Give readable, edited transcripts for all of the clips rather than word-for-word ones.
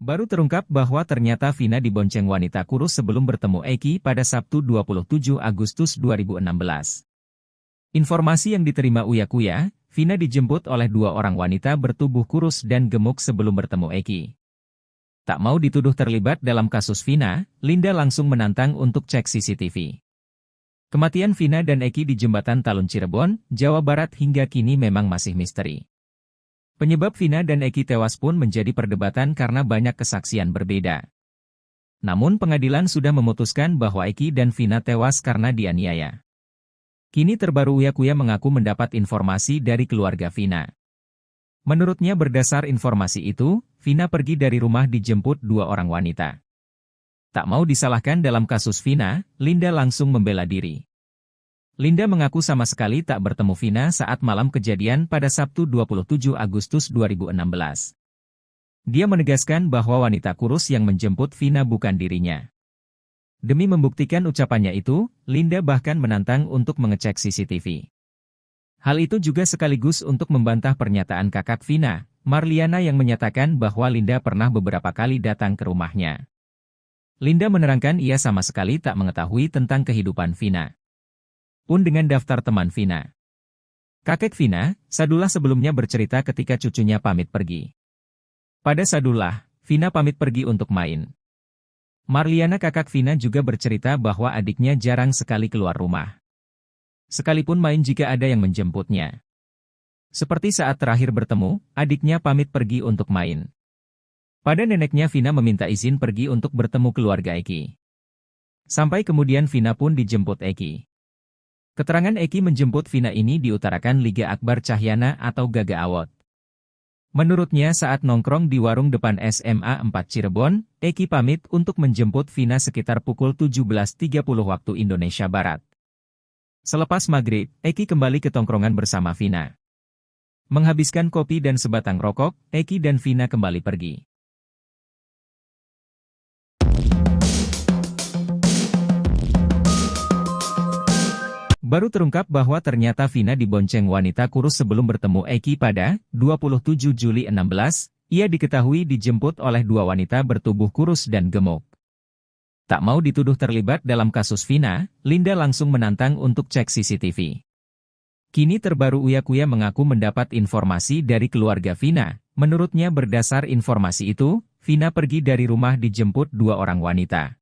Baru terungkap bahwa ternyata Vina dibonceng wanita kurus sebelum bertemu Eki pada Sabtu 27 Agustus 2016. Informasi yang diterima Uya Kuya, Vina dijemput oleh dua orang wanita bertubuh kurus dan gemuk sebelum bertemu Eki. Tak mau dituduh terlibat dalam kasus Vina, Linda langsung menantang untuk cek CCTV. Kematian Vina dan Eki di Jembatan Talun Cirebon, Jawa Barat hingga kini memang masih misteri. Penyebab Vina dan Eki tewas pun menjadi perdebatan karena banyak kesaksian berbeda. Namun pengadilan sudah memutuskan bahwa Eki dan Vina tewas karena dianiaya. Kini terbaru Uya Kuya mengaku mendapat informasi dari keluarga Vina. Menurutnya berdasar informasi itu, Vina pergi dari rumah dijemput dua orang wanita. Tak mau disalahkan dalam kasus Vina, Linda langsung membela diri. Linda mengaku sama sekali tak bertemu Vina saat malam kejadian pada Sabtu 27 Agustus 2016. Dia menegaskan bahwa wanita kurus yang menjemput Vina bukan dirinya. Demi membuktikan ucapannya itu, Linda bahkan menantang untuk mengecek CCTV. Hal itu juga sekaligus untuk membantah pernyataan kakak Vina, Marliana yang menyatakan bahwa Linda pernah beberapa kali datang ke rumahnya. Linda menerangkan ia sama sekali tak mengetahui tentang kehidupan Vina. Pun dengan daftar teman Vina. Kakek Vina, Sadullah sebelumnya bercerita ketika cucunya pamit pergi. Pada Sadullah, Vina pamit pergi untuk main. Marliana kakak Vina juga bercerita bahwa adiknya jarang sekali keluar rumah. Sekalipun main jika ada yang menjemputnya. Seperti saat terakhir bertemu, adiknya pamit pergi untuk main. Pada neneknya Vina meminta izin pergi untuk bertemu keluarga Eki. Sampai kemudian Vina pun dijemput Eki. Keterangan Eki menjemput Vina ini diutarakan Liga Akbar Cahyana atau Gaga Awot. Menurutnya saat nongkrong di warung depan SMA 4 Cirebon, Eki pamit untuk menjemput Vina sekitar pukul 17.30 waktu Indonesia Barat. Selepas maghrib, Eki kembali ke tongkrongan bersama Vina. Menghabiskan kopi dan sebatang rokok, Eki dan Vina kembali pergi. Baru terungkap bahwa ternyata Vina dibonceng wanita kurus sebelum bertemu Eki pada 27 Juli 16, ia diketahui dijemput oleh dua wanita bertubuh kurus dan gemuk. Tak mau dituduh terlibat dalam kasus Vina, Linda langsung menantang untuk cek CCTV. Kini terbaru Uya Kuya mengaku mendapat informasi dari keluarga Vina. Menurutnya berdasar informasi itu, Vina pergi dari rumah dijemput dua orang wanita.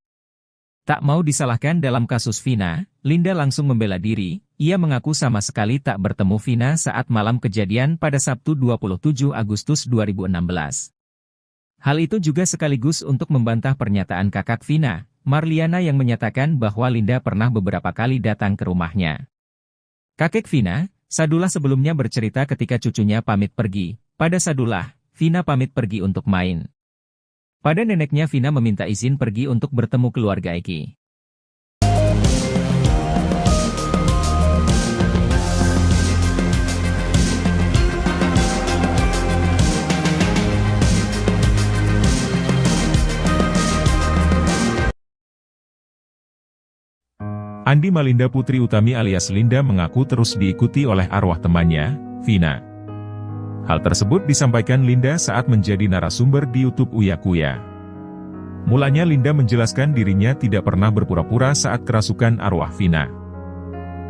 Tak mau disalahkan dalam kasus Vina, Linda langsung membela diri. Ia mengaku sama sekali tak bertemu Vina saat malam kejadian pada Sabtu 27 Agustus 2016. Hal itu juga sekaligus untuk membantah pernyataan kakak Vina, Marliana yang menyatakan bahwa Linda pernah beberapa kali datang ke rumahnya. Kakek Vina, Sadullah sebelumnya bercerita ketika cucunya pamit pergi. Pada Sadullah, Vina pamit pergi untuk main. Pada neneknya Vina meminta izin pergi untuk bertemu keluarga Eki. Andi Malinda Putri Utami alias Linda mengaku terus diikuti oleh arwah temannya, Vina. Hal tersebut disampaikan Linda saat menjadi narasumber di YouTube Uya Kuya. Mulanya Linda menjelaskan dirinya tidak pernah berpura-pura saat kerasukan arwah Vina.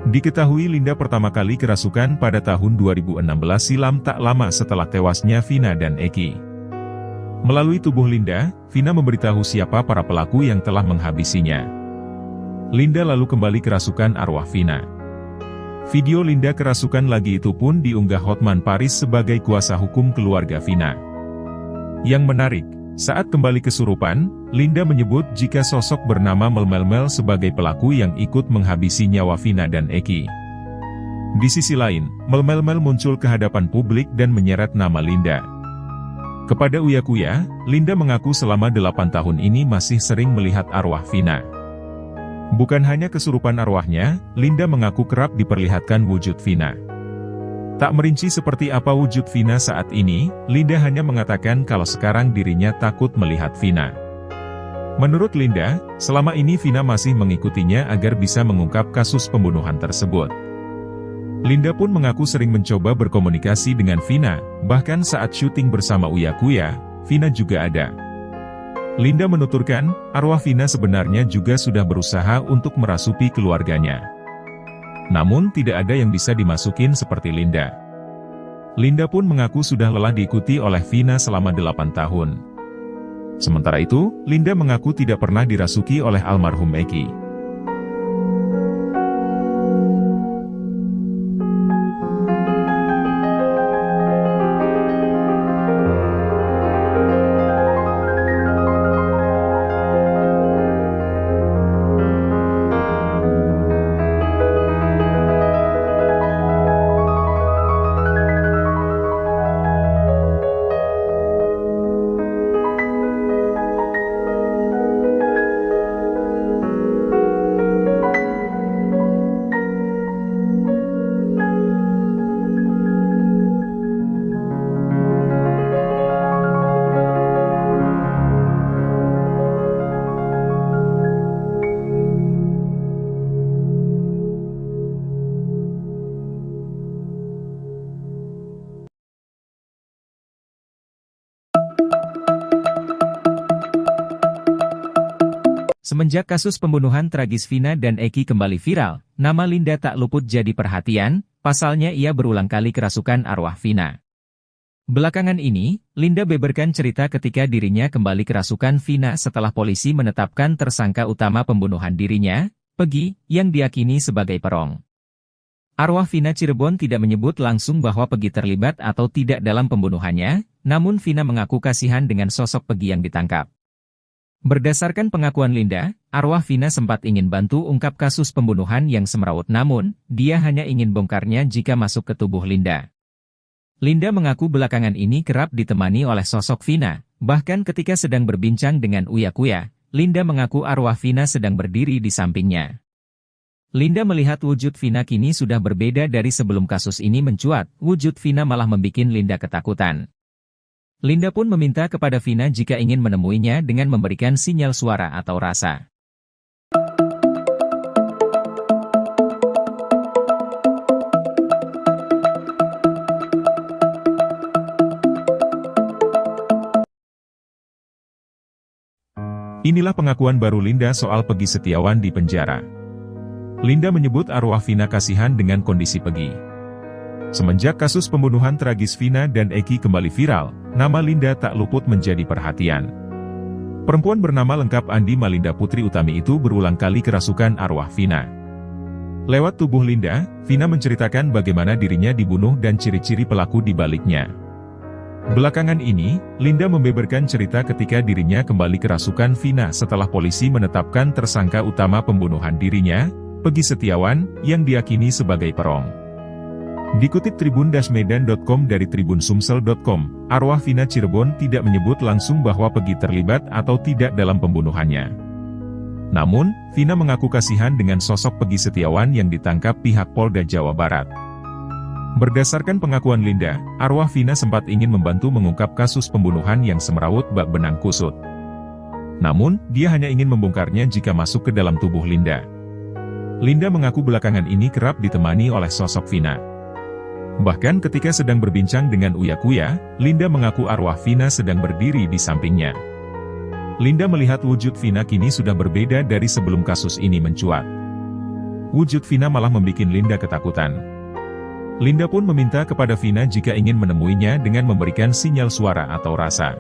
Diketahui Linda pertama kali kerasukan pada tahun 2016 silam tak lama setelah tewasnya Vina dan Eki. Melalui tubuh Linda, Vina memberitahu siapa para pelaku yang telah menghabisinya. Linda lalu kembali kerasukan arwah Vina. Video Linda kerasukan lagi itu pun diunggah Hotman Paris sebagai kuasa hukum keluarga Vina. Yang menarik, saat kembali kesurupan, Linda menyebut jika sosok bernama Melmel sebagai pelaku yang ikut menghabisi nyawa Vina dan Eki. Di sisi lain, Melmel muncul ke hadapan publik dan menyeret nama Linda. Kepada Uya Kuya, Linda mengaku selama 8 tahun ini masih sering melihat arwah Vina. Bukan hanya kesurupan arwahnya, Linda mengaku kerap diperlihatkan wujud Vina. Tak merinci seperti apa wujud Vina saat ini, Linda hanya mengatakan kalau sekarang dirinya takut melihat Vina. Menurut Linda, selama ini Vina masih mengikutinya agar bisa mengungkap kasus pembunuhan tersebut. Linda pun mengaku sering mencoba berkomunikasi dengan Vina, bahkan saat syuting bersama Uya Kuya, Vina juga ada. Linda menuturkan, arwah Vina sebenarnya juga sudah berusaha untuk merasuki keluarganya. Namun tidak ada yang bisa dimasukin seperti Linda. Linda pun mengaku sudah lelah diikuti oleh Vina selama 8 tahun. Sementara itu, Linda mengaku tidak pernah dirasuki oleh almarhum Eki. Semenjak kasus pembunuhan tragis Vina dan Eki kembali viral, nama Linda tak luput jadi perhatian, pasalnya ia berulang kali kerasukan arwah Vina. Belakangan ini, Linda beberkan cerita ketika dirinya kembali kerasukan Vina setelah polisi menetapkan tersangka utama pembunuhan dirinya, Peggy, yang diyakini sebagai perong. Arwah Vina Cirebon tidak menyebut langsung bahwa Peggy terlibat atau tidak dalam pembunuhannya, namun Vina mengaku kasihan dengan sosok Peggy yang ditangkap. Berdasarkan pengakuan Linda, arwah Vina sempat ingin bantu ungkap kasus pembunuhan yang semrawut namun, dia hanya ingin bongkarnya jika masuk ke tubuh Linda. Linda mengaku belakangan ini kerap ditemani oleh sosok Vina, bahkan ketika sedang berbincang dengan Uya Kuya, Linda mengaku arwah Vina sedang berdiri di sampingnya. Linda melihat wujud Vina kini sudah berbeda dari sebelum kasus ini mencuat, wujud Vina malah membuat Linda ketakutan. Linda pun meminta kepada Vina jika ingin menemuinya dengan memberikan sinyal suara atau rasa. Inilah pengakuan baru Linda soal Peggy Setiawan di penjara. Linda menyebut arwah Vina kasihan dengan kondisi Peggy. Semenjak kasus pembunuhan tragis Vina dan Eki kembali viral, nama Linda tak luput menjadi perhatian. Perempuan bernama lengkap Andi Malinda Putri Utami itu berulang kali kerasukan arwah Vina. Lewat tubuh Linda, Vina menceritakan bagaimana dirinya dibunuh dan ciri-ciri pelaku di baliknya. Belakangan ini, Linda membeberkan cerita ketika dirinya kembali kerasukan Vina setelah polisi menetapkan tersangka utama pembunuhan dirinya, Peggy Setiawan, yang diyakini sebagai perong. Dikutip tribun-medan.com dari tribunsumsel.com, arwah Vina Cirebon tidak menyebut langsung bahwa Peggy terlibat atau tidak dalam pembunuhannya. Namun, Vina mengaku kasihan dengan sosok Peggy Setiawan yang ditangkap pihak Polda Jawa Barat. Berdasarkan pengakuan Linda, arwah Vina sempat ingin membantu mengungkap kasus pembunuhan yang semrawut bak benang kusut. Namun, dia hanya ingin membongkarnya jika masuk ke dalam tubuh Linda. Linda mengaku belakangan ini kerap ditemani oleh sosok Vina. Bahkan ketika sedang berbincang dengan Uya Kuya, Linda mengaku arwah Vina sedang berdiri di sampingnya. Linda melihat wujud Vina kini sudah berbeda dari sebelum kasus ini mencuat. Wujud Vina malah membuat Linda ketakutan. Linda pun meminta kepada Vina jika ingin menemuinya dengan memberikan sinyal suara atau rasa.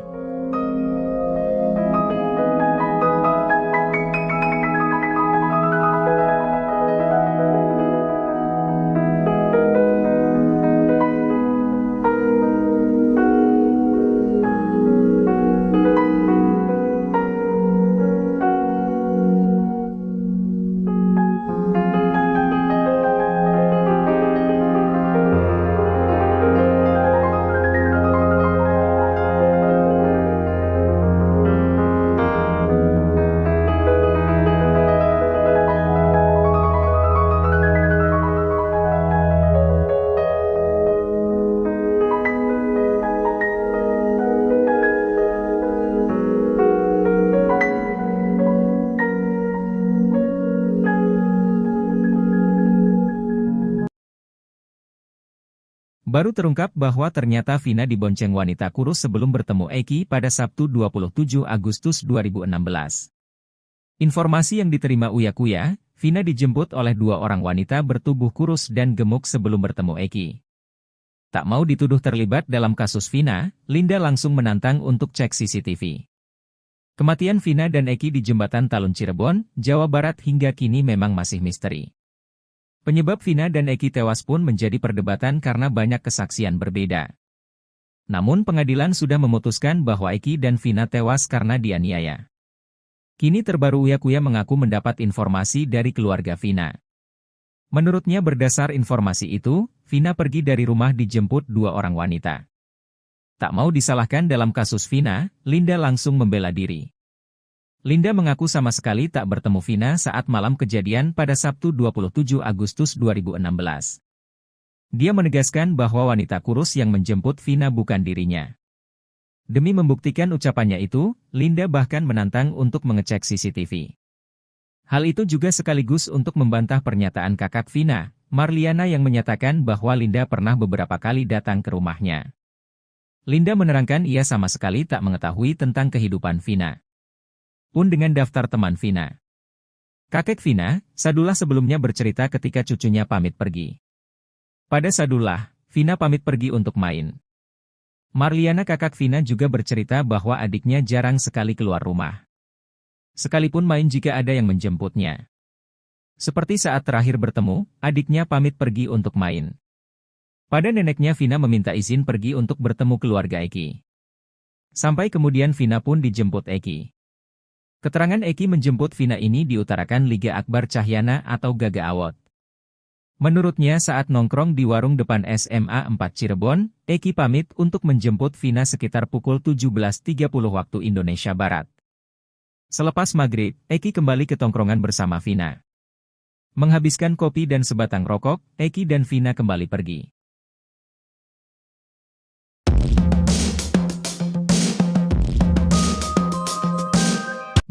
Baru terungkap bahwa ternyata Vina dibonceng wanita kurus sebelum bertemu Eki pada Sabtu 27 Agustus 2016. Informasi yang diterima Uya Kuya, Vina dijemput oleh dua orang wanita bertubuh kurus dan gemuk sebelum bertemu Eki. Tak mau dituduh terlibat dalam kasus Vina, Linda langsung menantang untuk cek CCTV. Kematian Vina dan Eki di Jembatan Talun Cirebon, Jawa Barat hingga kini memang masih misteri. Penyebab Vina dan Eki tewas pun menjadi perdebatan karena banyak kesaksian berbeda. Namun pengadilan sudah memutuskan bahwa Eki dan Vina tewas karena dianiaya. Kini terbaru Uya Kuya mengaku mendapat informasi dari keluarga Vina. Menurutnya berdasar informasi itu, Vina pergi dari rumah dijemput dua orang wanita. Tak mau disalahkan dalam kasus Vina, Linda langsung membela diri. Linda mengaku sama sekali tak bertemu Vina saat malam kejadian pada Sabtu 27 Agustus 2016. Dia menegaskan bahwa wanita kurus yang menjemput Vina bukan dirinya. Demi membuktikan ucapannya itu, Linda bahkan menantang untuk mengecek CCTV. Hal itu juga sekaligus untuk membantah pernyataan kakak Vina, Marliana yang menyatakan bahwa Linda pernah beberapa kali datang ke rumahnya. Linda menerangkan ia sama sekali tak mengetahui tentang kehidupan Vina. Pun dengan daftar teman Vina. Kakek Vina, Sadullah sebelumnya bercerita ketika cucunya pamit pergi. Pada Sadullah, Vina pamit pergi untuk main. Marliana kakak Vina juga bercerita bahwa adiknya jarang sekali keluar rumah. Sekalipun main jika ada yang menjemputnya. Seperti saat terakhir bertemu, adiknya pamit pergi untuk main. Pada neneknya Vina meminta izin pergi untuk bertemu keluarga Eki. Sampai kemudian Vina pun dijemput Eki. Keterangan Eki menjemput Vina ini diutarakan Liga Akbar Cahyana atau Gaga Awot. Menurutnya saat nongkrong di warung depan SMA 4 Cirebon, Eki pamit untuk menjemput Vina sekitar pukul 17.30 waktu Indonesia Barat. Selepas maghrib, Eki kembali ke tongkrongan bersama Vina. Menghabiskan kopi dan sebatang rokok, Eki dan Vina kembali pergi.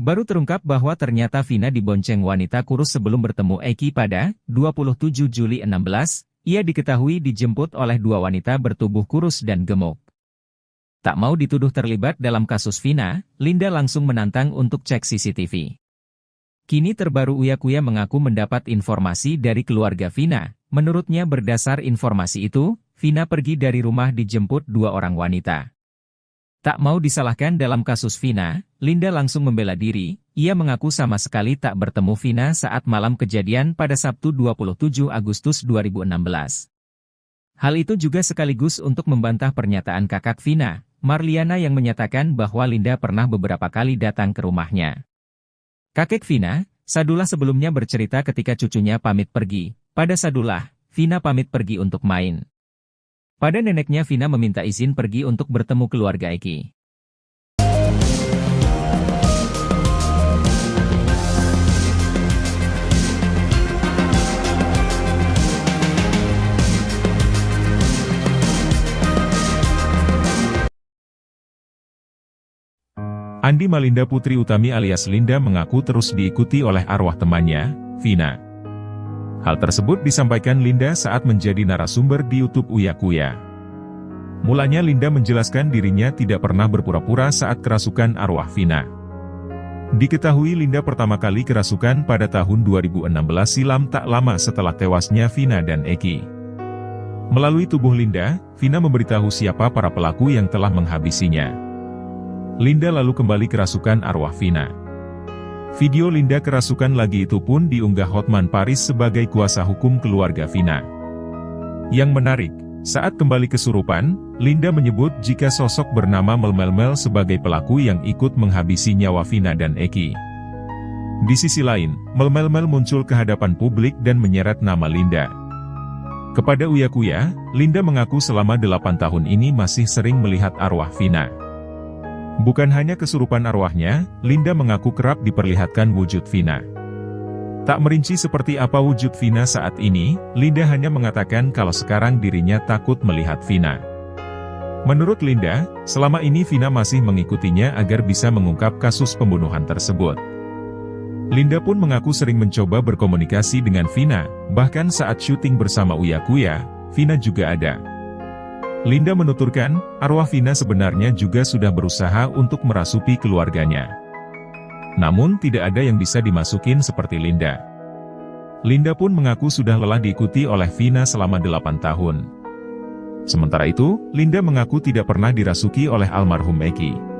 Baru terungkap bahwa ternyata Vina dibonceng wanita kurus sebelum bertemu Eki pada 27 Juli 16, ia diketahui dijemput oleh dua wanita bertubuh kurus dan gemuk. Tak mau dituduh terlibat dalam kasus Vina, Linda langsung menantang untuk cek CCTV. Kini terbaru Uya Kuya mengaku mendapat informasi dari keluarga Vina. Menurutnya berdasar informasi itu, Vina pergi dari rumah dijemput dua orang wanita. Tak mau disalahkan dalam kasus Vina, Linda langsung membela diri, ia mengaku sama sekali tak bertemu Vina saat malam kejadian pada Sabtu 27 Agustus 2016. Hal itu juga sekaligus untuk membantah pernyataan kakak Vina, Marliana yang menyatakan bahwa Linda pernah beberapa kali datang ke rumahnya. Kakek Vina, Sadullah sebelumnya bercerita ketika cucunya pamit pergi. Pada Sadullah, Vina pamit pergi untuk main. Pada neneknya Vina meminta izin pergi untuk bertemu keluarga Eki. Andi Malinda Putri Utami alias Linda mengaku terus diikuti oleh arwah temannya, Vina. Hal tersebut disampaikan Linda saat menjadi narasumber di YouTube Uya Kuya. Mulanya Linda menjelaskan dirinya tidak pernah berpura-pura saat kerasukan arwah Vina. Diketahui Linda pertama kali kerasukan pada tahun 2016 silam tak lama setelah tewasnya Vina dan Eki. Melalui tubuh Linda, Vina memberitahu siapa para pelaku yang telah menghabisinya. Linda lalu kembali kerasukan arwah Vina. Video Linda kerasukan lagi itu pun diunggah Hotman Paris sebagai kuasa hukum keluarga Vina. Yang menarik, saat kembali kesurupan, Linda menyebut jika sosok bernama Melmel sebagai pelaku yang ikut menghabisi nyawa Vina dan Eki. Di sisi lain, Melmel muncul ke hadapan publik dan menyeret nama Linda. Kepada Uya Kuya, Linda mengaku selama 8 tahun ini masih sering melihat arwah Vina. Bukan hanya kesurupan arwahnya, Linda mengaku kerap diperlihatkan wujud Vina. Tak merinci seperti apa wujud Vina saat ini, Linda hanya mengatakan kalau sekarang dirinya takut melihat Vina. Menurut Linda, selama ini Vina masih mengikutinya agar bisa mengungkap kasus pembunuhan tersebut. Linda pun mengaku sering mencoba berkomunikasi dengan Vina, bahkan saat syuting bersama Uya Kuya, Vina juga ada. Linda menuturkan, arwah Vina sebenarnya juga sudah berusaha untuk merasuki keluarganya. Namun tidak ada yang bisa dimasukin seperti Linda. Linda pun mengaku sudah lelah diikuti oleh Vina selama 8 tahun. Sementara itu, Linda mengaku tidak pernah dirasuki oleh almarhum Eki.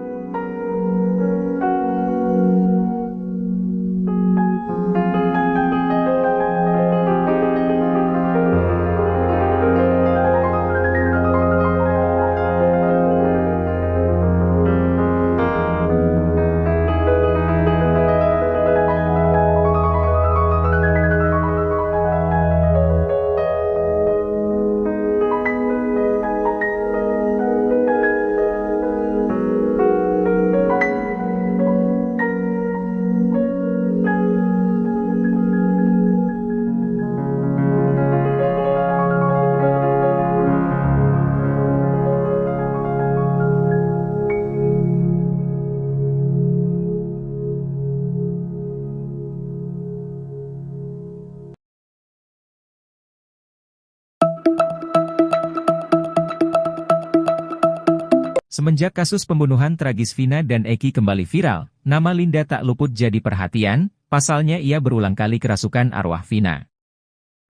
Semenjak kasus pembunuhan tragis Vina dan Eki kembali viral, nama Linda tak luput jadi perhatian, pasalnya ia berulang kali kerasukan arwah Vina.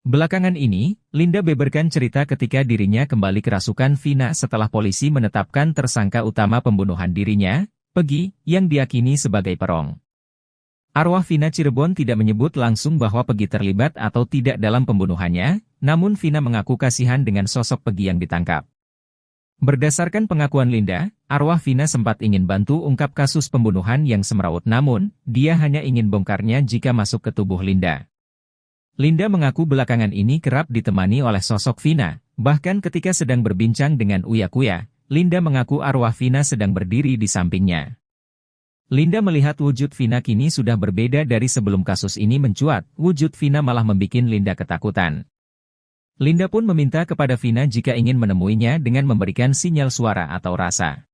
Belakangan ini, Linda beberkan cerita ketika dirinya kembali kerasukan Vina setelah polisi menetapkan tersangka utama pembunuhan dirinya, Peggy, yang diyakini sebagai perong. Arwah Vina Cirebon tidak menyebut langsung bahwa Peggy terlibat atau tidak dalam pembunuhannya, namun Vina mengaku kasihan dengan sosok Peggy yang ditangkap. Berdasarkan pengakuan Linda, arwah Vina sempat ingin bantu ungkap kasus pembunuhan yang semrawut namun, dia hanya ingin bongkarnya jika masuk ke tubuh Linda. Linda mengaku belakangan ini kerap ditemani oleh sosok Vina, bahkan ketika sedang berbincang dengan Uya Kuya, Linda mengaku arwah Vina sedang berdiri di sampingnya. Linda melihat wujud Vina kini sudah berbeda dari sebelum kasus ini mencuat, wujud Vina malah membuat Linda ketakutan. Linda pun meminta kepada Vina jika ingin menemuinya dengan memberikan sinyal suara atau rasa.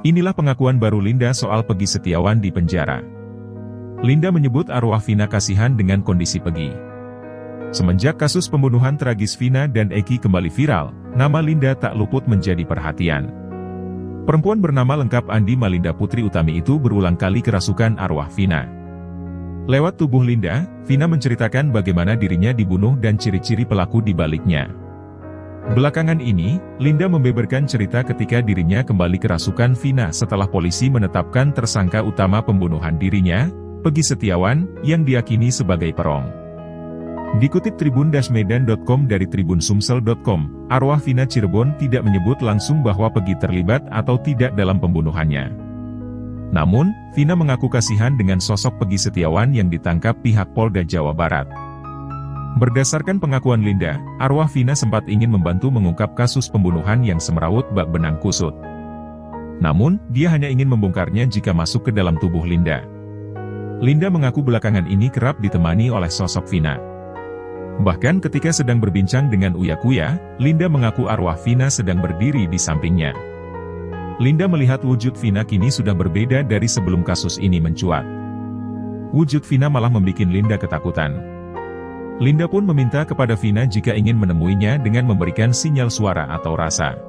Inilah pengakuan baru Linda soal Peggy Setiawan di penjara. Linda menyebut arwah Vina kasihan dengan kondisi Peggy. Semenjak kasus pembunuhan tragis Vina dan Eki kembali viral, nama Linda tak luput menjadi perhatian. Perempuan bernama lengkap Andi Malinda Putri Utami itu berulang kali kerasukan arwah Vina. Lewat tubuh Linda, Vina menceritakan bagaimana dirinya dibunuh dan ciri-ciri pelaku di baliknya. Belakangan ini, Linda membeberkan cerita ketika dirinya kembali kerasukan Vina setelah polisi menetapkan tersangka utama pembunuhan dirinya, Peggy Setiawan, yang diyakini sebagai perong. Dikutip tribun-medan.com dari tribunsumsel.com, arwah Vina Cirebon tidak menyebut langsung bahwa Peggy terlibat atau tidak dalam pembunuhannya. Namun, Vina mengaku kasihan dengan sosok Peggy Setiawan yang ditangkap pihak Polda Jawa Barat. Berdasarkan pengakuan Linda, arwah Vina sempat ingin membantu mengungkap kasus pembunuhan yang semrawut bak benang kusut. Namun, dia hanya ingin membongkarnya jika masuk ke dalam tubuh Linda. Linda mengaku belakangan ini kerap ditemani oleh sosok Vina. Bahkan ketika sedang berbincang dengan Uya Kuya, Linda mengaku arwah Vina sedang berdiri di sampingnya. Linda melihat wujud Vina kini sudah berbeda dari sebelum kasus ini mencuat. Wujud Vina malah membuat Linda ketakutan. Linda pun meminta kepada Vina jika ingin menemuinya dengan memberikan sinyal suara atau rasa.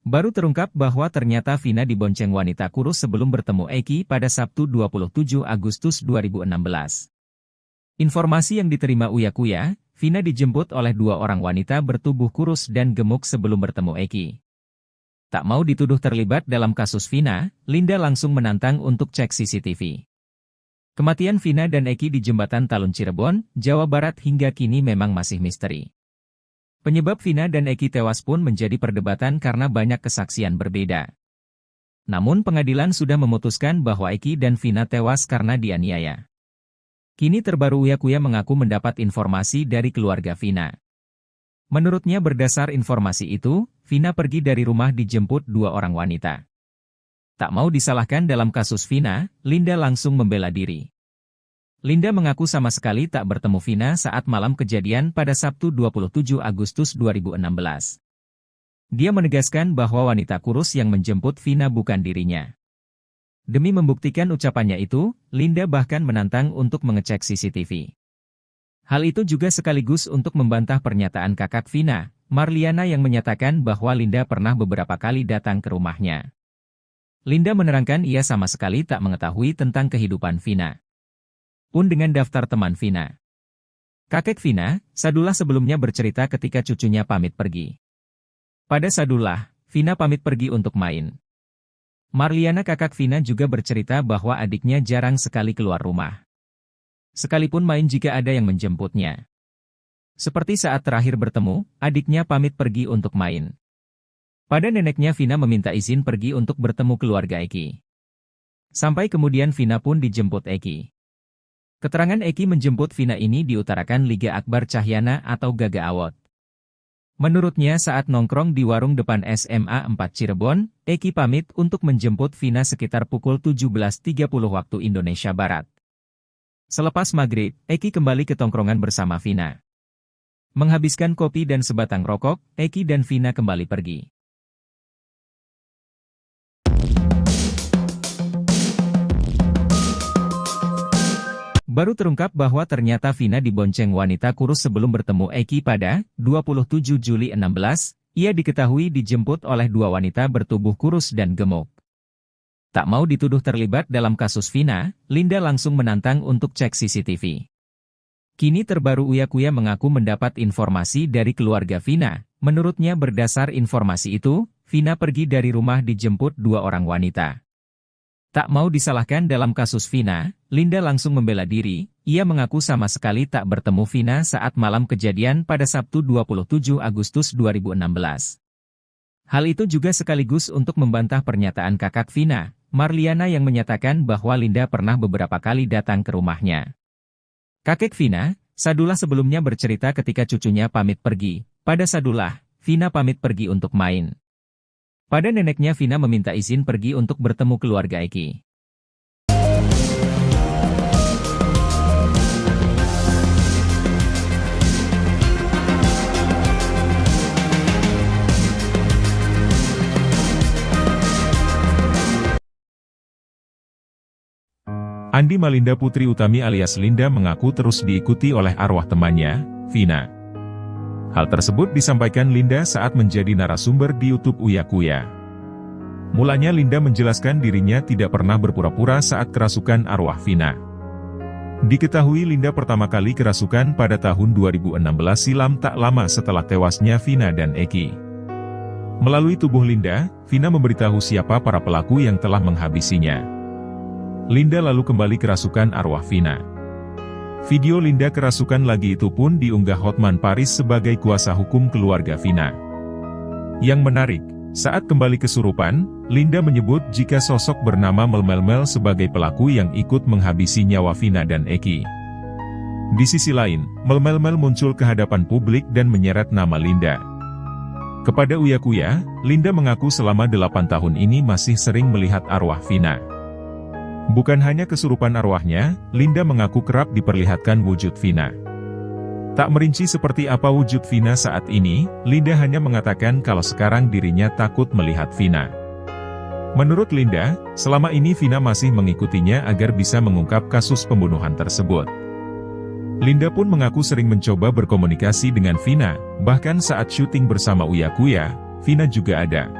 Baru terungkap bahwa ternyata Vina dibonceng wanita kurus sebelum bertemu Eki pada Sabtu 27 Agustus 2016. Informasi yang diterima Uya Kuya, Vina dijemput oleh dua orang wanita bertubuh kurus dan gemuk sebelum bertemu Eki. Tak mau dituduh terlibat dalam kasus Vina, Linda langsung menantang untuk cek CCTV. Kematian Vina dan Eki di Jembatan Talun Cirebon, Jawa Barat hingga kini memang masih misteri. Penyebab Vina dan Eki tewas pun menjadi perdebatan karena banyak kesaksian berbeda. Namun pengadilan sudah memutuskan bahwa Eki dan Vina tewas karena dianiaya. Kini terbaru Uya Kuya mengaku mendapat informasi dari keluarga Vina. Menurutnya berdasar informasi itu, Vina pergi dari rumah dijemput dua orang wanita. Tak mau disalahkan dalam kasus Vina, Linda langsung membela diri. Linda mengaku sama sekali tak bertemu Vina saat malam kejadian pada Sabtu 27 Agustus 2016. Dia menegaskan bahwa wanita kurus yang menjemput Vina bukan dirinya. Demi membuktikan ucapannya itu, Linda bahkan menantang untuk mengecek CCTV. Hal itu juga sekaligus untuk membantah pernyataan kakak Vina, Marliana yang menyatakan bahwa Linda pernah beberapa kali datang ke rumahnya. Linda menerangkan ia sama sekali tak mengetahui tentang kehidupan Vina. Pun dengan daftar teman Vina. Kakek Vina, Sadullah sebelumnya bercerita ketika cucunya pamit pergi. Pada Sadullah, Vina pamit pergi untuk main. Marliana kakak Vina juga bercerita bahwa adiknya jarang sekali keluar rumah. Sekalipun main jika ada yang menjemputnya. Seperti saat terakhir bertemu, adiknya pamit pergi untuk main. Pada neneknya Vina meminta izin pergi untuk bertemu keluarga Eki. Sampai kemudian Vina pun dijemput Eki. Keterangan Eki menjemput Vina ini diutarakan Liga Akbar Cahyana atau Gaga Awot. Menurutnya saat nongkrong di warung depan SMA 4 Cirebon, Eki pamit untuk menjemput Vina sekitar pukul 17.30 waktu Indonesia Barat. Selepas maghrib, Eki kembali ke tongkrongan bersama Vina. Menghabiskan kopi dan sebatang rokok, Eki dan Vina kembali pergi. Baru terungkap bahwa ternyata Vina dibonceng wanita kurus sebelum bertemu Eki pada 27 Juli 16, ia diketahui dijemput oleh dua wanita bertubuh kurus dan gemuk. Tak mau dituduh terlibat dalam kasus Vina, Linda langsung menantang untuk cek CCTV. Kini terbaru Uya Kuya mengaku mendapat informasi dari keluarga Vina. Menurutnya berdasar informasi itu, Vina pergi dari rumah dijemput dua orang wanita. Tak mau disalahkan dalam kasus Vina, Linda langsung membela diri. Ia mengaku sama sekali tak bertemu Vina saat malam kejadian pada Sabtu 27 Agustus 2016. Hal itu juga sekaligus untuk membantah pernyataan kakak Vina, Marliana yang menyatakan bahwa Linda pernah beberapa kali datang ke rumahnya. Kakek Vina, Sadullah sebelumnya bercerita ketika cucunya pamit pergi. Pada Sadullah, Vina pamit pergi untuk main. Pada neneknya Vina meminta izin pergi untuk bertemu keluarga Eki. Andi Malinda Putri Utami alias Linda mengaku terus diikuti oleh arwah temannya, Vina. Hal tersebut disampaikan Linda saat menjadi narasumber di YouTube Uya Kuya. Mulanya Linda menjelaskan dirinya tidak pernah berpura-pura saat kerasukan arwah Vina. Diketahui Linda pertama kali kerasukan pada tahun 2016 silam tak lama setelah tewasnya Vina dan Eki. Melalui tubuh Linda, Vina memberitahu siapa para pelaku yang telah menghabisinya. Linda lalu kembali kerasukan arwah Vina. Video Linda kerasukan lagi itu pun diunggah Hotman Paris sebagai kuasa hukum keluarga Vina. Yang menarik, saat kembali kesurupan, Linda menyebut jika sosok bernama Melmel sebagai pelaku yang ikut menghabisi nyawa Vina dan Eki. Di sisi lain, Melmel muncul ke hadapan publik dan menyeret nama Linda. Kepada Uya Kuya, Linda mengaku selama 8 tahun ini masih sering melihat arwah Vina. Bukan hanya kesurupan arwahnya, Linda mengaku kerap diperlihatkan wujud Vina. Tak merinci seperti apa wujud Vina saat ini, Linda hanya mengatakan kalau sekarang dirinya takut melihat Vina. Menurut Linda, selama ini Vina masih mengikutinya agar bisa mengungkap kasus pembunuhan tersebut. Linda pun mengaku sering mencoba berkomunikasi dengan Vina, bahkan saat syuting bersama Uya Kuya, Vina juga ada.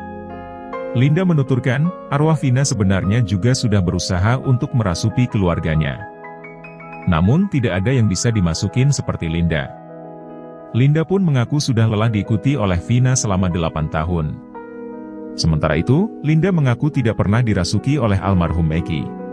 Linda menuturkan, arwah Vina sebenarnya juga sudah berusaha untuk merasuki keluarganya. Namun tidak ada yang bisa dimasukin seperti Linda. Linda pun mengaku sudah lelah diikuti oleh Vina selama 8 tahun. Sementara itu, Linda mengaku tidak pernah dirasuki oleh almarhum Eki.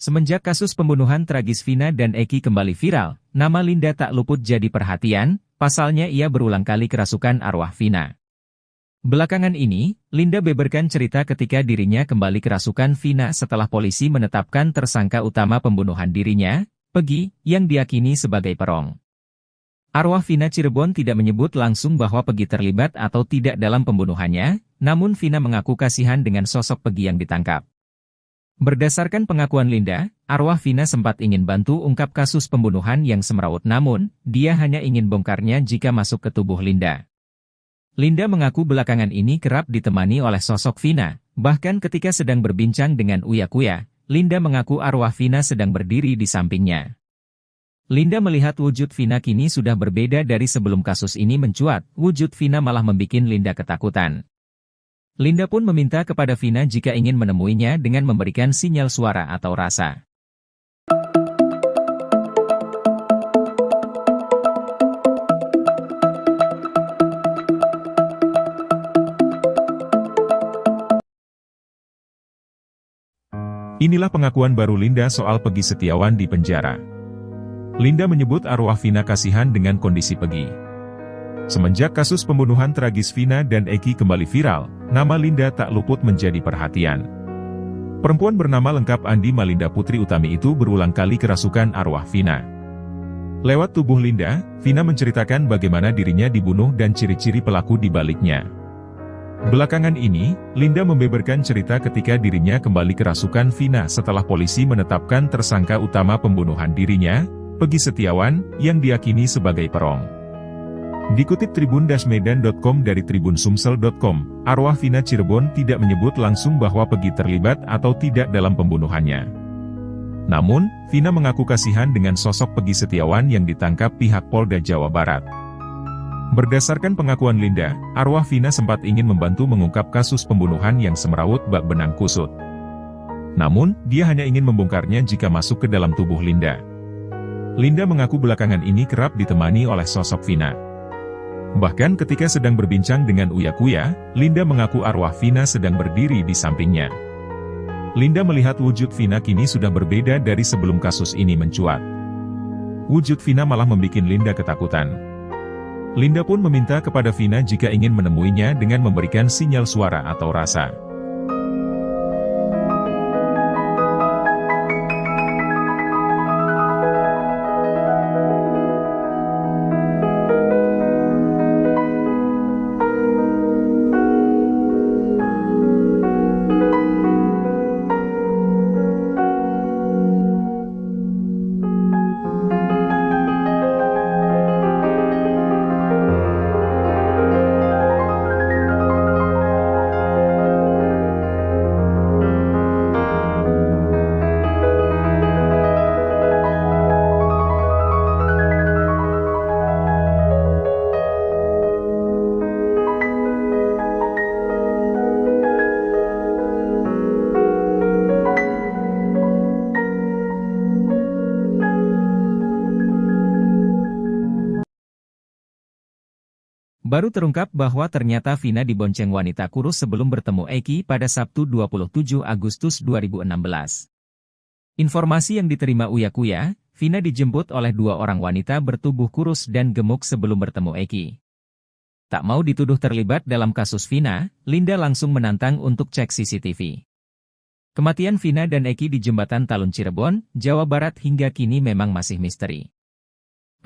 Semenjak kasus pembunuhan tragis Vina dan Eki kembali viral, nama Linda tak luput jadi perhatian, pasalnya ia berulang kali kerasukan arwah Vina. Belakangan ini, Linda beberkan cerita ketika dirinya kembali kerasukan Vina setelah polisi menetapkan tersangka utama pembunuhan dirinya, Peggy, yang diyakini sebagai perong. Arwah Vina Cirebon tidak menyebut langsung bahwa Peggy terlibat atau tidak dalam pembunuhannya, namun Vina mengaku kasihan dengan sosok Peggy yang ditangkap. Berdasarkan pengakuan Linda, arwah Vina sempat ingin bantu ungkap kasus pembunuhan yang semrawut namun, dia hanya ingin bongkarnya jika masuk ke tubuh Linda. Linda mengaku belakangan ini kerap ditemani oleh sosok Vina, bahkan ketika sedang berbincang dengan Uya Kuya, Linda mengaku arwah Vina sedang berdiri di sampingnya. Linda melihat wujud Vina kini sudah berbeda dari sebelum kasus ini mencuat, wujud Vina malah membuat Linda ketakutan. Linda pun meminta kepada Vina jika ingin menemuinya dengan memberikan sinyal suara atau rasa. Inilah pengakuan baru Linda soal Peggy Setiawan di penjara. Linda menyebut arwah Vina kasihan dengan kondisi Peggy. Semenjak kasus pembunuhan tragis Vina dan Eki kembali viral, nama Linda tak luput menjadi perhatian. Perempuan bernama lengkap Andi Malinda Putri Utami itu berulang kali kerasukan arwah Vina. Lewat tubuh Linda, Vina menceritakan bagaimana dirinya dibunuh dan ciri-ciri pelaku di baliknya. Belakangan ini, Linda membeberkan cerita ketika dirinya kembali kerasukan Vina setelah polisi menetapkan tersangka utama pembunuhan dirinya, Peggy Setiawan, yang diyakini sebagai perong. Dikutip tribun-medan.com dari tribunsumsel.com, arwah Vina Cirebon tidak menyebut langsung bahwa Peggy terlibat atau tidak dalam pembunuhannya. Namun, Vina mengaku kasihan dengan sosok Peggy Setiawan yang ditangkap pihak Polda Jawa Barat. Berdasarkan pengakuan Linda, arwah Vina sempat ingin membantu mengungkap kasus pembunuhan yang semrawut bak benang kusut. Namun, dia hanya ingin membongkarnya jika masuk ke dalam tubuh Linda. Linda mengaku belakangan ini kerap ditemani oleh sosok Vina. Bahkan ketika sedang berbincang dengan Uya Kuya, Linda mengaku arwah Vina sedang berdiri di sampingnya. Linda melihat wujud Vina kini sudah berbeda dari sebelum kasus ini mencuat. Wujud Vina malah membuat Linda ketakutan. Linda pun meminta kepada Vina jika ingin menemuinya dengan memberikan sinyal suara atau rasa. Baru terungkap bahwa ternyata Vina dibonceng wanita kurus sebelum bertemu Eki pada Sabtu 27 Agustus 2016. Informasi yang diterima Uya Kuya, Vina dijemput oleh dua orang wanita bertubuh kurus dan gemuk sebelum bertemu Eki. Tak mau dituduh terlibat dalam kasus Vina, Linda langsung menantang untuk cek CCTV. Kematian Vina dan Eki di Jembatan Talun Cirebon, Jawa Barat hingga kini memang masih misteri.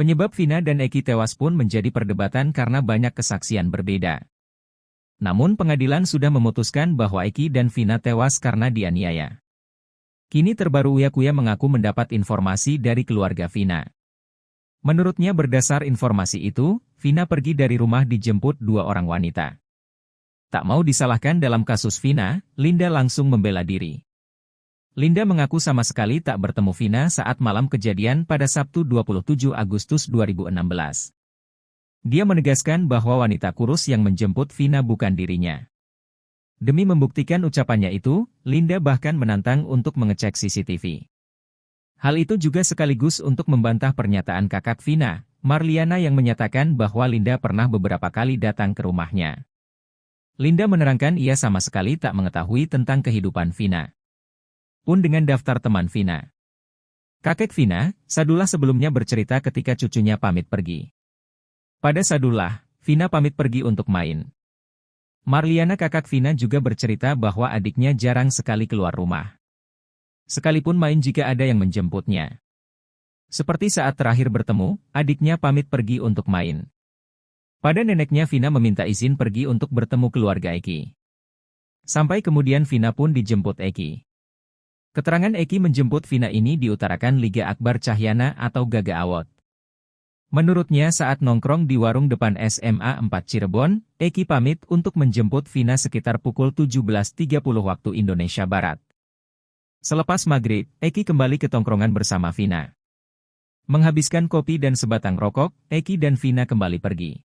Penyebab Vina dan Eki tewas pun menjadi perdebatan karena banyak kesaksian berbeda. Namun pengadilan sudah memutuskan bahwa Eki dan Vina tewas karena dianiaya. Kini terbaru Uya Kuya mengaku mendapat informasi dari keluarga Vina. Menurutnya berdasar informasi itu, Vina pergi dari rumah dijemput dua orang wanita. Tak mau disalahkan dalam kasus Vina, Linda langsung membela diri. Linda mengaku sama sekali tak bertemu Vina saat malam kejadian pada Sabtu 27 Agustus 2016. Dia menegaskan bahwa wanita kurus yang menjemput Vina bukan dirinya. Demi membuktikan ucapannya itu, Linda bahkan menantang untuk mengecek CCTV. Hal itu juga sekaligus untuk membantah pernyataan kakak Vina, Marliana yang menyatakan bahwa Linda pernah beberapa kali datang ke rumahnya. Linda menerangkan ia sama sekali tak mengetahui tentang kehidupan Vina. Pun dengan daftar teman Vina. Kakek Vina, Sadullah sebelumnya bercerita ketika cucunya pamit pergi. Pada Sadullah, Vina pamit pergi untuk main. Marliana kakak Vina juga bercerita bahwa adiknya jarang sekali keluar rumah. Sekalipun main jika ada yang menjemputnya. Seperti saat terakhir bertemu, adiknya pamit pergi untuk main. Pada neneknya Vina meminta izin pergi untuk bertemu keluarga Eki. Sampai kemudian Vina pun dijemput Eki. Keterangan Eki menjemput Vina ini diutarakan Liga Akbar Cahyana atau Gaga Awot. Menurutnya saat nongkrong di warung depan SMA 4 Cirebon, Eki pamit untuk menjemput Vina sekitar pukul 17.30 waktu Indonesia Barat. Selepas maghrib, Eki kembali ke tongkrongan bersama Vina. Menghabiskan kopi dan sebatang rokok, Eki dan Vina kembali pergi.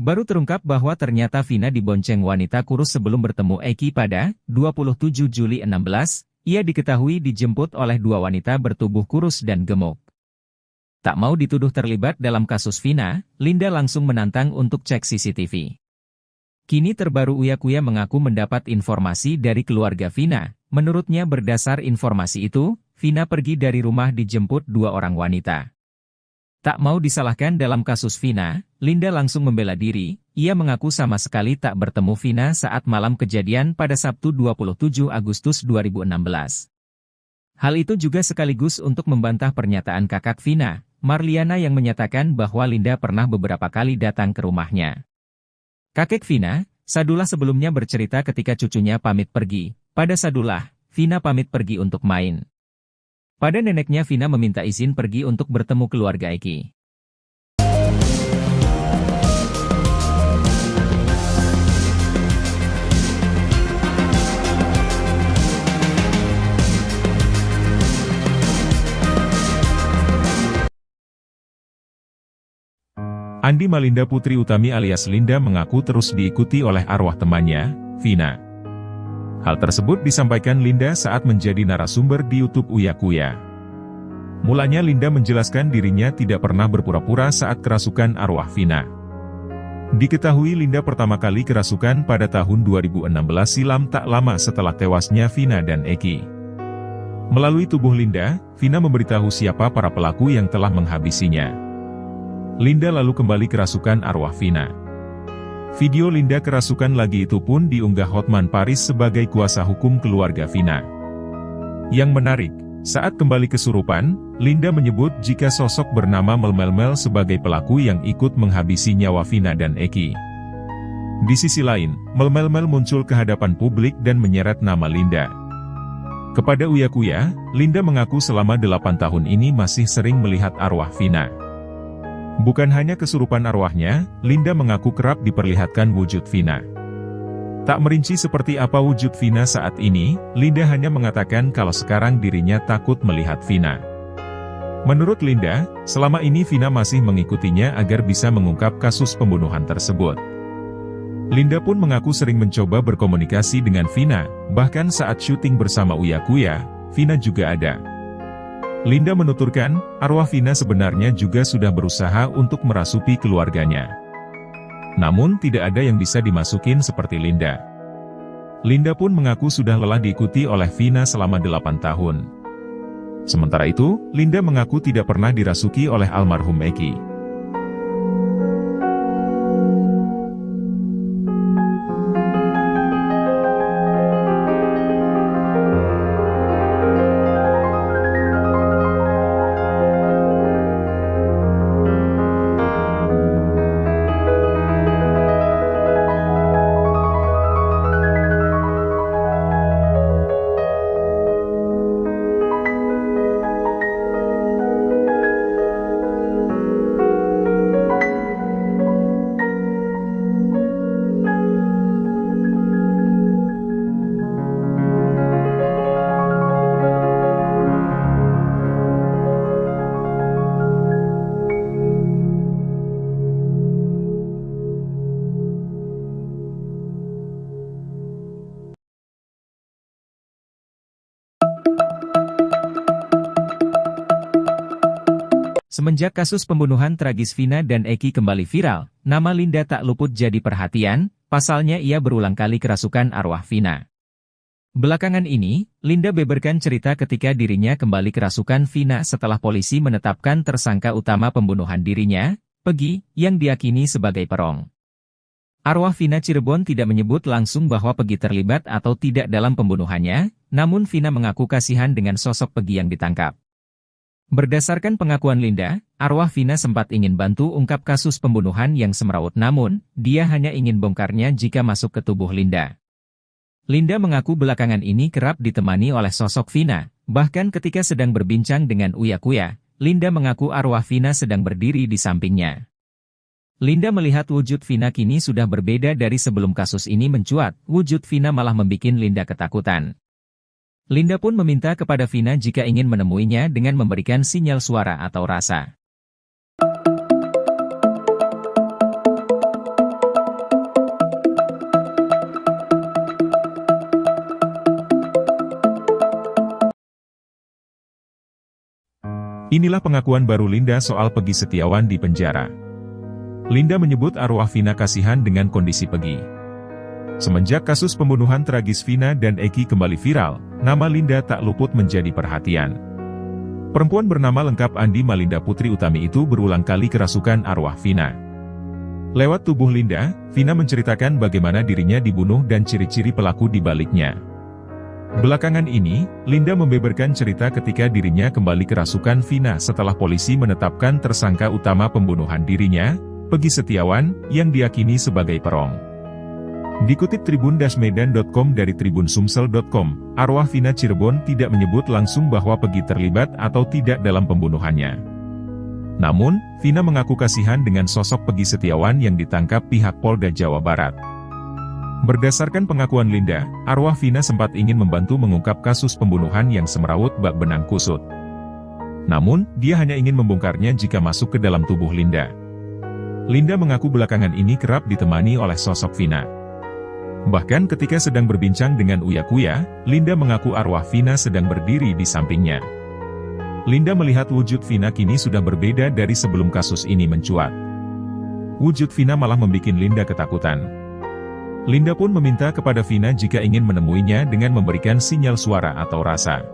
Baru terungkap bahwa ternyata Vina dibonceng wanita kurus sebelum bertemu Eki pada 27 Juli 16, ia diketahui dijemput oleh dua wanita bertubuh kurus dan gemuk. Tak mau dituduh terlibat dalam kasus Vina, Linda langsung menantang untuk cek CCTV. Kini terbaru Uya Kuya mengaku mendapat informasi dari keluarga Vina. Menurutnya berdasar informasi itu, Vina pergi dari rumah dijemput dua orang wanita. Tak mau disalahkan dalam kasus Vina, Linda langsung membela diri. Ia mengaku sama sekali tak bertemu Vina saat malam kejadian pada Sabtu 27 Agustus 2016. Hal itu juga sekaligus untuk membantah pernyataan kakak Vina, Marliana yang menyatakan bahwa Linda pernah beberapa kali datang ke rumahnya. Kakek Vina, Sadullah sebelumnya bercerita ketika cucunya pamit pergi. Pada Sadullah, Vina pamit pergi untuk main. Pada neneknya Vina meminta izin pergi untuk bertemu keluarga Eki. Andi Malinda Putri Utami alias Linda mengaku terus diikuti oleh arwah temannya, Vina. Hal tersebut disampaikan Linda saat menjadi narasumber di YouTube Uya Kuya. Mulanya Linda menjelaskan dirinya tidak pernah berpura-pura saat kerasukan arwah Vina. Diketahui Linda pertama kali kerasukan pada tahun 2016 silam tak lama setelah tewasnya Vina dan Eki. Melalui tubuh Linda, Vina memberitahu siapa para pelaku yang telah menghabisinya. Linda lalu kembali kerasukan arwah Vina. Video Linda kerasukan lagi itu pun diunggah Hotman Paris sebagai kuasa hukum keluarga Vina. Yang menarik, saat kembali kesurupan, Linda menyebut jika sosok bernama Melmel sebagai pelaku yang ikut menghabisi nyawa Vina dan Eki. Di sisi lain, Melmel muncul ke hadapan publik dan menyeret nama Linda. Kepada Uya Kuya, Linda mengaku selama 8 tahun ini masih sering melihat arwah Vina. Bukan hanya kesurupan arwahnya, Linda mengaku kerap diperlihatkan wujud Vina. Tak merinci seperti apa wujud Vina saat ini, Linda hanya mengatakan kalau sekarang dirinya takut melihat Vina. Menurut Linda, selama ini Vina masih mengikutinya agar bisa mengungkap kasus pembunuhan tersebut. Linda pun mengaku sering mencoba berkomunikasi dengan Vina, bahkan saat syuting bersama Uya Kuya, Vina juga ada. Linda menuturkan, arwah Vina sebenarnya juga sudah berusaha untuk merasuki keluarganya. Namun tidak ada yang bisa dimasukin seperti Linda. Linda pun mengaku sudah lelah diikuti oleh Vina selama 8 tahun. Sementara itu, Linda mengaku tidak pernah dirasuki oleh almarhum Eki. Semenjak kasus pembunuhan tragis Vina dan Eki kembali viral, nama Linda tak luput jadi perhatian, pasalnya ia berulang kali kerasukan arwah Vina. Belakangan ini, Linda beberkan cerita ketika dirinya kembali kerasukan Vina setelah polisi menetapkan tersangka utama pembunuhan dirinya, Peggy, yang diyakini sebagai perong. Arwah Vina Cirebon tidak menyebut langsung bahwa Peggy terlibat atau tidak dalam pembunuhannya, namun Vina mengaku kasihan dengan sosok Peggy yang ditangkap. Berdasarkan pengakuan Linda, arwah Vina sempat ingin bantu ungkap kasus pembunuhan yang semrawut namun, dia hanya ingin bongkarnya jika masuk ke tubuh Linda. Linda mengaku belakangan ini kerap ditemani oleh sosok Vina, bahkan ketika sedang berbincang dengan Uya Kuya, Linda mengaku arwah Vina sedang berdiri di sampingnya. Linda melihat wujud Vina kini sudah berbeda dari sebelum kasus ini mencuat, wujud Vina malah membuat Linda ketakutan. Linda pun meminta kepada Vina jika ingin menemuinya dengan memberikan sinyal suara atau rasa. Inilah pengakuan baru Linda soal Peggy Setiawan di penjara. Linda menyebut arwah Vina kasihan dengan kondisi Peggy. Semenjak kasus pembunuhan tragis Vina dan Eki kembali viral, nama Linda tak luput menjadi perhatian. Perempuan bernama lengkap Andi Malinda Putri Utami itu berulang kali kerasukan arwah Vina. Lewat tubuh Linda, Vina menceritakan bagaimana dirinya dibunuh dan ciri-ciri pelaku di baliknya. Belakangan ini, Linda membeberkan cerita ketika dirinya kembali kerasukan Vina setelah polisi menetapkan tersangka utama pembunuhan dirinya, Peggy Setiawan, yang diyakini sebagai perong. Dikutip tribun-medan.com dari tribunsumsel.com, arwah Vina Cirebon tidak menyebut langsung bahwa Peggy terlibat atau tidak dalam pembunuhannya. Namun, Vina mengaku kasihan dengan sosok Peggy Setiawan yang ditangkap pihak Polda Jawa Barat. Berdasarkan pengakuan Linda, arwah Vina sempat ingin membantu mengungkap kasus pembunuhan yang semrawut bak benang kusut. Namun, dia hanya ingin membongkarnya jika masuk ke dalam tubuh Linda. Linda mengaku belakangan ini kerap ditemani oleh sosok Vina. Bahkan ketika sedang berbincang dengan Uya Kuya, Linda mengaku arwah Vina sedang berdiri di sampingnya. Linda melihat wujud Vina kini sudah berbeda dari sebelum kasus ini mencuat. Wujud Vina malah membuat Linda ketakutan. Linda pun meminta kepada Vina jika ingin menemuinya dengan memberikan sinyal suara atau rasa.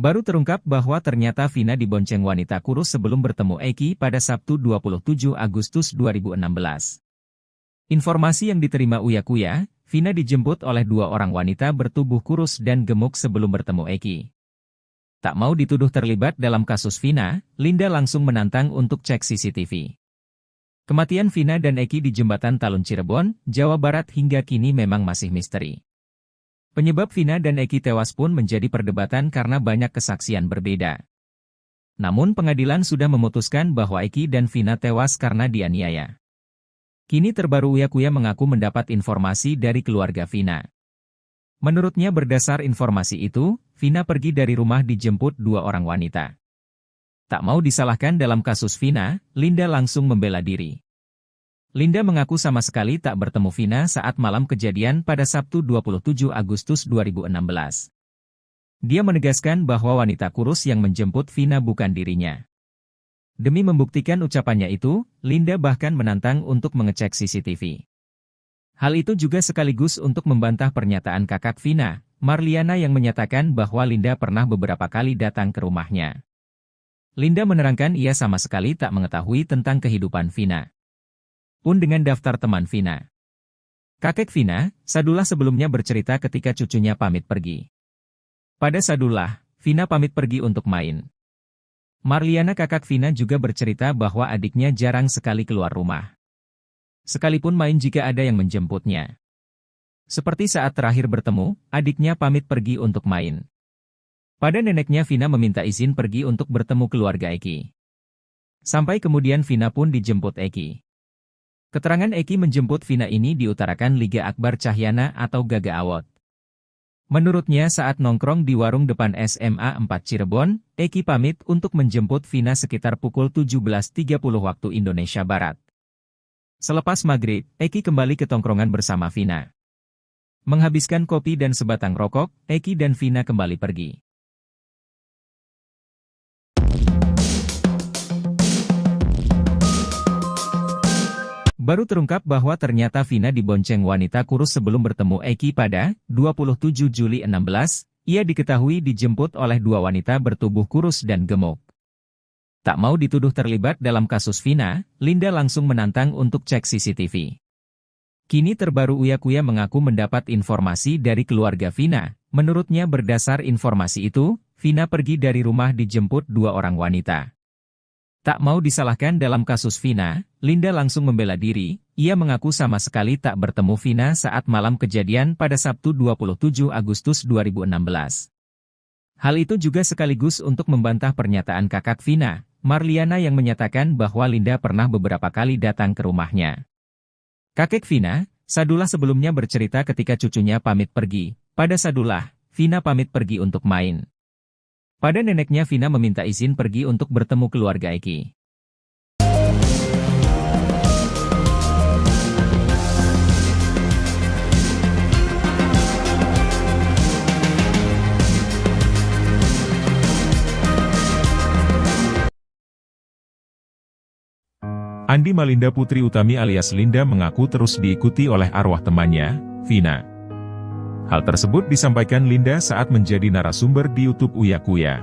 Baru terungkap bahwa ternyata Vina dibonceng wanita kurus sebelum bertemu Eki pada Sabtu 27 Agustus 2016. Informasi yang diterima Uya Kuya, Vina dijemput oleh dua orang wanita bertubuh kurus dan gemuk sebelum bertemu Eki. Tak mau dituduh terlibat dalam kasus Vina, Linda langsung menantang untuk cek CCTV. Kematian Vina dan Eki di Jembatan Talun Cirebon, Jawa Barat hingga kini memang masih misteri. Penyebab Vina dan Eki tewas pun menjadi perdebatan karena banyak kesaksian berbeda. Namun pengadilan sudah memutuskan bahwa Eki dan Vina tewas karena dianiaya. Kini terbaru Uya Kuya mengaku mendapat informasi dari keluarga Vina. Menurutnya berdasar informasi itu, Vina pergi dari rumah dijemput dua orang wanita. Tak mau disalahkan dalam kasus Vina, Linda langsung membela diri. Linda mengaku sama sekali tak bertemu Vina saat malam kejadian pada Sabtu 27 Agustus 2016. Dia menegaskan bahwa wanita kurus yang menjemput Vina bukan dirinya. Demi membuktikan ucapannya itu, Linda bahkan menantang untuk mengecek CCTV. Hal itu juga sekaligus untuk membantah pernyataan kakak Vina, Marliana yang menyatakan bahwa Linda pernah beberapa kali datang ke rumahnya. Linda menerangkan ia sama sekali tak mengetahui tentang kehidupan Vina. Pun dengan daftar teman Vina. Kakek Vina, Sadullah sebelumnya bercerita ketika cucunya pamit pergi. Pada Sadullah, Vina pamit pergi untuk main. Marliana kakak Vina juga bercerita bahwa adiknya jarang sekali keluar rumah. Sekalipun main jika ada yang menjemputnya. Seperti saat terakhir bertemu, adiknya pamit pergi untuk main. Pada neneknya Vina meminta izin pergi untuk bertemu keluarga Eki. Sampai kemudian Vina pun dijemput Eki. Keterangan Eki menjemput Vina ini diutarakan Liga Akbar Cahyana atau Gaga Awot. Menurutnya saat nongkrong di warung depan SMA 4 Cirebon, Eki pamit untuk menjemput Vina sekitar pukul 17.30 waktu Indonesia Barat. Selepas maghrib, Eki kembali ke tongkrongan bersama Vina. Menghabiskan kopi dan sebatang rokok, Eki dan Vina kembali pergi. Baru terungkap bahwa ternyata Vina dibonceng wanita kurus sebelum bertemu Eki pada 27 Juli 16, ia diketahui dijemput oleh dua wanita bertubuh kurus dan gemuk. Tak mau dituduh terlibat dalam kasus Vina, Linda langsung menantang untuk cek CCTV. Kini terbaru Uya Kuya mengaku mendapat informasi dari keluarga Vina. Menurutnya berdasar informasi itu, Vina pergi dari rumah dijemput dua orang wanita. Tak mau disalahkan dalam kasus Vina, Linda langsung membela diri. Ia mengaku sama sekali tak bertemu Vina saat malam kejadian pada Sabtu 27 Agustus 2016. Hal itu juga sekaligus untuk membantah pernyataan kakak Vina, Marliana yang menyatakan bahwa Linda pernah beberapa kali datang ke rumahnya. Kakek Vina, Sadullah sebelumnya bercerita ketika cucunya pamit pergi. Pada Sadullah, Vina pamit pergi untuk main. Pada neneknya Vina meminta izin pergi untuk bertemu keluarga Eki. Andi Malinda Putri Utami alias Linda mengaku terus diikuti oleh arwah temannya, Vina. Hal tersebut disampaikan Linda saat menjadi narasumber di YouTube Uya Kuya.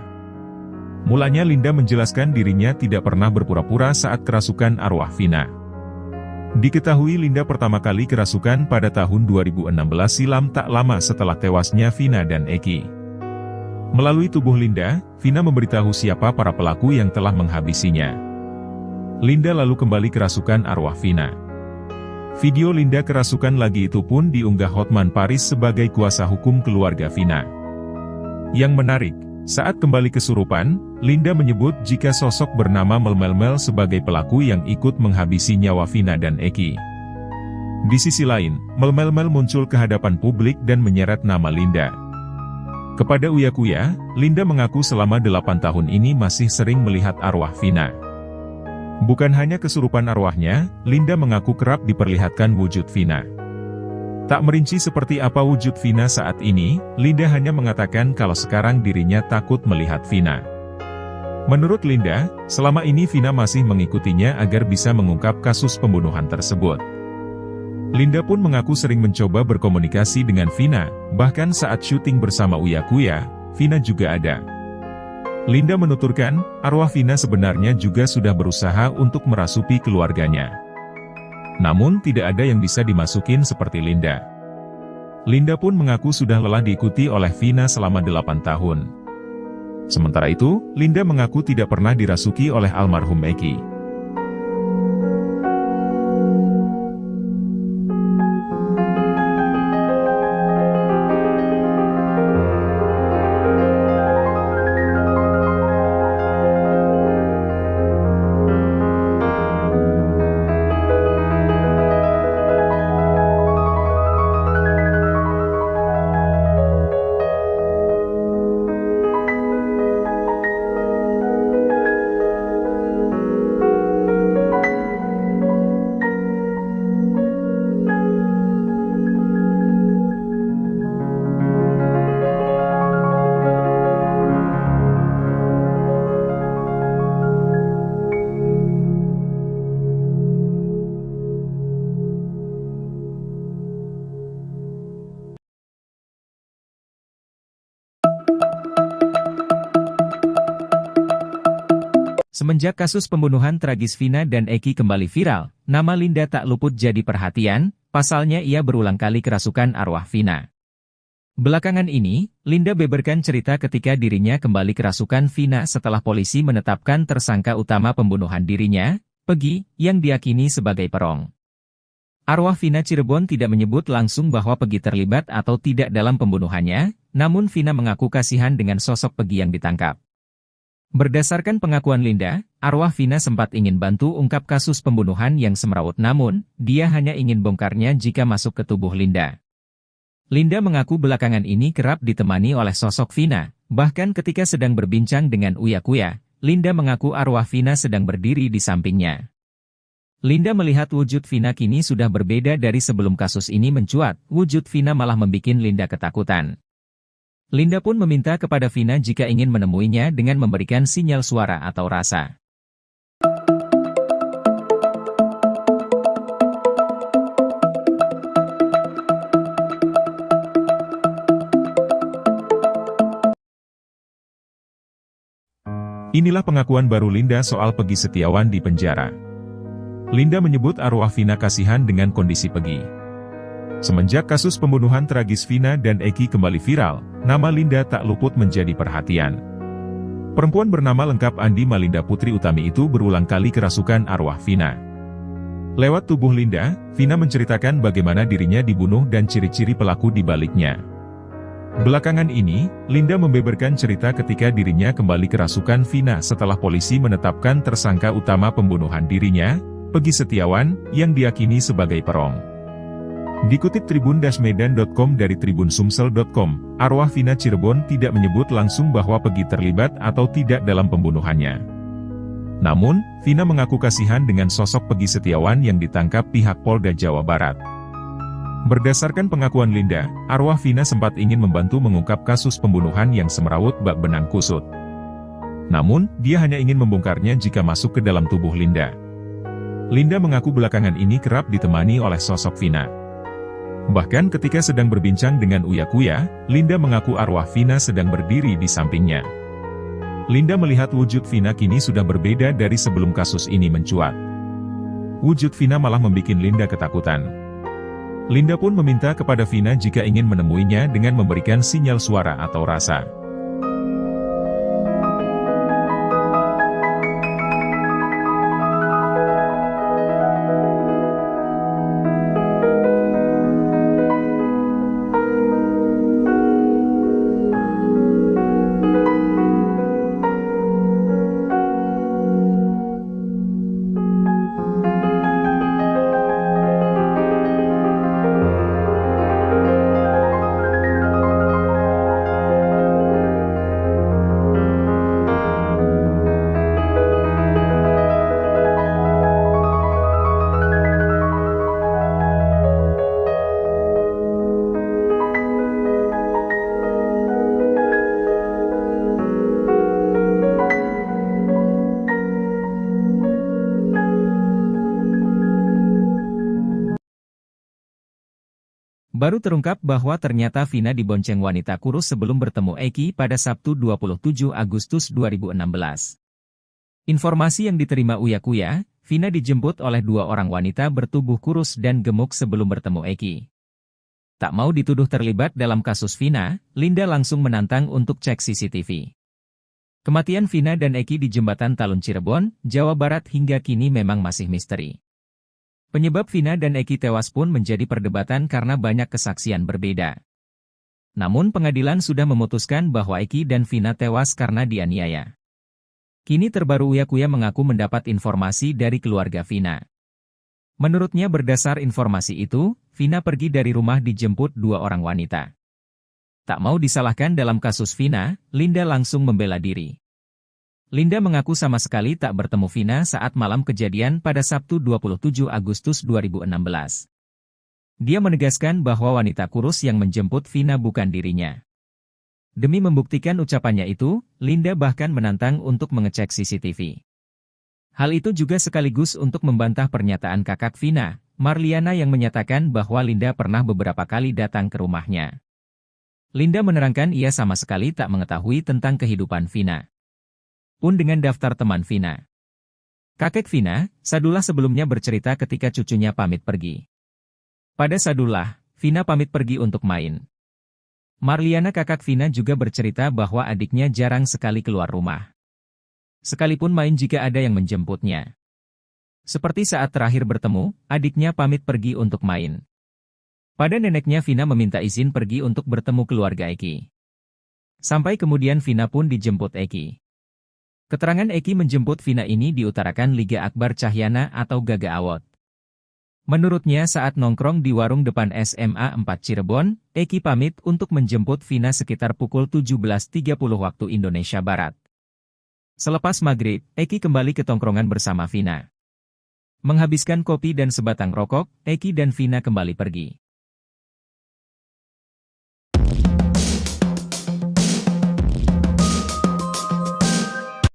Mulanya Linda menjelaskan dirinya tidak pernah berpura-pura saat kerasukan arwah Vina. Diketahui Linda pertama kali kerasukan pada tahun 2016 silam tak lama setelah tewasnya Vina dan Eki. Melalui tubuh Linda, Vina memberitahu siapa para pelaku yang telah menghabisinya. Linda lalu kembali kerasukan arwah Vina. Video Linda kerasukan lagi itu pun diunggah Hotman Paris sebagai kuasa hukum keluarga Vina. Yang menarik, saat kembali kesurupan, Linda menyebut jika sosok bernama Melmel sebagai pelaku yang ikut menghabisi nyawa Vina dan Eki. Di sisi lain, Melmel muncul ke hadapan publik dan menyeret nama Linda. Kepada Uya Kuya, Linda mengaku selama 8 tahun ini masih sering melihat arwah Vina. Bukan hanya kesurupan arwahnya, Linda mengaku kerap diperlihatkan wujud Vina. Tak merinci seperti apa wujud Vina saat ini, Linda hanya mengatakan kalau sekarang dirinya takut melihat Vina. Menurut Linda, selama ini Vina masih mengikutinya agar bisa mengungkap kasus pembunuhan tersebut. Linda pun mengaku sering mencoba berkomunikasi dengan Vina, bahkan saat syuting bersama Uya Kuya, Vina juga ada. Linda menuturkan, arwah Vina sebenarnya juga sudah berusaha untuk merasuki keluarganya. Namun tidak ada yang bisa dimasukin seperti Linda. Linda pun mengaku sudah lelah diikuti oleh Vina selama 8 tahun. Sementara itu, Linda mengaku tidak pernah dirasuki oleh almarhum Eki. Semenjak kasus pembunuhan tragis Vina dan Eki kembali viral, nama Linda tak luput jadi perhatian, pasalnya ia berulang kali kerasukan arwah Vina. Belakangan ini, Linda beberkan cerita ketika dirinya kembali kerasukan Vina setelah polisi menetapkan tersangka utama pembunuhan dirinya, Peggy, yang diyakini sebagai perong. Arwah Vina Cirebon tidak menyebut langsung bahwa Peggy terlibat atau tidak dalam pembunuhannya, namun Vina mengaku kasihan dengan sosok Peggy yang ditangkap. Berdasarkan pengakuan Linda, arwah Vina sempat ingin bantu ungkap kasus pembunuhan yang semrawut namun, dia hanya ingin bongkarnya jika masuk ke tubuh Linda. Linda mengaku belakangan ini kerap ditemani oleh sosok Vina, bahkan ketika sedang berbincang dengan Uya Kuya, Linda mengaku arwah Vina sedang berdiri di sampingnya. Linda melihat wujud Vina kini sudah berbeda dari sebelum kasus ini mencuat, wujud Vina malah membuat Linda ketakutan. Linda pun meminta kepada Vina jika ingin menemuinya dengan memberikan sinyal suara atau rasa. Inilah pengakuan baru Linda soal Peggy Setiawan di penjara. Linda menyebut arwah Vina kasihan dengan kondisi Peggy. Semenjak kasus pembunuhan tragis Vina dan Eki kembali viral, nama Linda tak luput menjadi perhatian. Perempuan bernama lengkap Andi Malinda Putri Utami itu berulang kali kerasukan arwah Vina. Lewat tubuh Linda, Vina menceritakan bagaimana dirinya dibunuh dan ciri-ciri pelaku di baliknya. Belakangan ini, Linda membeberkan cerita ketika dirinya kembali kerasukan Vina setelah polisi menetapkan tersangka utama pembunuhan dirinya, Peggy Setiawan, yang diyakini sebagai perong. Dikutip tribun-medan.com dari tribunsumsel.com, arwah Vina Cirebon tidak menyebut langsung bahwa Peggy terlibat atau tidak dalam pembunuhannya. Namun, Vina mengaku kasihan dengan sosok Peggy Setiawan yang ditangkap pihak Polda Jawa Barat. Berdasarkan pengakuan Linda, arwah Vina sempat ingin membantu mengungkap kasus pembunuhan yang semrawut bak benang kusut. Namun, dia hanya ingin membongkarnya jika masuk ke dalam tubuh Linda. Linda mengaku belakangan ini kerap ditemani oleh sosok Vina. Bahkan ketika sedang berbincang dengan Uya Kuya, Linda mengaku arwah Vina sedang berdiri di sampingnya. Linda melihat wujud Vina kini sudah berbeda dari sebelum kasus ini mencuat. Wujud Vina malah membuat Linda ketakutan. Linda pun meminta kepada Vina jika ingin menemuinya dengan memberikan sinyal suara atau rasa. Baru terungkap bahwa ternyata Vina dibonceng wanita kurus sebelum bertemu Eki pada Sabtu 27 Agustus 2016. Informasi yang diterima Uya Kuya, Vina dijemput oleh dua orang wanita bertubuh kurus dan gemuk sebelum bertemu Eki. Tak mau dituduh terlibat dalam kasus Vina, Linda langsung menantang untuk cek CCTV. Kematian Vina dan Eki di Jembatan Talun Cirebon, Jawa Barat hingga kini memang masih misteri. Penyebab Vina dan Eki tewas pun menjadi perdebatan karena banyak kesaksian berbeda. Namun pengadilan sudah memutuskan bahwa Eki dan Vina tewas karena dianiaya. Kini terbaru Uya Kuya mengaku mendapat informasi dari keluarga Vina. Menurutnya berdasar informasi itu, Vina pergi dari rumah dijemput dua orang wanita. Tak mau disalahkan dalam kasus Vina, Linda langsung membela diri. Linda mengaku sama sekali tak bertemu Vina saat malam kejadian pada Sabtu 27 Agustus 2016. Dia menegaskan bahwa wanita kurus yang menjemput Vina bukan dirinya. Demi membuktikan ucapannya itu, Linda bahkan menantang untuk mengecek CCTV. Hal itu juga sekaligus untuk membantah pernyataan kakak Vina, Marliana yang menyatakan bahwa Linda pernah beberapa kali datang ke rumahnya. Linda menerangkan ia sama sekali tak mengetahui tentang kehidupan Vina. Pun dengan daftar teman Vina. Kakek Vina, Sadullah sebelumnya bercerita ketika cucunya pamit pergi. Pada Sadullah, Vina pamit pergi untuk main. Marliana kakak Vina juga bercerita bahwa adiknya jarang sekali keluar rumah. Sekalipun main jika ada yang menjemputnya. Seperti saat terakhir bertemu, adiknya pamit pergi untuk main. Pada neneknya Vina meminta izin pergi untuk bertemu keluarga Eki. Sampai kemudian Vina pun dijemput Eki. Keterangan Eki menjemput Vina ini diutarakan Liga Akbar Cahyana atau Gaga Awot. Menurutnya saat nongkrong di warung depan SMA 4 Cirebon, Eki pamit untuk menjemput Vina sekitar pukul 17.30 waktu Indonesia Barat. Selepas maghrib, Eki kembali ke tongkrongan bersama Vina. Menghabiskan kopi dan sebatang rokok, Eki dan Vina kembali pergi.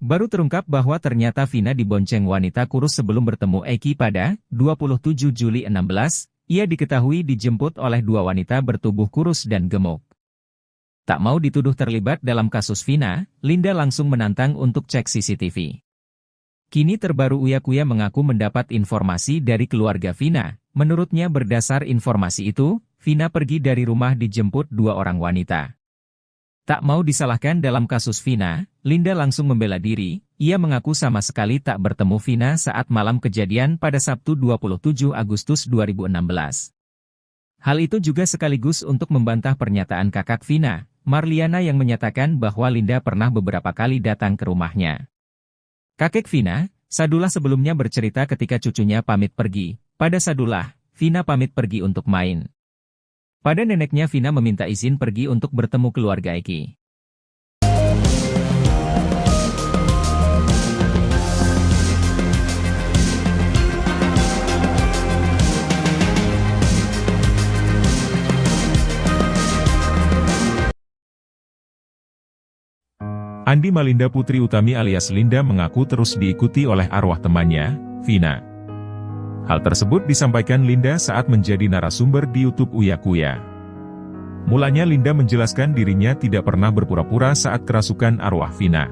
Baru terungkap bahwa ternyata Vina dibonceng wanita kurus sebelum bertemu Eki pada 27 Juli 16, ia diketahui dijemput oleh dua wanita bertubuh kurus dan gemuk. Tak mau dituduh terlibat dalam kasus Vina, Linda langsung menantang untuk cek CCTV. Kini terbaru Uya Kuya mengaku mendapat informasi dari keluarga Vina. Menurutnya berdasar informasi itu, Vina pergi dari rumah dijemput dua orang wanita. Tak mau disalahkan dalam kasus Vina, Linda langsung membela diri. Ia mengaku sama sekali tak bertemu Vina saat malam kejadian pada Sabtu 27 Agustus 2016. Hal itu juga sekaligus untuk membantah pernyataan kakak Vina, Marliana yang menyatakan bahwa Linda pernah beberapa kali datang ke rumahnya. Kakek Vina, Sadullah sebelumnya bercerita ketika cucunya pamit pergi. Pada Sadullah, Vina pamit pergi untuk main. Pada neneknya Vina meminta izin pergi untuk bertemu keluarga Eki. Andi Malinda Putri Utami alias Linda mengaku terus diikuti oleh arwah temannya, Vina. Hal tersebut disampaikan Linda saat menjadi narasumber di YouTube Uya Kuya. Mulanya Linda menjelaskan dirinya tidak pernah berpura-pura saat kerasukan arwah Vina.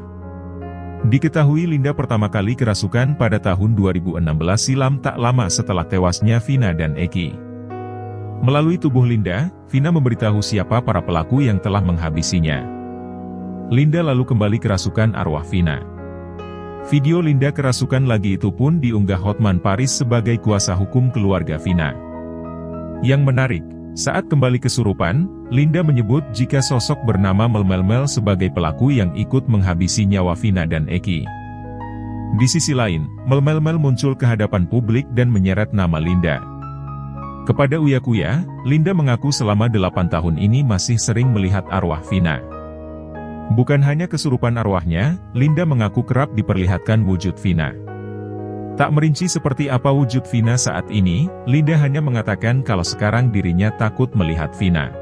Diketahui Linda pertama kali kerasukan pada tahun 2016 silam tak lama setelah tewasnya Vina dan Eki. Melalui tubuh Linda, Vina memberitahu siapa para pelaku yang telah menghabisinya. Linda lalu kembali kerasukan arwah Vina. Video Linda kerasukan lagi itu pun diunggah Hotman Paris sebagai kuasa hukum keluarga Vina. Yang menarik, saat kembali kesurupan, Linda menyebut jika sosok bernama Melmel sebagai pelaku yang ikut menghabisi nyawa Vina dan Eki. Di sisi lain, Melmel muncul ke hadapan publik dan menyeret nama Linda. Kepada Uya Kuya, Linda mengaku selama 8 tahun ini masih sering melihat arwah Vina. Bukan hanya kesurupan arwahnya, Linda mengaku kerap diperlihatkan wujud Vina. Tak merinci seperti apa wujud Vina saat ini, Linda hanya mengatakan kalau sekarang dirinya takut melihat Vina.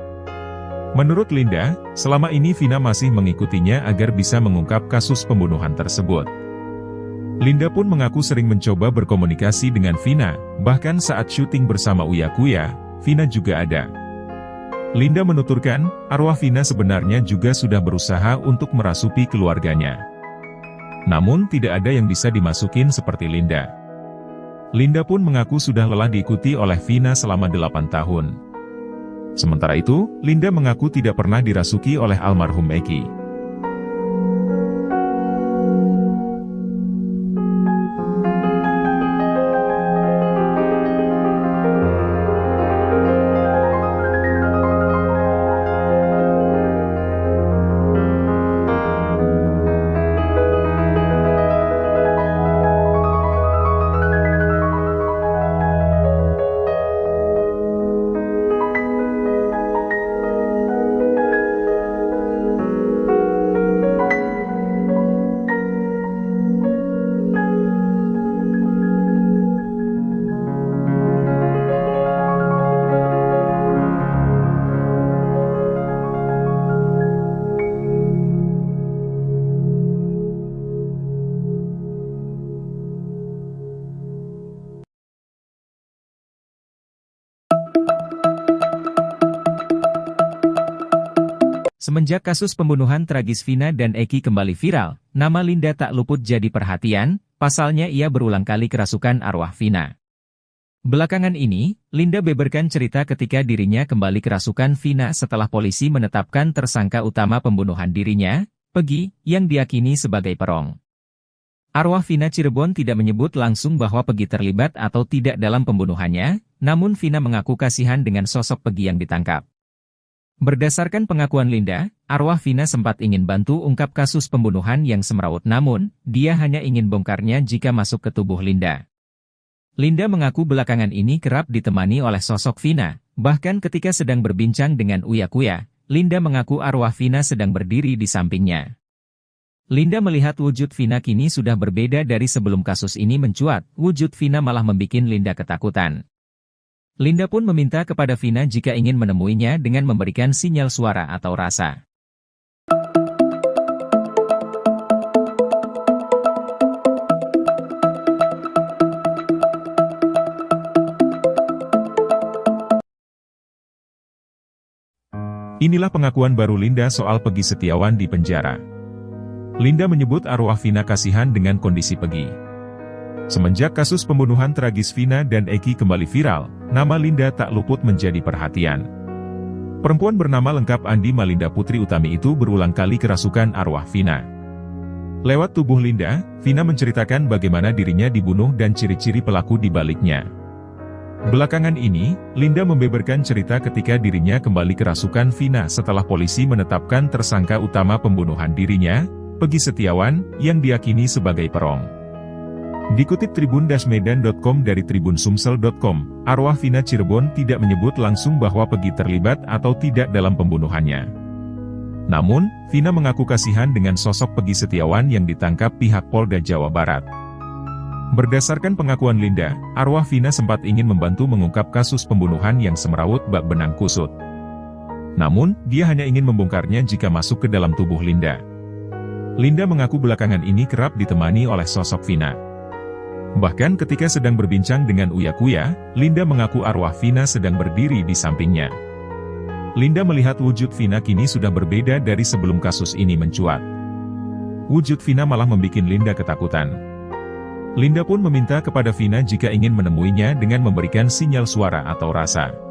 Menurut Linda, selama ini Vina masih mengikutinya agar bisa mengungkap kasus pembunuhan tersebut. Linda pun mengaku sering mencoba berkomunikasi dengan Vina, bahkan saat syuting bersama Uya Kuya, Vina juga ada. Linda menuturkan, arwah Vina sebenarnya juga sudah berusaha untuk merasuki keluarganya. Namun tidak ada yang bisa dimasukin seperti Linda. Linda pun mengaku sudah lelah diikuti oleh Vina selama 8 tahun. Sementara itu, Linda mengaku tidak pernah dirasuki oleh almarhum Eki. Semenjak kasus pembunuhan tragis Vina dan Eki kembali viral, nama Linda tak luput jadi perhatian, pasalnya ia berulang kali kerasukan arwah Vina. Belakangan ini, Linda beberkan cerita ketika dirinya kembali kerasukan Vina setelah polisi menetapkan tersangka utama pembunuhan dirinya, Pegi, yang diyakini sebagai perong. Arwah Vina Cirebon tidak menyebut langsung bahwa Pegi terlibat atau tidak dalam pembunuhannya, namun Vina mengaku kasihan dengan sosok Pegi yang ditangkap. Berdasarkan pengakuan Linda, arwah Vina sempat ingin bantu ungkap kasus pembunuhan yang semrawut namun, dia hanya ingin bongkarnya jika masuk ke tubuh Linda. Linda mengaku belakangan ini kerap ditemani oleh sosok Vina, bahkan ketika sedang berbincang dengan Uya Kuya, Linda mengaku arwah Vina sedang berdiri di sampingnya. Linda melihat wujud Vina kini sudah berbeda dari sebelum kasus ini mencuat, wujud Vina malah membuat Linda ketakutan. Linda pun meminta kepada Vina jika ingin menemuinya dengan memberikan sinyal suara atau rasa. Inilah pengakuan baru Linda soal Pegi Setiawan di penjara. Linda menyebut arwah Vina kasihan dengan kondisi Pegi. Semenjak kasus pembunuhan tragis Vina dan Eki kembali viral, nama Linda tak luput menjadi perhatian. Perempuan bernama lengkap Andi Malinda Putri Utami itu berulang kali kerasukan arwah Vina. Lewat tubuh Linda, Vina menceritakan bagaimana dirinya dibunuh dan ciri-ciri pelaku di baliknya. Belakangan ini, Linda membeberkan cerita ketika dirinya kembali kerasukan Vina setelah polisi menetapkan tersangka utama pembunuhan dirinya, Pegi Setiawan, yang diyakini sebagai perong. Dikutip tribun-medan.com dari tribunsumsel.com, arwah Vina Cirebon tidak menyebut langsung bahwa Pegi terlibat atau tidak dalam pembunuhannya. Namun, Vina mengaku kasihan dengan sosok Pegi Setiawan yang ditangkap pihak Polda Jawa Barat. Berdasarkan pengakuan Linda, arwah Vina sempat ingin membantu mengungkap kasus pembunuhan yang semrawut bak benang kusut. Namun, dia hanya ingin membongkarnya jika masuk ke dalam tubuh Linda. Linda mengaku belakangan ini kerap ditemani oleh sosok Vina. Bahkan ketika sedang berbincang dengan Uya Kuya, Linda mengaku arwah Vina sedang berdiri di sampingnya. Linda melihat wujud Vina kini sudah berbeda dari sebelum kasus ini mencuat. Wujud Vina malah membuat Linda ketakutan. Linda pun meminta kepada Vina jika ingin menemuinya dengan memberikan sinyal suara atau rasa.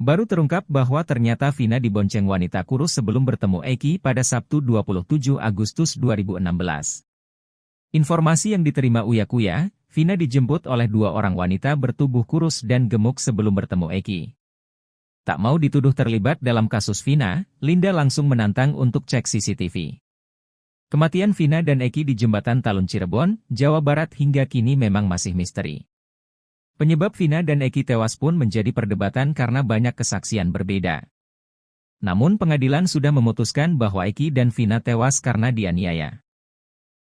Baru terungkap bahwa ternyata Vina dibonceng wanita kurus sebelum bertemu Eki pada Sabtu 27 Agustus 2016. Informasi yang diterima Uya Kuya, Vina dijemput oleh dua orang wanita bertubuh kurus dan gemuk sebelum bertemu Eki. Tak mau dituduh terlibat dalam kasus Vina, Linda langsung menantang untuk cek CCTV. Kematian Vina dan Eki di Jembatan Talun Cirebon, Jawa Barat hingga kini memang masih misteri. Penyebab Vina dan Eki tewas pun menjadi perdebatan karena banyak kesaksian berbeda. Namun pengadilan sudah memutuskan bahwa Eki dan Vina tewas karena dianiaya.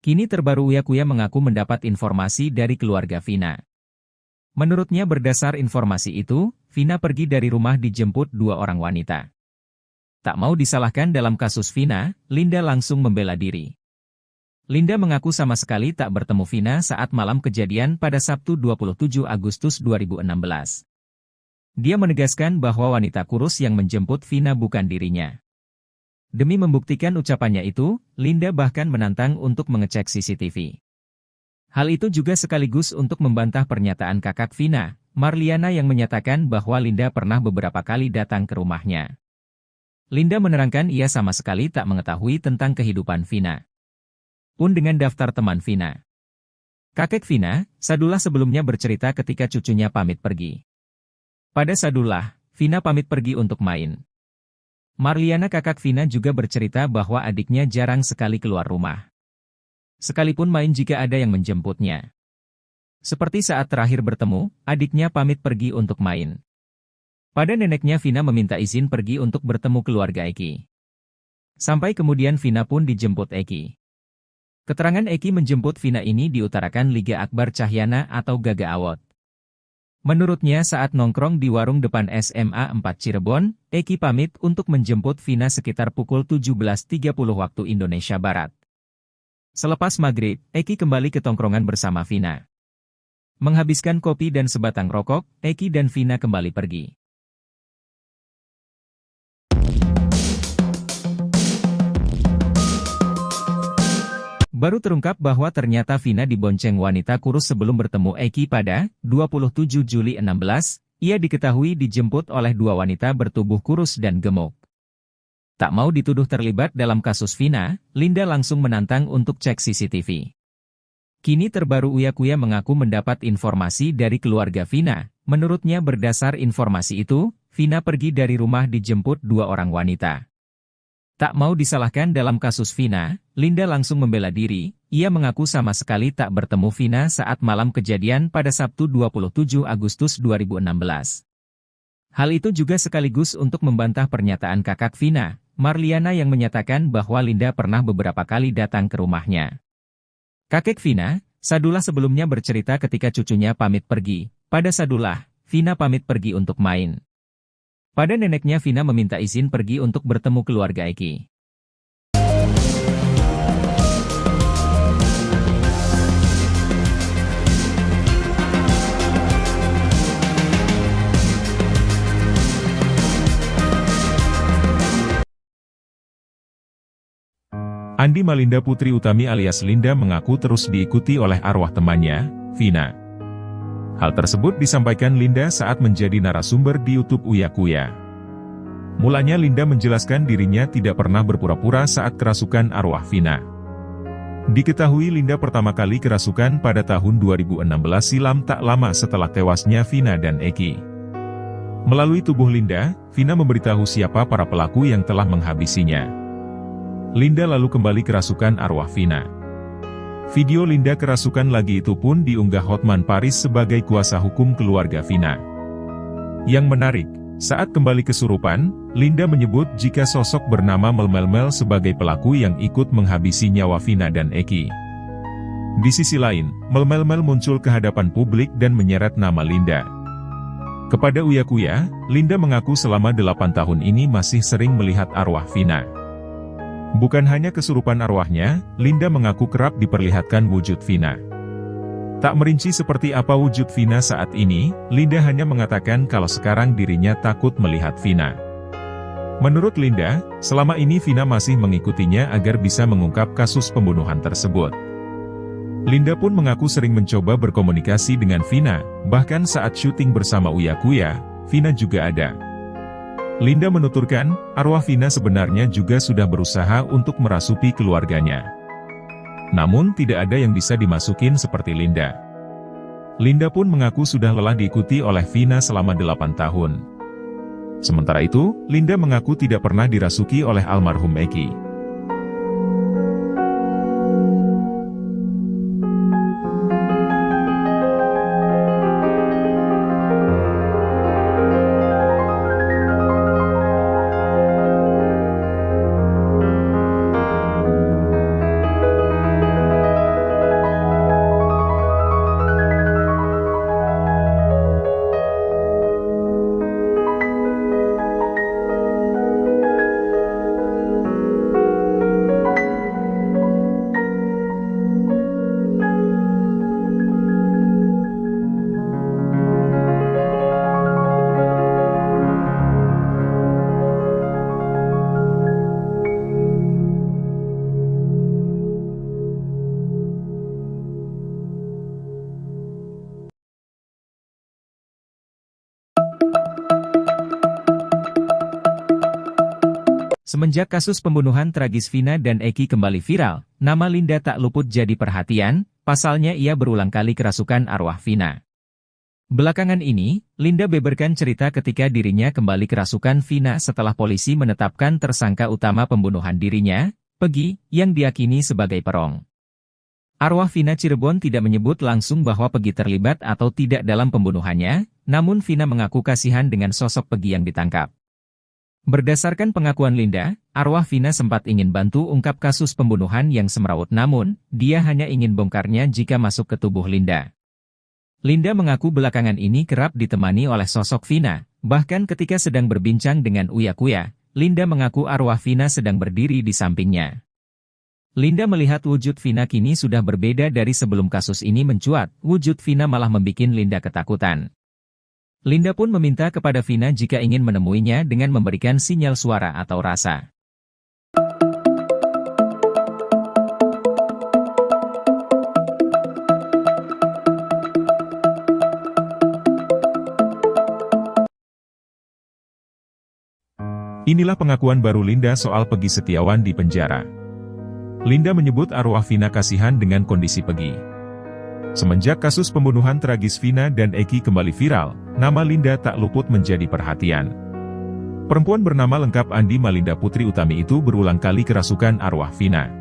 Kini terbaru Uya Kuya mengaku mendapat informasi dari keluarga Vina. Menurutnya berdasar informasi itu, Vina pergi dari rumah dijemput dua orang wanita. Tak mau disalahkan dalam kasus Vina, Linda langsung membela diri. Linda mengaku sama sekali tak bertemu Vina saat malam kejadian pada Sabtu 27 Agustus 2016. Dia menegaskan bahwa wanita kurus yang menjemput Vina bukan dirinya. Demi membuktikan ucapannya itu, Linda bahkan menantang untuk mengecek CCTV. Hal itu juga sekaligus untuk membantah pernyataan kakak Vina, Marliana yang menyatakan bahwa Linda pernah beberapa kali datang ke rumahnya. Linda menerangkan ia sama sekali tak mengetahui tentang kehidupan Vina. Pun dengan daftar teman Vina. Kakek Vina, Sadullah sebelumnya bercerita ketika cucunya pamit pergi. Pada Sadullah, Vina pamit pergi untuk main. Marliana kakak Vina juga bercerita bahwa adiknya jarang sekali keluar rumah. Sekalipun main jika ada yang menjemputnya. Seperti saat terakhir bertemu, adiknya pamit pergi untuk main. Pada neneknya Vina meminta izin pergi untuk bertemu keluarga Eki. Sampai kemudian Vina pun dijemput Eki. Keterangan Eki menjemput Vina ini diutarakan Liga Akbar Cahyana atau Gaga Awot. Menurutnya saat nongkrong di warung depan SMA 4 Cirebon, Eki pamit untuk menjemput Vina sekitar pukul 17.30 waktu Indonesia Barat. Selepas maghrib, Eki kembali ke tongkrongan bersama Vina. Menghabiskan kopi dan sebatang rokok, Eki dan Vina kembali pergi. Baru terungkap bahwa ternyata Vina dibonceng wanita kurus sebelum bertemu Eki pada 27 Juli 16, ia diketahui dijemput oleh dua wanita bertubuh kurus dan gemuk. Tak mau dituduh terlibat dalam kasus Vina, Linda langsung menantang untuk cek CCTV. Kini terbaru Uya Kuya mengaku mendapat informasi dari keluarga Vina. Menurutnya berdasar informasi itu, Vina pergi dari rumah dijemput dua orang wanita. Tak mau disalahkan dalam kasus Vina, Linda langsung membela diri. Ia mengaku sama sekali tak bertemu Vina saat malam kejadian pada Sabtu 27 Agustus 2016. Hal itu juga sekaligus untuk membantah pernyataan kakak Vina, Marliana yang menyatakan bahwa Linda pernah beberapa kali datang ke rumahnya. Kakek Vina, Sadullah sebelumnya bercerita ketika cucunya pamit pergi. Pada Sadullah, Vina pamit pergi untuk main. Pada neneknya Vina meminta izin pergi untuk bertemu keluarga Eki. Andi Malinda Putri Utami alias Linda mengaku terus diikuti oleh arwah temannya, Vina. Hal tersebut disampaikan Linda saat menjadi narasumber di YouTube Uya Kuya. Mulanya Linda menjelaskan dirinya tidak pernah berpura-pura saat kerasukan arwah Vina. Diketahui Linda pertama kali kerasukan pada tahun 2016 silam tak lama setelah tewasnya Vina dan Eki. Melalui tubuh Linda, Vina memberitahu siapa para pelaku yang telah menghabisinya. Linda lalu kembali kerasukan arwah Vina. Video Linda kerasukan lagi itu pun diunggah Hotman Paris sebagai kuasa hukum keluarga Vina. Yang menarik, saat kembali kesurupan, Linda menyebut jika sosok bernama Melmel sebagai pelaku yang ikut menghabisi nyawa Vina dan Eki. Di sisi lain, Melmel muncul ke hadapan publik dan menyeret nama Linda. Kepada Uya Kuya, Linda mengaku selama 8 tahun ini masih sering melihat arwah Vina. Bukan hanya kesurupan arwahnya, Linda mengaku kerap diperlihatkan wujud Vina. Tak merinci seperti apa wujud Vina saat ini, Linda hanya mengatakan kalau sekarang dirinya takut melihat Vina. Menurut Linda, selama ini Vina masih mengikutinya agar bisa mengungkap kasus pembunuhan tersebut. Linda pun mengaku sering mencoba berkomunikasi dengan Vina, bahkan saat syuting bersama Uya Kuya, Vina juga ada. Linda menuturkan, arwah Vina sebenarnya juga sudah berusaha untuk merasuki keluarganya. Namun tidak ada yang bisa dimasukin seperti Linda. Linda pun mengaku sudah lelah diikuti oleh Vina selama 8 tahun. Sementara itu, Linda mengaku tidak pernah dirasuki oleh almarhum Eki. Semenjak kasus pembunuhan tragis Vina dan Eki kembali viral, nama Linda tak luput jadi perhatian, pasalnya ia berulang kali kerasukan arwah Vina. Belakangan ini, Linda beberkan cerita ketika dirinya kembali kerasukan Vina setelah polisi menetapkan tersangka utama pembunuhan dirinya, Pegi, yang diyakini sebagai perong. Arwah Vina Cirebon tidak menyebut langsung bahwa Pegi terlibat atau tidak dalam pembunuhannya, namun Vina mengaku kasihan dengan sosok Pegi yang ditangkap. Berdasarkan pengakuan Linda, arwah Vina sempat ingin bantu ungkap kasus pembunuhan yang semrawut namun, dia hanya ingin bongkarnya jika masuk ke tubuh Linda. Linda mengaku belakangan ini kerap ditemani oleh sosok Vina, bahkan ketika sedang berbincang dengan Uya Kuya, Linda mengaku arwah Vina sedang berdiri di sampingnya. Linda melihat wujud Vina kini sudah berbeda dari sebelum kasus ini mencuat, wujud Vina malah membuat Linda ketakutan. Linda pun meminta kepada Vina jika ingin menemuinya dengan memberikan sinyal suara atau rasa. Inilah pengakuan baru Linda soal Pegi Setiawan di penjara. Linda menyebut arwah Vina kasihan dengan kondisi Pegi. Semenjak kasus pembunuhan tragis Vina dan Eki kembali viral, nama Linda tak luput menjadi perhatian. Perempuan bernama lengkap Andi Malinda Putri Utami itu berulang kali kerasukan arwah Vina.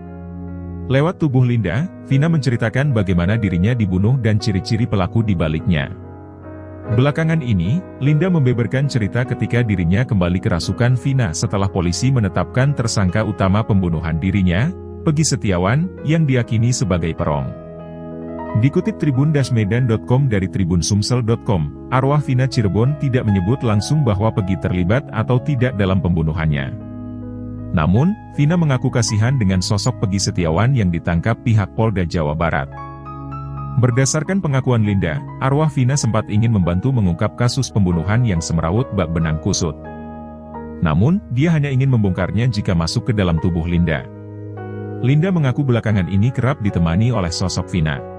Lewat tubuh Linda, Vina menceritakan bagaimana dirinya dibunuh dan ciri-ciri pelaku di baliknya. Belakangan ini, Linda membeberkan cerita ketika dirinya kembali kerasukan Vina setelah polisi menetapkan tersangka utama pembunuhan dirinya, Pegi Setiawan, yang diyakini sebagai perong. Dikutip tribun-medan.com dari tribunsumsel.com, arwah Vina Cirebon tidak menyebut langsung bahwa Pegi terlibat atau tidak dalam pembunuhannya. Namun, Vina mengaku kasihan dengan sosok Pegi Setiawan yang ditangkap pihak Polda Jawa Barat. Berdasarkan pengakuan Linda, arwah Vina sempat ingin membantu mengungkap kasus pembunuhan yang semrawut bak benang kusut. Namun, dia hanya ingin membongkarnya jika masuk ke dalam tubuh Linda. Linda mengaku belakangan ini kerap ditemani oleh sosok Vina.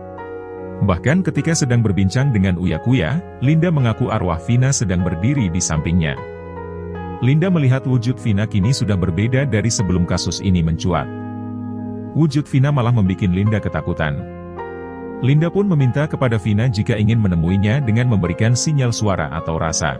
Bahkan ketika sedang berbincang dengan Uya Kuya, Linda mengaku arwah Vina sedang berdiri di sampingnya. Linda melihat wujud Vina kini sudah berbeda dari sebelum kasus ini mencuat. Wujud Vina malah membuat Linda ketakutan. Linda pun meminta kepada Vina jika ingin menemuinya dengan memberikan sinyal suara atau rasa.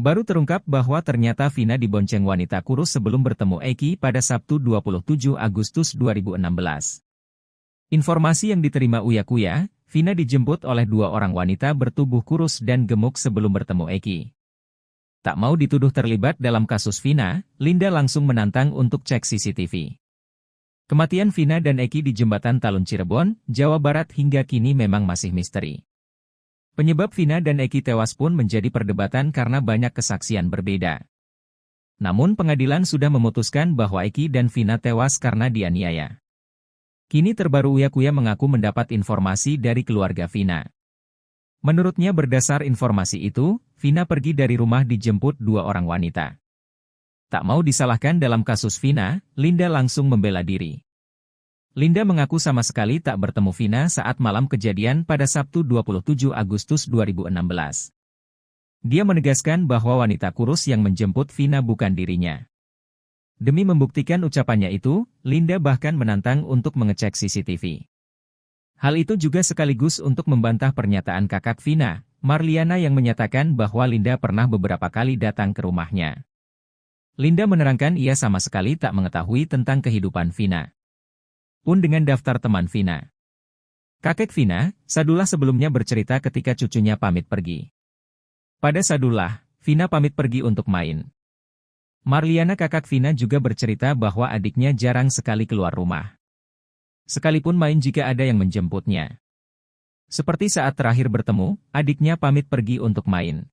Baru terungkap bahwa ternyata Vina dibonceng wanita kurus sebelum bertemu Eki pada Sabtu 27 Agustus 2016. Informasi yang diterima Uya Kuya, Vina dijemput oleh dua orang wanita bertubuh kurus dan gemuk sebelum bertemu Eki. Tak mau dituduh terlibat dalam kasus Vina, Linda langsung menantang untuk cek CCTV. Kematian Vina dan Eki di Jembatan Talun Cirebon, Jawa Barat hingga kini memang masih misteri. Penyebab Vina dan Eki tewas pun menjadi perdebatan karena banyak kesaksian berbeda. Namun pengadilan sudah memutuskan bahwa Eki dan Vina tewas karena dianiaya. Kini terbaru Uya Kuya mengaku mendapat informasi dari keluarga Vina. Menurutnya berdasar informasi itu, Vina pergi dari rumah dijemput dua orang wanita. Tak mau disalahkan dalam kasus Vina, Linda langsung membela diri. Linda mengaku sama sekali tak bertemu Vina saat malam kejadian pada Sabtu 27 Agustus 2016. Dia menegaskan bahwa wanita kurus yang menjemput Vina bukan dirinya. Demi membuktikan ucapannya itu, Linda bahkan menantang untuk mengecek CCTV. Hal itu juga sekaligus untuk membantah pernyataan kakak Vina, Marliana yang menyatakan bahwa Linda pernah beberapa kali datang ke rumahnya. Linda menerangkan ia sama sekali tak mengetahui tentang kehidupan Vina. Pun dengan daftar teman Vina. Kakek Vina, Sadullah sebelumnya bercerita ketika cucunya pamit pergi. Pada Sadullah, Vina pamit pergi untuk main. Marliana kakak Vina juga bercerita bahwa adiknya jarang sekali keluar rumah. Sekalipun main jika ada yang menjemputnya. Seperti saat terakhir bertemu, adiknya pamit pergi untuk main.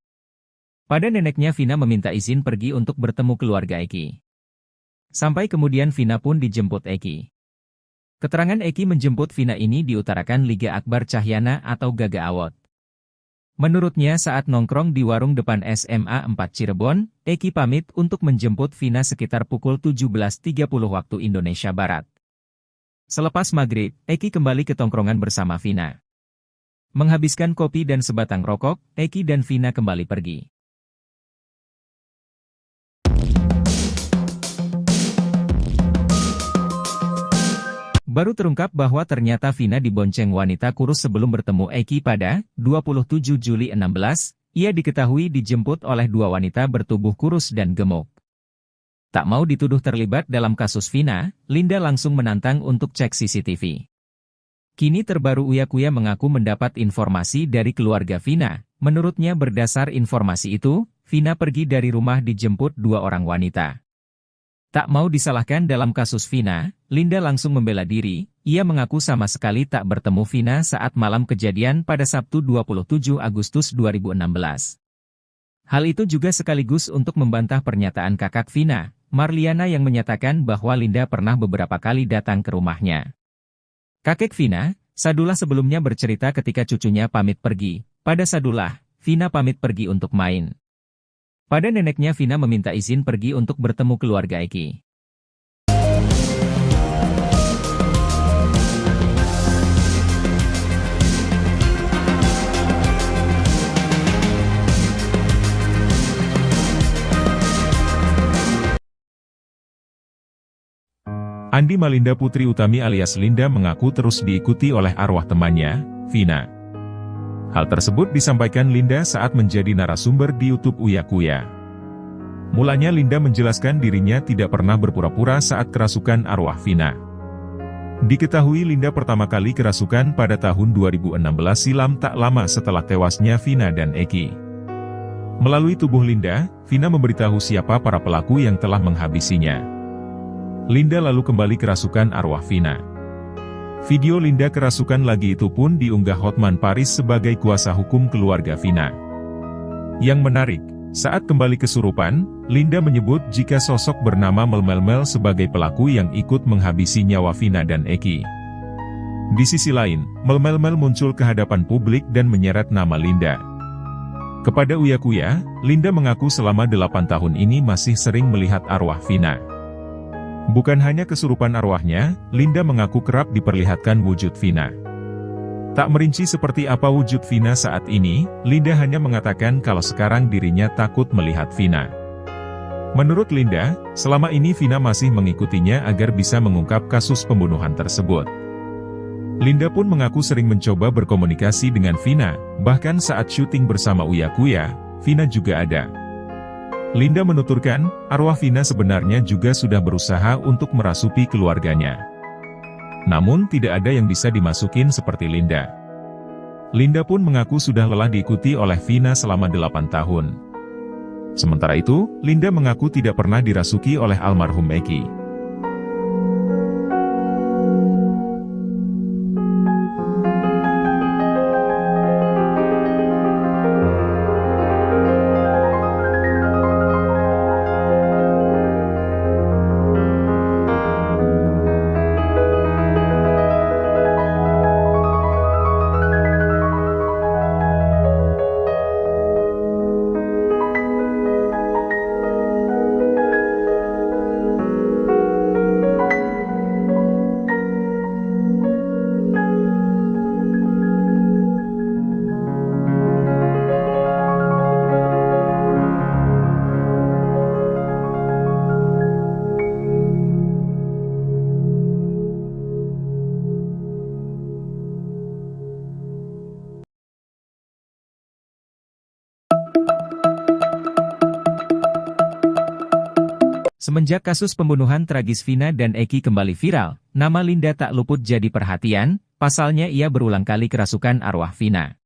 Pada neneknya Vina meminta izin pergi untuk bertemu keluarga Eki. Sampai kemudian Vina pun dijemput Eki. Keterangan Eki menjemput Vina ini diutarakan Liga Akbar Cahyana atau Gaga Awot. Menurutnya saat nongkrong di warung depan SMA 4 Cirebon, Eki pamit untuk menjemput Vina sekitar pukul 17.30 waktu Indonesia Barat. Selepas maghrib, Eki kembali ke tongkrongan bersama Vina. Menghabiskan kopi dan sebatang rokok, Eki dan Vina kembali pergi. Baru terungkap bahwa ternyata Vina dibonceng wanita kurus sebelum bertemu Eki pada 27 Juli 16, ia diketahui dijemput oleh dua wanita bertubuh kurus dan gemuk. Tak mau dituduh terlibat dalam kasus Vina, Linda langsung menantang untuk cek CCTV. Kini terbaru Uya Kuya mengaku mendapat informasi dari keluarga Vina. Menurutnya berdasar informasi itu, Vina pergi dari rumah dijemput dua orang wanita. Tak mau disalahkan dalam kasus Vina, Linda langsung membela diri. Ia mengaku sama sekali tak bertemu Vina saat malam kejadian pada Sabtu 27 Agustus 2016. Hal itu juga sekaligus untuk membantah pernyataan kakak Vina, Marliana yang menyatakan bahwa Linda pernah beberapa kali datang ke rumahnya. Kakek Vina, Sadullah sebelumnya bercerita ketika cucunya pamit pergi. Pada Sadullah, Vina pamit pergi untuk main. Pada neneknya Vina meminta izin pergi untuk bertemu keluarga Eki. Andi Malinda Putri Utami alias Linda mengaku terus diikuti oleh arwah temannya, Vina. Hal tersebut disampaikan Linda saat menjadi narasumber di YouTube Uya Kuya. Mulanya Linda menjelaskan dirinya tidak pernah berpura-pura saat kerasukan arwah Vina. Diketahui Linda pertama kali kerasukan pada tahun 2016 silam tak lama setelah tewasnya Vina dan Eki. Melalui tubuh Linda, Vina memberitahu siapa para pelaku yang telah menghabisinya. Linda lalu kembali kerasukan arwah Vina. Video Linda kerasukan lagi itu pun diunggah Hotman Paris sebagai kuasa hukum keluarga Vina. Yang menarik, saat kembali kesurupan, Linda menyebut jika sosok bernama Melmel sebagai pelaku yang ikut menghabisi nyawa Vina dan Eki. Di sisi lain, Melmel muncul ke hadapan publik dan menyeret nama Linda. Kepada Uya Kuya, Linda mengaku selama 8 tahun ini masih sering melihat arwah Vina. Bukan hanya kesurupan arwahnya, Linda mengaku kerap diperlihatkan wujud Vina. Tak merinci seperti apa wujud Vina saat ini, Linda hanya mengatakan kalau sekarang dirinya takut melihat Vina. Menurut Linda, selama ini Vina masih mengikutinya agar bisa mengungkap kasus pembunuhan tersebut. Linda pun mengaku sering mencoba berkomunikasi dengan Vina, bahkan saat syuting bersama Uya Kuya, Vina juga ada. Linda menuturkan, arwah Vina sebenarnya juga sudah berusaha untuk merasuki keluarganya. Namun tidak ada yang bisa dimasukin seperti Linda. Linda pun mengaku sudah lelah diikuti oleh Vina selama 8 tahun. Sementara itu, Linda mengaku tidak pernah dirasuki oleh almarhum Eki. Semenjak kasus pembunuhan tragis Vina dan Eki kembali viral, nama Linda tak luput jadi perhatian, pasalnya ia berulang kali kerasukan arwah Vina.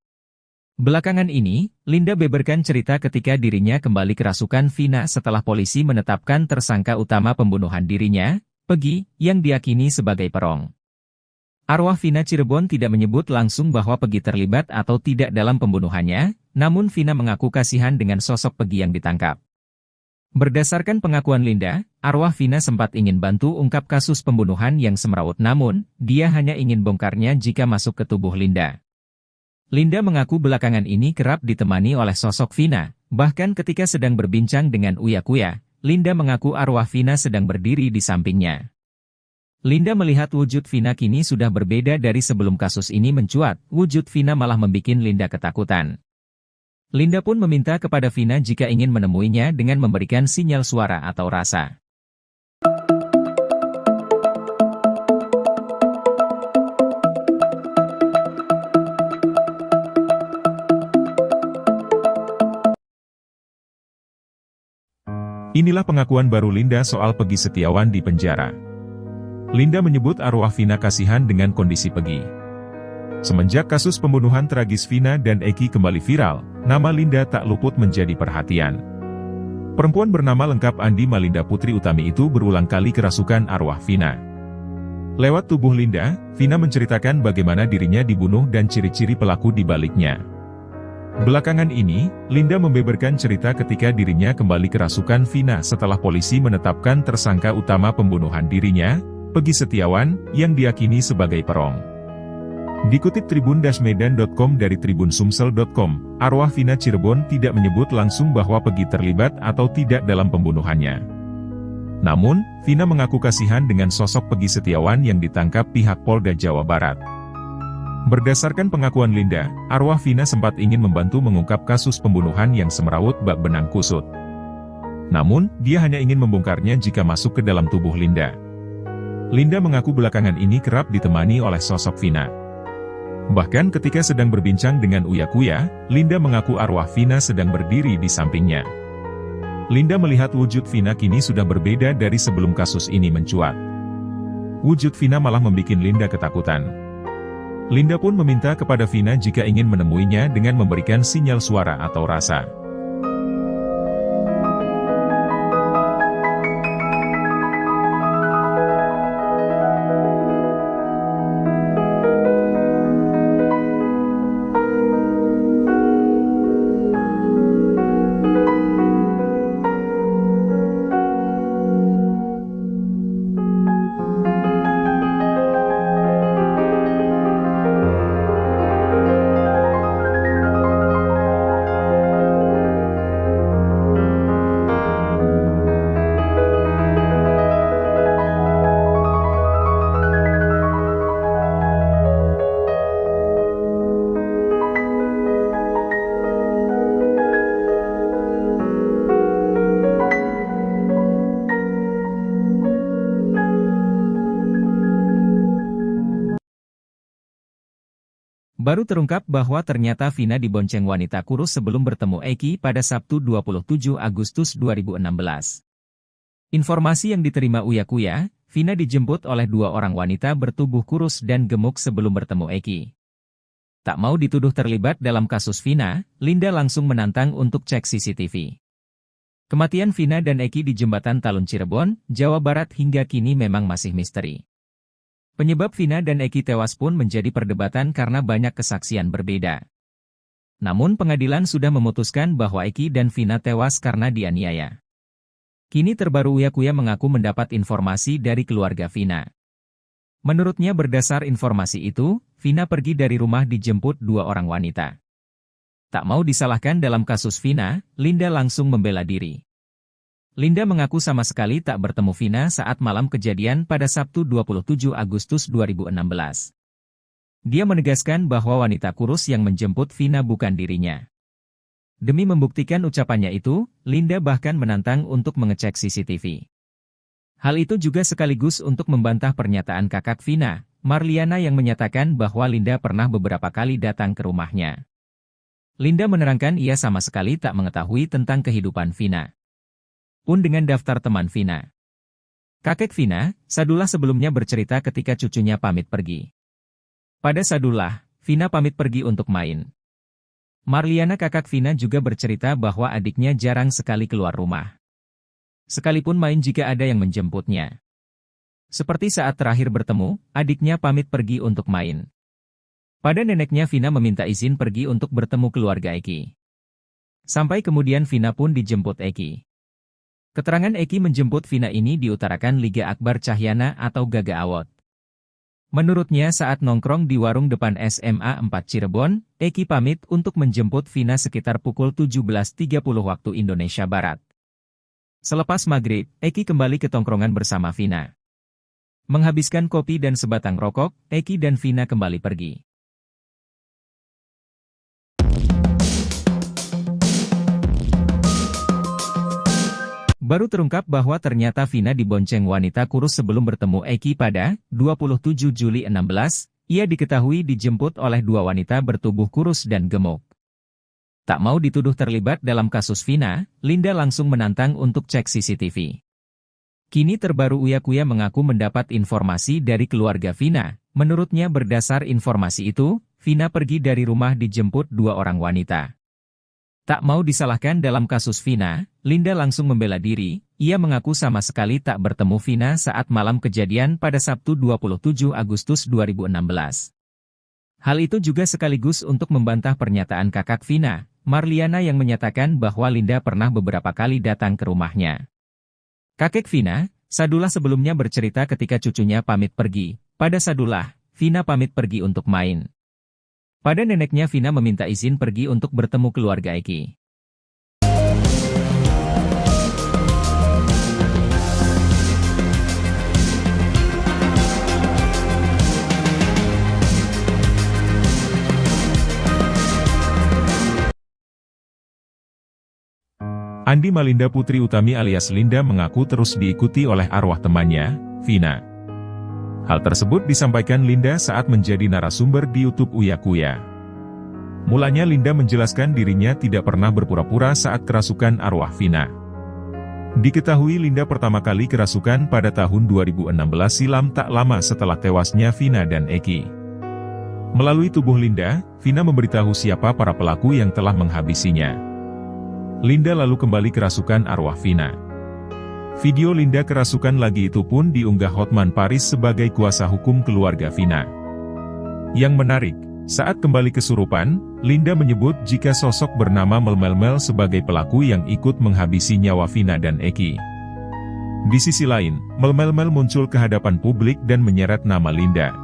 Belakangan ini, Linda beberkan cerita ketika dirinya kembali kerasukan Vina setelah polisi menetapkan tersangka utama pembunuhan dirinya, Pegi, yang diyakini sebagai perong. Arwah Vina Cirebon tidak menyebut langsung bahwa Pegi terlibat atau tidak dalam pembunuhannya, namun Vina mengaku kasihan dengan sosok Pegi yang ditangkap. Berdasarkan pengakuan Linda, arwah Vina sempat ingin bantu ungkap kasus pembunuhan yang semrawut namun, dia hanya ingin bongkarnya jika masuk ke tubuh Linda. Linda mengaku belakangan ini kerap ditemani oleh sosok Vina, bahkan ketika sedang berbincang dengan Uya Kuya, Linda mengaku arwah Vina sedang berdiri di sampingnya. Linda melihat wujud Vina kini sudah berbeda dari sebelum kasus ini mencuat, wujud Vina malah membuat Linda ketakutan. Linda pun meminta kepada Vina jika ingin menemuinya dengan memberikan sinyal suara atau rasa. Inilah pengakuan baru Linda soal Pegi Setiawan di penjara. Linda menyebut arwah Vina kasihan dengan kondisi Pegi. Semenjak kasus pembunuhan tragis Vina dan Eki kembali viral, nama Linda tak luput menjadi perhatian. Perempuan bernama lengkap Andi Malinda Putri Utami itu berulang kali kerasukan arwah Vina. Lewat tubuh Linda, Vina menceritakan bagaimana dirinya dibunuh dan ciri-ciri pelaku di baliknya. Belakangan ini, Linda membeberkan cerita ketika dirinya kembali kerasukan Vina setelah polisi menetapkan tersangka utama pembunuhan dirinya, Pegi Setiawan, yang diyakini sebagai perong. Dikutip tribun-medan.com dari tribunsumsel.com, arwah Vina Cirebon tidak menyebut langsung bahwa Pegi terlibat atau tidak dalam pembunuhannya. Namun, Vina mengaku kasihan dengan sosok Pegi Setiawan yang ditangkap pihak Polda Jawa Barat. Berdasarkan pengakuan Linda, arwah Vina sempat ingin membantu mengungkap kasus pembunuhan yang semrawut bak benang kusut. Namun, dia hanya ingin membongkarnya jika masuk ke dalam tubuh Linda. Linda mengaku belakangan ini kerap ditemani oleh sosok Vina. Bahkan ketika sedang berbincang dengan Uya Kuya, Linda mengaku arwah Vina sedang berdiri di sampingnya. Linda melihat wujud Vina kini sudah berbeda dari sebelum kasus ini mencuat. Wujud Vina malah membuat Linda ketakutan. Linda pun meminta kepada Vina jika ingin menemuinya dengan memberikan sinyal suara atau rasa. Baru terungkap bahwa ternyata Vina dibonceng wanita kurus sebelum bertemu Eki pada Sabtu 27 Agustus 2016. Informasi yang diterima Uya Kuya, Vina dijemput oleh dua orang wanita bertubuh kurus dan gemuk sebelum bertemu Eki. Tak mau dituduh terlibat dalam kasus Vina, Linda langsung menantang untuk cek CCTV. Kematian Vina dan Eki di Jembatan Talun Cirebon, Jawa Barat hingga kini memang masih misteri. Penyebab Vina dan Eki tewas pun menjadi perdebatan karena banyak kesaksian berbeda. Namun pengadilan sudah memutuskan bahwa Eki dan Vina tewas karena dianiaya. Kini terbaru Uya Kuya mengaku mendapat informasi dari keluarga Vina. Menurutnya berdasar informasi itu, Vina pergi dari rumah dijemput dua orang wanita. Tak mau disalahkan dalam kasus Vina, Linda langsung membela diri. Linda mengaku sama sekali tak bertemu Vina saat malam kejadian pada Sabtu 27 Agustus 2016. Dia menegaskan bahwa wanita kurus yang menjemput Vina bukan dirinya. Demi membuktikan ucapannya itu, Linda bahkan menantang untuk mengecek CCTV. Hal itu juga sekaligus untuk membantah pernyataan kakak Vina, Marliana yang menyatakan bahwa Linda pernah beberapa kali datang ke rumahnya. Linda menerangkan ia sama sekali tak mengetahui tentang kehidupan Vina. Pun dengan daftar teman Vina. Kakek Vina, Sadullah sebelumnya bercerita ketika cucunya pamit pergi. Pada Sadullah, Vina pamit pergi untuk main. Marliana kakak Vina juga bercerita bahwa adiknya jarang sekali keluar rumah. Sekalipun main jika ada yang menjemputnya. Seperti saat terakhir bertemu, adiknya pamit pergi untuk main. Pada neneknya Vina meminta izin pergi untuk bertemu keluarga Eki. Sampai kemudian Vina pun dijemput Eki. Keterangan Eki menjemput Vina ini diutarakan Liga Akbar Cahyana atau Gaga Awot. Menurutnya saat nongkrong di warung depan SMA 4 Cirebon, Eki pamit untuk menjemput Vina sekitar pukul 17.30 waktu Indonesia Barat. Selepas maghrib, Eki kembali ke tongkrongan bersama Vina. Menghabiskan kopi dan sebatang rokok, Eki dan Vina kembali pergi. Baru terungkap bahwa ternyata Vina dibonceng wanita kurus sebelum bertemu Eki pada 27 Juli 16, ia diketahui dijemput oleh dua wanita bertubuh kurus dan gemuk. Tak mau dituduh terlibat dalam kasus Vina, Linda langsung menantang untuk cek CCTV. Kini terbaru Uya Kuya mengaku mendapat informasi dari keluarga Vina. Menurutnya berdasar informasi itu, Vina pergi dari rumah dijemput dua orang wanita. Tak mau disalahkan dalam kasus Vina, Linda langsung membela diri. Ia mengaku sama sekali tak bertemu Vina saat malam kejadian pada Sabtu 27 Agustus 2016. Hal itu juga sekaligus untuk membantah pernyataan kakak Vina, Marliana yang menyatakan bahwa Linda pernah beberapa kali datang ke rumahnya. Kakek Vina, Sadullah sebelumnya bercerita ketika cucunya pamit pergi. Pada Sadullah, Vina pamit pergi untuk main. Pada neneknya Vina meminta izin pergi untuk bertemu keluarga Eki. Andi Malinda Putri Utami alias Linda mengaku terus diikuti oleh arwah temannya, Vina. Hal tersebut disampaikan Linda saat menjadi narasumber di YouTube Uya Kuya. Mulanya Linda menjelaskan dirinya tidak pernah berpura-pura saat kerasukan arwah Vina. Diketahui Linda pertama kali kerasukan pada tahun 2016 silam tak lama setelah tewasnya Vina dan Eki. Melalui tubuh Linda, Vina memberitahu siapa para pelaku yang telah menghabisinya. Linda lalu kembali kerasukan arwah Vina. Video Linda kerasukan lagi itu pun diunggah Hotman Paris sebagai kuasa hukum keluarga Vina. Yang menarik, saat kembali kesurupan, Linda menyebut jika sosok bernama Melmel sebagai pelaku yang ikut menghabisi nyawa Vina dan Eki. Di sisi lain, Melmel muncul ke hadapan publik dan menyeret nama Linda.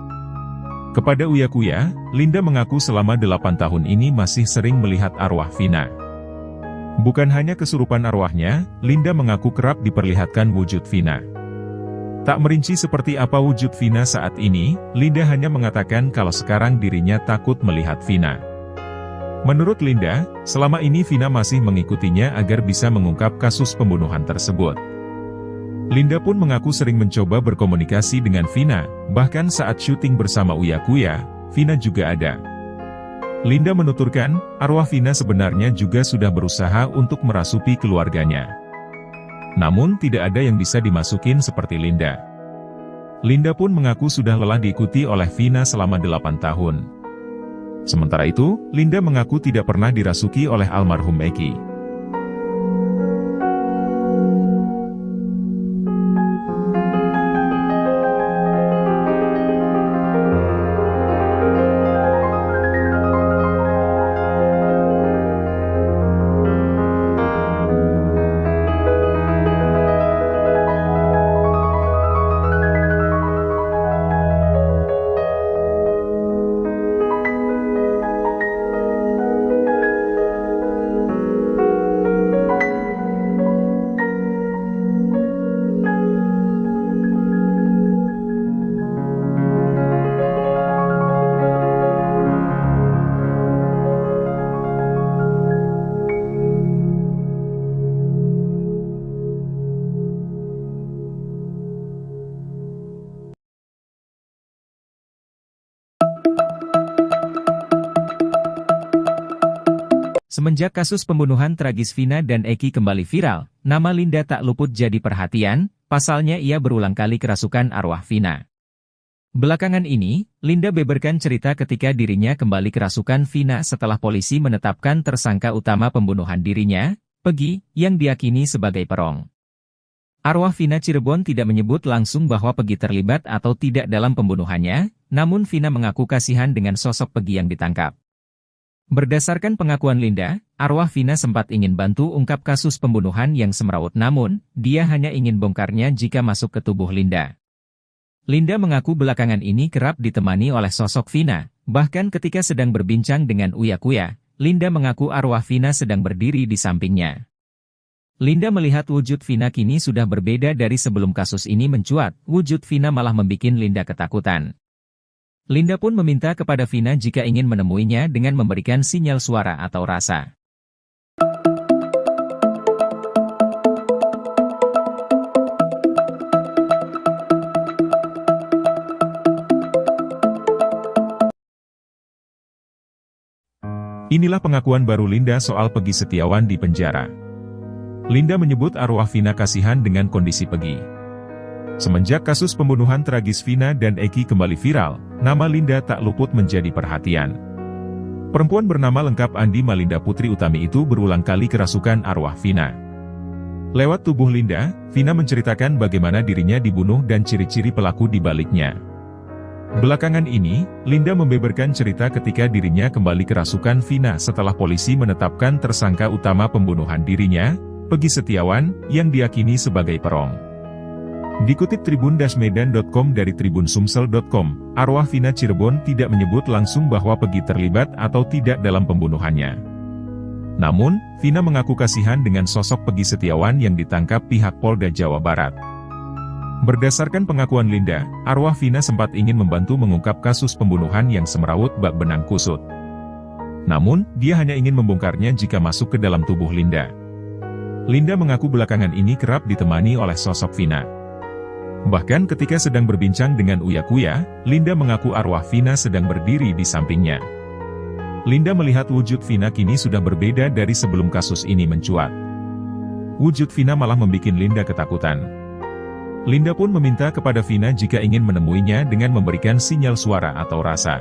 Kepada Uya Kuya, Linda mengaku selama 8 tahun ini masih sering melihat arwah Vina. Bukan hanya kesurupan arwahnya, Linda mengaku kerap diperlihatkan wujud Vina. Tak merinci seperti apa wujud Vina saat ini, Linda hanya mengatakan kalau sekarang dirinya takut melihat Vina. Menurut Linda, selama ini Vina masih mengikutinya agar bisa mengungkap kasus pembunuhan tersebut. Linda pun mengaku sering mencoba berkomunikasi dengan Vina, bahkan saat syuting bersama Uya Kuya, Vina juga ada. Linda menuturkan, arwah Vina sebenarnya juga sudah berusaha untuk merasuki keluarganya. Namun tidak ada yang bisa dimasukin seperti Linda. Linda pun mengaku sudah lelah diikuti oleh Vina selama 8 tahun. Sementara itu, Linda mengaku tidak pernah dirasuki oleh almarhum Eki. Semenjak kasus pembunuhan tragis Vina dan Eki kembali viral, nama Linda tak luput jadi perhatian, pasalnya ia berulang kali kerasukan arwah Vina. Belakangan ini, Linda beberkan cerita ketika dirinya kembali kerasukan Vina setelah polisi menetapkan tersangka utama pembunuhan dirinya, Pegi, yang diyakini sebagai perong. Arwah Vina Cirebon tidak menyebut langsung bahwa Pegi terlibat atau tidak dalam pembunuhannya, namun Vina mengaku kasihan dengan sosok Pegi yang ditangkap. Berdasarkan pengakuan Linda, arwah Vina sempat ingin bantu ungkap kasus pembunuhan yang semrawut namun, dia hanya ingin bongkarnya jika masuk ke tubuh Linda. Linda mengaku belakangan ini kerap ditemani oleh sosok Vina, bahkan ketika sedang berbincang dengan Uya Kuya, Linda mengaku arwah Vina sedang berdiri di sampingnya. Linda melihat wujud Vina kini sudah berbeda dari sebelum kasus ini mencuat, wujud Vina malah membuat Linda ketakutan. Linda pun meminta kepada Vina jika ingin menemuinya dengan memberikan sinyal suara atau rasa. Inilah pengakuan baru Linda soal Pegi Setiawan di penjara. Linda menyebut arwah Vina kasihan dengan kondisi Pegi. Semenjak kasus pembunuhan tragis Vina dan Eki kembali viral, nama Linda tak luput menjadi perhatian. Perempuan bernama lengkap Andi Malinda Putri Utami itu berulang kali kerasukan arwah Vina. Lewat tubuh Linda, Vina menceritakan bagaimana dirinya dibunuh dan ciri-ciri pelaku di baliknya. Belakangan ini, Linda membeberkan cerita ketika dirinya kembali kerasukan Vina setelah polisi menetapkan tersangka utama pembunuhan dirinya, Pegi Setiawan, yang diyakini sebagai perong. Dikutip tribun-medan.com dari tribunsumsel.com, arwah Vina Cirebon tidak menyebut langsung bahwa Pegi terlibat atau tidak dalam pembunuhannya. Namun, Vina mengaku kasihan dengan sosok Pegi Setiawan yang ditangkap pihak Polda Jawa Barat. Berdasarkan pengakuan Linda, arwah Vina sempat ingin membantu mengungkap kasus pembunuhan yang semrawut bak benang kusut. Namun, dia hanya ingin membongkarnya jika masuk ke dalam tubuh Linda. Linda mengaku belakangan ini kerap ditemani oleh sosok Vina. Bahkan ketika sedang berbincang dengan Uya Kuya, Linda mengaku arwah Vina sedang berdiri di sampingnya. Linda melihat wujud Vina kini sudah berbeda dari sebelum kasus ini mencuat. Wujud Vina malah membuat Linda ketakutan. Linda pun meminta kepada Vina jika ingin menemuinya dengan memberikan sinyal suara atau rasa.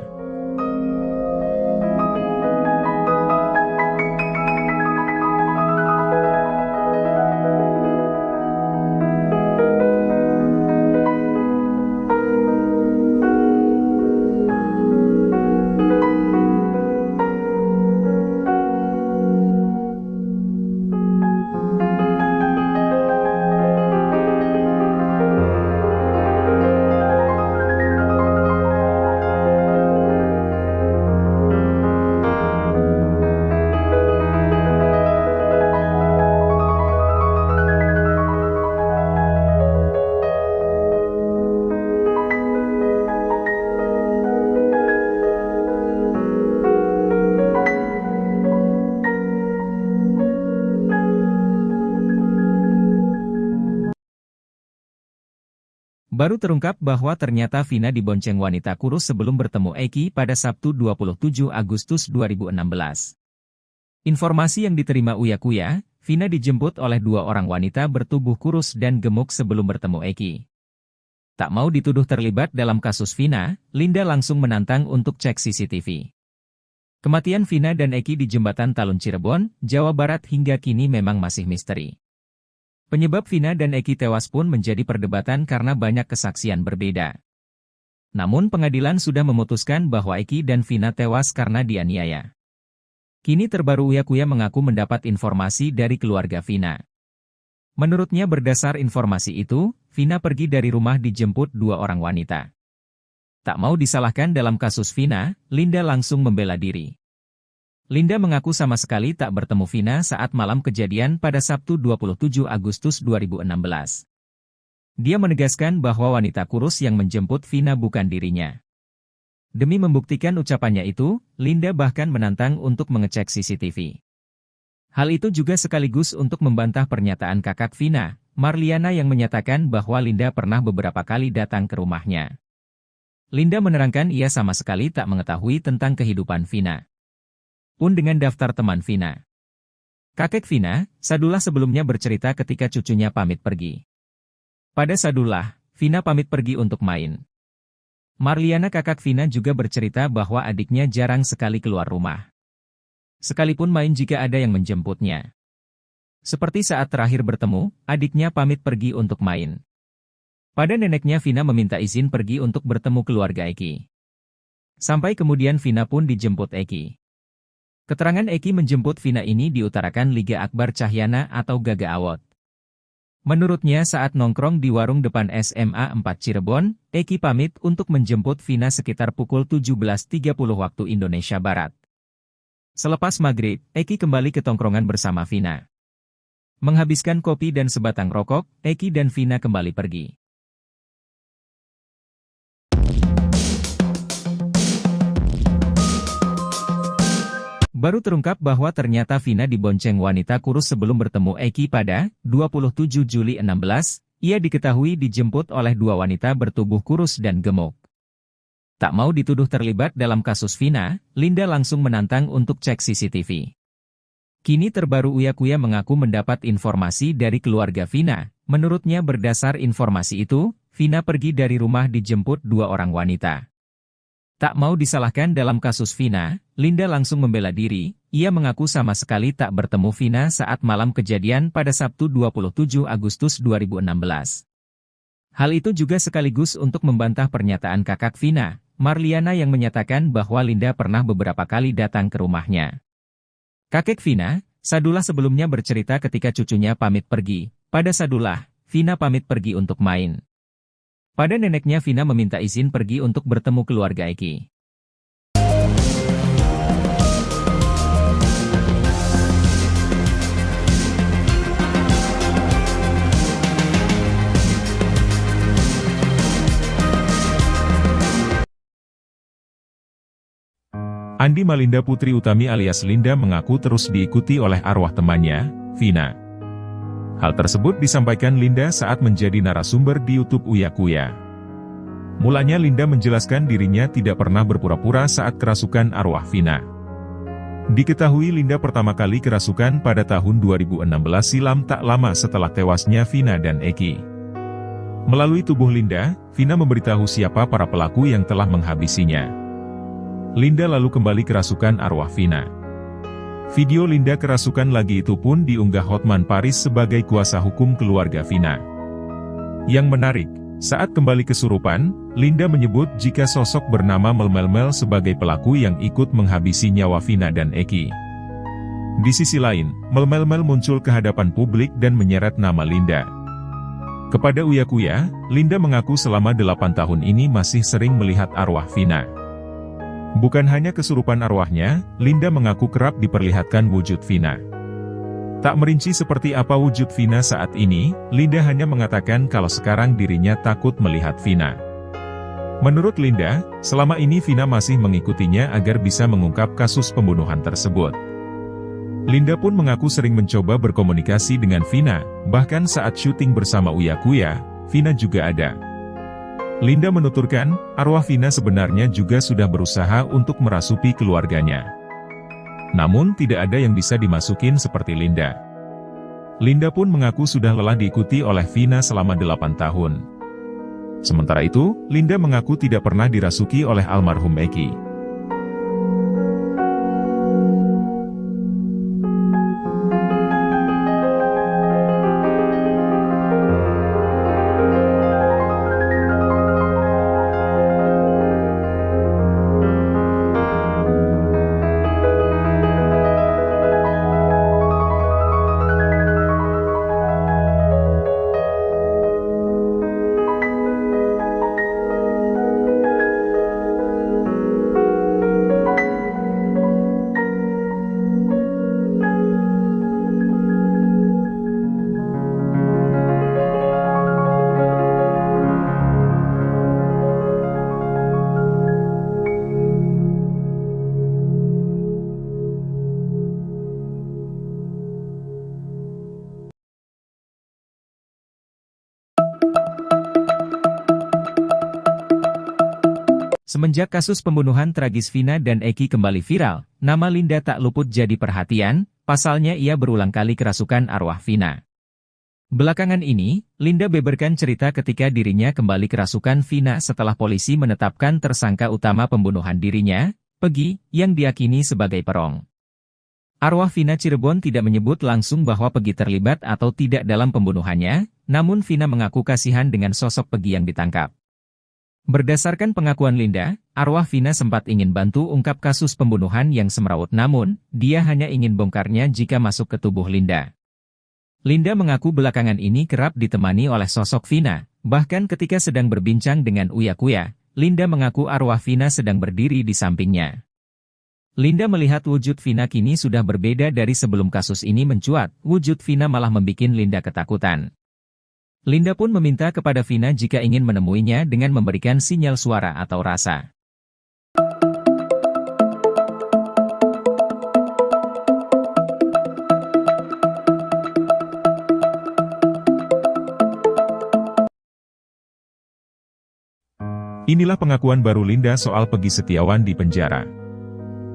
Baru terungkap bahwa ternyata Vina dibonceng wanita kurus sebelum bertemu Eki pada Sabtu 27 Agustus 2016. Informasi yang diterima Uya Kuya, Vina dijemput oleh dua orang wanita bertubuh kurus dan gemuk sebelum bertemu Eki. Tak mau dituduh terlibat dalam kasus Vina, Linda langsung menantang untuk cek CCTV. Kematian Vina dan Eki di Jembatan Talun Cirebon, Jawa Barat hingga kini memang masih misteri. Penyebab Vina dan Eki tewas pun menjadi perdebatan karena banyak kesaksian berbeda. Namun pengadilan sudah memutuskan bahwa Eki dan Vina tewas karena dianiaya. Kini terbaru Uya Kuya mengaku mendapat informasi dari keluarga Vina. Menurutnya berdasar informasi itu, Vina pergi dari rumah dijemput dua orang wanita. Tak mau disalahkan dalam kasus Vina, Linda langsung membela diri. Linda mengaku sama sekali tak bertemu Vina saat malam kejadian pada Sabtu 27 Agustus 2016. Dia menegaskan bahwa wanita kurus yang menjemput Vina bukan dirinya. Demi membuktikan ucapannya itu, Linda bahkan menantang untuk mengecek CCTV. Hal itu juga sekaligus untuk membantah pernyataan kakak Vina, Marliana yang menyatakan bahwa Linda pernah beberapa kali datang ke rumahnya. Linda menerangkan ia sama sekali tak mengetahui tentang kehidupan Vina. Pun dengan daftar teman Vina. Kakek Vina, Sadullah sebelumnya bercerita ketika cucunya pamit pergi. Pada Sadullah, Vina pamit pergi untuk main. Marliana kakak Vina juga bercerita bahwa adiknya jarang sekali keluar rumah. Sekalipun main jika ada yang menjemputnya. Seperti saat terakhir bertemu, adiknya pamit pergi untuk main. Pada neneknya Vina meminta izin pergi untuk bertemu keluarga Eki. Sampai kemudian Vina pun dijemput Eki. Keterangan Eki menjemput Vina ini diutarakan Liga Akbar Cahyana atau Gaga Awot. Menurutnya saat nongkrong di warung depan SMA 4 Cirebon, Eki pamit untuk menjemput Vina sekitar pukul 17.30 waktu Indonesia Barat. Selepas maghrib, Eki kembali ke tongkrongan bersama Vina. Menghabiskan kopi dan sebatang rokok, Eki dan Vina kembali pergi. Baru terungkap bahwa ternyata Vina dibonceng wanita kurus sebelum bertemu Eki pada 27 Juli 16, ia diketahui dijemput oleh dua wanita bertubuh kurus dan gemuk. Tak mau dituduh terlibat dalam kasus Vina, Linda langsung menantang untuk cek CCTV. Kini terbaru Uya Kuya mengaku mendapat informasi dari keluarga Vina. Menurutnya berdasar informasi itu, Vina pergi dari rumah dijemput dua orang wanita. Tak mau disalahkan dalam kasus Vina, Linda langsung membela diri, ia mengaku sama sekali tak bertemu Vina saat malam kejadian pada Sabtu 27 Agustus 2016. Hal itu juga sekaligus untuk membantah pernyataan kakak Vina, Marliana yang menyatakan bahwa Linda pernah beberapa kali datang ke rumahnya. Kakek Vina, Sadullah sebelumnya bercerita ketika cucunya pamit pergi. Pada Sadullah, Vina pamit pergi untuk main. Pada neneknya Vina meminta izin pergi untuk bertemu keluarga Eki. Andi Malinda Putri Utami alias Linda mengaku terus diikuti oleh arwah temannya, Vina. Hal tersebut disampaikan Linda saat menjadi narasumber di YouTube Uya Kuya. Mulanya Linda menjelaskan dirinya tidak pernah berpura-pura saat kerasukan arwah Vina. Diketahui Linda pertama kali kerasukan pada tahun 2016 silam tak lama setelah tewasnya Vina dan Eki. Melalui tubuh Linda, Vina memberitahu siapa para pelaku yang telah menghabisinya. Linda lalu kembali kerasukan arwah Vina. Video Linda kerasukan lagi itu pun diunggah Hotman Paris sebagai kuasa hukum keluarga Vina. Yang menarik, saat kembali kesurupan, Linda menyebut jika sosok bernama Melmel sebagai pelaku yang ikut menghabisi nyawa Vina dan Eki. Di sisi lain, Melmel muncul ke hadapan publik dan menyeret nama Linda. Kepada Uya Kuya, Linda mengaku selama 8 tahun ini masih sering melihat arwah Vina. Bukan hanya kesurupan arwahnya, Linda mengaku kerap diperlihatkan wujud Vina. Tak merinci seperti apa wujud Vina saat ini, Linda hanya mengatakan kalau sekarang dirinya takut melihat Vina. Menurut Linda, selama ini Vina masih mengikutinya agar bisa mengungkap kasus pembunuhan tersebut. Linda pun mengaku sering mencoba berkomunikasi dengan Vina, bahkan saat syuting bersama Uya Kuya, Vina juga ada. Linda menuturkan, arwah Vina sebenarnya juga sudah berusaha untuk merasuki keluarganya. Namun tidak ada yang bisa dimasukin seperti Linda. Linda pun mengaku sudah lelah diikuti oleh Vina selama 8 tahun. Sementara itu, Linda mengaku tidak pernah dirasuki oleh almarhum Eki. Semenjak kasus pembunuhan tragis Vina dan Eki kembali viral, nama Linda tak luput jadi perhatian, pasalnya ia berulang kali kerasukan arwah Vina. Belakangan ini, Linda beberkan cerita ketika dirinya kembali kerasukan Vina setelah polisi menetapkan tersangka utama pembunuhan dirinya, Pegi, yang diyakini sebagai perong. Arwah Vina Cirebon tidak menyebut langsung bahwa Pegi terlibat atau tidak dalam pembunuhannya, namun Vina mengaku kasihan dengan sosok Pegi yang ditangkap. Berdasarkan pengakuan Linda, arwah Vina sempat ingin bantu ungkap kasus pembunuhan yang semrawut namun, dia hanya ingin bongkarnya jika masuk ke tubuh Linda. Linda mengaku belakangan ini kerap ditemani oleh sosok Vina, bahkan ketika sedang berbincang dengan Uya Kuya, Linda mengaku arwah Vina sedang berdiri di sampingnya. Linda melihat wujud Vina kini sudah berbeda dari sebelum kasus ini mencuat, wujud Vina malah membuat Linda ketakutan. Linda pun meminta kepada Vina jika ingin menemuinya dengan memberikan sinyal suara atau rasa. Inilah pengakuan baru Linda soal Pegi Setiawan di penjara.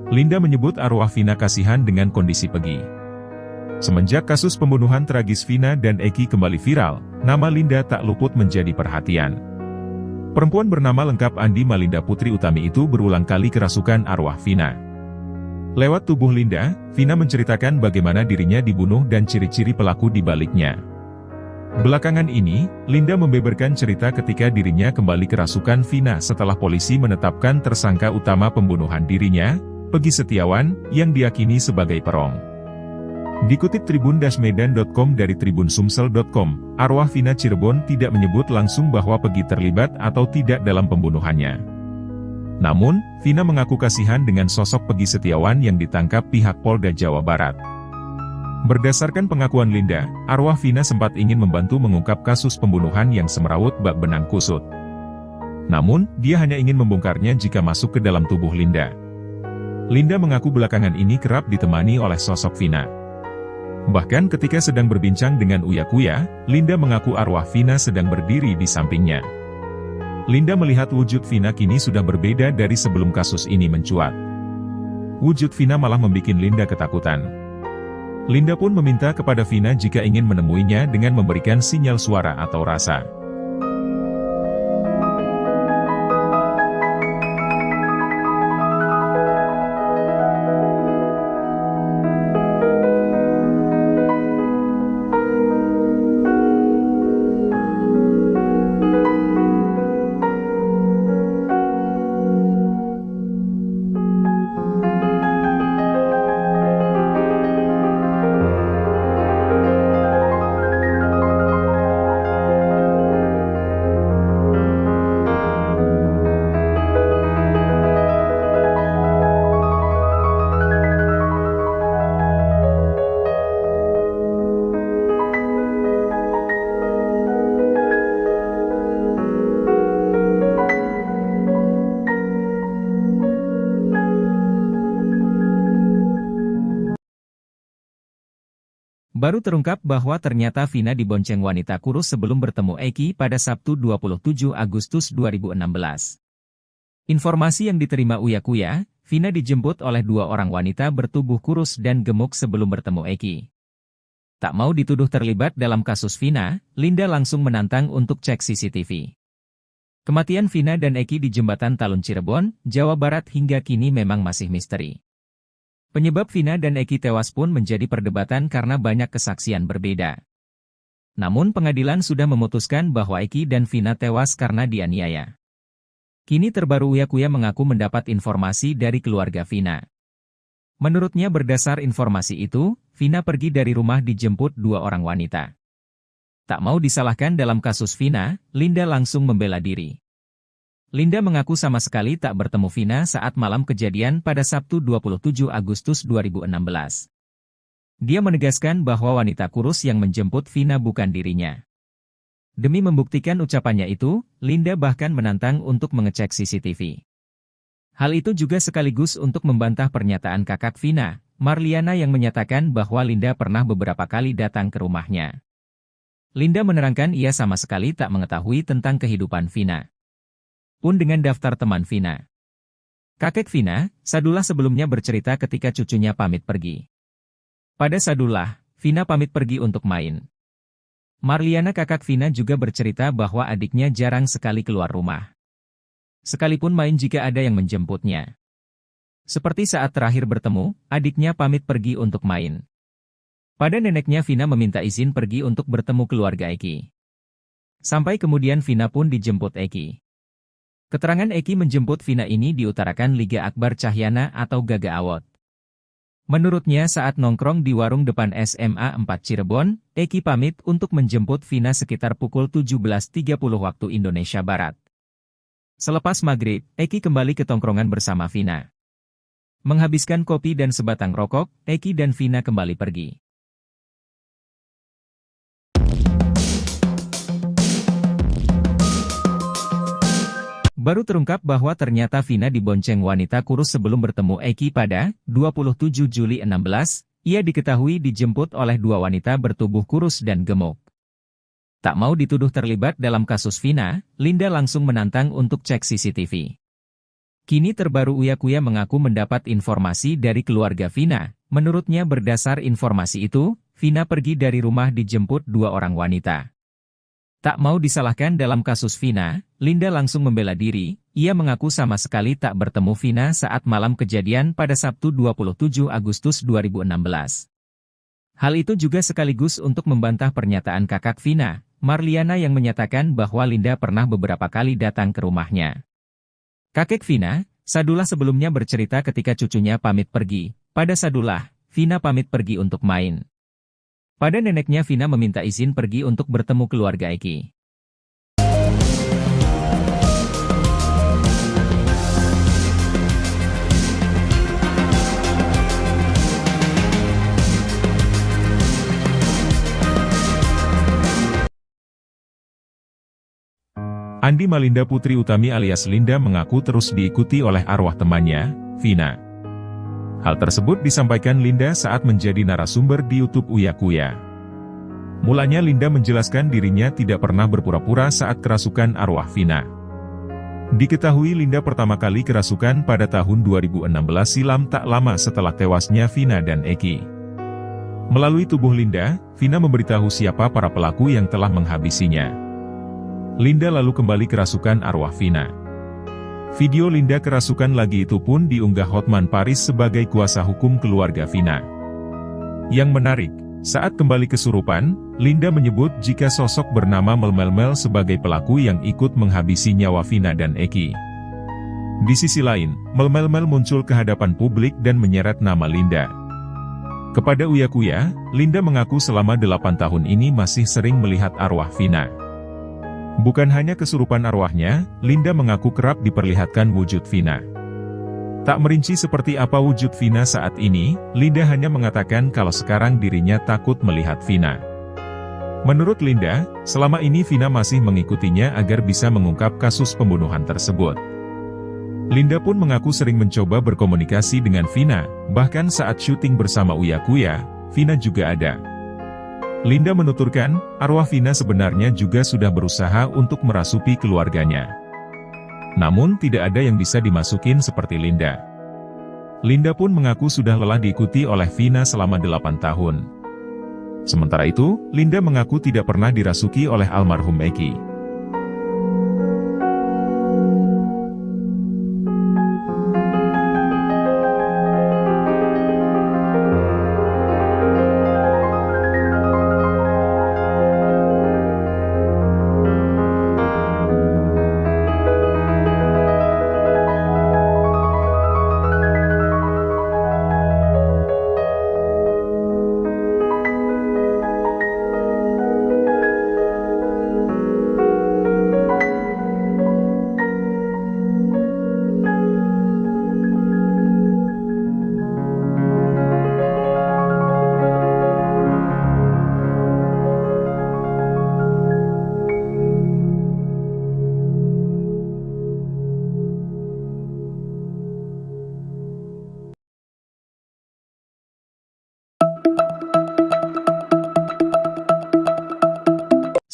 Linda menyebut arwah Vina kasihan dengan kondisi Pegi. Semenjak kasus pembunuhan tragis Vina dan Eki kembali viral, nama Linda tak luput menjadi perhatian. Perempuan bernama lengkap Andi Malinda Putri Utami itu berulang kali kerasukan arwah Vina. Lewat tubuh Linda, Vina menceritakan bagaimana dirinya dibunuh dan ciri-ciri pelaku di baliknya. Belakangan ini, Linda membeberkan cerita ketika dirinya kembali kerasukan Vina setelah polisi menetapkan tersangka utama pembunuhan dirinya, Pegi Setiawan, yang diyakini sebagai perong. Dikutip tribun-medan.com dari tribunsumsel.com, arwah Vina Cirebon tidak menyebut langsung bahwa Pegi terlibat atau tidak dalam pembunuhannya. Namun, Vina mengaku kasihan dengan sosok Pegi Setiawan yang ditangkap pihak Polda Jawa Barat. Berdasarkan pengakuan Linda, arwah Vina sempat ingin membantu mengungkap kasus pembunuhan yang semrawut bak benang kusut. Namun, dia hanya ingin membongkarnya jika masuk ke dalam tubuh Linda. Linda mengaku belakangan ini kerap ditemani oleh sosok Vina. Bahkan ketika sedang berbincang dengan Uya Kuya, Linda mengaku arwah Vina sedang berdiri di sampingnya. Linda melihat wujud Vina kini sudah berbeda dari sebelum kasus ini mencuat. Wujud Vina malah membuat Linda ketakutan. Linda pun meminta kepada Vina jika ingin menemuinya dengan memberikan sinyal suara atau rasa. Baru terungkap bahwa ternyata Vina dibonceng wanita kurus sebelum bertemu Eki pada Sabtu 27 Agustus 2016. Informasi yang diterima Uya Kuya, Vina dijemput oleh dua orang wanita bertubuh kurus dan gemuk sebelum bertemu Eki. Tak mau dituduh terlibat dalam kasus Vina, Linda langsung menantang untuk cek CCTV. Kematian Vina dan Eki di Jembatan Talun Cirebon, Jawa Barat hingga kini memang masih misteri. Penyebab Vina dan Eki tewas pun menjadi perdebatan karena banyak kesaksian berbeda. Namun pengadilan sudah memutuskan bahwa Eki dan Vina tewas karena dianiaya. Kini terbaru Uya Kuya mengaku mendapat informasi dari keluarga Vina. Menurutnya berdasar informasi itu, Vina pergi dari rumah dijemput dua orang wanita. Tak mau disalahkan dalam kasus Vina, Linda langsung membela diri. Linda mengaku sama sekali tak bertemu Vina saat malam kejadian pada Sabtu 27 Agustus 2016. Dia menegaskan bahwa wanita kurus yang menjemput Vina bukan dirinya. Demi membuktikan ucapannya itu, Linda bahkan menantang untuk mengecek CCTV. Hal itu juga sekaligus untuk membantah pernyataan kakak Vina, Marliana yang menyatakan bahwa Linda pernah beberapa kali datang ke rumahnya. Linda menerangkan ia sama sekali tak mengetahui tentang kehidupan Vina. Pun dengan daftar teman Vina. Kakek Vina, Sadullah sebelumnya bercerita ketika cucunya pamit pergi. Pada Sadullah, Vina pamit pergi untuk main. Marliana kakak Vina juga bercerita bahwa adiknya jarang sekali keluar rumah. Sekalipun main jika ada yang menjemputnya. Seperti saat terakhir bertemu, adiknya pamit pergi untuk main. Pada neneknya Vina meminta izin pergi untuk bertemu keluarga Eki. Sampai kemudian Vina pun dijemput Eki. Keterangan Eki menjemput Vina ini diutarakan Liga Akbar Cahyana atau Gaga Awot. Menurutnya saat nongkrong di warung depan SMA 4 Cirebon, Eki pamit untuk menjemput Vina sekitar pukul 17.30 waktu Indonesia Barat. Selepas maghrib, Eki kembali ke tongkrongan bersama Vina. Menghabiskan kopi dan sebatang rokok, Eki dan Vina kembali pergi. Baru terungkap bahwa ternyata Vina dibonceng wanita kurus sebelum bertemu Eki pada 27 Juli 16, ia diketahui dijemput oleh dua wanita bertubuh kurus dan gemuk. Tak mau dituduh terlibat dalam kasus Vina, Linda langsung menantang untuk cek CCTV. Kini terbaru Uya Kuya mengaku mendapat informasi dari keluarga Vina. Menurutnya berdasar informasi itu, Vina pergi dari rumah dijemput dua orang wanita. Tak mau disalahkan dalam kasus Vina, Linda langsung membela diri. Ia mengaku sama sekali tak bertemu Vina saat malam kejadian pada Sabtu 27 Agustus 2016. Hal itu juga sekaligus untuk membantah pernyataan kakak Vina, Marliana yang menyatakan bahwa Linda pernah beberapa kali datang ke rumahnya. Kakek Vina, Sadullah sebelumnya bercerita ketika cucunya pamit pergi. Pada Sadullah, Vina pamit pergi untuk main. Pada neneknya Vina meminta izin pergi untuk bertemu keluarga Eki. Andi Malinda Putri Utami alias Linda mengaku terus diikuti oleh arwah temannya, Vina. Hal tersebut disampaikan Linda saat menjadi narasumber di YouTube Uya Kuya. Mulanya Linda menjelaskan dirinya tidak pernah berpura-pura saat kerasukan arwah Vina. Diketahui Linda pertama kali kerasukan pada tahun 2016 silam tak lama setelah tewasnya Vina dan Eki. Melalui tubuh Linda, Vina memberitahu siapa para pelaku yang telah menghabisinya. Linda lalu kembali kerasukan arwah Vina. Video Linda kerasukan lagi itu pun diunggah Hotman Paris sebagai kuasa hukum keluarga Vina. Yang menarik, saat kembali kesurupan, Linda menyebut jika sosok bernama Melmel sebagai pelaku yang ikut menghabisi nyawa Vina dan Eki. Di sisi lain, Melmel muncul ke hadapan publik dan menyeret nama Linda. Kepada Uya Kuya, Linda mengaku selama 8 tahun ini masih sering melihat arwah Vina. Bukan hanya kesurupan arwahnya, Linda mengaku kerap diperlihatkan wujud Vina. Tak merinci seperti apa wujud Vina saat ini, Linda hanya mengatakan kalau sekarang dirinya takut melihat Vina. Menurut Linda, selama ini Vina masih mengikutinya agar bisa mengungkap kasus pembunuhan tersebut. Linda pun mengaku sering mencoba berkomunikasi dengan Vina, bahkan saat syuting bersama Uya Kuya, Vina juga ada. Linda menuturkan, arwah Vina sebenarnya juga sudah berusaha untuk merasuki keluarganya. Namun tidak ada yang bisa dimasukin seperti Linda. Linda pun mengaku sudah lelah diikuti oleh Vina selama 8 tahun. Sementara itu, Linda mengaku tidak pernah dirasuki oleh almarhum Eki.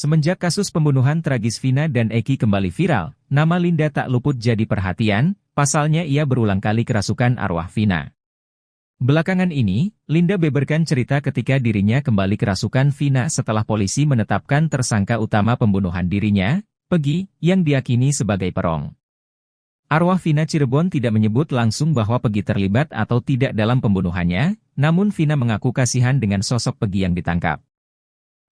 Semenjak kasus pembunuhan tragis Vina dan Eki kembali viral, nama Linda tak luput jadi perhatian, pasalnya ia berulang kali kerasukan arwah Vina. Belakangan ini, Linda beberkan cerita ketika dirinya kembali kerasukan Vina setelah polisi menetapkan tersangka utama pembunuhan dirinya, Peggy, yang diyakini sebagai perong. Arwah Vina Cirebon tidak menyebut langsung bahwa Peggy terlibat atau tidak dalam pembunuhannya, namun Vina mengaku kasihan dengan sosok Peggy yang ditangkap.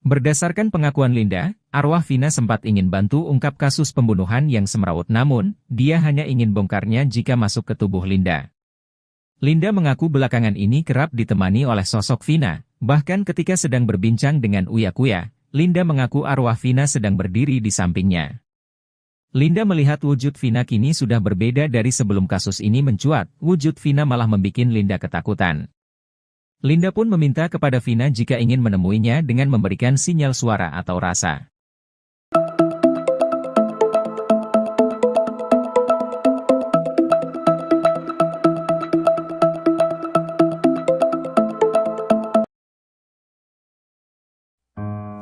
Berdasarkan pengakuan Linda, arwah Vina sempat ingin bantu ungkap kasus pembunuhan yang semrawut namun, dia hanya ingin bongkarnya jika masuk ke tubuh Linda. Linda mengaku belakangan ini kerap ditemani oleh sosok Vina, bahkan ketika sedang berbincang dengan Uya Kuya, Linda mengaku arwah Vina sedang berdiri di sampingnya. Linda melihat wujud Vina kini sudah berbeda dari sebelum kasus ini mencuat, wujud Vina malah membuat Linda ketakutan. Linda pun meminta kepada Vina jika ingin menemuinya dengan memberikan sinyal suara atau rasa.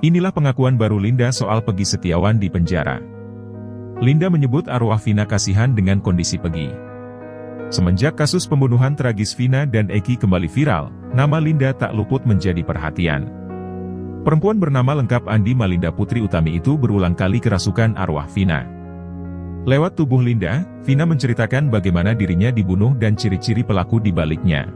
Inilah pengakuan baru Linda soal Peggy Setiawan di penjara. Linda menyebut arwah Vina kasihan dengan kondisi Peggy. Semenjak kasus pembunuhan tragis Vina dan Eki kembali viral, nama Linda tak luput menjadi perhatian. Perempuan bernama lengkap Andi Malinda Putri Utami itu berulang kali kerasukan arwah Vina. Lewat tubuh Linda, Vina menceritakan bagaimana dirinya dibunuh dan ciri-ciri pelaku di baliknya.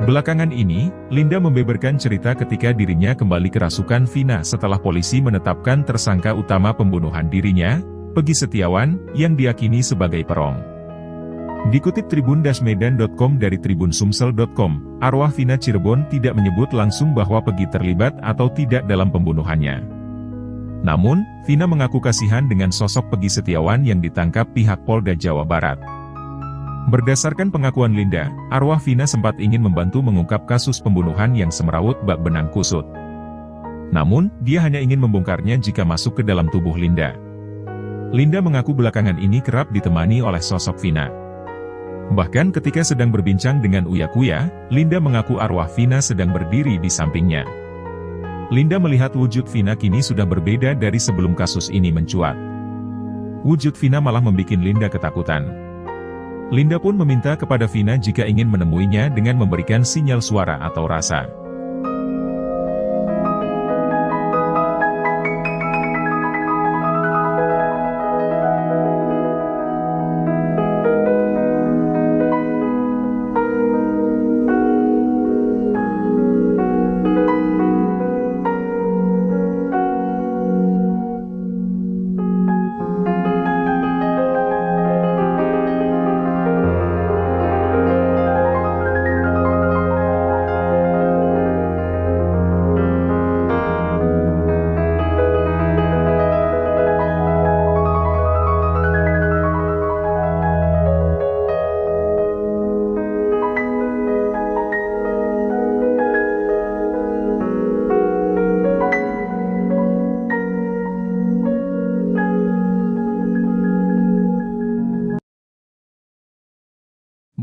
Belakangan ini, Linda membeberkan cerita ketika dirinya kembali kerasukan Vina setelah polisi menetapkan tersangka utama pembunuhan dirinya, Peggy Setiawan, yang diyakini sebagai perong. Dikutip tribun-medan.com dari tribunsumsel.com, arwah Vina Cirebon tidak menyebut langsung bahwa Peggy terlibat atau tidak dalam pembunuhannya. Namun, Vina mengaku kasihan dengan sosok Peggy Setiawan yang ditangkap pihak Polda Jawa Barat. Berdasarkan pengakuan Linda, arwah Vina sempat ingin membantu mengungkap kasus pembunuhan yang semrawut bak benang kusut. Namun, dia hanya ingin membongkarnya jika masuk ke dalam tubuh Linda. Linda mengaku belakangan ini kerap ditemani oleh sosok Vina. Bahkan ketika sedang berbincang dengan Uya Kuya, Linda mengaku arwah Vina sedang berdiri di sampingnya. Linda melihat wujud Vina kini sudah berbeda dari sebelum kasus ini mencuat. Wujud Vina malah membuat Linda ketakutan. Linda pun meminta kepada Vina jika ingin menemuinya dengan memberikan sinyal suara atau rasa.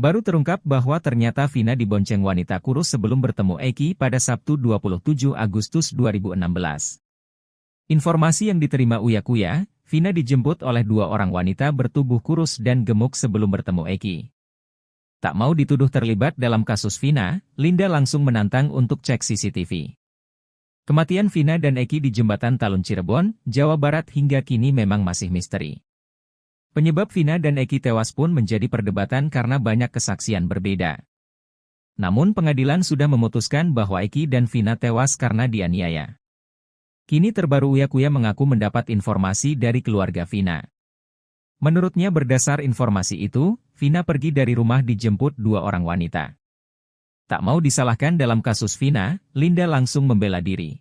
Baru terungkap bahwa ternyata Vina dibonceng wanita kurus sebelum bertemu Eki pada Sabtu 27 Agustus 2016. Informasi yang diterima Uya Kuya, Vina dijemput oleh dua orang wanita bertubuh kurus dan gemuk sebelum bertemu Eki. Tak mau dituduh terlibat dalam kasus Vina, Linda langsung menantang untuk cek CCTV. Kematian Vina dan Eki di Jembatan Talun Cirebon, Jawa Barat hingga kini memang masih misteri. Penyebab Vina dan Eki tewas pun menjadi perdebatan karena banyak kesaksian berbeda. Namun pengadilan sudah memutuskan bahwa Eki dan Vina tewas karena dianiaya. Kini terbaru Uya Kuya mengaku mendapat informasi dari keluarga Vina. Menurutnya berdasar informasi itu, Vina pergi dari rumah dijemput dua orang wanita. Tak mau disalahkan dalam kasus Vina, Linda langsung membela diri.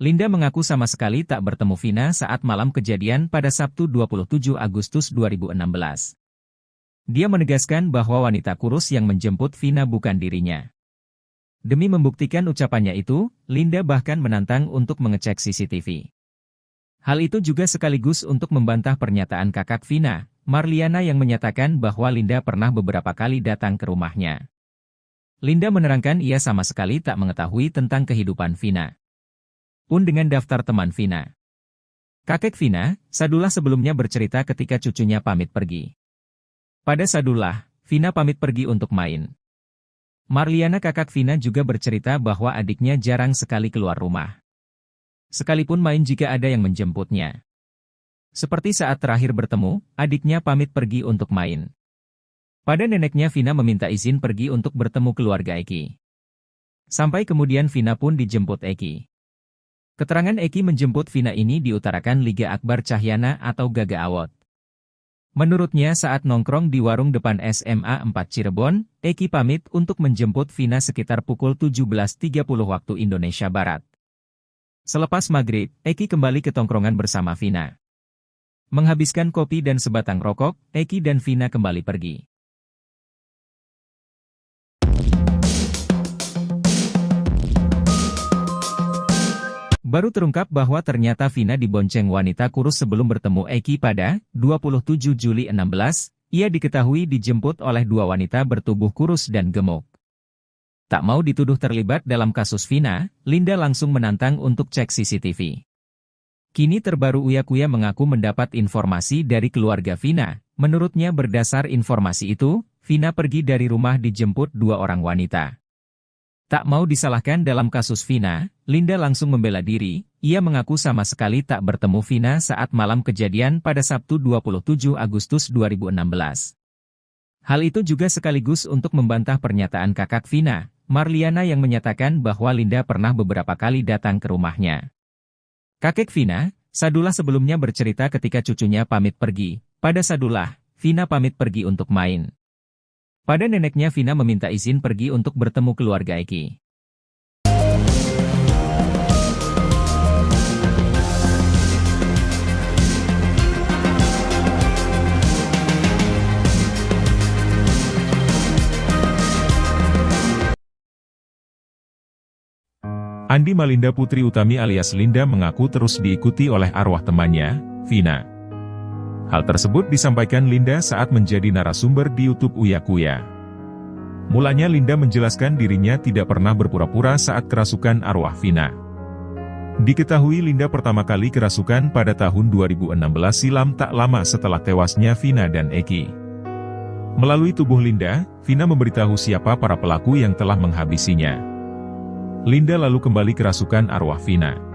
Linda mengaku sama sekali tak bertemu Vina saat malam kejadian pada Sabtu 27 Agustus 2016. Dia menegaskan bahwa wanita kurus yang menjemput Vina bukan dirinya. Demi membuktikan ucapannya itu, Linda bahkan menantang untuk mengecek CCTV. Hal itu juga sekaligus untuk membantah pernyataan kakak Vina, Marliana yang menyatakan bahwa Linda pernah beberapa kali datang ke rumahnya. Linda menerangkan ia sama sekali tak mengetahui tentang kehidupan Vina. Pun dengan daftar teman Vina. Kakek Vina, Sadullah sebelumnya bercerita ketika cucunya pamit pergi. Pada Sadullah, Vina pamit pergi untuk main. Marliana kakak Vina juga bercerita bahwa adiknya jarang sekali keluar rumah. Sekalipun main jika ada yang menjemputnya. Seperti saat terakhir bertemu, adiknya pamit pergi untuk main. Pada neneknya Vina meminta izin pergi untuk bertemu keluarga Eki. Sampai kemudian Vina pun dijemput Eki. Keterangan Eki menjemput Vina ini diutarakan Liga Akbar Cahyana atau Gaga Awot. Menurutnya saat nongkrong di warung depan SMA 4 Cirebon, Eki pamit untuk menjemput Vina sekitar pukul 17.30 waktu Indonesia Barat. Selepas maghrib, Eki kembali ke tongkrongan bersama Vina. Menghabiskan kopi dan sebatang rokok, Eki dan Vina kembali pergi. Baru terungkap bahwa ternyata Vina dibonceng wanita kurus sebelum bertemu Eki pada 27 Juli 16, ia diketahui dijemput oleh dua wanita bertubuh kurus dan gemuk. Tak mau dituduh terlibat dalam kasus Vina, Linda langsung menantang untuk cek CCTV. Kini terbaru Uya Kuya mengaku mendapat informasi dari keluarga Vina. Menurutnya berdasar informasi itu, Vina pergi dari rumah dijemput dua orang wanita. Tak mau disalahkan dalam kasus Vina, Linda langsung membela diri. Ia mengaku sama sekali tak bertemu Vina saat malam kejadian pada Sabtu 27 Agustus 2016. Hal itu juga sekaligus untuk membantah pernyataan kakak Vina, Marliana yang menyatakan bahwa Linda pernah beberapa kali datang ke rumahnya. Kakek Vina, Sadullah sebelumnya bercerita ketika cucunya pamit pergi. Pada Sadullah, Vina pamit pergi untuk main. Pada neneknya Vina meminta izin pergi untuk bertemu keluarga Eki. Andi Malinda Putri Utami alias Linda mengaku terus diikuti oleh arwah temannya, Vina. Hal tersebut disampaikan Linda saat menjadi narasumber di YouTube Uya Kuya. Mulanya Linda menjelaskan dirinya tidak pernah berpura-pura saat kerasukan arwah Vina. Diketahui Linda pertama kali kerasukan pada tahun 2016 silam tak lama setelah tewasnya Vina dan Eki. Melalui tubuh Linda, Vina memberitahu siapa para pelaku yang telah menghabisinya. Linda lalu kembali kerasukan arwah Vina.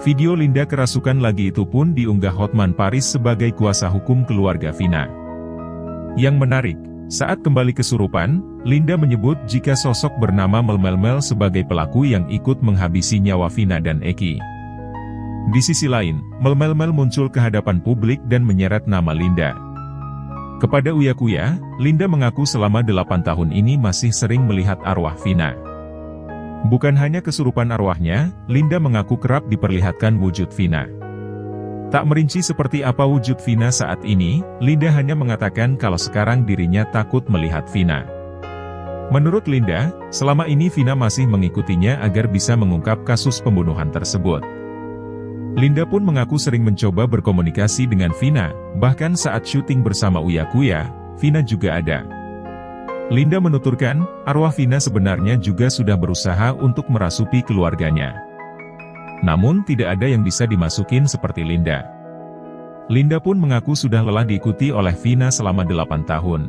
Video Linda kerasukan lagi itu pun diunggah Hotman Paris sebagai kuasa hukum keluarga Vina. Yang menarik, saat kembali kesurupan, Linda menyebut jika sosok bernama Melmel sebagai pelaku yang ikut menghabisi nyawa Vina dan Eki. Di sisi lain, Melmel muncul ke hadapan publik dan menyeret nama Linda. Kepada Uya Kuya, Linda mengaku selama 8 tahun ini masih sering melihat arwah Vina. Bukan hanya kesurupan arwahnya, Linda mengaku kerap diperlihatkan wujud Vina. Tak merinci seperti apa wujud Vina saat ini, Linda hanya mengatakan kalau sekarang dirinya takut melihat Vina. Menurut Linda, selama ini Vina masih mengikutinya agar bisa mengungkap kasus pembunuhan tersebut. Linda pun mengaku sering mencoba berkomunikasi dengan Vina, bahkan saat syuting bersama Uya Kuya, Vina juga ada. Linda menuturkan, arwah Vina sebenarnya juga sudah berusaha untuk merasuki keluarganya. Namun tidak ada yang bisa dimasukin seperti Linda. Linda pun mengaku sudah lelah diikuti oleh Vina selama 8 tahun.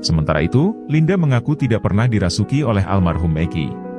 Sementara itu, Linda mengaku tidak pernah dirasuki oleh almarhum Eki.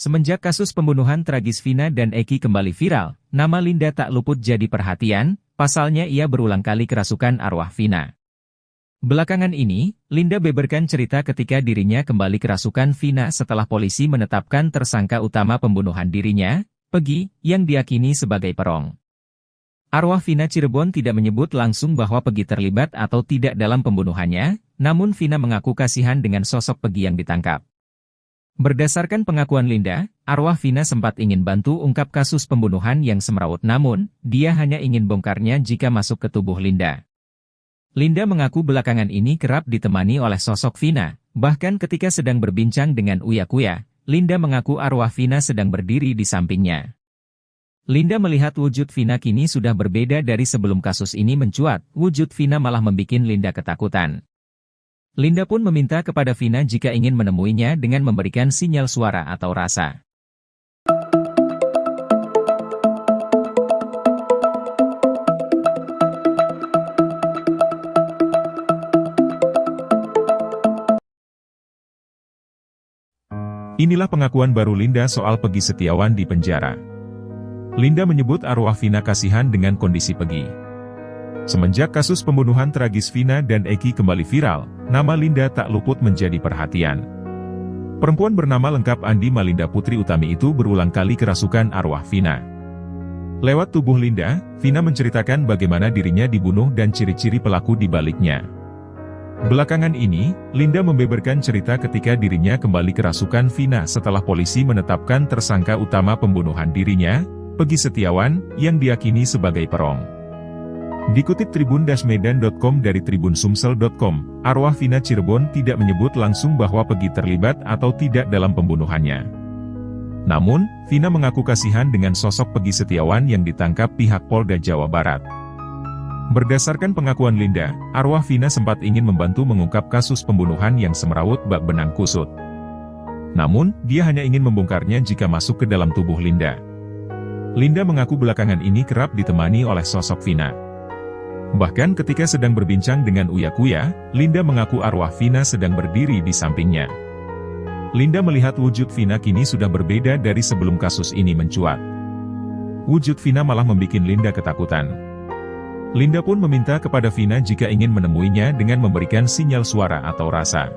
Semenjak kasus pembunuhan tragis Vina dan Eki kembali viral, nama Linda tak luput jadi perhatian, pasalnya ia berulang kali kerasukan arwah Vina. Belakangan ini, Linda beberkan cerita ketika dirinya kembali kerasukan Vina setelah polisi menetapkan tersangka utama pembunuhan dirinya, Peggy, yang diyakini sebagai perong. Arwah Vina Cirebon tidak menyebut langsung bahwa Peggy terlibat atau tidak dalam pembunuhannya, namun Vina mengaku kasihan dengan sosok Peggy yang ditangkap. Berdasarkan pengakuan Linda, arwah Vina sempat ingin bantu ungkap kasus pembunuhan yang semrawut namun, dia hanya ingin bongkarnya jika masuk ke tubuh Linda. Linda mengaku belakangan ini kerap ditemani oleh sosok Vina, bahkan ketika sedang berbincang dengan Uya Kuya, Linda mengaku arwah Vina sedang berdiri di sampingnya. Linda melihat wujud Vina kini sudah berbeda dari sebelum kasus ini mencuat, wujud Vina malah membuat Linda ketakutan. Linda pun meminta kepada Vina jika ingin menemuinya dengan memberikan sinyal suara atau rasa. Inilah pengakuan baru Linda soal Peggy Setiawan di penjara. Linda menyebut arwah Vina kasihan dengan kondisi Peggy. Semenjak kasus pembunuhan tragis Vina dan Eki kembali viral, nama Linda tak luput menjadi perhatian. Perempuan bernama lengkap Andi Malinda Putri Utami itu berulang kali kerasukan arwah Vina. Lewat tubuh Linda, Vina menceritakan bagaimana dirinya dibunuh dan ciri-ciri pelaku di baliknya. Belakangan ini, Linda membeberkan cerita ketika dirinya kembali kerasukan Vina setelah polisi menetapkan tersangka utama pembunuhan dirinya, Peggy Setiawan, yang diyakini sebagai perong. Dikutip tribun-medan.com dari tribunsumsel.com, arwah Vina Cirebon tidak menyebut langsung bahwa Peggy terlibat atau tidak dalam pembunuhannya. Namun, Vina mengaku kasihan dengan sosok Peggy Setiawan yang ditangkap pihak Polda Jawa Barat. Berdasarkan pengakuan Linda, arwah Vina sempat ingin membantu mengungkap kasus pembunuhan yang semrawut bak benang kusut. Namun, dia hanya ingin membongkarnya jika masuk ke dalam tubuh Linda. Linda mengaku belakangan ini kerap ditemani oleh sosok Vina. Bahkan ketika sedang berbincang dengan Uya Kuya, Linda mengaku arwah Vina sedang berdiri di sampingnya. Linda melihat wujud Vina kini sudah berbeda dari sebelum kasus ini mencuat. Wujud Vina malah membuat Linda ketakutan. Linda pun meminta kepada Vina jika ingin menemuinya dengan memberikan sinyal suara atau rasa.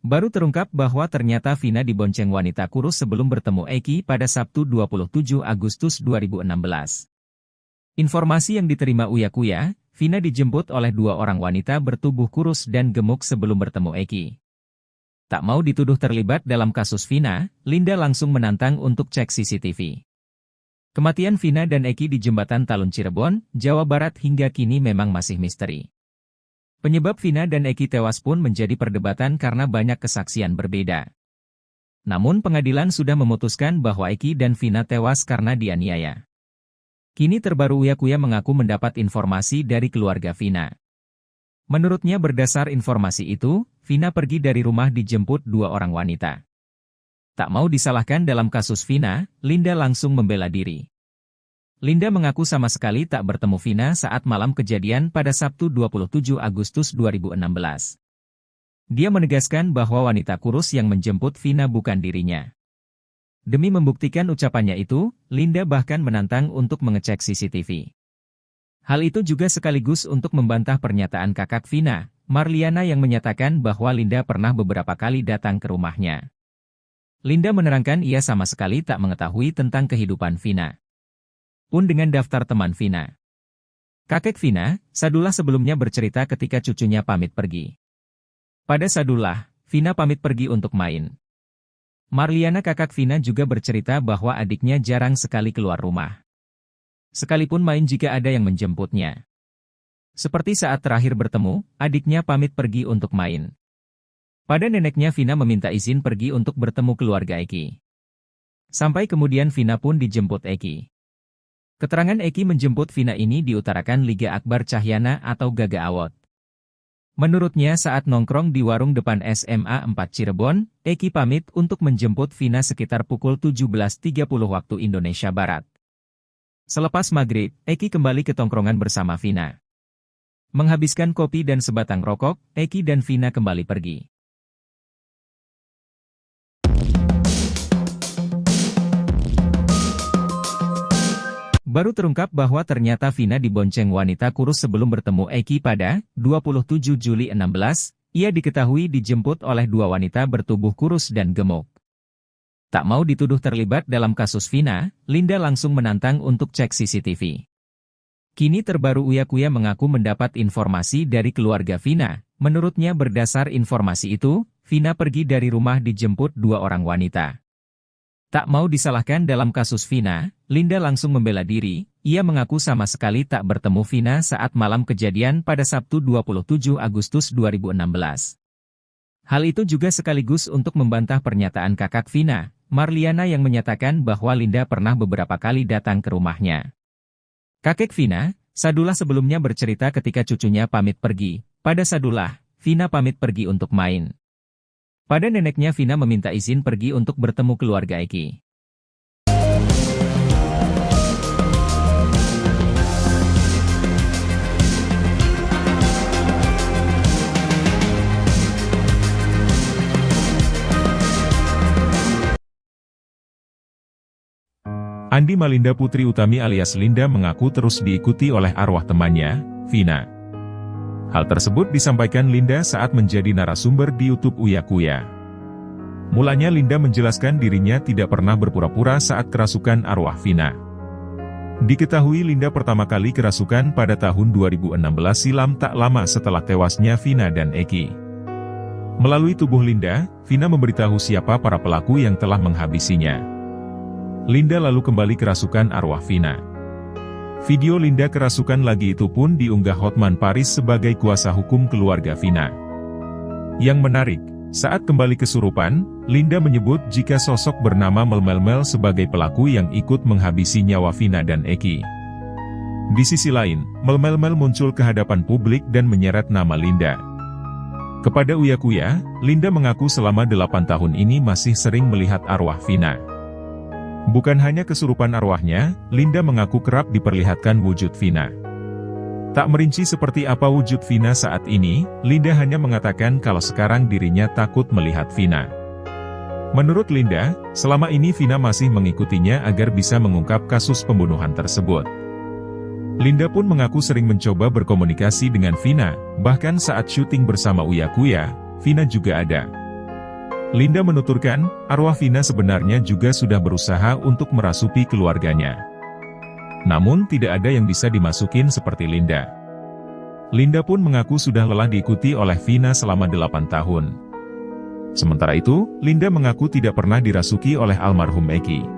Baru terungkap bahwa ternyata Vina dibonceng wanita kurus sebelum bertemu Eki pada Sabtu 27 Agustus 2016. Informasi yang diterima Uya Kuya, Vina dijemput oleh dua orang wanita bertubuh kurus dan gemuk sebelum bertemu Eki. Tak mau dituduh terlibat dalam kasus Vina, Linda langsung menantang untuk cek CCTV. Kematian Vina dan Eki di Jembatan Talun Cirebon, Jawa Barat hingga kini memang masih misteri. Penyebab Vina dan Eki tewas pun menjadi perdebatan karena banyak kesaksian berbeda. Namun pengadilan sudah memutuskan bahwa Eki dan Vina tewas karena dianiaya. Kini terbaru Uya Kuya mengaku mendapat informasi dari keluarga Vina. Menurutnya berdasar informasi itu, Vina pergi dari rumah dijemput dua orang wanita. Tak mau disalahkan dalam kasus Vina, Linda langsung membela diri. Linda mengaku sama sekali tak bertemu Vina saat malam kejadian pada Sabtu 27 Agustus 2016. Dia menegaskan bahwa wanita kurus yang menjemput Vina bukan dirinya. Demi membuktikan ucapannya itu, Linda bahkan menantang untuk mengecek CCTV. Hal itu juga sekaligus untuk membantah pernyataan kakak Vina, Marliana yang menyatakan bahwa Linda pernah beberapa kali datang ke rumahnya. Linda menerangkan ia sama sekali tak mengetahui tentang kehidupan Vina. Pun dengan daftar teman Vina. Kakek Vina, Sadullah sebelumnya bercerita ketika cucunya pamit pergi. Pada Sadullah, Vina pamit pergi untuk main. Marliana kakak Vina juga bercerita bahwa adiknya jarang sekali keluar rumah. Sekalipun main jika ada yang menjemputnya. Seperti saat terakhir bertemu, adiknya pamit pergi untuk main. Pada neneknya Vina meminta izin pergi untuk bertemu keluarga Eki. Sampai kemudian Vina pun dijemput Eki. Keterangan Eki menjemput Vina ini diutarakan Liga Akbar Cahyana atau Gaga Awot. Menurutnya saat nongkrong di warung depan SMA 4 Cirebon, Eki pamit untuk menjemput Vina sekitar pukul 17.30 waktu Indonesia Barat. Selepas maghrib, Eki kembali ke tongkrongan bersama Vina. Menghabiskan kopi dan sebatang rokok, Eki dan Vina kembali pergi. Baru terungkap bahwa ternyata Vina dibonceng wanita kurus sebelum bertemu Eki pada 27 Juli 16, ia diketahui dijemput oleh dua wanita bertubuh kurus dan gemuk. Tak mau dituduh terlibat dalam kasus Vina, Linda langsung menantang untuk cek CCTV. Kini terbaru Uya Kuya mengaku mendapat informasi dari keluarga Vina. Menurutnya berdasar informasi itu, Vina pergi dari rumah dijemput dua orang wanita. Tak mau disalahkan dalam kasus Vina, Linda langsung membela diri. Ia mengaku sama sekali tak bertemu Vina saat malam kejadian pada Sabtu 27 Agustus 2016. Hal itu juga sekaligus untuk membantah pernyataan kakak Vina, Marliana yang menyatakan bahwa Linda pernah beberapa kali datang ke rumahnya. Kakek Vina, Sadullah sebelumnya bercerita ketika cucunya pamit pergi. Pada Sadullah, Vina pamit pergi untuk main. Pada neneknya Vina meminta izin pergi untuk bertemu keluarga Eki. Andi Malinda Putri Utami alias Linda mengaku terus diikuti oleh arwah temannya, Vina. Hal tersebut disampaikan Linda saat menjadi narasumber di YouTube Uya Kuya. Mulanya Linda menjelaskan dirinya tidak pernah berpura-pura saat kerasukan arwah Vina. Diketahui Linda pertama kali kerasukan pada tahun 2016 silam tak lama setelah tewasnya Vina dan Eki. Melalui tubuh Linda, Vina memberitahu siapa para pelaku yang telah menghabisinya. Linda lalu kembali kerasukan arwah Vina. Video Linda kerasukan lagi itu pun diunggah Hotman Paris sebagai kuasa hukum keluarga Vina. Yang menarik, saat kembali kesurupan, Linda menyebut jika sosok bernama Melmel sebagai pelaku yang ikut menghabisi nyawa Vina dan Eki. Di sisi lain, Melmel muncul ke hadapan publik dan menyeret nama Linda. Kepada Uya Kuya, Linda mengaku selama 8 tahun ini masih sering melihat arwah Vina. Bukan hanya kesurupan arwahnya, Linda mengaku kerap diperlihatkan wujud Vina. Tak merinci seperti apa wujud Vina saat ini, Linda hanya mengatakan kalau sekarang dirinya takut melihat Vina. Menurut Linda, selama ini Vina masih mengikutinya agar bisa mengungkap kasus pembunuhan tersebut. Linda pun mengaku sering mencoba berkomunikasi dengan Vina, bahkan saat syuting bersama Uya Kuya, Vina juga ada. Linda menuturkan, arwah Vina sebenarnya juga sudah berusaha untuk merasuki keluarganya. Namun tidak ada yang bisa dimasukin seperti Linda. Linda pun mengaku sudah lelah diikuti oleh Vina selama 8 tahun. Sementara itu, Linda mengaku tidak pernah dirasuki oleh almarhum Eki.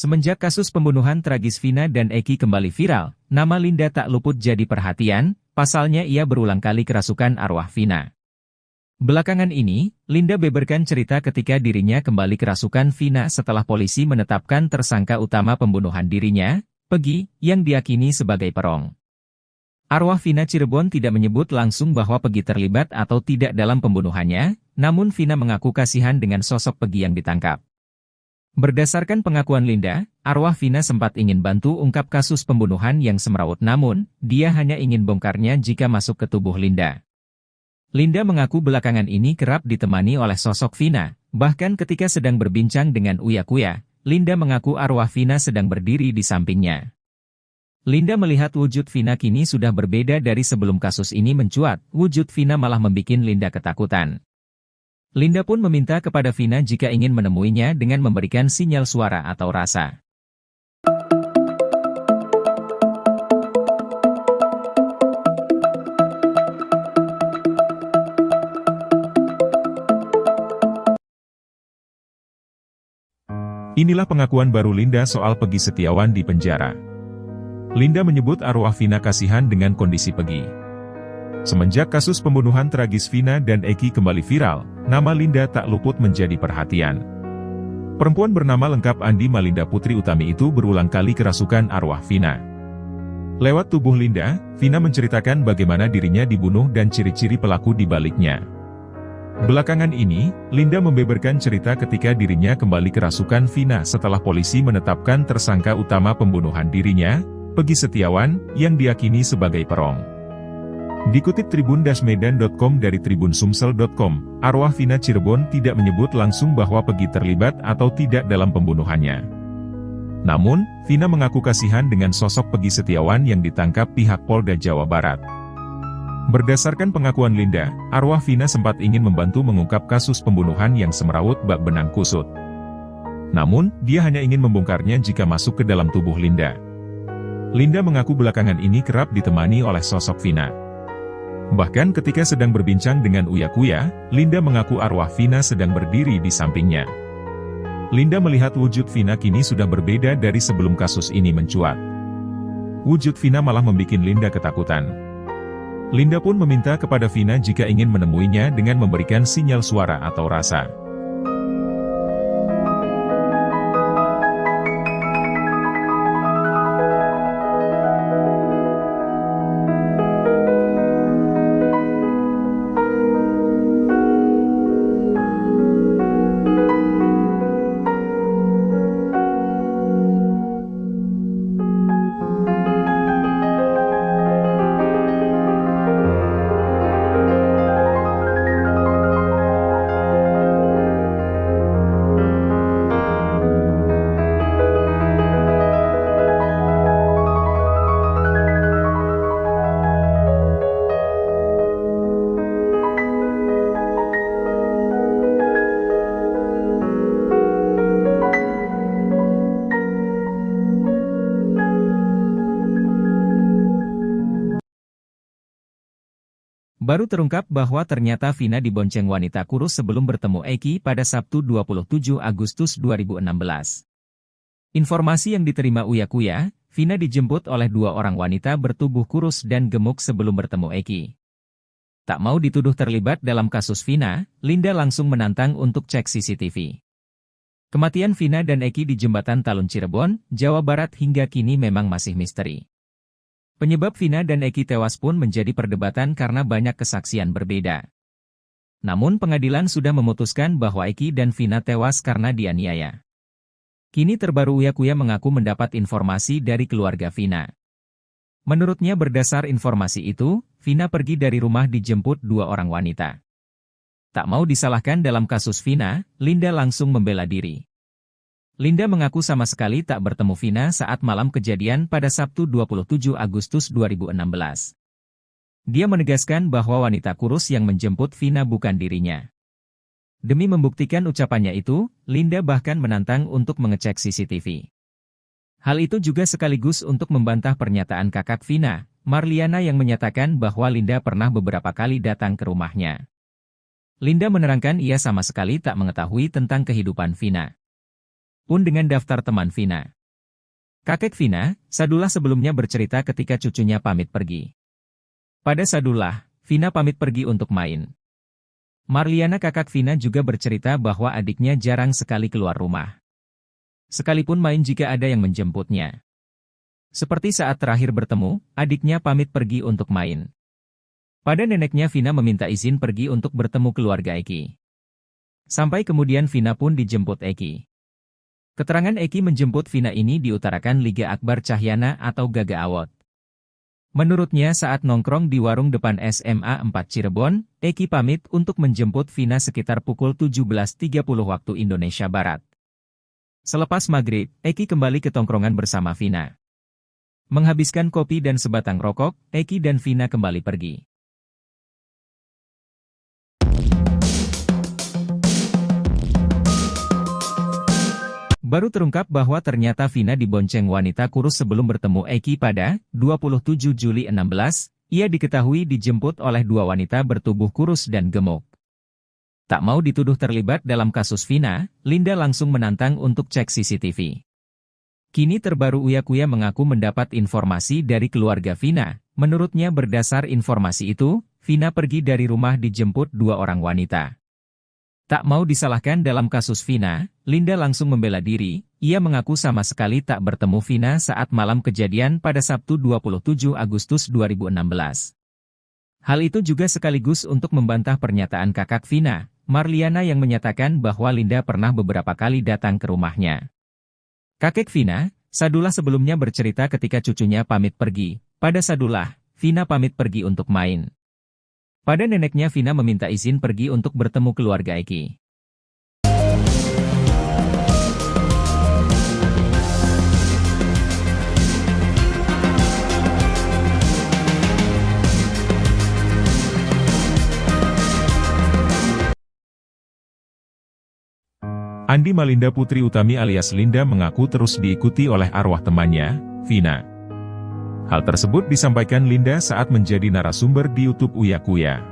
Semenjak kasus pembunuhan tragis Vina dan Eki kembali viral, nama Linda tak luput jadi perhatian, pasalnya ia berulang kali kerasukan arwah Vina. Belakangan ini, Linda beberkan cerita ketika dirinya kembali kerasukan Vina setelah polisi menetapkan tersangka utama pembunuhan dirinya, Pegi, yang diyakini sebagai perong. Arwah Vina Cirebon tidak menyebut langsung bahwa Pegi terlibat atau tidak dalam pembunuhannya, namun Vina mengaku kasihan dengan sosok Pegi yang ditangkap. Berdasarkan pengakuan Linda, arwah Vina sempat ingin bantu ungkap kasus pembunuhan yang semrawut namun, dia hanya ingin bongkarnya jika masuk ke tubuh Linda. Linda mengaku belakangan ini kerap ditemani oleh sosok Vina, bahkan ketika sedang berbincang dengan Uya Kuya, Linda mengaku arwah Vina sedang berdiri di sampingnya. Linda melihat wujud Vina kini sudah berbeda dari sebelum kasus ini mencuat, wujud Vina malah membuat Linda ketakutan. Linda pun meminta kepada Vina jika ingin menemuinya dengan memberikan sinyal suara atau rasa. Inilah pengakuan baru Linda soal Pegi Setiawan di penjara. Linda menyebut arwah Vina kasihan dengan kondisi Pegi. Semenjak kasus pembunuhan tragis Vina dan Eki kembali viral, nama Linda tak luput menjadi perhatian. Perempuan bernama lengkap Andi Malinda Putri Utami itu berulang kali kerasukan arwah Vina. Lewat tubuh Linda, Vina menceritakan bagaimana dirinya dibunuh dan ciri-ciri pelaku di baliknya. Belakangan ini, Linda membeberkan cerita ketika dirinya kembali kerasukan Vina setelah polisi menetapkan tersangka utama pembunuhan dirinya, Pegi Setiawan, yang diyakini sebagai perong. Dikutip tribun-medan.com dari tribunsumsel.com, arwah Vina Cirebon tidak menyebut langsung bahwa Pegi terlibat atau tidak dalam pembunuhannya. Namun, Vina mengaku kasihan dengan sosok Pegi Setiawan yang ditangkap pihak Polda Jawa Barat. Berdasarkan pengakuan Linda, arwah Vina sempat ingin membantu mengungkap kasus pembunuhan yang semrawut bak benang kusut. Namun, dia hanya ingin membongkarnya jika masuk ke dalam tubuh Linda. Linda mengaku belakangan ini kerap ditemani oleh sosok Vina. Bahkan ketika sedang berbincang dengan Uya Kuya, Linda mengaku arwah Vina sedang berdiri di sampingnya. Linda melihat wujud Vina kini sudah berbeda dari sebelum kasus ini mencuat. Wujud Vina malah membuat Linda ketakutan. Linda pun meminta kepada Vina jika ingin menemuinya dengan memberikan sinyal suara atau rasa. Baru terungkap bahwa ternyata Vina dibonceng wanita kurus sebelum bertemu Eki pada Sabtu 27 Agustus 2016. Informasi yang diterima Uya Kuya, Vina dijemput oleh dua orang wanita bertubuh kurus dan gemuk sebelum bertemu Eki. Tak mau dituduh terlibat dalam kasus Vina, Linda langsung menantang untuk cek CCTV. Kematian Vina dan Eki di Jembatan Talun Cirebon, Jawa Barat hingga kini memang masih misteri. Penyebab Vina dan Eki tewas pun menjadi perdebatan karena banyak kesaksian berbeda. Namun pengadilan sudah memutuskan bahwa Eki dan Vina tewas karena dianiaya. Kini terbaru Uya Kuya mengaku mendapat informasi dari keluarga Vina. Menurutnya berdasar informasi itu, Vina pergi dari rumah dijemput dua orang wanita. Tak mau disalahkan dalam kasus Vina, Linda langsung membela diri. Linda mengaku sama sekali tak bertemu Vina saat malam kejadian pada Sabtu 27 Agustus 2016. Dia menegaskan bahwa wanita kurus yang menjemput Vina bukan dirinya. Demi membuktikan ucapannya itu, Linda bahkan menantang untuk mengecek CCTV. Hal itu juga sekaligus untuk membantah pernyataan kakak Vina, Marliana yang menyatakan bahwa Linda pernah beberapa kali datang ke rumahnya. Linda menerangkan ia sama sekali tak mengetahui tentang kehidupan Vina. Pun dengan daftar teman Vina. Kakek Vina, Sadullah sebelumnya bercerita ketika cucunya pamit pergi. Pada Sadullah, Vina pamit pergi untuk main. Marliana kakak Vina juga bercerita bahwa adiknya jarang sekali keluar rumah. Sekalipun main jika ada yang menjemputnya. Seperti saat terakhir bertemu, adiknya pamit pergi untuk main. Pada neneknya Vina meminta izin pergi untuk bertemu keluarga Eki. Sampai kemudian Vina pun dijemput Eki. Keterangan Eki menjemput Vina ini diutarakan Liga Akbar Cahyana atau Gaga Awot. Menurutnya saat nongkrong di warung depan SMA 4 Cirebon, Eki pamit untuk menjemput Vina sekitar pukul 17.30 waktu Indonesia Barat. Selepas maghrib, Eki kembali ke tongkrongan bersama Vina. Menghabiskan kopi dan sebatang rokok, Eki dan Vina kembali pergi. Baru terungkap bahwa ternyata Vina dibonceng wanita kurus sebelum bertemu Eki pada 27 Juli 16, ia diketahui dijemput oleh dua wanita bertubuh kurus dan gemuk. Tak mau dituduh terlibat dalam kasus Vina, Linda langsung menantang untuk cek CCTV. Kini terbaru Uya Kuya mengaku mendapat informasi dari keluarga Vina. Menurutnya berdasar informasi itu, Vina pergi dari rumah dijemput dua orang wanita. Tak mau disalahkan dalam kasus Vina, Linda langsung membela diri. Ia mengaku sama sekali tak bertemu Vina saat malam kejadian pada Sabtu 27 Agustus 2016. Hal itu juga sekaligus untuk membantah pernyataan kakak Vina, Marliana yang menyatakan bahwa Linda pernah beberapa kali datang ke rumahnya. Kakek Vina, Sadullah sebelumnya bercerita ketika cucunya pamit pergi. Pada Sadullah, Vina pamit pergi untuk main. Pada neneknya Vina meminta izin pergi untuk bertemu keluarga Eki. Andi Malinda Putri Utami alias Linda mengaku terus diikuti oleh arwah temannya, Vina. Hal tersebut disampaikan Linda saat menjadi narasumber di YouTube Uya Kuya.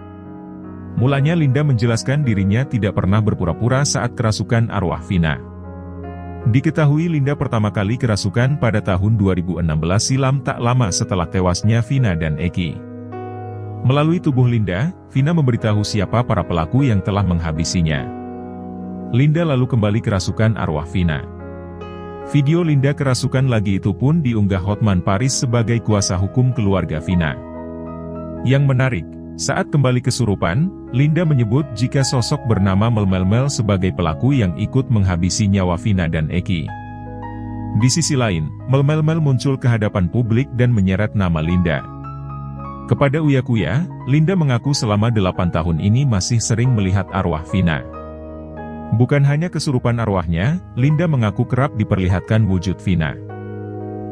Mulanya Linda menjelaskan dirinya tidak pernah berpura-pura saat kerasukan arwah Vina. Diketahui Linda pertama kali kerasukan pada tahun 2016 silam tak lama setelah tewasnya Vina dan Eki. Melalui tubuh Linda, Vina memberitahu siapa para pelaku yang telah menghabisinya. Linda lalu kembali kerasukan arwah Vina. Video Linda kerasukan lagi itu pun diunggah Hotman Paris sebagai kuasa hukum keluarga Vina. Yang menarik, saat kembali kesurupan, Linda menyebut jika sosok bernama Melmel sebagai pelaku yang ikut menghabisi nyawa Vina dan Eki. Di sisi lain, Melmel muncul ke hadapan publik dan menyeret nama Linda. Kepada Uya Kuya, Linda mengaku selama 8 tahun ini masih sering melihat arwah Vina. Bukan hanya kesurupan arwahnya, Linda mengaku kerap diperlihatkan wujud Vina.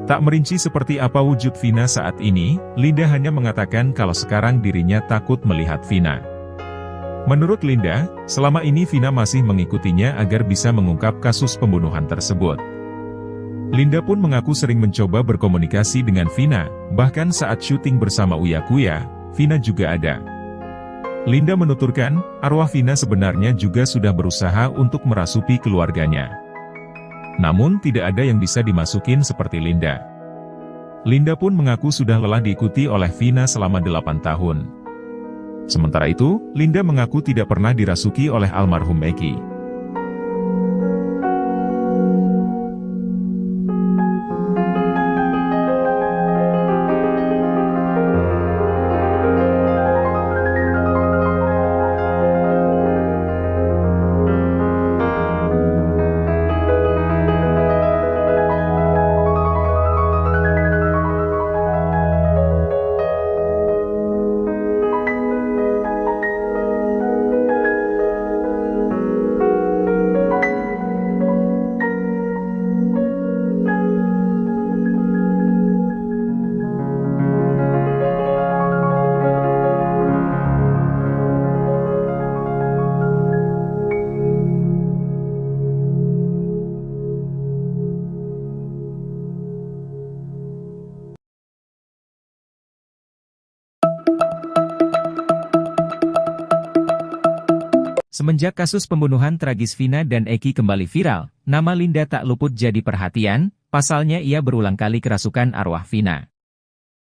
Tak merinci seperti apa wujud Vina saat ini, Linda hanya mengatakan kalau sekarang dirinya takut melihat Vina. Menurut Linda, selama ini Vina masih mengikutinya agar bisa mengungkap kasus pembunuhan tersebut. Linda pun mengaku sering mencoba berkomunikasi dengan Vina, bahkan saat syuting bersama Uya Kuya, Vina juga ada. Linda menuturkan, arwah Vina sebenarnya juga sudah berusaha untuk merasuki keluarganya. Namun tidak ada yang bisa dimasukin seperti Linda. Linda pun mengaku sudah lelah diikuti oleh Vina selama 8 tahun. Sementara itu, Linda mengaku tidak pernah dirasuki oleh almarhum Eki. Semenjak kasus pembunuhan tragis Vina dan Eki kembali viral, nama Linda tak luput jadi perhatian, pasalnya ia berulang kali kerasukan arwah Vina.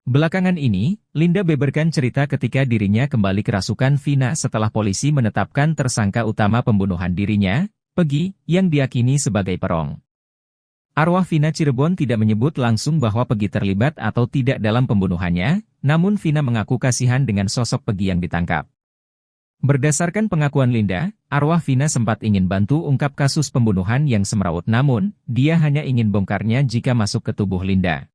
Belakangan ini, Linda beberkan cerita ketika dirinya kembali kerasukan Vina setelah polisi menetapkan tersangka utama pembunuhan dirinya, Pegi, yang diyakini sebagai perong. Arwah Vina Cirebon tidak menyebut langsung bahwa Pegi terlibat atau tidak dalam pembunuhannya, namun Vina mengaku kasihan dengan sosok Pegi yang ditangkap. Berdasarkan pengakuan Linda, arwah Vina sempat ingin bantu ungkap kasus pembunuhan yang semrawut namun, dia hanya ingin bongkarnya jika masuk ke tubuh Linda.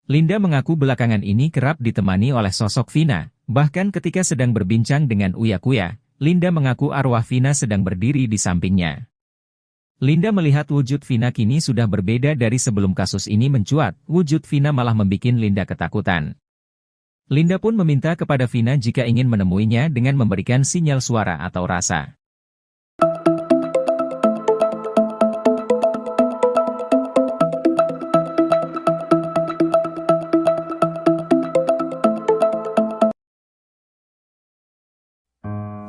Linda mengaku belakangan ini kerap ditemani oleh sosok Vina, bahkan ketika sedang berbincang dengan Uya Kuya, Linda mengaku arwah Vina sedang berdiri di sampingnya. Linda melihat wujud Vina kini sudah berbeda dari sebelum kasus ini mencuat, wujud Vina malah membuat Linda ketakutan. Linda pun meminta kepada Vina jika ingin menemuinya dengan memberikan sinyal suara atau rasa.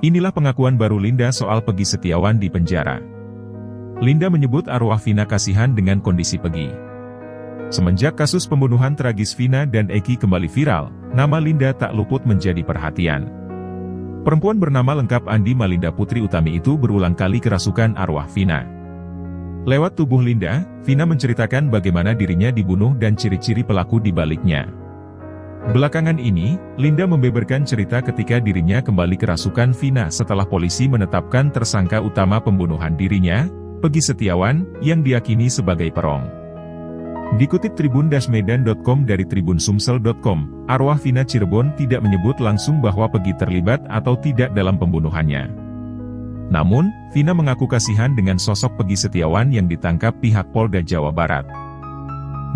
Inilah pengakuan baru Linda soal Pegi Setiawan di penjara. Linda menyebut arwah Vina kasihan dengan kondisi Pegi. Semenjak kasus pembunuhan tragis Vina dan Eki kembali viral, nama Linda tak luput menjadi perhatian. Perempuan bernama lengkap Andi Malinda Putri Utami itu berulang kali kerasukan arwah Vina. Lewat tubuh Linda, Vina menceritakan bagaimana dirinya dibunuh dan ciri-ciri pelaku di baliknya. Belakangan ini, Linda membeberkan cerita ketika dirinya kembali kerasukan Vina setelah polisi menetapkan tersangka utama pembunuhan dirinya, Pegi Setiawan, yang diyakini sebagai perong. Dikutip tribun-medan.com dari tribunsumsel.com, arwah Vina Cirebon tidak menyebut langsung bahwa Pegi terlibat atau tidak dalam pembunuhannya. Namun, Vina mengaku kasihan dengan sosok Pegi Setiawan yang ditangkap pihak Polda Jawa Barat.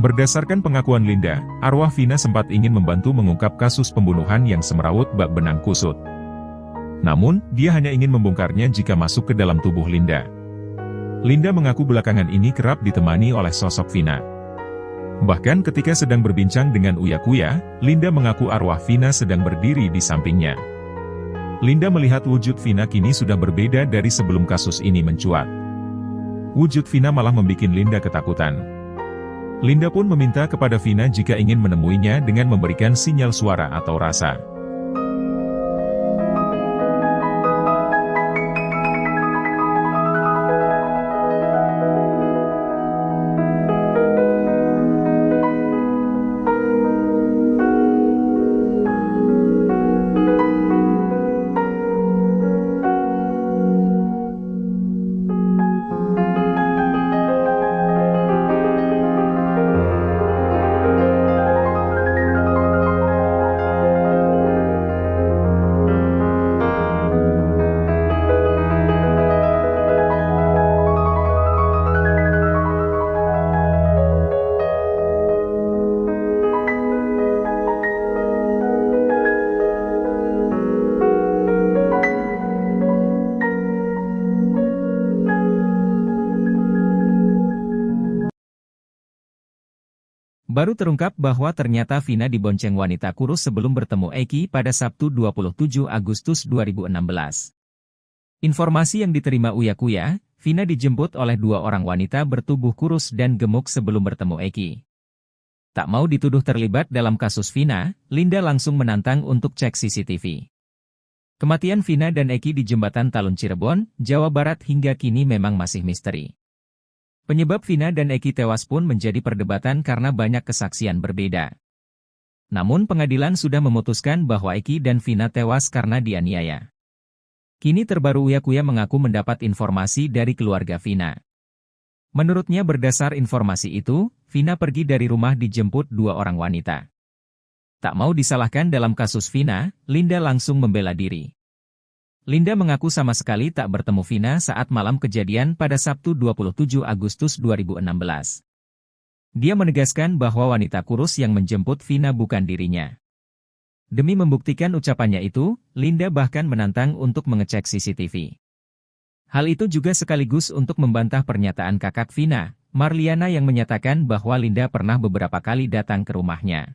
Berdasarkan pengakuan Linda, arwah Vina sempat ingin membantu mengungkap kasus pembunuhan yang semrawut bak benang kusut. Namun, dia hanya ingin membongkarnya jika masuk ke dalam tubuh Linda. Linda mengaku belakangan ini kerap ditemani oleh sosok Vina. Bahkan ketika sedang berbincang dengan Uya Kuya, Linda mengaku arwah Vina sedang berdiri di sampingnya. Linda melihat wujud Vina kini sudah berbeda dari sebelum kasus ini mencuat. Wujud Vina malah membuat Linda ketakutan. Linda pun meminta kepada Vina jika ingin menemuinya dengan memberikan sinyal suara atau rasa. Baru terungkap bahwa ternyata Vina dibonceng wanita kurus sebelum bertemu Eki pada Sabtu 27 Agustus 2016. Informasi yang diterima Uya Kuya, Vina dijemput oleh dua orang wanita bertubuh kurus dan gemuk sebelum bertemu Eki. Tak mau dituduh terlibat dalam kasus Vina, Linda langsung menantang untuk cek CCTV. Kematian Vina dan Eki di Jembatan Talun Cirebon, Jawa Barat hingga kini memang masih misteri. Penyebab Vina dan Eki tewas pun menjadi perdebatan karena banyak kesaksian berbeda. Namun pengadilan sudah memutuskan bahwa Eki dan Vina tewas karena dianiaya. Kini terbaru Uya Kuya mengaku mendapat informasi dari keluarga Vina. Menurutnya berdasar informasi itu, Vina pergi dari rumah dijemput dua orang wanita. Tak mau disalahkan dalam kasus Vina, Linda langsung membela diri. Linda mengaku sama sekali tak bertemu Vina saat malam kejadian pada Sabtu 27 Agustus 2016. Dia menegaskan bahwa wanita kurus yang menjemput Vina bukan dirinya. Demi membuktikan ucapannya itu, Linda bahkan menantang untuk mengecek CCTV. Hal itu juga sekaligus untuk membantah pernyataan kakak Vina, Marliana yang menyatakan bahwa Linda pernah beberapa kali datang ke rumahnya.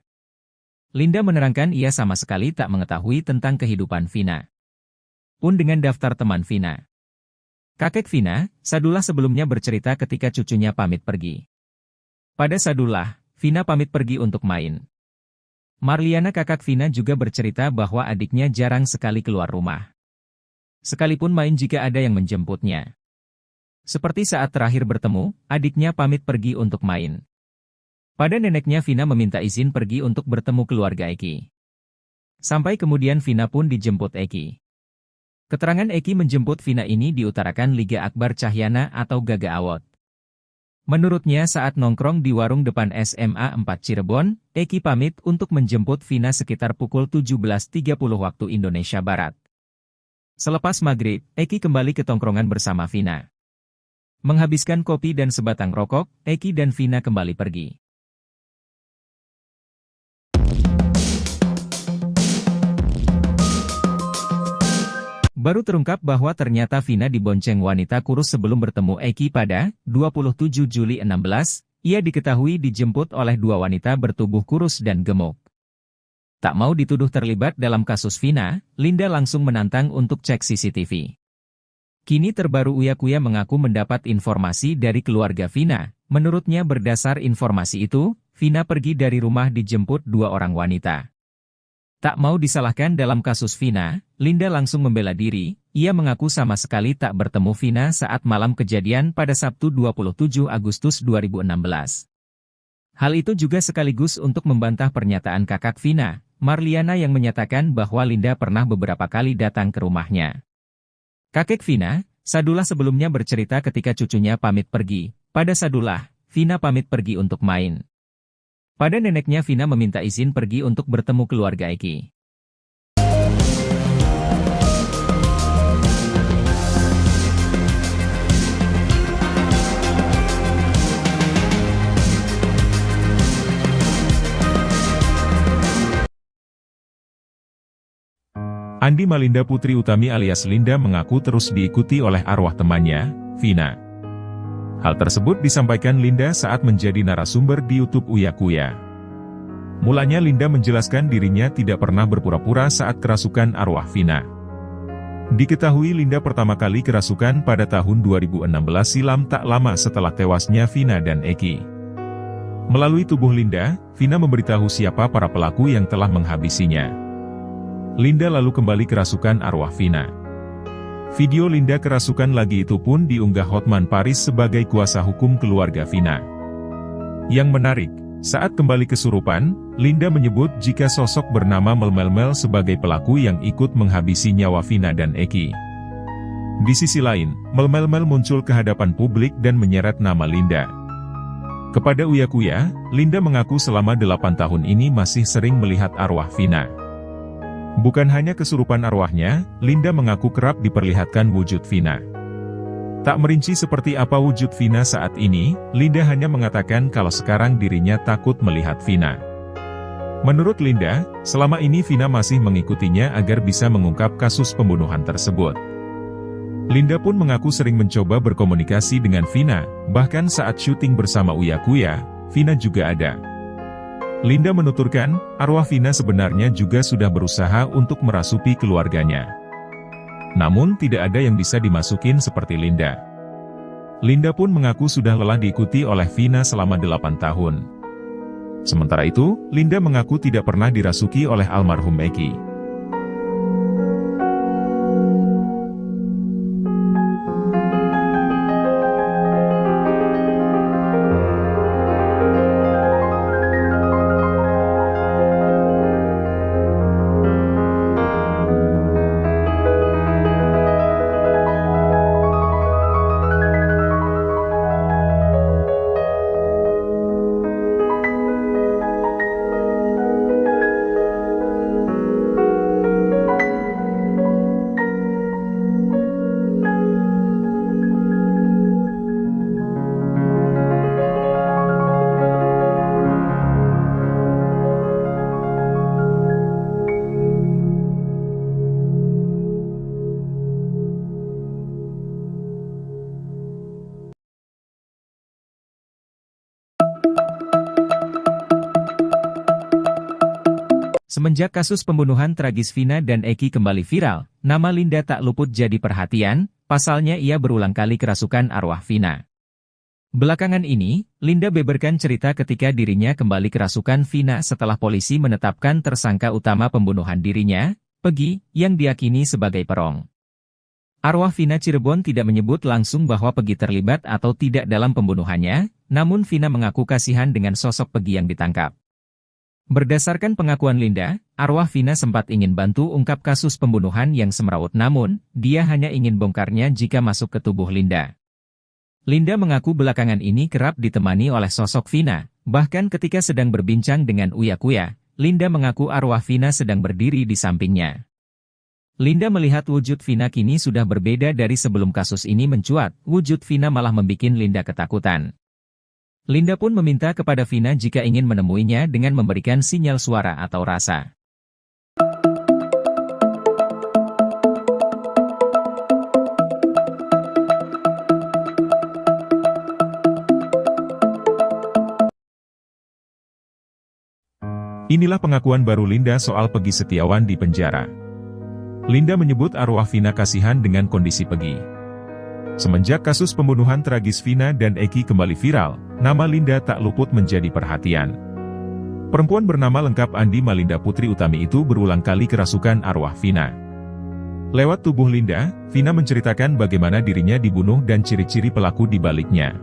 Linda menerangkan ia sama sekali tak mengetahui tentang kehidupan Vina. Pun dengan daftar teman Vina. Kakek Vina, Sadullah sebelumnya bercerita ketika cucunya pamit pergi. Pada Sadullah, Vina pamit pergi untuk main. Marliana kakak Vina juga bercerita bahwa adiknya jarang sekali keluar rumah. Sekalipun main jika ada yang menjemputnya. Seperti saat terakhir bertemu, adiknya pamit pergi untuk main. Pada neneknya Vina meminta izin pergi untuk bertemu keluarga Eki. Sampai kemudian Vina pun dijemput Eki. Keterangan Eki menjemput Vina ini diutarakan Liga Akbar Cahyana atau Gaga Awot. Menurutnya saat nongkrong di warung depan SMA 4 Cirebon, Eki pamit untuk menjemput Vina sekitar pukul 17.30 waktu Indonesia Barat. Selepas maghrib, Eki kembali ke tongkrongan bersama Vina. Menghabiskan kopi dan sebatang rokok, Eki dan Vina kembali pergi. Baru terungkap bahwa ternyata Vina dibonceng wanita kurus sebelum bertemu Eki pada 27 Juli 16, ia diketahui dijemput oleh dua wanita bertubuh kurus dan gemuk. Tak mau dituduh terlibat dalam kasus Vina, Linda langsung menantang untuk cek CCTV. Kini terbaru Uya Kuya mengaku mendapat informasi dari keluarga Vina. Menurutnya berdasar informasi itu, Vina pergi dari rumah dijemput dua orang wanita. Tak mau disalahkan dalam kasus Vina, Linda langsung membela diri. Ia mengaku sama sekali tak bertemu Vina saat malam kejadian pada Sabtu 27 Agustus 2016. Hal itu juga sekaligus untuk membantah pernyataan kakak Vina, Marliana yang menyatakan bahwa Linda pernah beberapa kali datang ke rumahnya. Kakek Vina, Sadullah sebelumnya bercerita ketika cucunya pamit pergi. Pada Sadullah, Vina pamit pergi untuk main. Pada neneknya Vina meminta izin pergi untuk bertemu keluarga Eki. Andi Malinda Putri Utami alias Linda mengaku terus diikuti oleh arwah temannya, Vina. Hal tersebut disampaikan Linda saat menjadi narasumber di YouTube Uya Kuya. Mulanya Linda menjelaskan dirinya tidak pernah berpura-pura saat kerasukan arwah Vina. Diketahui Linda pertama kali kerasukan pada tahun 2016 silam tak lama setelah tewasnya Vina dan Eki. Melalui tubuh Linda, Vina memberitahu siapa para pelaku yang telah menghabisinya. Linda lalu kembali kerasukan arwah Vina. Video Linda kerasukan lagi itu pun diunggah Hotman Paris sebagai kuasa hukum keluarga Vina. Yang menarik, saat kembali kesurupan, Linda menyebut jika sosok bernama Melmel sebagai pelaku yang ikut menghabisi nyawa Vina dan Eki. Di sisi lain, Melmel muncul ke hadapan publik dan menyeret nama Linda. Kepada Uya Kuya, Linda mengaku selama 8 tahun ini masih sering melihat arwah Vina. Bukan hanya kesurupan arwahnya, Linda mengaku kerap diperlihatkan wujud Vina. Tak merinci seperti apa wujud Vina saat ini, Linda hanya mengatakan kalau sekarang dirinya takut melihat Vina. Menurut Linda, selama ini Vina masih mengikutinya agar bisa mengungkap kasus pembunuhan tersebut. Linda pun mengaku sering mencoba berkomunikasi dengan Vina, bahkan saat syuting bersama Uya Kuya, Vina juga ada. Linda menuturkan, arwah Vina sebenarnya juga sudah berusaha untuk merasuki keluarganya. Namun tidak ada yang bisa dimasukin seperti Linda. Linda pun mengaku sudah lelah diikuti oleh Vina selama 8 tahun. Sementara itu, Linda mengaku tidak pernah dirasuki oleh almarhum Eki. Semenjak kasus pembunuhan tragis Vina dan Eki kembali viral, nama Linda tak luput jadi perhatian, pasalnya ia berulang kali kerasukan arwah Vina. Belakangan ini, Linda beberkan cerita ketika dirinya kembali kerasukan Vina setelah polisi menetapkan tersangka utama pembunuhan dirinya, Pegi, yang diyakini sebagai perong. Arwah Vina Cirebon tidak menyebut langsung bahwa Pegi terlibat atau tidak dalam pembunuhannya, namun Vina mengaku kasihan dengan sosok Pegi yang ditangkap. Berdasarkan pengakuan Linda, arwah Vina sempat ingin bantu ungkap kasus pembunuhan yang semrawut namun, dia hanya ingin bongkarnya jika masuk ke tubuh Linda. Linda mengaku belakangan ini kerap ditemani oleh sosok Vina, bahkan ketika sedang berbincang dengan Uya Kuya, Linda mengaku arwah Vina sedang berdiri di sampingnya. Linda melihat wujud Vina kini sudah berbeda dari sebelum kasus ini mencuat, wujud Vina malah membuat Linda ketakutan. Linda pun meminta kepada Vina jika ingin menemuinya dengan memberikan sinyal suara atau rasa. Inilah pengakuan baru Linda soal Pegi Setiawan di penjara. Linda menyebut arwah Vina kasihan dengan kondisi Pegi. Semenjak kasus pembunuhan tragis Vina dan Eki kembali viral, nama Linda tak luput menjadi perhatian. Perempuan bernama lengkap Andi Malinda Putri Utami itu berulang kali kerasukan arwah Vina. Lewat tubuh Linda, Vina menceritakan bagaimana dirinya dibunuh dan ciri-ciri pelaku di baliknya.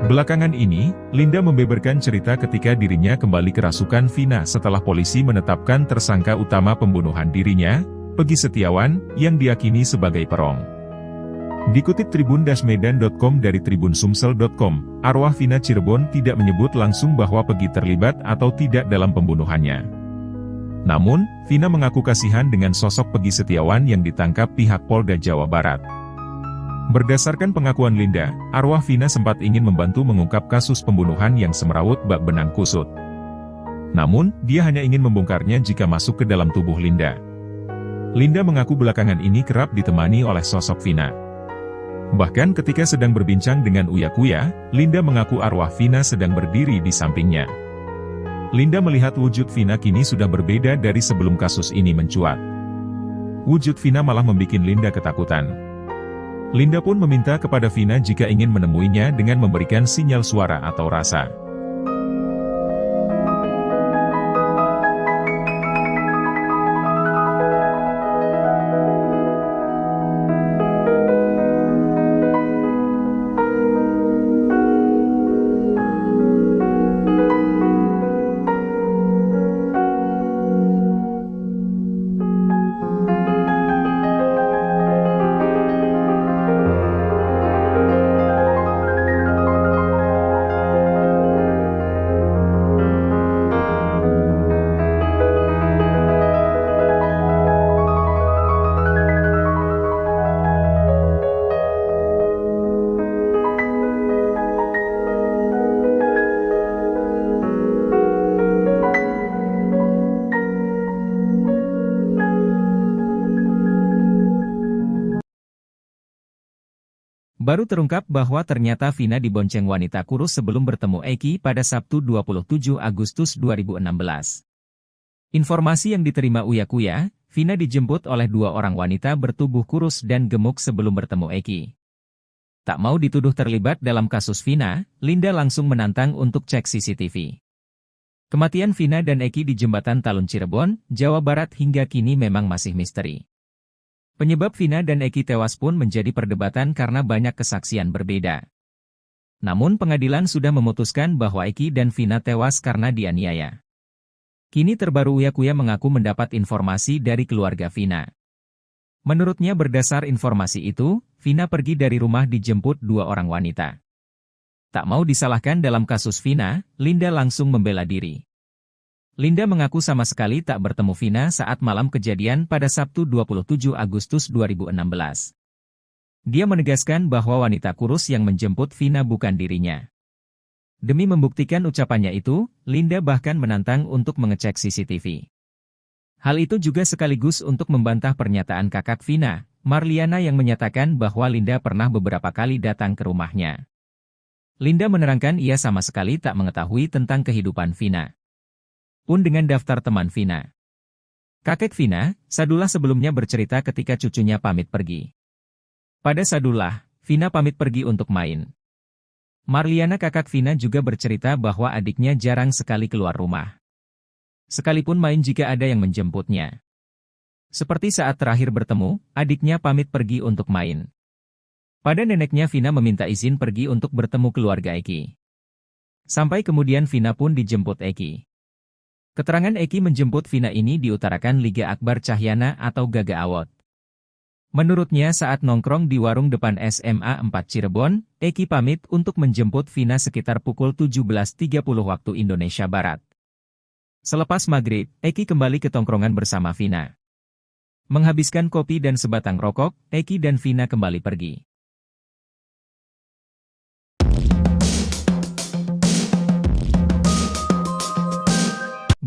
Belakangan ini, Linda membeberkan cerita ketika dirinya kembali kerasukan Vina setelah polisi menetapkan tersangka utama pembunuhan dirinya, Pegi Setiawan, yang diyakini sebagai perong. Dikutip tribun-medan.com dari tribunsumsel.com, arwah Vina Cirebon tidak menyebut langsung bahwa Pegi terlibat atau tidak dalam pembunuhannya. Namun, Vina mengaku kasihan dengan sosok Pegi Setiawan yang ditangkap pihak Polda Jawa Barat. Berdasarkan pengakuan Linda, arwah Vina sempat ingin membantu mengungkap kasus pembunuhan yang semrawut bak benang kusut. Namun, dia hanya ingin membongkarnya jika masuk ke dalam tubuh Linda. Linda mengaku belakangan ini kerap ditemani oleh sosok Vina. Bahkan ketika sedang berbincang dengan Uya Kuya, Linda mengaku arwah Vina sedang berdiri di sampingnya. Linda melihat wujud Vina kini sudah berbeda dari sebelum kasus ini mencuat. Wujud Vina malah membuat Linda ketakutan. Linda pun meminta kepada Vina jika ingin menemuinya dengan memberikan sinyal suara atau rasa. Baru terungkap bahwa ternyata Vina dibonceng wanita kurus sebelum bertemu Eki pada Sabtu 27 Agustus 2016. Informasi yang diterima Uya Kuya, Vina dijemput oleh dua orang wanita bertubuh kurus dan gemuk sebelum bertemu Eki. Tak mau dituduh terlibat dalam kasus Vina, Linda langsung menantang untuk cek CCTV. Kematian Vina dan Eki di Jembatan Talun Cirebon, Jawa Barat hingga kini memang masih misteri. Penyebab Vina dan Eki tewas pun menjadi perdebatan karena banyak kesaksian berbeda. Namun pengadilan sudah memutuskan bahwa Eki dan Vina tewas karena dianiaya. Kini terbaru Uya Kuya mengaku mendapat informasi dari keluarga Vina. Menurutnya berdasar informasi itu, Vina pergi dari rumah dijemput dua orang wanita. Tak mau disalahkan dalam kasus Vina, Linda langsung membela diri. Linda mengaku sama sekali tak bertemu Vina saat malam kejadian pada Sabtu 27 Agustus 2016. Dia menegaskan bahwa wanita kurus yang menjemput Vina bukan dirinya. Demi membuktikan ucapannya itu, Linda bahkan menantang untuk mengecek CCTV. Hal itu juga sekaligus untuk membantah pernyataan kakak Vina, Marliana yang menyatakan bahwa Linda pernah beberapa kali datang ke rumahnya. Linda menerangkan ia sama sekali tak mengetahui tentang kehidupan Vina pun dengan daftar teman Vina. Kakek Vina, Sadullah sebelumnya bercerita ketika cucunya pamit pergi. Pada Sadullah, Vina pamit pergi untuk main. Marliana kakak Vina juga bercerita bahwa adiknya jarang sekali keluar rumah. Sekalipun main jika ada yang menjemputnya. Seperti saat terakhir bertemu, adiknya pamit pergi untuk main. Pada neneknya Vina meminta izin pergi untuk bertemu keluarga Eki. Sampai kemudian Vina pun dijemput Eki. Keterangan Eki menjemput Vina ini diutarakan Liga Akbar Cahyana atau Gaga Awot. Menurutnya saat nongkrong di warung depan SMA 4 Cirebon, Eki pamit untuk menjemput Vina sekitar pukul 17.30 waktu Indonesia Barat. Selepas maghrib, Eki kembali ke tongkrongan bersama Vina. Menghabiskan kopi dan sebatang rokok, Eki dan Vina kembali pergi.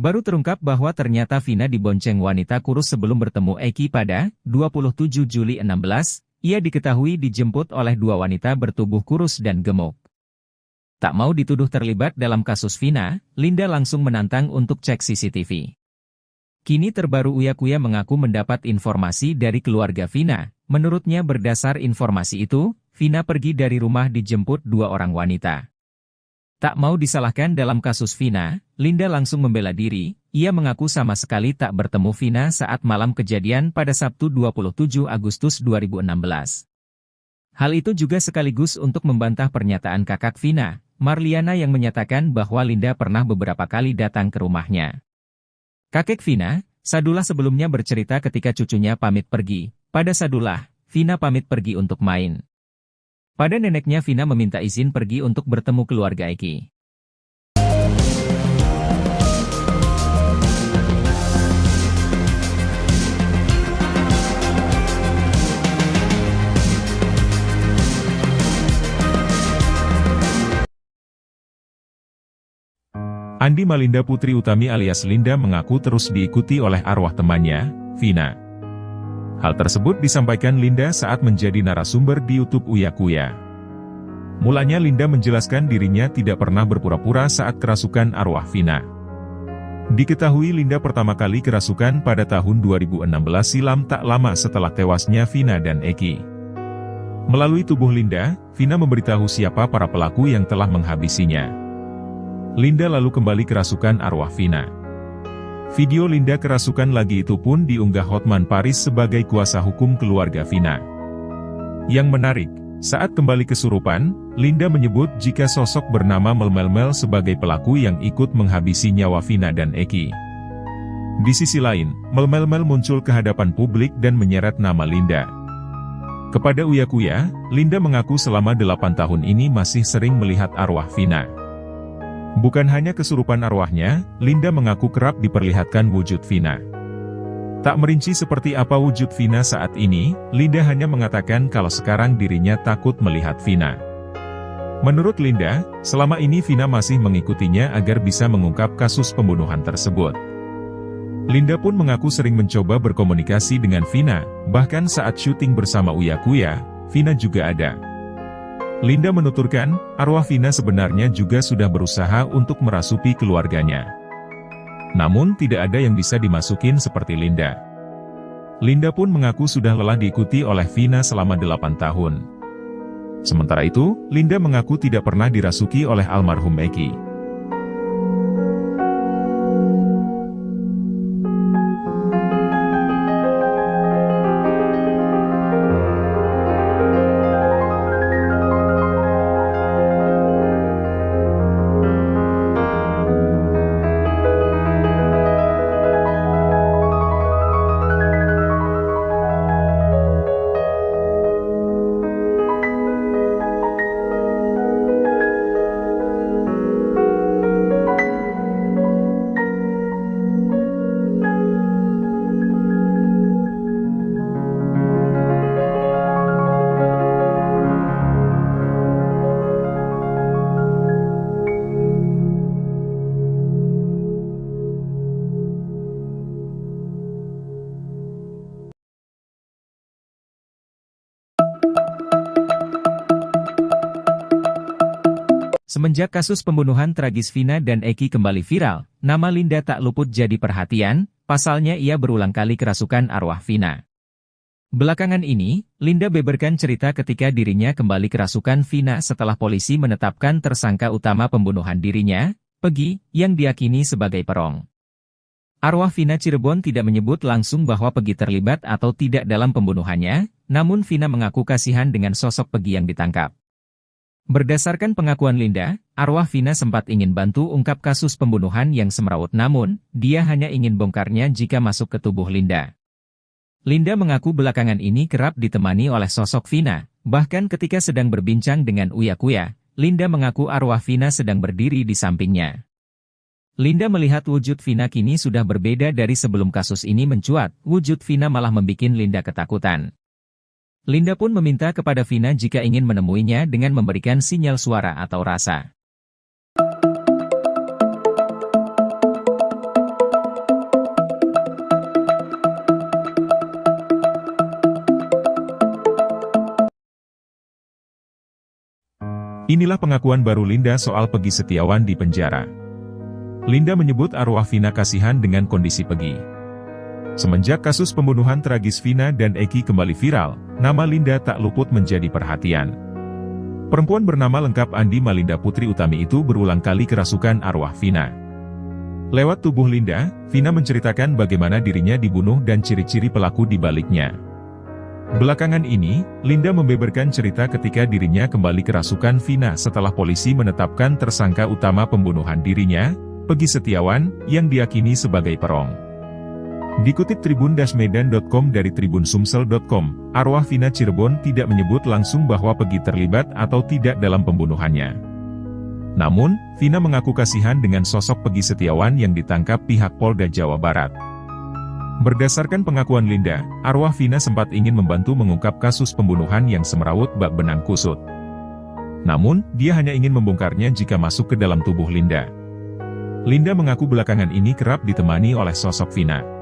Baru terungkap bahwa ternyata Vina dibonceng wanita kurus sebelum bertemu Eki pada 27 Juli 16, ia diketahui dijemput oleh dua wanita bertubuh kurus dan gemuk. Tak mau dituduh terlibat dalam kasus Vina, Linda langsung menantang untuk cek CCTV. Kini terbaru Uya Kuya mengaku mendapat informasi dari keluarga Vina. Menurutnya berdasar informasi itu, Vina pergi dari rumah dijemput dua orang wanita. Tak mau disalahkan dalam kasus Vina, Linda langsung membela diri, ia mengaku sama sekali tak bertemu Vina saat malam kejadian pada Sabtu 27 Agustus 2016. Hal itu juga sekaligus untuk membantah pernyataan kakak Vina, Marliana yang menyatakan bahwa Linda pernah beberapa kali datang ke rumahnya. Kakek Vina, Sadullah sebelumnya bercerita ketika cucunya pamit pergi. Pada Sadullah, Vina pamit pergi untuk main. Pada neneknya Vina meminta izin pergi untuk bertemu keluarga Eki. Andi Malinda Putri Utami alias Linda mengaku terus diikuti oleh arwah temannya, Vina. Hal tersebut disampaikan Linda saat menjadi narasumber di YouTube Uya Kuya. Mulanya Linda menjelaskan dirinya tidak pernah berpura-pura saat kerasukan arwah Vina. Diketahui Linda pertama kali kerasukan pada tahun 2016 silam tak lama setelah tewasnya Vina dan Eki. Melalui tubuh Linda, Vina memberitahu siapa para pelaku yang telah menghabisinya. Linda lalu kembali kerasukan arwah Vina. Video Linda kerasukan lagi itu pun diunggah Hotman Paris sebagai kuasa hukum keluarga Vina. Yang menarik, saat kembali kesurupan, Linda menyebut jika sosok bernama Melmel sebagai pelaku yang ikut menghabisi nyawa Vina dan Eki. Di sisi lain, Melmel muncul ke hadapan publik dan menyeret nama Linda. Kepada Uya Kuya, Linda mengaku selama 8 tahun ini masih sering melihat arwah Vina. Bukan hanya kesurupan arwahnya, Linda mengaku kerap diperlihatkan wujud Vina. Tak merinci seperti apa wujud Vina saat ini, Linda hanya mengatakan kalau sekarang dirinya takut melihat Vina. Menurut Linda, selama ini Vina masih mengikutinya agar bisa mengungkap kasus pembunuhan tersebut. Linda pun mengaku sering mencoba berkomunikasi dengan Vina, bahkan saat syuting bersama Uya Kuya, Vina juga ada. Linda menuturkan, arwah Vina sebenarnya juga sudah berusaha untuk merasuki keluarganya. Namun tidak ada yang bisa dimasukin seperti Linda. Linda pun mengaku sudah lelah diikuti oleh Vina selama 8 tahun. Sementara itu, Linda mengaku tidak pernah dirasuki oleh almarhum Eki. Semenjak kasus pembunuhan tragis Vina dan Eki kembali viral, nama Linda tak luput jadi perhatian, pasalnya ia berulang kali kerasukan arwah Vina. Belakangan ini, Linda beberkan cerita ketika dirinya kembali kerasukan Vina setelah polisi menetapkan tersangka utama pembunuhan dirinya, Peggy, yang diyakini sebagai perong. Arwah Vina Cirebon tidak menyebut langsung bahwa Peggy terlibat atau tidak dalam pembunuhannya, namun Vina mengaku kasihan dengan sosok Peggy yang ditangkap. Berdasarkan pengakuan Linda, arwah Vina sempat ingin bantu ungkap kasus pembunuhan yang semrawut namun, dia hanya ingin bongkarnya jika masuk ke tubuh Linda. Linda mengaku belakangan ini kerap ditemani oleh sosok Vina, bahkan ketika sedang berbincang dengan Uya Kuya, Linda mengaku arwah Vina sedang berdiri di sampingnya. Linda melihat wujud Vina kini sudah berbeda dari sebelum kasus ini mencuat, wujud Vina malah membuat Linda ketakutan. Linda pun meminta kepada Vina jika ingin menemuinya dengan memberikan sinyal suara atau rasa. Inilah pengakuan baru Linda soal Peggy Setiawan di penjara. Linda menyebut arwah Vina kasihan dengan kondisi Peggy. Semenjak kasus pembunuhan tragis Vina dan Eki kembali viral, nama Linda tak luput menjadi perhatian. Perempuan bernama lengkap Andi Malinda Putri Utami itu berulang kali kerasukan arwah Vina. Lewat tubuh Linda, Vina menceritakan bagaimana dirinya dibunuh dan ciri-ciri pelaku di baliknya. Belakangan ini, Linda membeberkan cerita ketika dirinya kembali kerasukan Vina setelah polisi menetapkan tersangka utama pembunuhan dirinya, Peggy Setiawan, yang diyakini sebagai perong. Dikutip tribun-medan.com dari tribunsumsel.com, arwah Vina Cirebon tidak menyebut langsung bahwa Peggy terlibat atau tidak dalam pembunuhannya. Namun, Vina mengaku kasihan dengan sosok Peggy Setiawan yang ditangkap pihak Polda Jawa Barat. Berdasarkan pengakuan Linda, arwah Vina sempat ingin membantu mengungkap kasus pembunuhan yang semrawut bak benang kusut. Namun, dia hanya ingin membongkarnya jika masuk ke dalam tubuh Linda. Linda mengaku belakangan ini kerap ditemani oleh sosok Vina.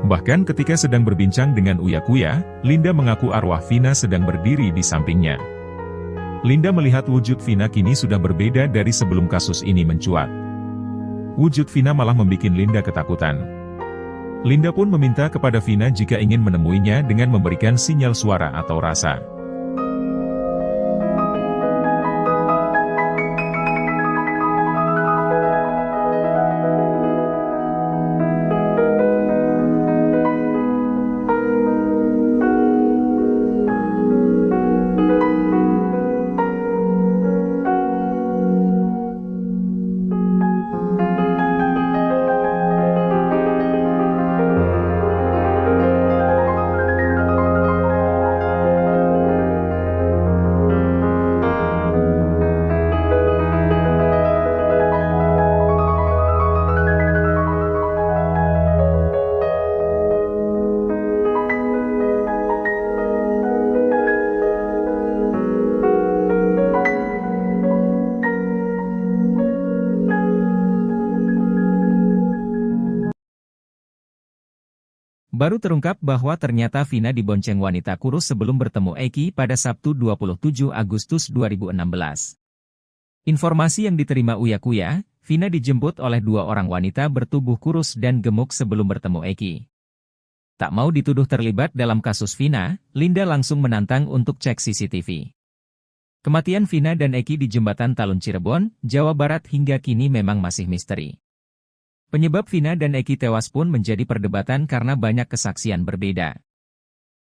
Bahkan ketika sedang berbincang dengan Uya Kuya, Linda mengaku arwah Vina sedang berdiri di sampingnya. Linda melihat wujud Vina kini sudah berbeda dari sebelum kasus ini mencuat. Wujud Vina malah membuat Linda ketakutan. Linda pun meminta kepada Vina jika ingin menemuinya dengan memberikan sinyal suara atau rasa. Baru terungkap bahwa ternyata Vina dibonceng wanita kurus sebelum bertemu Eki pada Sabtu 27 Agustus 2016. Informasi yang diterima Uya Kuya, Vina dijemput oleh dua orang wanita bertubuh kurus dan gemuk sebelum bertemu Eki. Tak mau dituduh terlibat dalam kasus Vina, Linda langsung menantang untuk cek CCTV. Kematian Vina dan Eki di Jembatan Talun Cirebon, Jawa Barat hingga kini memang masih misteri. Penyebab Vina dan Eki tewas pun menjadi perdebatan karena banyak kesaksian berbeda.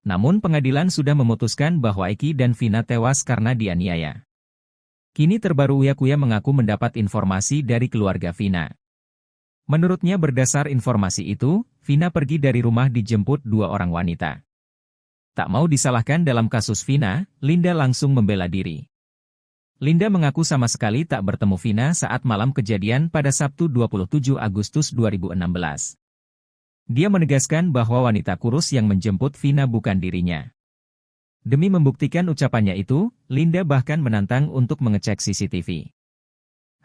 Namun pengadilan sudah memutuskan bahwa Eki dan Vina tewas karena dianiaya. Kini terbaru Uya Kuya mengaku mendapat informasi dari keluarga Vina. Menurutnya berdasar informasi itu, Vina pergi dari rumah dijemput dua orang wanita. Tak mau disalahkan dalam kasus Vina, Linda langsung membela diri. Linda mengaku sama sekali tak bertemu Vina saat malam kejadian pada Sabtu 27 Agustus 2016. Dia menegaskan bahwa wanita kurus yang menjemput Vina bukan dirinya. Demi membuktikan ucapannya itu, Linda bahkan menantang untuk mengecek CCTV.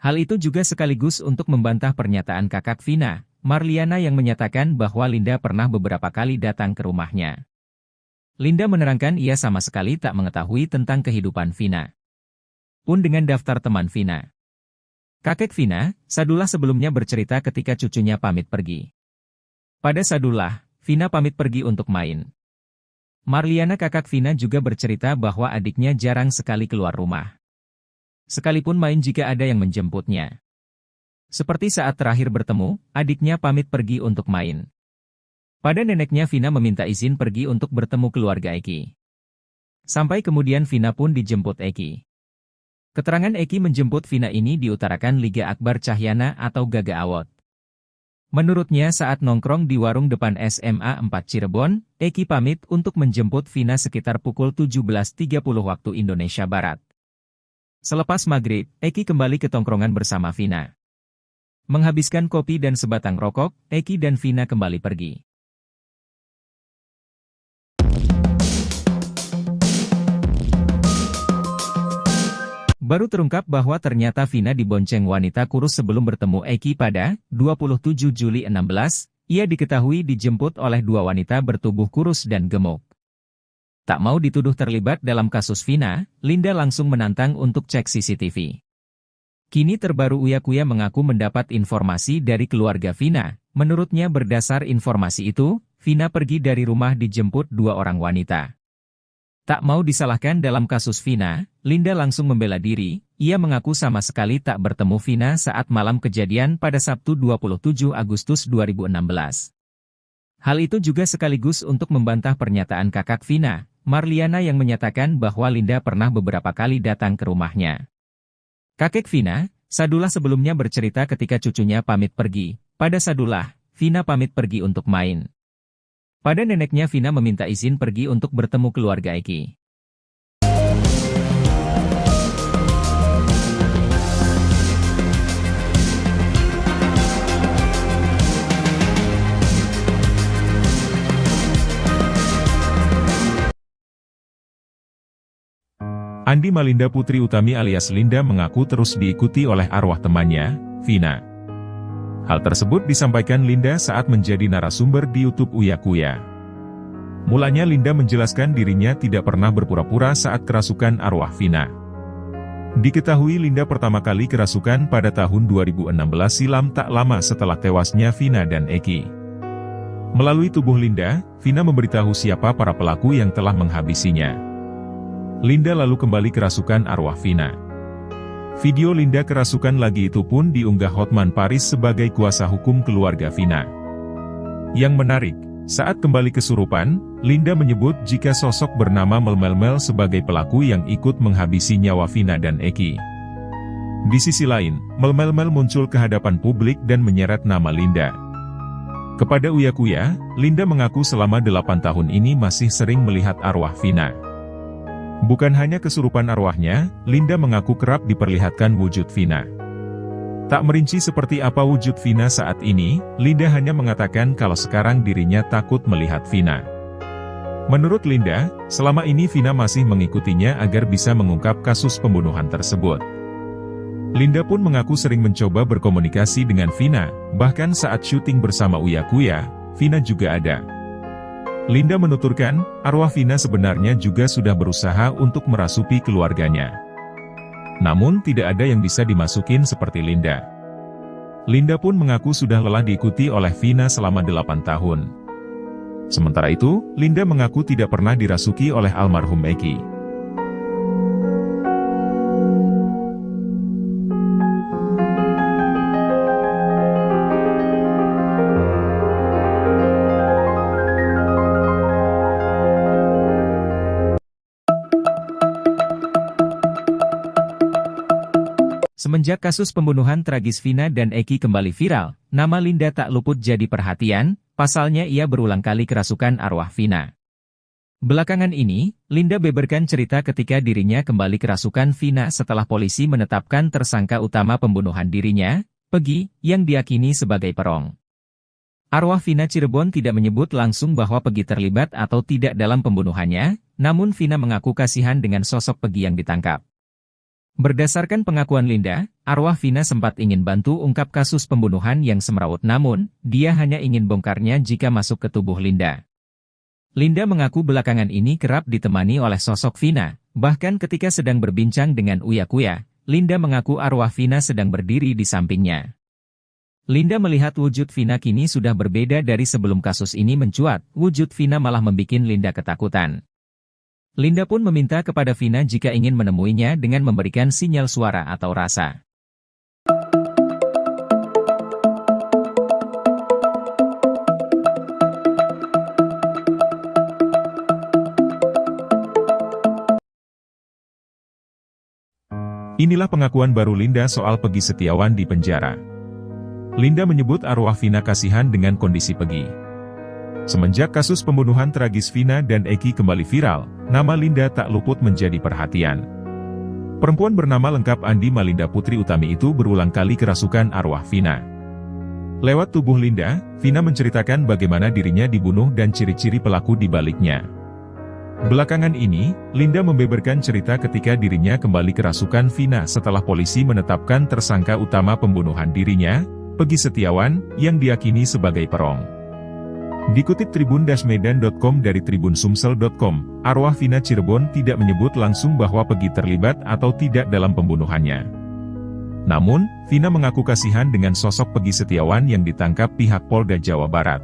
Hal itu juga sekaligus untuk membantah pernyataan kakak Vina, Marliana yang menyatakan bahwa Linda pernah beberapa kali datang ke rumahnya. Linda menerangkan ia sama sekali tak mengetahui tentang kehidupan Vina. Pun dengan daftar teman Vina. Kakek Vina, Sadullah sebelumnya bercerita ketika cucunya pamit pergi. Pada Sadullah, Vina pamit pergi untuk main. Marliana kakak Vina juga bercerita bahwa adiknya jarang sekali keluar rumah. Sekalipun main jika ada yang menjemputnya. Seperti saat terakhir bertemu, adiknya pamit pergi untuk main. Pada neneknya Vina meminta izin pergi untuk bertemu keluarga Eki. Sampai kemudian Vina pun dijemput Eki. Keterangan Eki menjemput Vina ini diutarakan Liga Akbar Cahyana atau Gaga Awot. Menurutnya saat nongkrong di warung depan SMA 4 Cirebon, Eki pamit untuk menjemput Vina sekitar pukul 17.30 waktu Indonesia Barat. Selepas maghrib, Eki kembali ke tongkrongan bersama Vina. Menghabiskan kopi dan sebatang rokok, Eki dan Vina kembali pergi. Baru terungkap bahwa ternyata Vina dibonceng wanita kurus sebelum bertemu Eki pada 27 Juli 16, ia diketahui dijemput oleh dua wanita bertubuh kurus dan gemuk. Tak mau dituduh terlibat dalam kasus Vina, Linda langsung menantang untuk cek CCTV. Kini terbaru Uya Kuya mengaku mendapat informasi dari keluarga Vina. Menurutnya berdasar informasi itu, Vina pergi dari rumah dijemput dua orang wanita. Tak mau disalahkan dalam kasus Vina, Linda langsung membela diri, ia mengaku sama sekali tak bertemu Vina saat malam kejadian pada Sabtu 27 Agustus 2016. Hal itu juga sekaligus untuk membantah pernyataan kakak Vina, Marliana yang menyatakan bahwa Linda pernah beberapa kali datang ke rumahnya. Kakek Vina, Sadullah sebelumnya bercerita ketika cucunya pamit pergi. Pada Sadullah, Vina pamit pergi untuk main. Pada neneknya Vina meminta izin pergi untuk bertemu keluarga Eki. Andi Malinda Putri Utami alias Linda mengaku terus diikuti oleh arwah temannya, Vina. Hal tersebut disampaikan Linda saat menjadi narasumber di YouTube Uya Kuya. Mulanya Linda menjelaskan dirinya tidak pernah berpura-pura saat kerasukan arwah Vina. Diketahui Linda pertama kali kerasukan pada tahun 2016 silam tak lama setelah tewasnya Vina dan Eki. Melalui tubuh Linda, Vina memberitahu siapa para pelaku yang telah menghabisinya. Linda lalu kembali kerasukan arwah Vina. Video Linda kerasukan lagi itu pun diunggah Hotman Paris sebagai kuasa hukum keluarga Vina. Yang menarik, saat kembali kesurupan, Linda menyebut jika sosok bernama Melmel sebagai pelaku yang ikut menghabisi nyawa Vina dan Eki. Di sisi lain, Melmel muncul ke hadapan publik dan menyeret nama Linda. Kepada Uya Kuya, Linda mengaku selama 8 tahun ini masih sering melihat arwah Vina. Bukan hanya kesurupan arwahnya, Linda mengaku kerap diperlihatkan wujud Vina. Tak merinci seperti apa wujud Vina saat ini, Linda hanya mengatakan kalau sekarang dirinya takut melihat Vina. Menurut Linda, selama ini Vina masih mengikutinya agar bisa mengungkap kasus pembunuhan tersebut. Linda pun mengaku sering mencoba berkomunikasi dengan Vina, bahkan saat syuting bersama Uya Kuya, Vina juga ada. Linda menuturkan, arwah Vina sebenarnya juga sudah berusaha untuk merasuki keluarganya. Namun tidak ada yang bisa dimasukin seperti Linda. Linda pun mengaku sudah lelah diikuti oleh Vina selama 8 tahun. Sementara itu, Linda mengaku tidak pernah dirasuki oleh almarhum Eki. Semenjak kasus pembunuhan tragis Vina dan Eki kembali viral, nama Linda tak luput jadi perhatian, pasalnya ia berulang kali kerasukan arwah Vina. Belakangan ini, Linda beberkan cerita ketika dirinya kembali kerasukan Vina setelah polisi menetapkan tersangka utama pembunuhan dirinya, Pegi, yang diyakini sebagai perong. Arwah Vina Cirebon tidak menyebut langsung bahwa Pegi terlibat atau tidak dalam pembunuhannya, namun Vina mengaku kasihan dengan sosok Pegi yang ditangkap. Berdasarkan pengakuan Linda, arwah Vina sempat ingin bantu ungkap kasus pembunuhan yang semrawut namun, dia hanya ingin bongkarnya jika masuk ke tubuh Linda. Linda mengaku belakangan ini kerap ditemani oleh sosok Vina, bahkan ketika sedang berbincang dengan Uya Kuya, Linda mengaku arwah Vina sedang berdiri di sampingnya. Linda melihat wujud Vina kini sudah berbeda dari sebelum kasus ini mencuat, wujud Vina malah membuat Linda ketakutan. Linda pun meminta kepada Vina jika ingin menemuinya dengan memberikan sinyal suara atau rasa. Inilah pengakuan baru Linda soal Pegi Setiawan di penjara. Linda menyebut arwah Vina kasihan dengan kondisi Pegi. Semenjak kasus pembunuhan tragis Vina dan Eki kembali viral, nama Linda tak luput menjadi perhatian. Perempuan bernama lengkap Andi Malinda Putri Utami itu berulang kali kerasukan arwah Vina. Lewat tubuh Linda, Vina menceritakan bagaimana dirinya dibunuh dan ciri-ciri pelaku di baliknya. Belakangan ini, Linda membeberkan cerita ketika dirinya kembali kerasukan Vina setelah polisi menetapkan tersangka utama pembunuhan dirinya, Pegi Setiawan, yang diyakini sebagai perong. Dikutip tribun-medan.com dari tribunsumsel.com, arwah Vina Cirebon tidak menyebut langsung bahwa Pegi terlibat atau tidak dalam pembunuhannya. Namun, Vina mengaku kasihan dengan sosok Pegi Setiawan yang ditangkap pihak Polda Jawa Barat.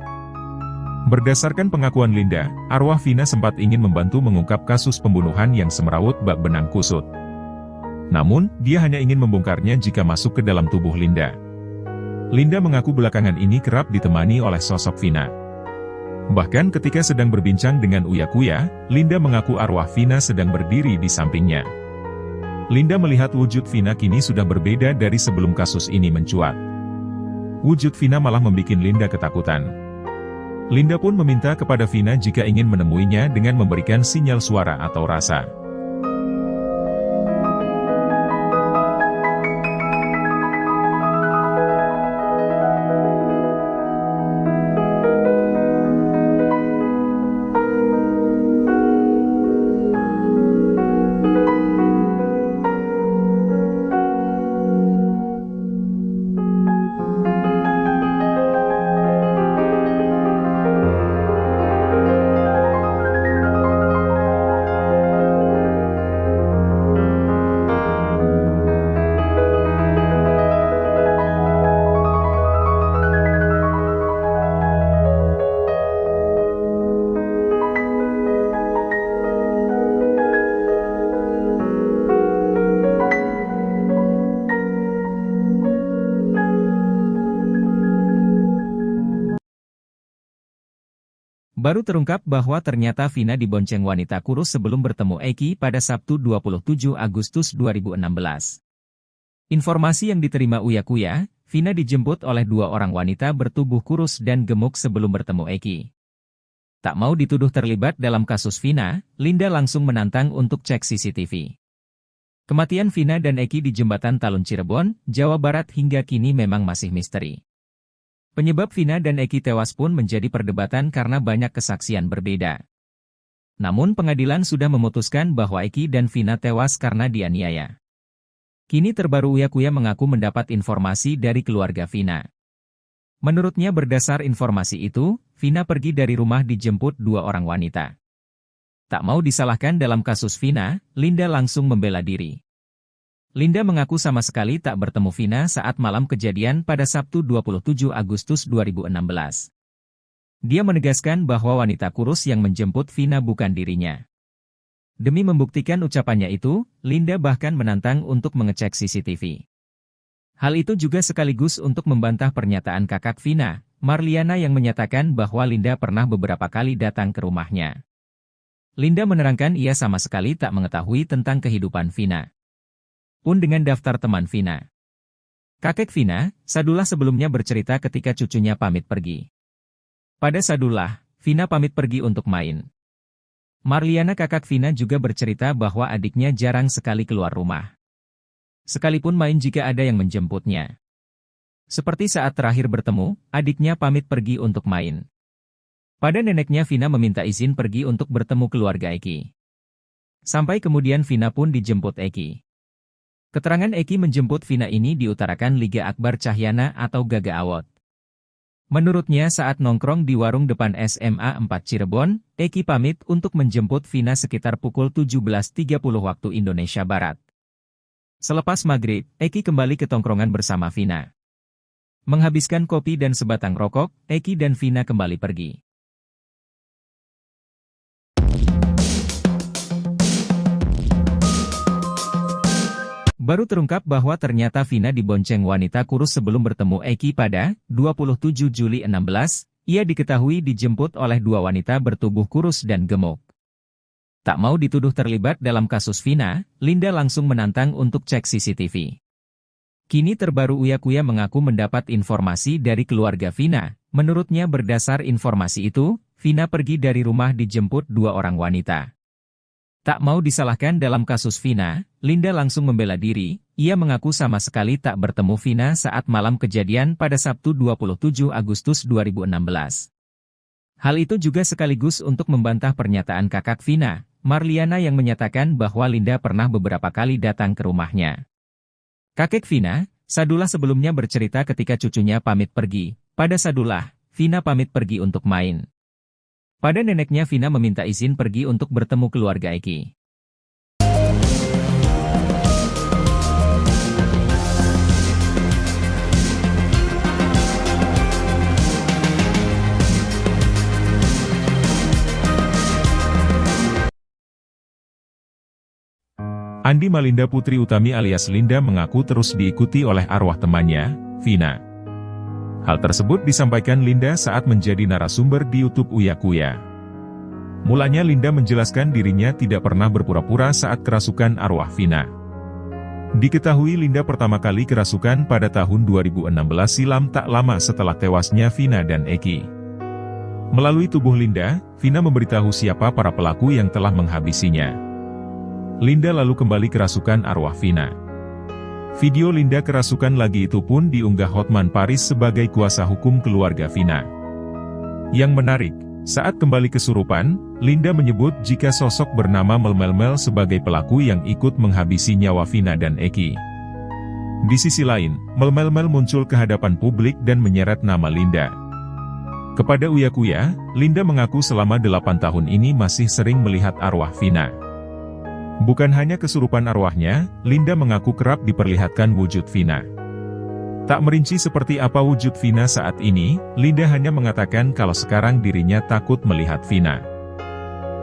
Berdasarkan pengakuan Linda, arwah Vina sempat ingin membantu mengungkap kasus pembunuhan yang semrawut bak benang kusut. Namun, dia hanya ingin membongkarnya jika masuk ke dalam tubuh Linda. Linda mengaku belakangan ini kerap ditemani oleh sosok Vina. Bahkan ketika sedang berbincang dengan Uya Kuya, Linda mengaku arwah Vina sedang berdiri di sampingnya. Linda melihat wujud Vina kini sudah berbeda dari sebelum kasus ini mencuat. Wujud Vina malah membuat Linda ketakutan. Linda pun meminta kepada Vina jika ingin menemuinya dengan memberikan sinyal suara atau rasa. Baru terungkap bahwa ternyata Vina dibonceng wanita kurus sebelum bertemu Eki pada Sabtu 27 Agustus 2016. Informasi yang diterima Uya Kuya, Vina dijemput oleh 2 orang wanita bertubuh kurus dan gemuk sebelum bertemu Eki. Tak mau dituduh terlibat dalam kasus Vina, Linda langsung menantang untuk cek CCTV. Kematian Vina dan Eki di Jembatan Talun Cirebon, Jawa Barat hingga kini memang masih misteri. Penyebab Vina dan Eki tewas pun menjadi perdebatan karena banyak kesaksian berbeda. Namun pengadilan sudah memutuskan bahwa Eki dan Vina tewas karena dianiaya. Kini terbaru Uya Kuya mengaku mendapat informasi dari keluarga Vina. Menurutnya berdasar informasi itu, Vina pergi dari rumah dijemput dua orang wanita. Tak mau disalahkan dalam kasus Vina, Linda langsung membela diri. Linda mengaku sama sekali tak bertemu Vina saat malam kejadian pada Sabtu 27 Agustus 2016. Dia menegaskan bahwa wanita kurus yang menjemput Vina bukan dirinya. Demi membuktikan ucapannya itu, Linda bahkan menantang untuk mengecek CCTV. Hal itu juga sekaligus untuk membantah pernyataan kakak Vina, Marliana yang menyatakan bahwa Linda pernah beberapa kali datang ke rumahnya. Linda menerangkan ia sama sekali tak mengetahui tentang kehidupan Vina. Pun dengan daftar teman Vina. Kakek Vina, Sadullah sebelumnya bercerita ketika cucunya pamit pergi. Pada Sadullah, Vina pamit pergi untuk main. Marliana kakak Vina juga bercerita bahwa adiknya jarang sekali keluar rumah. Sekalipun main jika ada yang menjemputnya. Seperti saat terakhir bertemu, adiknya pamit pergi untuk main. Pada neneknya Vina meminta izin pergi untuk bertemu keluarga Eki. Sampai kemudian Vina pun dijemput Eki. Keterangan Eki menjemput Vina ini diutarakan Liga Akbar Cahyana atau Gaga Awot. Menurutnya saat nongkrong di warung depan SMA 4 Cirebon, Eki pamit untuk menjemput Vina sekitar pukul 17.30 waktu Indonesia Barat. Selepas maghrib, Eki kembali ke tongkrongan bersama Vina. Menghabiskan kopi dan sebatang rokok, Eki dan Vina kembali pergi. Baru terungkap bahwa ternyata Vina dibonceng wanita kurus sebelum bertemu Eki pada 27 Juli 16, ia diketahui dijemput oleh dua wanita bertubuh kurus dan gemuk. Tak mau dituduh terlibat dalam kasus Vina, Linda langsung menantang untuk cek CCTV. Kini terbaru Uya Kuya mengaku mendapat informasi dari keluarga Vina. Menurutnya berdasar informasi itu, Vina pergi dari rumah dijemput dua orang wanita. Tak mau disalahkan dalam kasus Vina, Linda langsung membela diri. Ia mengaku sama sekali tak bertemu Vina saat malam kejadian pada Sabtu 27 Agustus 2016. Hal itu juga sekaligus untuk membantah pernyataan kakak Vina, Marliana yang menyatakan bahwa Linda pernah beberapa kali datang ke rumahnya. Kakek Vina, Sadullah sebelumnya bercerita ketika cucunya pamit pergi. Pada Sadullah, Vina pamit pergi untuk main. Pada neneknya Vina meminta izin pergi untuk bertemu keluarga Eki. Andi Malinda Putri Utami alias Linda mengaku terus diikuti oleh arwah temannya, Vina. Hal tersebut disampaikan Linda saat menjadi narasumber di YouTube Uya Kuya. Mulanya Linda menjelaskan dirinya tidak pernah berpura-pura saat kerasukan arwah Vina. Diketahui Linda pertama kali kerasukan pada tahun 2016 silam tak lama setelah tewasnya Vina dan Eki. Melalui tubuh Linda, Vina memberitahu siapa para pelaku yang telah menghabisinya. Linda lalu kembali kerasukan arwah Vina. Video Linda kerasukan lagi itu pun diunggah Hotman Paris sebagai kuasa hukum keluarga Vina. Yang menarik, saat kembali kesurupan, Linda menyebut jika sosok bernama Melmel sebagai pelaku yang ikut menghabisi nyawa Vina dan Eki. Di sisi lain, Melmel muncul ke hadapan publik dan menyeret nama Linda. Kepada Uya Kuya, Linda mengaku selama 8 tahun ini masih sering melihat arwah Vina. Bukan hanya kesurupan arwahnya, Linda mengaku kerap diperlihatkan wujud Vina. Tak merinci seperti apa wujud Vina saat ini, Linda hanya mengatakan kalau sekarang dirinya takut melihat Vina.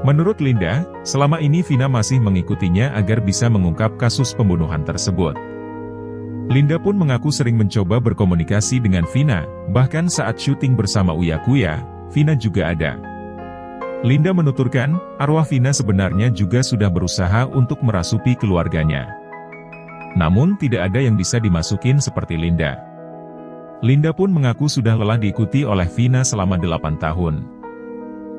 Menurut Linda, selama ini Vina masih mengikutinya agar bisa mengungkap kasus pembunuhan tersebut. Linda pun mengaku sering mencoba berkomunikasi dengan Vina, bahkan saat syuting bersama Uya Kuya, Vina juga ada. Linda menuturkan, arwah Vina sebenarnya juga sudah berusaha untuk merasuki keluarganya. Namun tidak ada yang bisa dimasukin seperti Linda. Linda pun mengaku sudah lelah diikuti oleh Vina selama 8 tahun.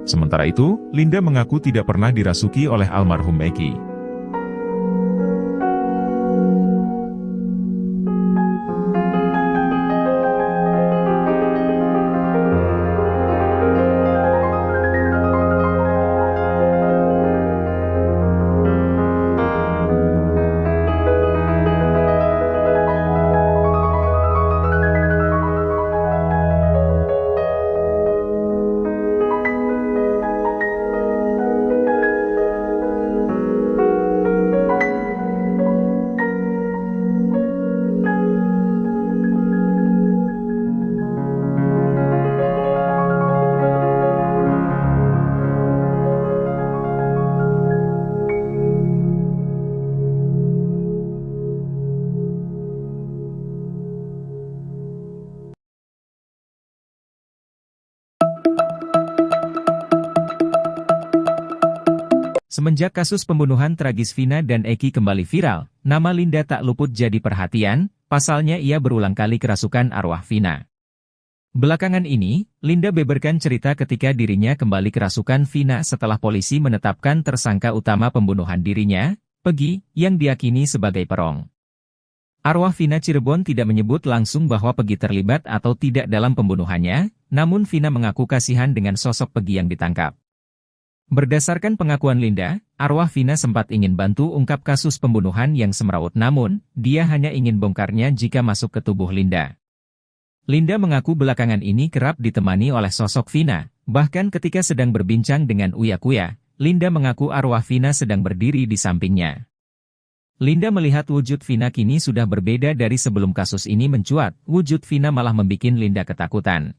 Sementara itu, Linda mengaku tidak pernah dirasuki oleh almarhum Eki. Semenjak kasus pembunuhan tragis Vina dan Eki kembali viral, nama Linda tak luput jadi perhatian, pasalnya ia berulang kali kerasukan arwah Vina. Belakangan ini, Linda beberkan cerita ketika dirinya kembali kerasukan Vina setelah polisi menetapkan tersangka utama pembunuhan dirinya, Peggy, yang diyakini sebagai perong. Arwah Vina Cirebon tidak menyebut langsung bahwa Peggy terlibat atau tidak dalam pembunuhannya, namun Vina mengaku kasihan dengan sosok Peggy yang ditangkap. Berdasarkan pengakuan Linda, arwah Vina sempat ingin bantu ungkap kasus pembunuhan yang semrawut namun, dia hanya ingin bongkarnya jika masuk ke tubuh Linda. Linda mengaku belakangan ini kerap ditemani oleh sosok Vina, bahkan ketika sedang berbincang dengan Uya Kuya, Linda mengaku arwah Vina sedang berdiri di sampingnya. Linda melihat wujud Vina kini sudah berbeda dari sebelum kasus ini mencuat, wujud Vina malah membuat Linda ketakutan.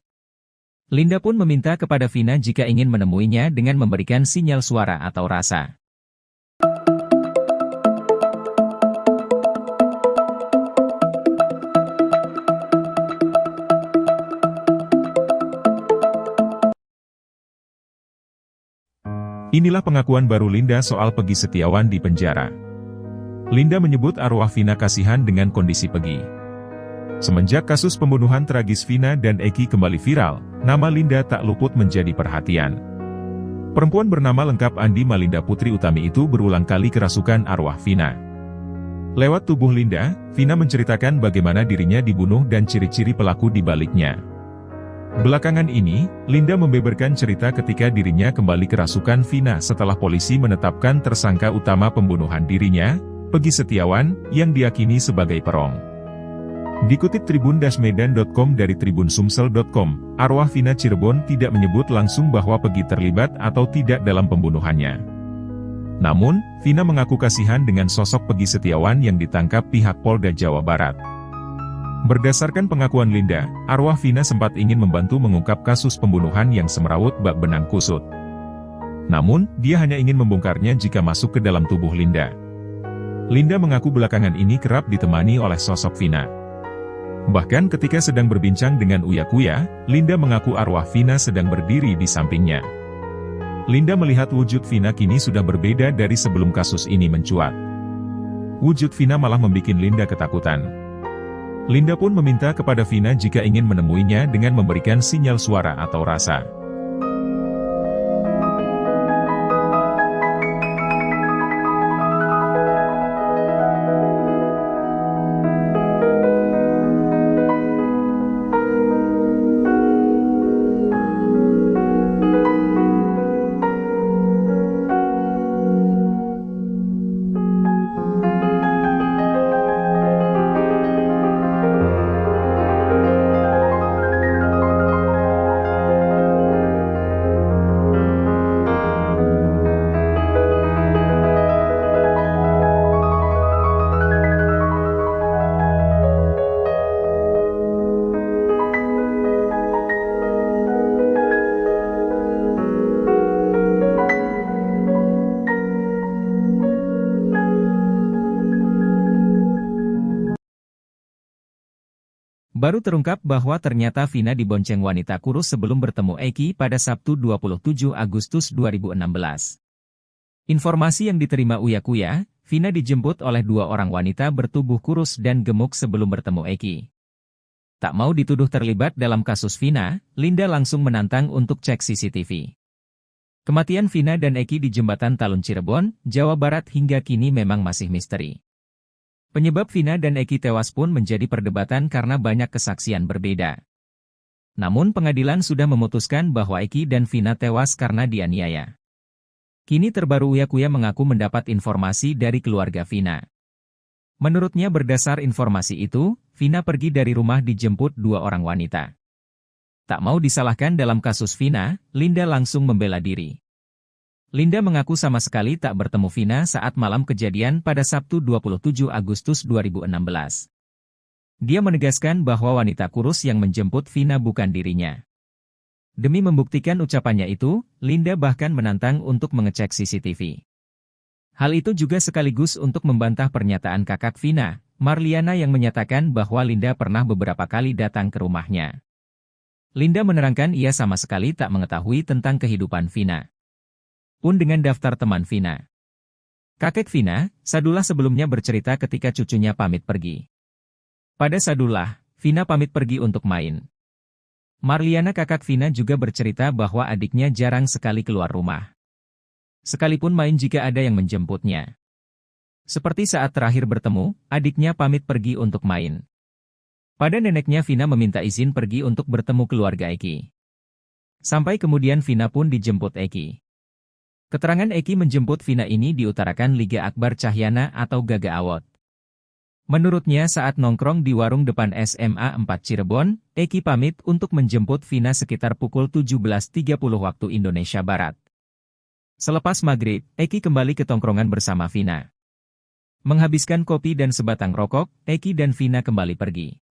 Linda pun meminta kepada Vina jika ingin menemuinya dengan memberikan sinyal suara atau rasa. Inilah pengakuan baru Linda soal Peggy Setiawan di penjara. Linda menyebut arwah Vina kasihan dengan kondisi Peggy. Semenjak kasus pembunuhan tragis Vina dan Eki kembali viral, nama Linda tak luput menjadi perhatian. Perempuan bernama lengkap Andi Malinda Putri Utami itu berulang kali kerasukan arwah Vina. Lewat tubuh Linda, Vina menceritakan bagaimana dirinya dibunuh dan ciri-ciri pelaku di baliknya. Belakangan ini, Linda membeberkan cerita ketika dirinya kembali kerasukan Vina setelah polisi menetapkan tersangka utama pembunuhan dirinya, Peggy Setiawan, yang diyakini sebagai perong. Dikutip tribun-medan.com dari tribunsumsel.com, arwah Vina Cirebon tidak menyebut langsung bahwa Peggy terlibat atau tidak dalam pembunuhannya. Namun, Vina mengaku kasihan dengan sosok Peggy Setiawan yang ditangkap pihak Polda Jawa Barat. Berdasarkan pengakuan Linda, arwah Vina sempat ingin membantu mengungkap kasus pembunuhan yang semrawut bak benang kusut. Namun, dia hanya ingin membongkarnya jika masuk ke dalam tubuh Linda. Linda mengaku belakangan ini kerap ditemani oleh sosok Vina. Bahkan ketika sedang berbincang dengan Uya Kuya, Linda mengaku arwah Vina sedang berdiri di sampingnya. Linda melihat wujud Vina kini sudah berbeda dari sebelum kasus ini mencuat. Wujud Vina malah membuat Linda ketakutan. Linda pun meminta kepada Vina jika ingin menemuinya dengan memberikan sinyal suara atau rasa. Baru terungkap bahwa ternyata Vina dibonceng wanita kurus sebelum bertemu Eki pada Sabtu 27 Agustus 2016. Informasi yang diterima Uya Kuya, Vina dijemput oleh dua orang wanita bertubuh kurus dan gemuk sebelum bertemu Eki. Tak mau dituduh terlibat dalam kasus Vina, Linda langsung menantang untuk cek CCTV. Kematian Vina dan Eki di Jembatan Talun Cirebon, Jawa Barat hingga kini memang masih misteri. Penyebab Vina dan Eki tewas pun menjadi perdebatan karena banyak kesaksian berbeda. Namun pengadilan sudah memutuskan bahwa Eki dan Vina tewas karena dianiaya. Kini terbaru Uya Kuya mengaku mendapat informasi dari keluarga Vina. Menurutnya berdasar informasi itu, Vina pergi dari rumah dijemput dua orang wanita. Tak mau disalahkan dalam kasus Vina, Linda langsung membela diri. Linda mengaku sama sekali tak bertemu Vina saat malam kejadian pada Sabtu 27 Agustus 2016. Dia menegaskan bahwa wanita kurus yang menjemput Vina bukan dirinya. Demi membuktikan ucapannya itu, Linda bahkan menantang untuk mengecek CCTV. Hal itu juga sekaligus untuk membantah pernyataan kakak Vina, Marliana yang menyatakan bahwa Linda pernah beberapa kali datang ke rumahnya. Linda menerangkan ia sama sekali tak mengetahui tentang kehidupan Vina pun dengan daftar teman Vina. Kakek Vina, Sadullah sebelumnya bercerita ketika cucunya pamit pergi. Pada Sadullah, Vina pamit pergi untuk main. Marliana kakak Vina juga bercerita bahwa adiknya jarang sekali keluar rumah. Sekalipun main jika ada yang menjemputnya. Seperti saat terakhir bertemu, adiknya pamit pergi untuk main. Pada neneknya Vina meminta izin pergi untuk bertemu keluarga Eki. Sampai kemudian Vina pun dijemput Eki. Keterangan Eki menjemput Vina ini diutarakan Liga Akbar Cahyana atau Gaga Awot. Menurutnya saat nongkrong di warung depan SMA 4 Cirebon, Eki pamit untuk menjemput Vina sekitar pukul 17.30 waktu Indonesia Barat. Selepas maghrib, Eki kembali ke tongkrongan bersama Vina. Menghabiskan kopi dan sebatang rokok, Eki dan Vina kembali pergi.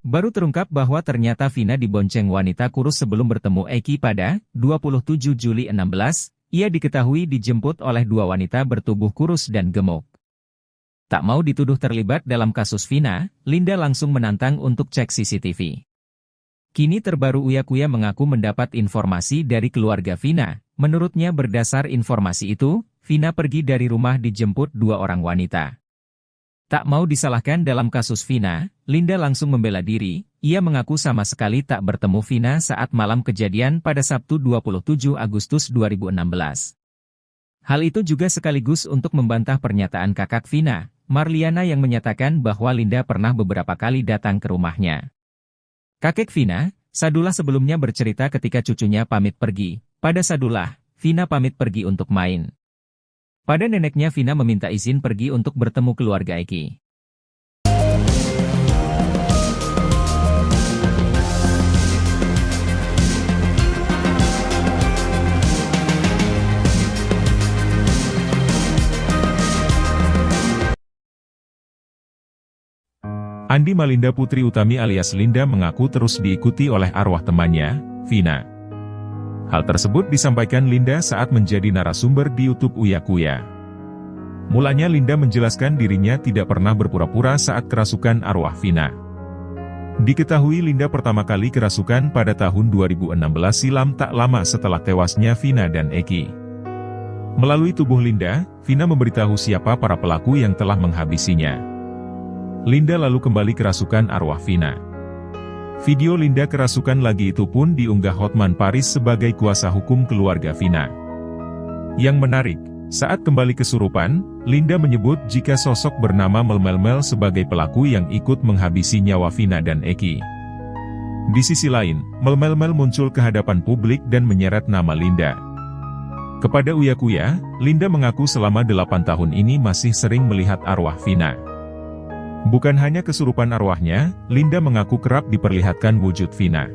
Baru terungkap bahwa ternyata Vina dibonceng wanita kurus sebelum bertemu Eki pada 27 Juli 16, ia diketahui dijemput oleh dua wanita bertubuh kurus dan gemuk. Tak mau dituduh terlibat dalam kasus Vina, Linda langsung menantang untuk cek CCTV. Kini terbaru Uya Kuya mengaku mendapat informasi dari keluarga Vina. Menurutnya berdasar informasi itu, Vina pergi dari rumah dijemput dua orang wanita. Tak mau disalahkan dalam kasus Vina, Linda langsung membela diri, ia mengaku sama sekali tak bertemu Vina saat malam kejadian pada Sabtu 27 Agustus 2016. Hal itu juga sekaligus untuk membantah pernyataan kakak Vina, Marliana yang menyatakan bahwa Linda pernah beberapa kali datang ke rumahnya. Kakek Vina, Sadullah sebelumnya bercerita ketika cucunya pamit pergi. Pada Sadullah, Vina pamit pergi untuk main. Pada neneknya Vina meminta izin pergi untuk bertemu keluarga Eki. Andi Malinda Putri Utami alias Linda mengaku terus diikuti oleh arwah temannya, Vina. Hal tersebut disampaikan Linda saat menjadi narasumber di YouTube Uya Kuya. Mulanya Linda menjelaskan dirinya tidak pernah berpura-pura saat kerasukan arwah Vina. Diketahui Linda pertama kali kerasukan pada tahun 2016 silam tak lama setelah tewasnya Vina dan Eki. Melalui tubuh Linda, Vina memberitahu siapa para pelaku yang telah menghabisinya. Linda lalu kembali kerasukan arwah Vina. Video Linda kerasukan lagi itu pun diunggah Hotman Paris sebagai kuasa hukum keluarga Vina. Yang menarik, saat kembali kesurupan, Linda menyebut jika sosok bernama Melmel sebagai pelaku yang ikut menghabisi nyawa Vina dan Eki. Di sisi lain, Melmel muncul ke hadapan publik dan menyeret nama Linda. Kepada Uya Kuya, Linda mengaku selama 8 tahun ini masih sering melihat arwah Vina. Bukan hanya kesurupan arwahnya, Linda mengaku kerap diperlihatkan wujud Vina.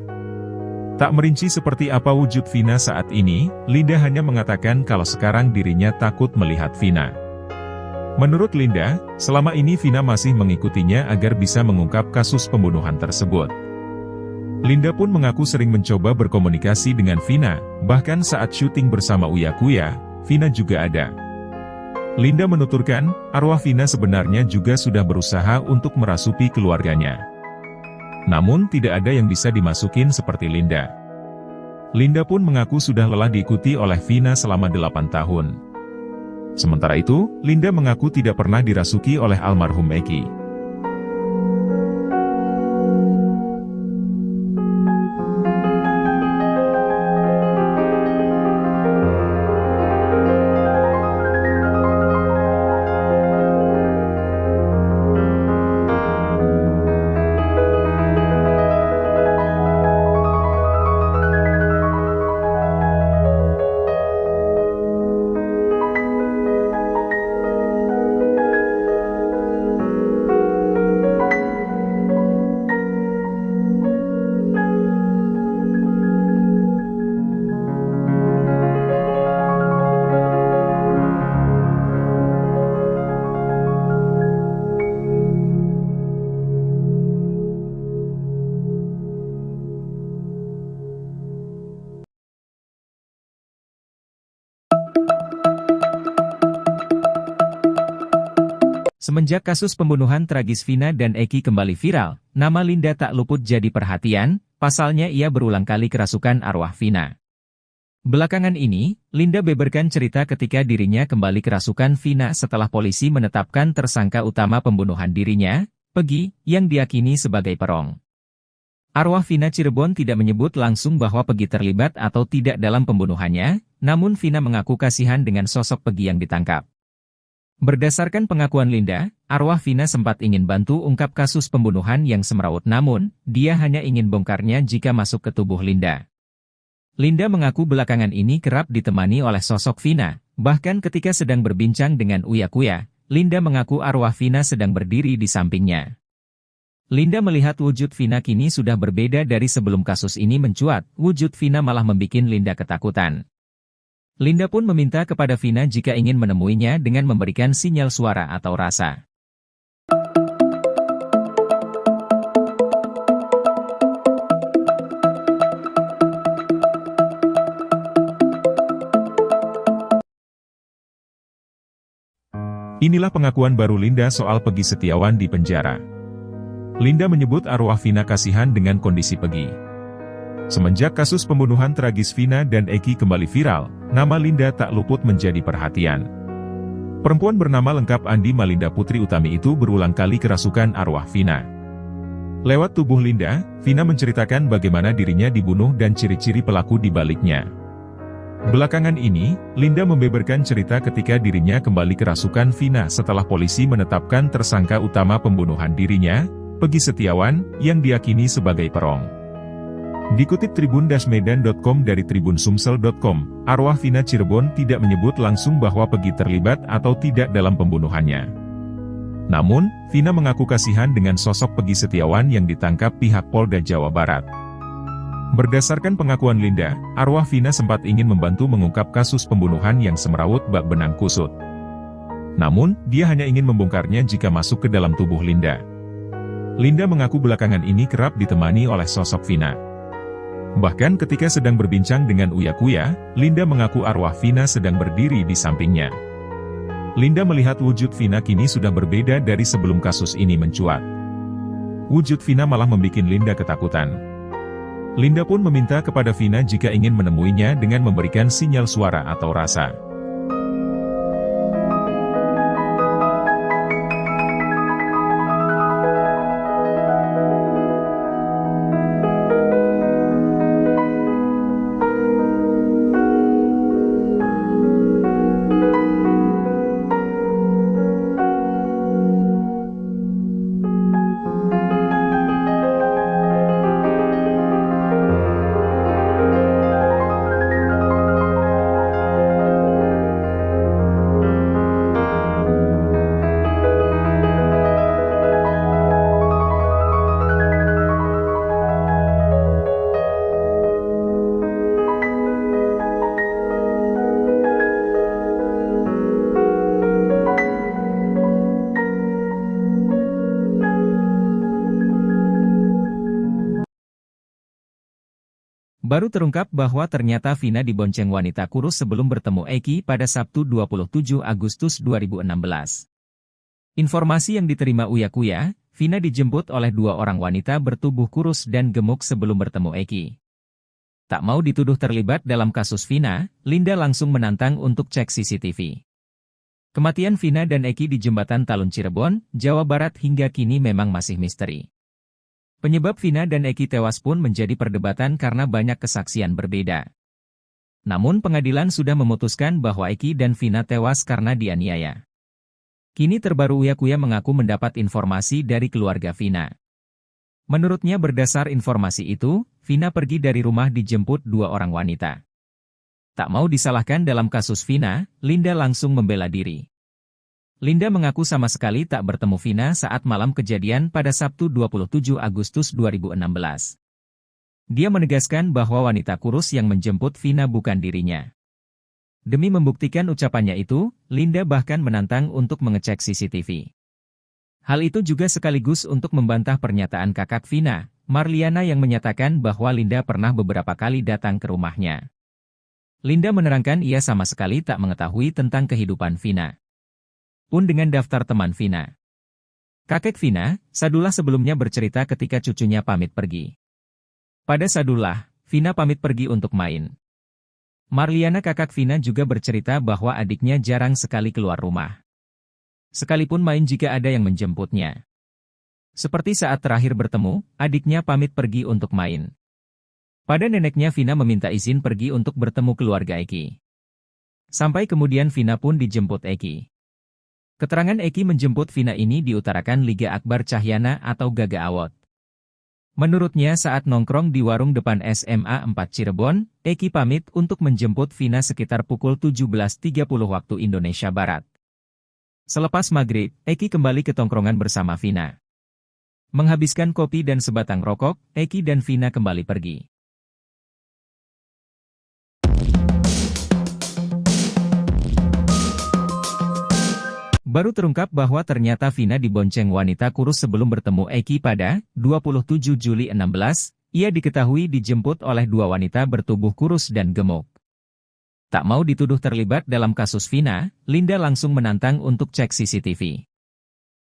Tak merinci seperti apa wujud Vina saat ini, Linda hanya mengatakan kalau sekarang dirinya takut melihat Vina. Menurut Linda, selama ini Vina masih mengikutinya agar bisa mengungkap kasus pembunuhan tersebut. Linda pun mengaku sering mencoba berkomunikasi dengan Vina, bahkan saat syuting bersama Uya Kuya, Vina juga ada. Linda menuturkan, arwah Vina sebenarnya juga sudah berusaha untuk merasuki keluarganya. Namun tidak ada yang bisa dimasukin seperti Linda. Linda pun mengaku sudah lelah diikuti oleh Vina selama 8 tahun. Sementara itu, Linda mengaku tidak pernah dirasuki oleh almarhum Eki. Semenjak kasus pembunuhan tragis Vina dan Eki kembali viral, nama Linda tak luput jadi perhatian, pasalnya ia berulang kali kerasukan arwah Vina. Belakangan ini, Linda beberkan cerita ketika dirinya kembali kerasukan Vina setelah polisi menetapkan tersangka utama pembunuhan dirinya, Peggy, yang diyakini sebagai perong. Arwah Vina Cirebon tidak menyebut langsung bahwa Peggy terlibat atau tidak dalam pembunuhannya, namun Vina mengaku kasihan dengan sosok Peggy yang ditangkap. Berdasarkan pengakuan Linda, arwah Vina sempat ingin bantu ungkap kasus pembunuhan yang semrawut namun, dia hanya ingin bongkarnya jika masuk ke tubuh Linda. Linda mengaku belakangan ini kerap ditemani oleh sosok Vina, bahkan ketika sedang berbincang dengan Uya Kuya, Linda mengaku arwah Vina sedang berdiri di sampingnya. Linda melihat wujud Vina kini sudah berbeda dari sebelum kasus ini mencuat, wujud Vina malah membuat Linda ketakutan. Linda pun meminta kepada Vina jika ingin menemuinya dengan memberikan sinyal suara atau rasa. Inilah pengakuan baru Linda soal Peggy Setiawan di penjara. Linda menyebut arwah Vina kasihan dengan kondisi Peggy. Semenjak kasus pembunuhan tragis Vina dan Eki kembali viral, nama Linda tak luput menjadi perhatian. Perempuan bernama lengkap Andi Malinda Putri Utami itu berulang kali kerasukan arwah Vina. Lewat tubuh Linda, Vina menceritakan bagaimana dirinya dibunuh dan ciri-ciri pelaku di baliknya. Belakangan ini, Linda membeberkan cerita ketika dirinya kembali kerasukan Vina setelah polisi menetapkan tersangka utama pembunuhan dirinya, Peggy Setiawan, yang diyakini sebagai perong. Dikutip tribun-medan.com dari tribunsumsel.com, arwah Vina Cirebon tidak menyebut langsung bahwa Peggy terlibat atau tidak dalam pembunuhannya. Namun, Vina mengaku kasihan dengan sosok Peggy Setiawan yang ditangkap pihak Polda Jawa Barat. Berdasarkan pengakuan Linda, arwah Vina sempat ingin membantu mengungkap kasus pembunuhan yang semrawut bak benang kusut. Namun, dia hanya ingin membongkarnya jika masuk ke dalam tubuh Linda. Linda mengaku belakangan ini kerap ditemani oleh sosok Vina. Bahkan ketika sedang berbincang dengan Uya Kuya, Linda mengaku arwah Vina sedang berdiri di sampingnya. Linda melihat wujud Vina kini sudah berbeda dari sebelum kasus ini mencuat. Wujud Vina malah membuat Linda ketakutan. Linda pun meminta kepada Vina jika ingin menemuinya dengan memberikan sinyal suara atau rasa. Baru terungkap bahwa ternyata Vina dibonceng wanita kurus sebelum bertemu Eki pada Sabtu 27 Agustus 2016. Informasi yang diterima Uya Kuya, Vina dijemput oleh dua orang wanita bertubuh kurus dan gemuk sebelum bertemu Eki. Tak mau dituduh terlibat dalam kasus Vina, Linda langsung menantang untuk cek CCTV. Kematian Vina dan Eki di Jembatan Talun Cirebon, Jawa Barat hingga kini memang masih misteri. Penyebab Vina dan Eki tewas pun menjadi perdebatan karena banyak kesaksian berbeda. Namun pengadilan sudah memutuskan bahwa Eki dan Vina tewas karena dianiaya. Kini terbaru Uya Kuya mengaku mendapat informasi dari keluarga Vina. Menurutnya berdasar informasi itu, Vina pergi dari rumah dijemput dua orang wanita. Tak mau disalahkan dalam kasus Vina, Linda langsung membela diri. Linda mengaku sama sekali tak bertemu Vina saat malam kejadian pada Sabtu 27 Agustus 2016. Dia menegaskan bahwa wanita kurus yang menjemput Vina bukan dirinya. Demi membuktikan ucapannya itu, Linda bahkan menantang untuk mengecek CCTV. Hal itu juga sekaligus untuk membantah pernyataan kakak Vina, Marliana yang menyatakan bahwa Linda pernah beberapa kali datang ke rumahnya. Linda menerangkan ia sama sekali tak mengetahui tentang kehidupan Vina. Pun dengan daftar teman Vina. Kakek Vina, Sadullah sebelumnya bercerita ketika cucunya pamit pergi. Pada Sadullah, Vina pamit pergi untuk main. Marliana kakak Vina juga bercerita bahwa adiknya jarang sekali keluar rumah. Sekalipun main jika ada yang menjemputnya. Seperti saat terakhir bertemu, adiknya pamit pergi untuk main. Pada neneknya Vina meminta izin pergi untuk bertemu keluarga Eki. Sampai kemudian Vina pun dijemput Eki. Keterangan Eki menjemput Vina ini diutarakan Liga Akbar Cahyana atau Gaga Awot. Menurutnya saat nongkrong di warung depan SMA 4 Cirebon, Eki pamit untuk menjemput Vina sekitar pukul 17.30 waktu Indonesia Barat. Selepas maghrib, Eki kembali ke tongkrongan bersama Vina. Menghabiskan kopi dan sebatang rokok, Eki dan Vina kembali pergi. Baru terungkap bahwa ternyata Vina dibonceng wanita kurus sebelum bertemu Eki pada 27 Juli 16, ia diketahui dijemput oleh dua wanita bertubuh kurus dan gemuk. Tak mau dituduh terlibat dalam kasus Vina, Linda langsung menantang untuk cek CCTV.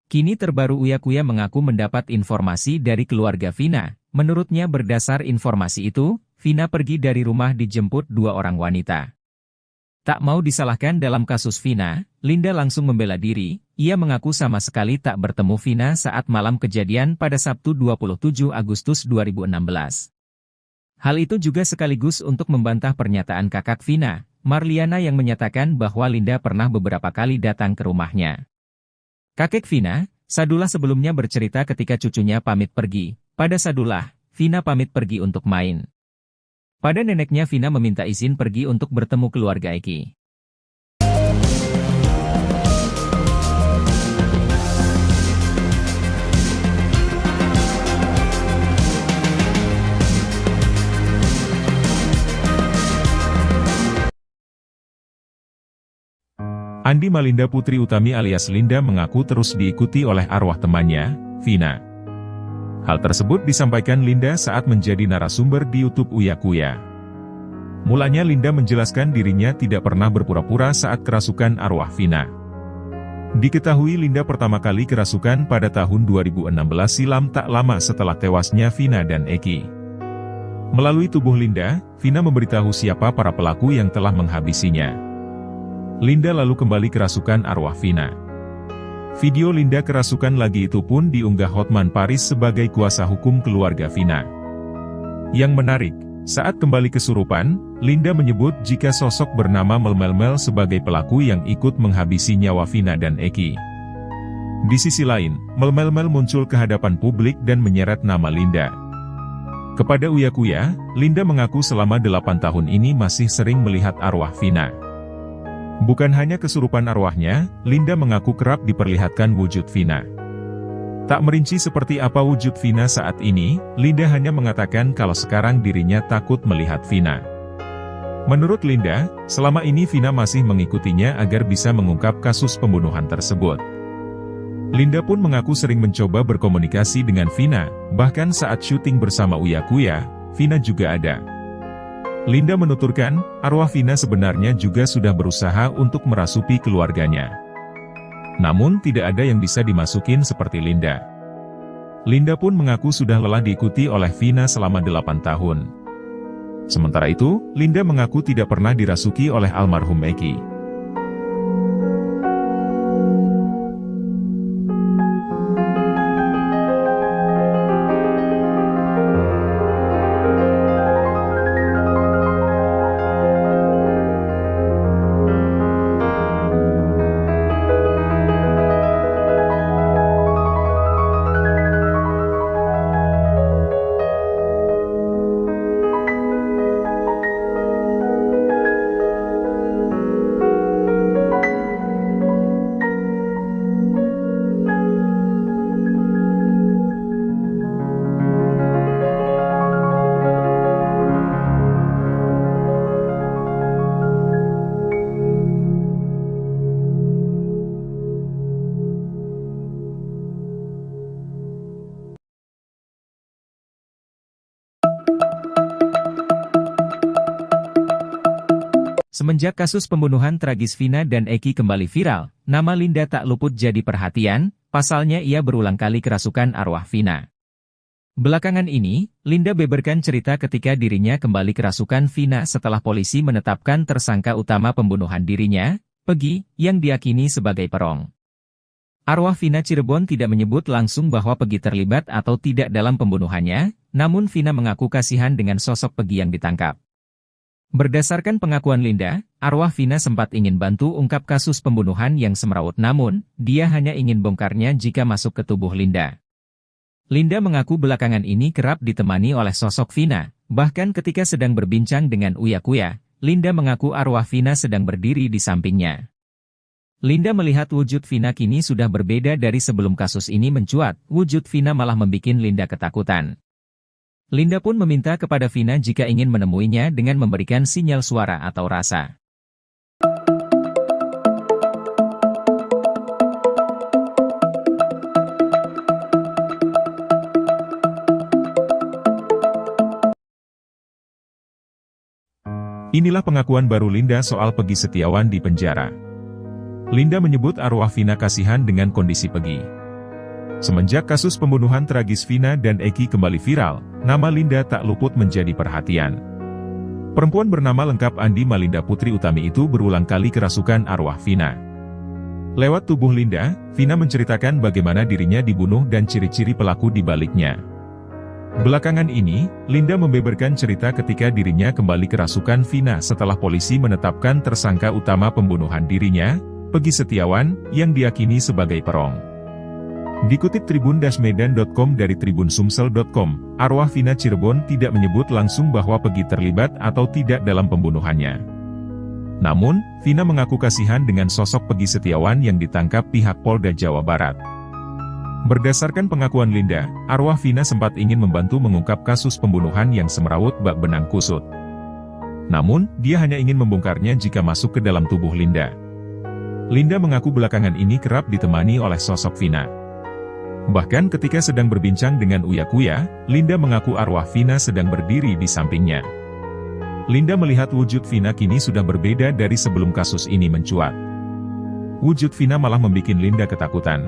Kini terbaru Uya-Kuya mengaku mendapat informasi dari keluarga Vina. Menurutnya berdasar informasi itu, Vina pergi dari rumah dijemput dua orang wanita. Tak mau disalahkan dalam kasus Vina, Linda langsung membela diri. Ia mengaku sama sekali tak bertemu Vina saat malam kejadian pada Sabtu 27 Agustus 2016. Hal itu juga sekaligus untuk membantah pernyataan kakak Vina, Marliana yang menyatakan bahwa Linda pernah beberapa kali datang ke rumahnya. Kakek Vina, Sadullah sebelumnya bercerita ketika cucunya pamit pergi. Pada Sadullah, Vina pamit pergi untuk main. Pada neneknya Vina meminta izin pergi untuk bertemu keluarga Eki. Andi Malinda Putri Utami alias Linda mengaku terus diikuti oleh arwah temannya, Vina. Hal tersebut disampaikan Linda saat menjadi narasumber di YouTube Uya-Kuya. Mulanya Linda menjelaskan dirinya tidak pernah berpura-pura saat kerasukan arwah Vina. Diketahui Linda pertama kali kerasukan pada tahun 2016 silam tak lama setelah tewasnya Vina dan Eki. Melalui tubuh Linda, Vina memberitahu siapa para pelaku yang telah menghabisinya. Linda lalu kembali kerasukan arwah Vina. Video Linda kerasukan lagi itu pun diunggah Hotman Paris sebagai kuasa hukum keluarga Vina. Yang menarik, saat kembali kesurupan, Linda menyebut jika sosok bernama Melmel sebagai pelaku yang ikut menghabisi nyawa Vina dan Eki. Di sisi lain, Melmel muncul ke hadapan publik dan menyeret nama Linda. Kepada Uya-Kuya, Linda mengaku selama 8 tahun ini masih sering melihat arwah Vina. Bukan hanya kesurupan arwahnya, Linda mengaku kerap diperlihatkan wujud Vina. Tak merinci seperti apa wujud Vina saat ini, Linda hanya mengatakan kalau sekarang dirinya takut melihat Vina. Menurut Linda, selama ini Vina masih mengikutinya agar bisa mengungkap kasus pembunuhan tersebut. Linda pun mengaku sering mencoba berkomunikasi dengan Vina, bahkan saat syuting bersama Uya-Kuya, Vina juga ada. Linda menuturkan, arwah Vina sebenarnya juga sudah berusaha untuk merasuki keluarganya. Namun tidak ada yang bisa dimasukin seperti Linda. Linda pun mengaku sudah lelah diikuti oleh Vina selama 8 tahun. Sementara itu, Linda mengaku tidak pernah dirasuki oleh almarhum Eki. Semenjak kasus pembunuhan tragis Vina dan Eki kembali viral, nama Linda tak luput jadi perhatian. pasalnya ia berulang kali kerasukan arwah Vina. Belakangan ini, Linda beberkan cerita ketika dirinya kembali kerasukan Vina setelah polisi menetapkan tersangka utama pembunuhan dirinya, Peggy, yang diyakini sebagai perong. Arwah Vina Cirebon tidak menyebut langsung bahwa Peggy terlibat atau tidak dalam pembunuhannya, namun Vina mengaku kasihan dengan sosok Peggy yang ditangkap. Berdasarkan pengakuan Linda, arwah Vina sempat ingin bantu ungkap kasus pembunuhan yang semrawut, namun, dia hanya ingin bongkarnya jika masuk ke tubuh Linda. Linda mengaku belakangan ini kerap ditemani oleh sosok Vina, bahkan ketika sedang berbincang dengan Uya Kuya, Linda mengaku arwah Vina sedang berdiri di sampingnya. Linda melihat wujud Vina kini sudah berbeda dari sebelum kasus ini mencuat, wujud Vina malah membuat Linda ketakutan. Linda pun meminta kepada Vina jika ingin menemuinya dengan memberikan sinyal suara atau rasa. Inilah pengakuan baru Linda soal Peggy Setiawan di penjara. Linda menyebut arwah Vina kasihan dengan kondisi Peggy. Semenjak kasus pembunuhan tragis Vina dan Eki kembali viral, nama Linda tak luput menjadi perhatian. Perempuan bernama lengkap Andi Malinda Putri Utami itu berulang kali kerasukan arwah Vina. Lewat tubuh Linda, Vina menceritakan bagaimana dirinya dibunuh dan ciri-ciri pelaku di baliknya. Belakangan ini, Linda membeberkan cerita ketika dirinya kembali kerasukan Vina setelah polisi menetapkan tersangka utama pembunuhan dirinya, Peggy Setiawan, yang diyakini sebagai perong. Dikutip tribun-medan.com dari tribunsumsel.com, arwah Vina Cirebon tidak menyebut langsung bahwa Peggy terlibat atau tidak dalam pembunuhannya. Namun, Vina mengaku kasihan dengan sosok Peggy Setiawan yang ditangkap pihak Polda Jawa Barat. Berdasarkan pengakuan Linda, arwah Vina sempat ingin membantu mengungkap kasus pembunuhan yang semrawut bak benang kusut. Namun, dia hanya ingin membongkarnya jika masuk ke dalam tubuh Linda. Linda mengaku belakangan ini kerap ditemani oleh sosok Vina. Bahkan ketika sedang berbincang dengan Uya Kuya, Linda mengaku arwah Vina sedang berdiri di sampingnya. Linda melihat wujud Vina kini sudah berbeda dari sebelum kasus ini mencuat. Wujud Vina malah membuat Linda ketakutan.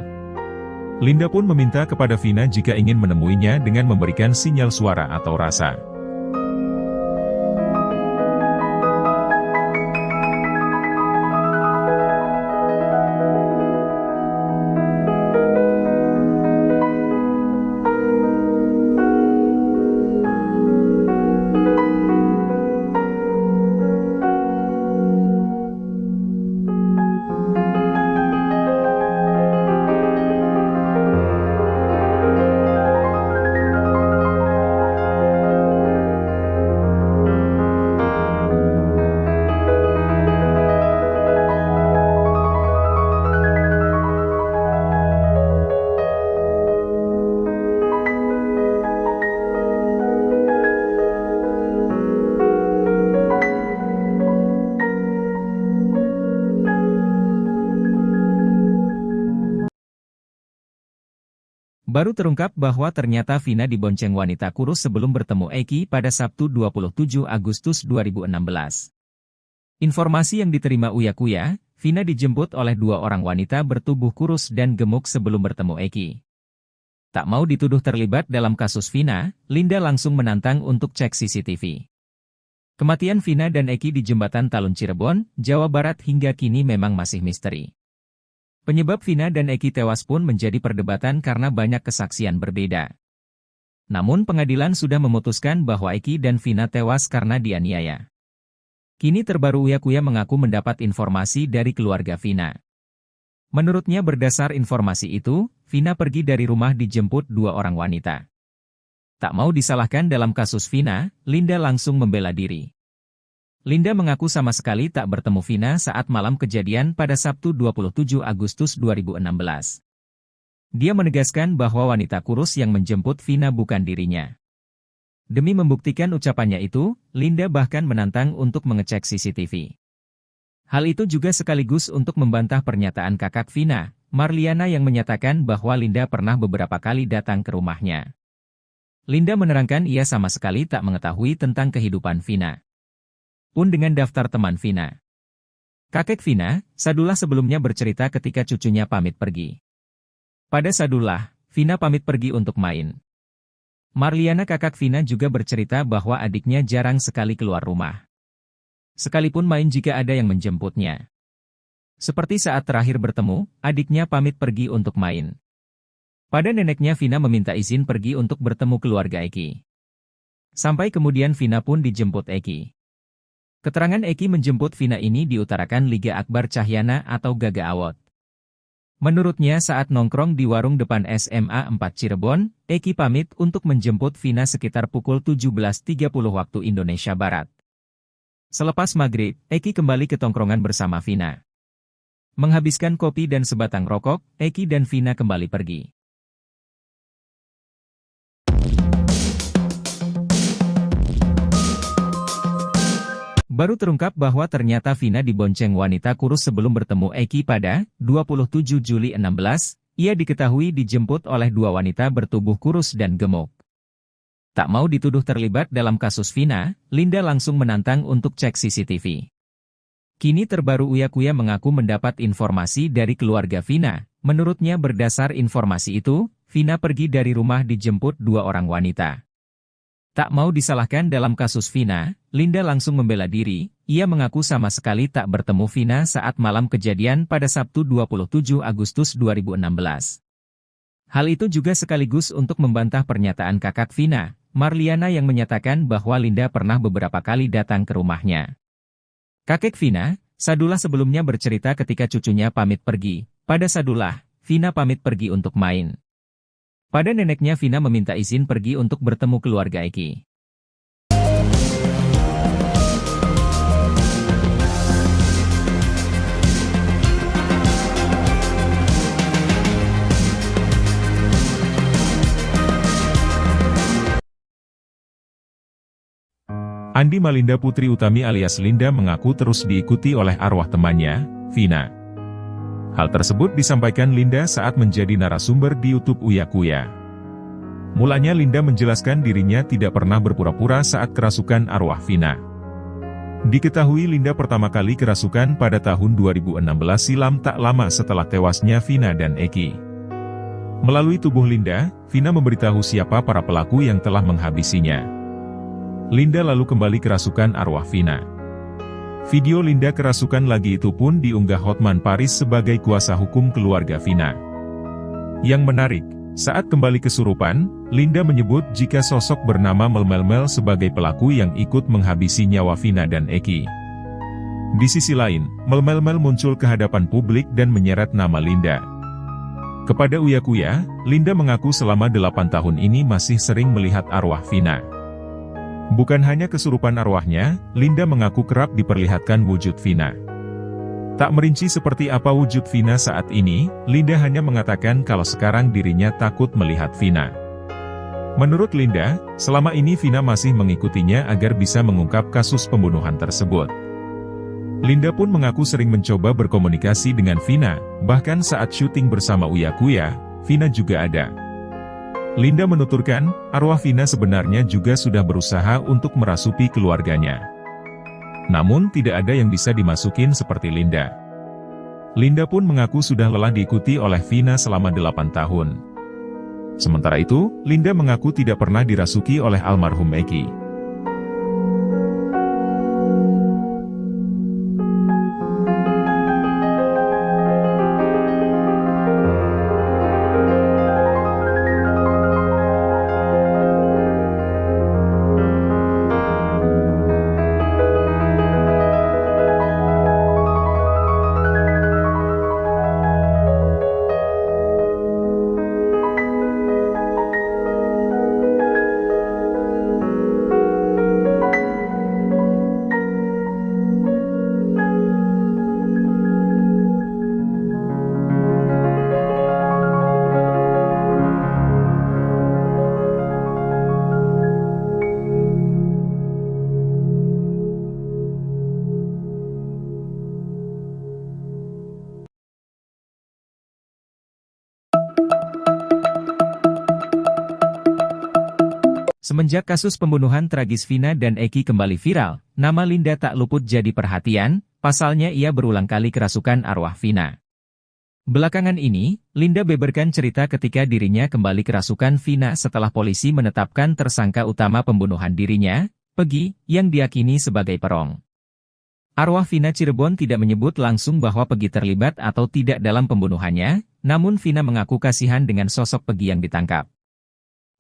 Linda pun meminta kepada Vina jika ingin menemuinya dengan memberikan sinyal suara atau rasa. Baru terungkap bahwa ternyata Vina dibonceng wanita kurus sebelum bertemu Eki pada Sabtu 27 Agustus 2016. Informasi yang diterima Uya Kuya, Vina dijemput oleh dua orang wanita bertubuh kurus dan gemuk sebelum bertemu Eki. Tak mau dituduh terlibat dalam kasus Vina, Linda langsung menantang untuk cek CCTV. Kematian Vina dan Eki di Jembatan Talun Cirebon, Jawa Barat hingga kini memang masih misteri. Penyebab Vina dan Eki tewas pun menjadi perdebatan karena banyak kesaksian berbeda. Namun pengadilan sudah memutuskan bahwa Eki dan Vina tewas karena dianiaya. Kini terbaru Uya Kuya mengaku mendapat informasi dari keluarga Vina. Menurutnya berdasar informasi itu, Vina pergi dari rumah dijemput dua orang wanita. Tak mau disalahkan dalam kasus Vina, Linda langsung membela diri. Linda mengaku sama sekali tak bertemu Vina saat malam kejadian pada Sabtu 27 Agustus 2016. Dia menegaskan bahwa wanita kurus yang menjemput Vina bukan dirinya. Demi membuktikan ucapannya itu, Linda bahkan menantang untuk mengecek CCTV. Hal itu juga sekaligus untuk membantah pernyataan kakak Vina, Marliana yang menyatakan bahwa Linda pernah beberapa kali datang ke rumahnya. Linda menerangkan ia sama sekali tak mengetahui tentang kehidupan Vina. Pun dengan daftar teman Vina. Kakek Vina, Sadullah sebelumnya bercerita ketika cucunya pamit pergi. Pada Sadullah, Vina pamit pergi untuk main. Marliana kakak Vina juga bercerita bahwa adiknya jarang sekali keluar rumah. Sekalipun main jika ada yang menjemputnya. Seperti saat terakhir bertemu, adiknya pamit pergi untuk main. Pada neneknya Vina meminta izin pergi untuk bertemu keluarga Eki. Sampai kemudian Vina pun dijemput Eki. Keterangan Eki menjemput Vina ini diutarakan Liga Akbar Cahyana atau Gaga Awot. Menurutnya saat nongkrong di warung depan SMA 4 Cirebon, Eki pamit untuk menjemput Vina sekitar pukul 17.30 waktu Indonesia Barat. Selepas maghrib, Eki kembali ke tongkrongan bersama Vina. Menghabiskan kopi dan sebatang rokok, Eki dan Vina kembali pergi. Baru terungkap bahwa ternyata Vina dibonceng wanita kurus sebelum bertemu Eki pada 27 Juli 16, ia diketahui dijemput oleh dua wanita bertubuh kurus dan gemuk. Tak mau dituduh terlibat dalam kasus Vina, Linda langsung menantang untuk cek CCTV. Kini terbaru Uya Kuya mengaku mendapat informasi dari keluarga Vina. Menurutnya berdasar informasi itu, Vina pergi dari rumah dijemput dua orang wanita. Tak mau disalahkan dalam kasus Vina, Linda langsung membela diri. Ia mengaku sama sekali tak bertemu Vina saat malam kejadian pada Sabtu 27 Agustus 2016. Hal itu juga sekaligus untuk membantah pernyataan kakak Vina, Marliana yang menyatakan bahwa Linda pernah beberapa kali datang ke rumahnya. Kakek Vina, Sadullah sebelumnya bercerita ketika cucunya pamit pergi. Pada Sadullah, Vina pamit pergi untuk main. Pada neneknya Vina meminta izin pergi untuk bertemu keluarga Eki. Andi Malinda Putri Utami alias Linda mengaku terus diikuti oleh arwah temannya, Vina. Hal tersebut disampaikan Linda saat menjadi narasumber di YouTube Uya Kuya. Mulanya Linda menjelaskan dirinya tidak pernah berpura-pura saat kerasukan arwah Vina. Diketahui Linda pertama kali kerasukan pada tahun 2016 silam tak lama setelah tewasnya Vina dan Eki. Melalui tubuh Linda, Vina memberitahu siapa para pelaku yang telah menghabisinya. Linda lalu kembali kerasukan arwah Vina. Video Linda kerasukan lagi itu pun diunggah Hotman Paris sebagai kuasa hukum keluarga Vina. Yang menarik, saat kembali kesurupan, Linda menyebut jika sosok bernama Mel sebagai pelaku yang ikut menghabisi nyawa Vina dan Eki. Di sisi lain, Mel muncul ke hadapan publik dan menyeret nama Linda. Kepada Uya Kuya, Linda mengaku selama 8 tahun ini masih sering melihat arwah Vina. Bukan hanya kesurupan arwahnya, Linda mengaku kerap diperlihatkan wujud Vina. Tak merinci seperti apa wujud Vina saat ini, Linda hanya mengatakan kalau sekarang dirinya takut melihat Vina. Menurut Linda, selama ini Vina masih mengikutinya agar bisa mengungkap kasus pembunuhan tersebut. Linda pun mengaku sering mencoba berkomunikasi dengan Vina, bahkan saat syuting bersama Uya Kuya, Vina juga ada. Linda menuturkan, arwah Vina sebenarnya juga sudah berusaha untuk merasuki keluarganya. Namun tidak ada yang bisa dimasukin seperti Linda. Linda pun mengaku sudah lelah diikuti oleh Vina selama 8 tahun. Sementara itu, Linda mengaku tidak pernah dirasuki oleh almarhum Eki. Semenjak kasus pembunuhan tragis Vina dan Eki kembali viral, nama Linda tak luput jadi perhatian, pasalnya ia berulang kali kerasukan arwah Vina. Belakangan ini, Linda beberkan cerita ketika dirinya kembali kerasukan Vina setelah polisi menetapkan tersangka utama pembunuhan dirinya, Peggy, yang diyakini sebagai perong. Arwah Vina Cirebon tidak menyebut langsung bahwa Peggy terlibat atau tidak dalam pembunuhannya, namun Vina mengaku kasihan dengan sosok Peggy yang ditangkap.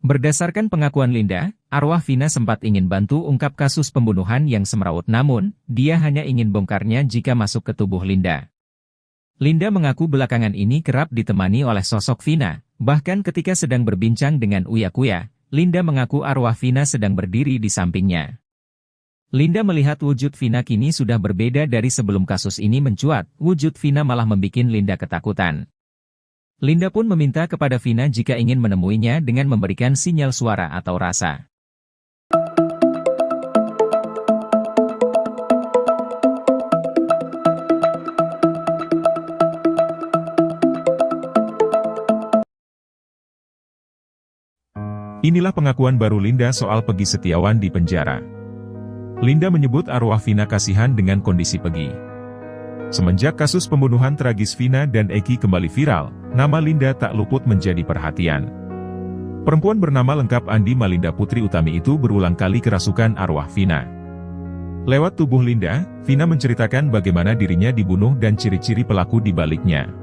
Berdasarkan pengakuan Linda, arwah Vina sempat ingin bantu ungkap kasus pembunuhan yang semrawut, namun, dia hanya ingin bongkarnya jika masuk ke tubuh Linda. Linda mengaku belakangan ini kerap ditemani oleh sosok Vina, bahkan ketika sedang berbincang dengan Uya Kuya, Linda mengaku arwah Vina sedang berdiri di sampingnya. Linda melihat wujud Vina kini sudah berbeda dari sebelum kasus ini mencuat, wujud Vina malah membuat Linda ketakutan. Linda pun meminta kepada Vina jika ingin menemuinya dengan memberikan sinyal suara atau rasa. Inilah pengakuan baru Linda soal Peggy Setiawan di penjara. Linda menyebut arwah Vina kasihan dengan kondisi Peggy. Semenjak kasus pembunuhan tragis Vina dan Eki kembali viral, nama Linda tak luput menjadi perhatian. Perempuan bernama lengkap Andi Malinda Putri Utami itu berulang kali kerasukan arwah Vina. Lewat tubuh Linda, Vina menceritakan bagaimana dirinya dibunuh dan ciri-ciri pelaku di baliknya.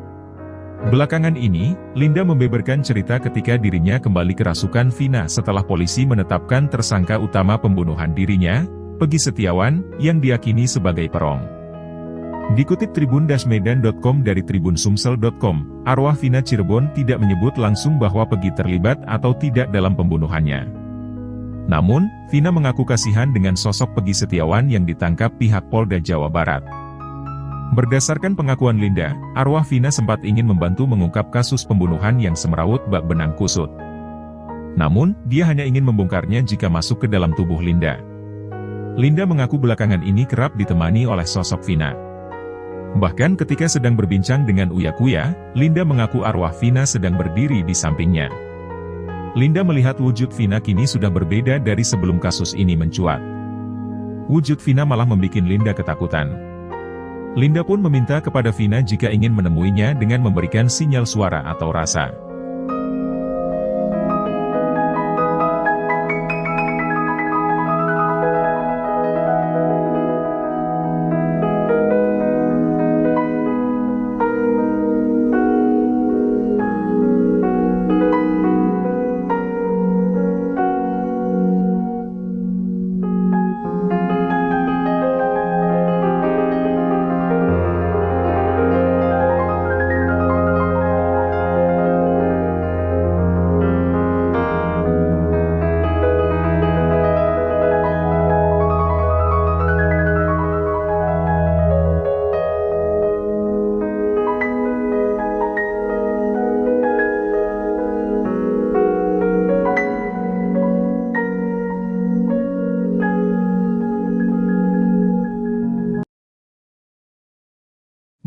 Belakangan ini, Linda membeberkan cerita ketika dirinya kembali kerasukan Vina setelah polisi menetapkan tersangka utama pembunuhan dirinya, Peggy Setiawan, yang diyakini sebagai perong. Dikutip tribun-medan.com dari tribunsumsel.com, arwah Vina Cirebon tidak menyebut langsung bahwa Peggy terlibat atau tidak dalam pembunuhannya. Namun, Vina mengaku kasihan dengan sosok Peggy Setiawan yang ditangkap pihak Polda Jawa Barat. Berdasarkan pengakuan Linda, arwah Vina sempat ingin membantu mengungkap kasus pembunuhan yang semrawut bak benang kusut. Namun, dia hanya ingin membongkarnya jika masuk ke dalam tubuh Linda. Linda mengaku belakangan ini kerap ditemani oleh sosok Vina. Bahkan ketika sedang berbincang dengan Uya Kuya, Linda mengaku arwah Vina sedang berdiri di sampingnya. Linda melihat wujud Vina kini sudah berbeda dari sebelum kasus ini mencuat. Wujud Vina malah membuat Linda ketakutan. Linda pun meminta kepada Vina jika ingin menemuinya dengan memberikan sinyal suara atau rasa.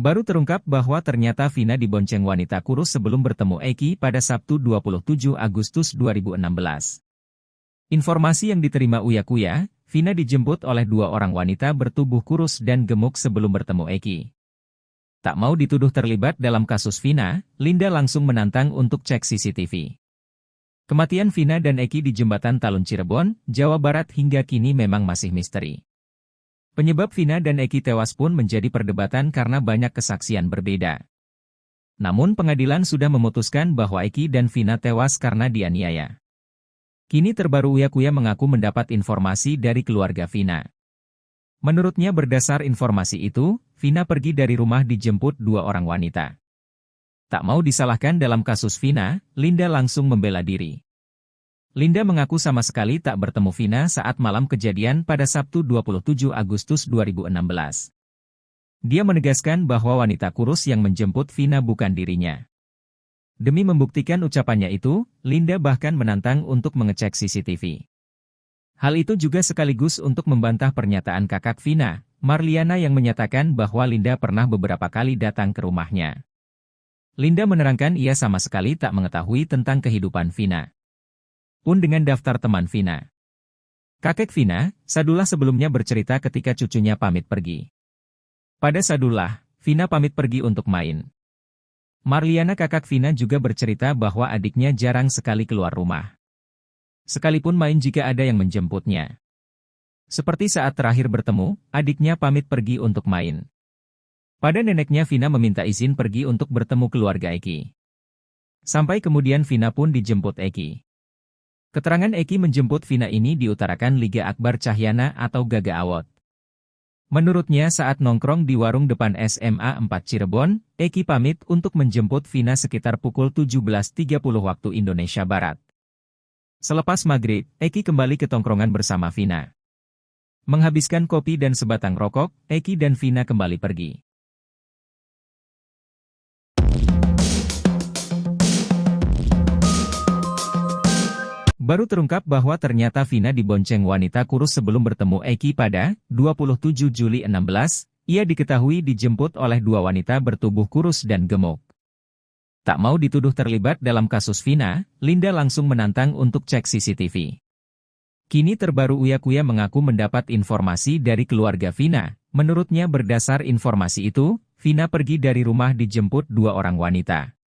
Baru terungkap bahwa ternyata Vina dibonceng wanita kurus sebelum bertemu Eki pada Sabtu 27 Agustus 2016. Informasi yang diterima Uya Kuya, Vina dijemput oleh dua orang wanita bertubuh kurus dan gemuk sebelum bertemu Eki. Tak mau dituduh terlibat dalam kasus Vina, Linda langsung menantang untuk cek CCTV. Kematian Vina dan Eki di Jembatan Talun Cirebon, Jawa Barat hingga kini memang masih misteri. Penyebab Vina dan Eki tewas pun menjadi perdebatan karena banyak kesaksian berbeda. Namun pengadilan sudah memutuskan bahwa Eki dan Vina tewas karena dianiaya. Kini terbaru Uya Kuya mengaku mendapat informasi dari keluarga Vina. Menurutnya berdasar informasi itu, Vina pergi dari rumah dijemput dua orang wanita. Tak mau disalahkan dalam kasus Vina, Linda langsung membela diri. Linda mengaku sama sekali tak bertemu Vina saat malam kejadian pada Sabtu 27 Agustus 2016. Dia menegaskan bahwa wanita kurus yang menjemput Vina bukan dirinya. Demi membuktikan ucapannya itu, Linda bahkan menantang untuk mengecek CCTV. Hal itu juga sekaligus untuk membantah pernyataan kakak Vina, Marliana yang menyatakan bahwa Linda pernah beberapa kali datang ke rumahnya. Linda menerangkan ia sama sekali tak mengetahui tentang kehidupan Vina. Pun dengan daftar teman Vina. Kakek Vina, Sadullah sebelumnya bercerita ketika cucunya pamit pergi. Pada Sadullah, Vina pamit pergi untuk main. Marliana kakak Vina juga bercerita bahwa adiknya jarang sekali keluar rumah. Sekalipun main jika ada yang menjemputnya. Seperti saat terakhir bertemu, adiknya pamit pergi untuk main. Pada neneknya Vina meminta izin pergi untuk bertemu keluarga Eki. Sampai kemudian Vina pun dijemput Eki. Keterangan Eki menjemput Vina ini diutarakan Liga Akbar Cahyana atau Gaga Awot. Menurutnya saat nongkrong di warung depan SMA 4 Cirebon, Eki pamit untuk menjemput Vina sekitar pukul 17.30 waktu Indonesia Barat. Selepas maghrib, Eki kembali ke tongkrongan bersama Vina. Menghabiskan kopi dan sebatang rokok, Eki dan Vina kembali pergi. Baru terungkap bahwa ternyata Vina dibonceng wanita kurus sebelum bertemu Eki pada 27 Juli 16, ia diketahui dijemput oleh dua wanita bertubuh kurus dan gemuk. Tak mau dituduh terlibat dalam kasus Vina, Linda langsung menantang untuk cek CCTV. Kini terbaru Uya Kuya mengaku mendapat informasi dari keluarga Vina. Menurutnya berdasar informasi itu, Vina pergi dari rumah dijemput dua orang wanita.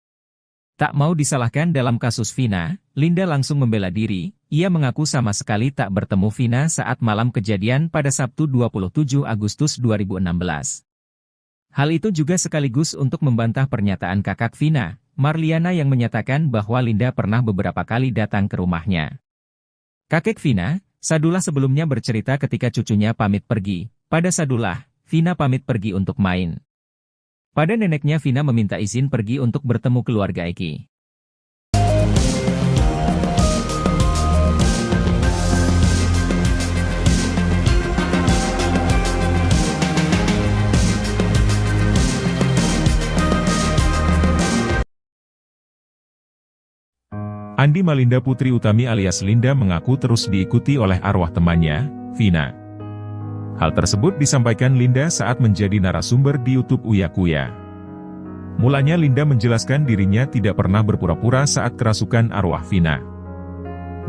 Tak mau disalahkan dalam kasus Vina, Linda langsung membela diri. Ia mengaku sama sekali tak bertemu Vina saat malam kejadian pada Sabtu 27 Agustus 2016. Hal itu juga sekaligus untuk membantah pernyataan kakak Vina, Marliana yang menyatakan bahwa Linda pernah beberapa kali datang ke rumahnya. Kakek Vina, Sadullah sebelumnya bercerita ketika cucunya pamit pergi. Pada Sadullah, Vina pamit pergi untuk main. Pada neneknya Vina meminta izin pergi untuk bertemu keluarga Eki. Andi Malinda Putri Utami alias Linda mengaku terus diikuti oleh arwah temannya, Vina. Hal tersebut disampaikan Linda saat menjadi narasumber di YouTube Uya Kuya. Mulanya Linda menjelaskan dirinya tidak pernah berpura-pura saat kerasukan arwah Vina.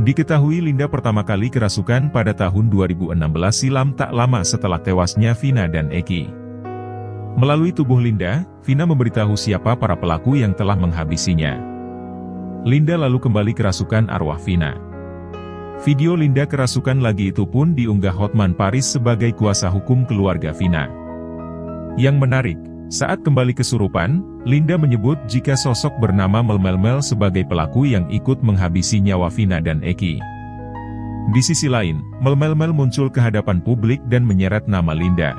Diketahui Linda pertama kali kerasukan pada tahun 2016 silam tak lama setelah tewasnya Vina dan Eki. Melalui tubuh Linda, Vina memberitahu siapa para pelaku yang telah menghabisinya. Linda lalu kembali kerasukan arwah Vina. Video Linda kerasukan lagi itu pun diunggah Hotman Paris sebagai kuasa hukum keluarga Vina. Yang menarik, saat kembali kesurupan, Linda menyebut jika sosok bernama Mel sebagai pelaku yang ikut menghabisi nyawa Vina dan Eki. Di sisi lain, Mel muncul ke hadapan publik dan menyeret nama Linda.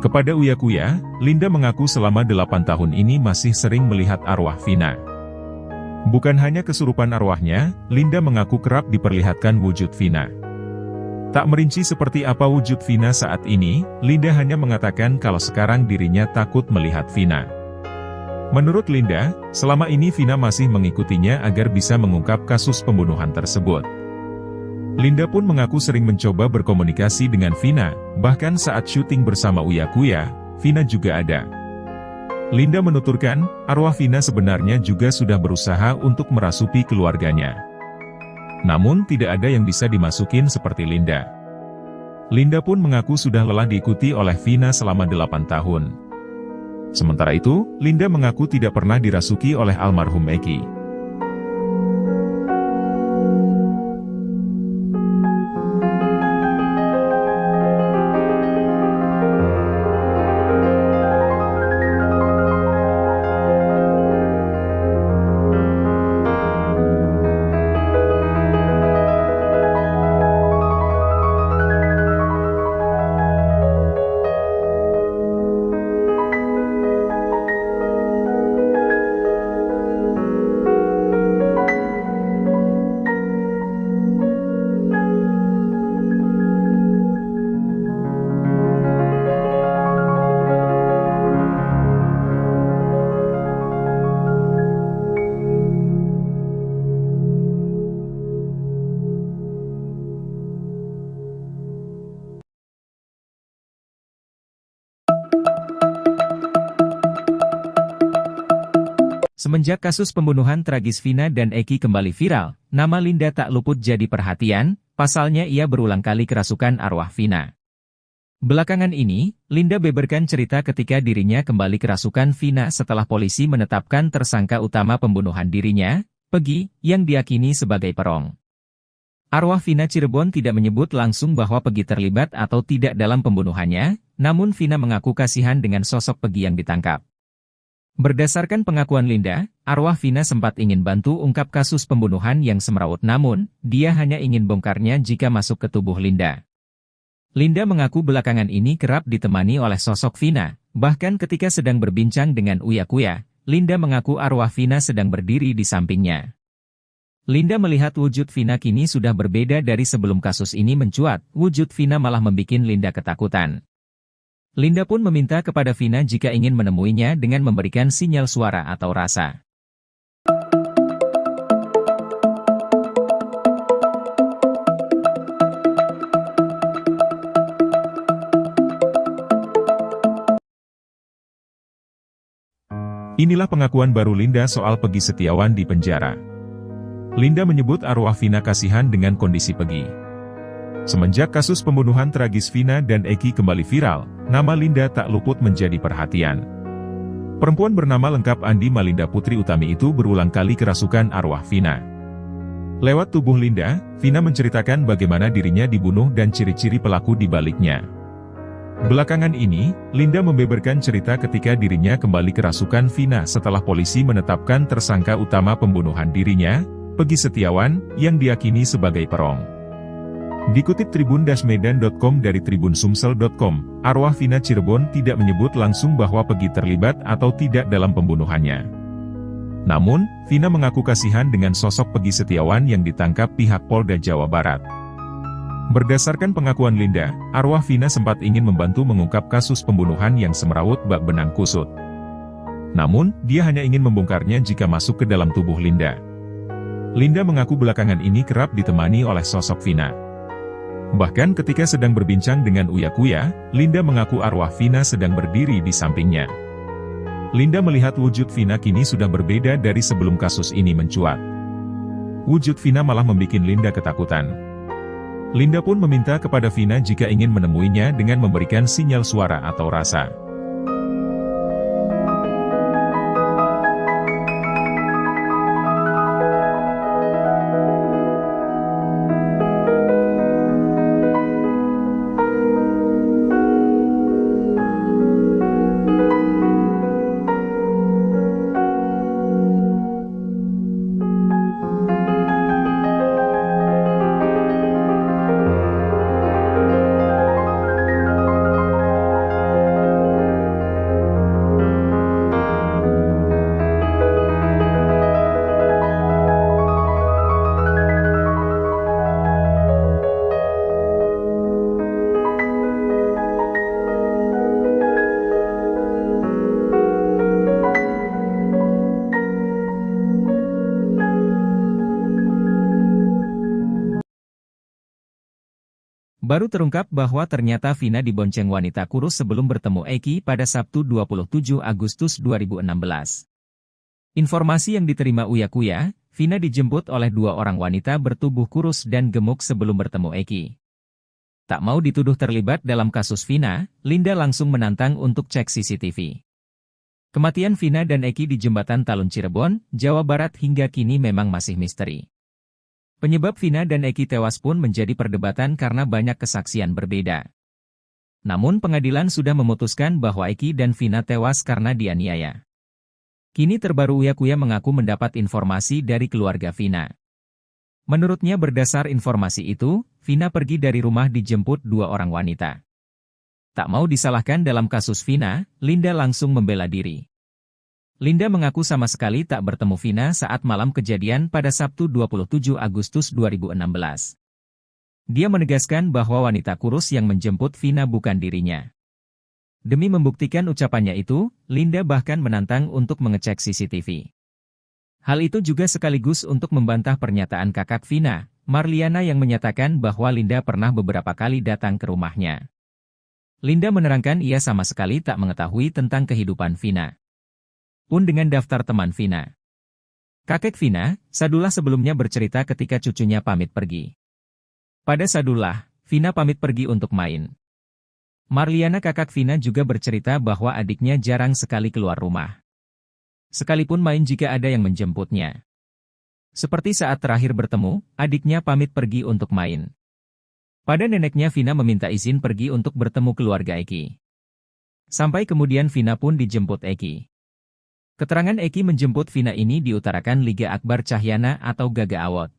Kepada Uya Kuya, Linda mengaku selama 8 tahun ini masih sering melihat arwah Vina. Bukan hanya kesurupan arwahnya, Linda mengaku kerap diperlihatkan wujud Vina. Tak merinci seperti apa wujud Vina saat ini, Linda hanya mengatakan kalau sekarang dirinya takut melihat Vina. Menurut Linda, selama ini Vina masih mengikutinya agar bisa mengungkap kasus pembunuhan tersebut. Linda pun mengaku sering mencoba berkomunikasi dengan Vina, bahkan saat syuting bersama Uya Kuya, Vina juga ada. Linda menuturkan, arwah Vina sebenarnya juga sudah berusaha untuk merasuki keluarganya. Namun tidak ada yang bisa dimasukin seperti Linda. Linda pun mengaku sudah lelah diikuti oleh Vina selama 8 tahun. Sementara itu, Linda mengaku tidak pernah dirasuki oleh almarhum Eki. Semenjak kasus pembunuhan tragis Vina dan Eki kembali viral, nama Linda tak luput jadi perhatian, pasalnya ia berulang kali kerasukan arwah Vina. Belakangan ini, Linda beberkan cerita ketika dirinya kembali kerasukan Vina setelah polisi menetapkan tersangka utama pembunuhan dirinya, Peggy, yang diyakini sebagai perong. Arwah Vina Cirebon tidak menyebut langsung bahwa Peggy terlibat atau tidak dalam pembunuhannya, namun Vina mengaku kasihan dengan sosok Peggy yang ditangkap. Berdasarkan pengakuan Linda, arwah Vina sempat ingin bantu ungkap kasus pembunuhan yang semrawut, namun, dia hanya ingin bongkarnya jika masuk ke tubuh Linda. Linda mengaku belakangan ini kerap ditemani oleh sosok Vina, bahkan ketika sedang berbincang dengan Uya Kuya, Linda mengaku arwah Vina sedang berdiri di sampingnya. Linda melihat wujud Vina kini sudah berbeda dari sebelum kasus ini mencuat, wujud Vina malah membuat Linda ketakutan. Linda pun meminta kepada Vina jika ingin menemuinya dengan memberikan sinyal suara atau rasa. Inilah pengakuan baru Linda soal Peggy Setiawan di penjara. Linda menyebut arwah Vina kasihan dengan kondisi Peggy. Semenjak kasus pembunuhan tragis Vina dan Eki kembali viral, nama Linda tak luput menjadi perhatian. Perempuan bernama lengkap Andi Malinda Putri Utami itu berulang kali kerasukan arwah Vina. Lewat tubuh Linda, Vina menceritakan bagaimana dirinya dibunuh dan ciri-ciri pelaku di baliknya. Belakangan ini, Linda membeberkan cerita ketika dirinya kembali kerasukan Vina setelah polisi menetapkan tersangka utama pembunuhan dirinya, Peggy Setiawan, yang diyakini sebagai perong. Dikutip tribun-medan.com dari tribunsumsel.com, arwah Vina Cirebon tidak menyebut langsung bahwa Peggy terlibat atau tidak dalam pembunuhannya. Namun, Vina mengaku kasihan dengan sosok Peggy Setiawan yang ditangkap pihak Polda Jawa Barat. Berdasarkan pengakuan Linda, arwah Vina sempat ingin membantu mengungkap kasus pembunuhan yang semrawut bak benang kusut. Namun, dia hanya ingin membongkarnya jika masuk ke dalam tubuh Linda. Linda mengaku belakangan ini kerap ditemani oleh sosok Vina. Bahkan ketika sedang berbincang dengan Uya Kuya, Linda mengaku arwah Vina sedang berdiri di sampingnya. Linda melihat wujud Vina kini sudah berbeda dari sebelum kasus ini mencuat. Wujud Vina malah membuat Linda ketakutan. Linda pun meminta kepada Vina jika ingin menemuinya dengan memberikan sinyal suara atau rasa. Baru terungkap bahwa ternyata Vina dibonceng wanita kurus sebelum bertemu Eki pada Sabtu 27 Agustus 2016. Informasi yang diterima Uya Kuya, Vina dijemput oleh dua orang wanita bertubuh kurus dan gemuk sebelum bertemu Eki. Tak mau dituduh terlibat dalam kasus Vina, Linda langsung menantang untuk cek CCTV. Kematian Vina dan Eki di Jembatan Talun Cirebon, Jawa Barat hingga kini memang masih misteri. Penyebab Vina dan Eki tewas pun menjadi perdebatan karena banyak kesaksian berbeda. Namun pengadilan sudah memutuskan bahwa Eki dan Vina tewas karena dianiaya. Kini terbaru Uya Kuya mengaku mendapat informasi dari keluarga Vina. Menurutnya berdasar informasi itu, Vina pergi dari rumah dijemput dua orang wanita. Tak mau disalahkan dalam kasus Vina, Linda langsung membela diri. Linda mengaku sama sekali tak bertemu Vina saat malam kejadian pada Sabtu 27 Agustus 2016. Dia menegaskan bahwa wanita kurus yang menjemput Vina bukan dirinya. Demi membuktikan ucapannya itu, Linda bahkan menantang untuk mengecek CCTV. Hal itu juga sekaligus untuk membantah pernyataan kakak Vina, Marliana yang menyatakan bahwa Linda pernah beberapa kali datang ke rumahnya. Linda menerangkan ia sama sekali tak mengetahui tentang kehidupan Vina. Pun dengan daftar teman Vina. Kakek Vina, Sadullah sebelumnya bercerita ketika cucunya pamit pergi. Pada Sadullah, Vina pamit pergi untuk main. Marliana kakak Vina juga bercerita bahwa adiknya jarang sekali keluar rumah. Sekalipun main jika ada yang menjemputnya. Seperti saat terakhir bertemu, adiknya pamit pergi untuk main. Pada neneknya Vina meminta izin pergi untuk bertemu keluarga Eki. Sampai kemudian Vina pun dijemput Eki. Keterangan Eki menjemput Vina ini diutarakan Liga Akbar Cahyana atau Gaga Awot.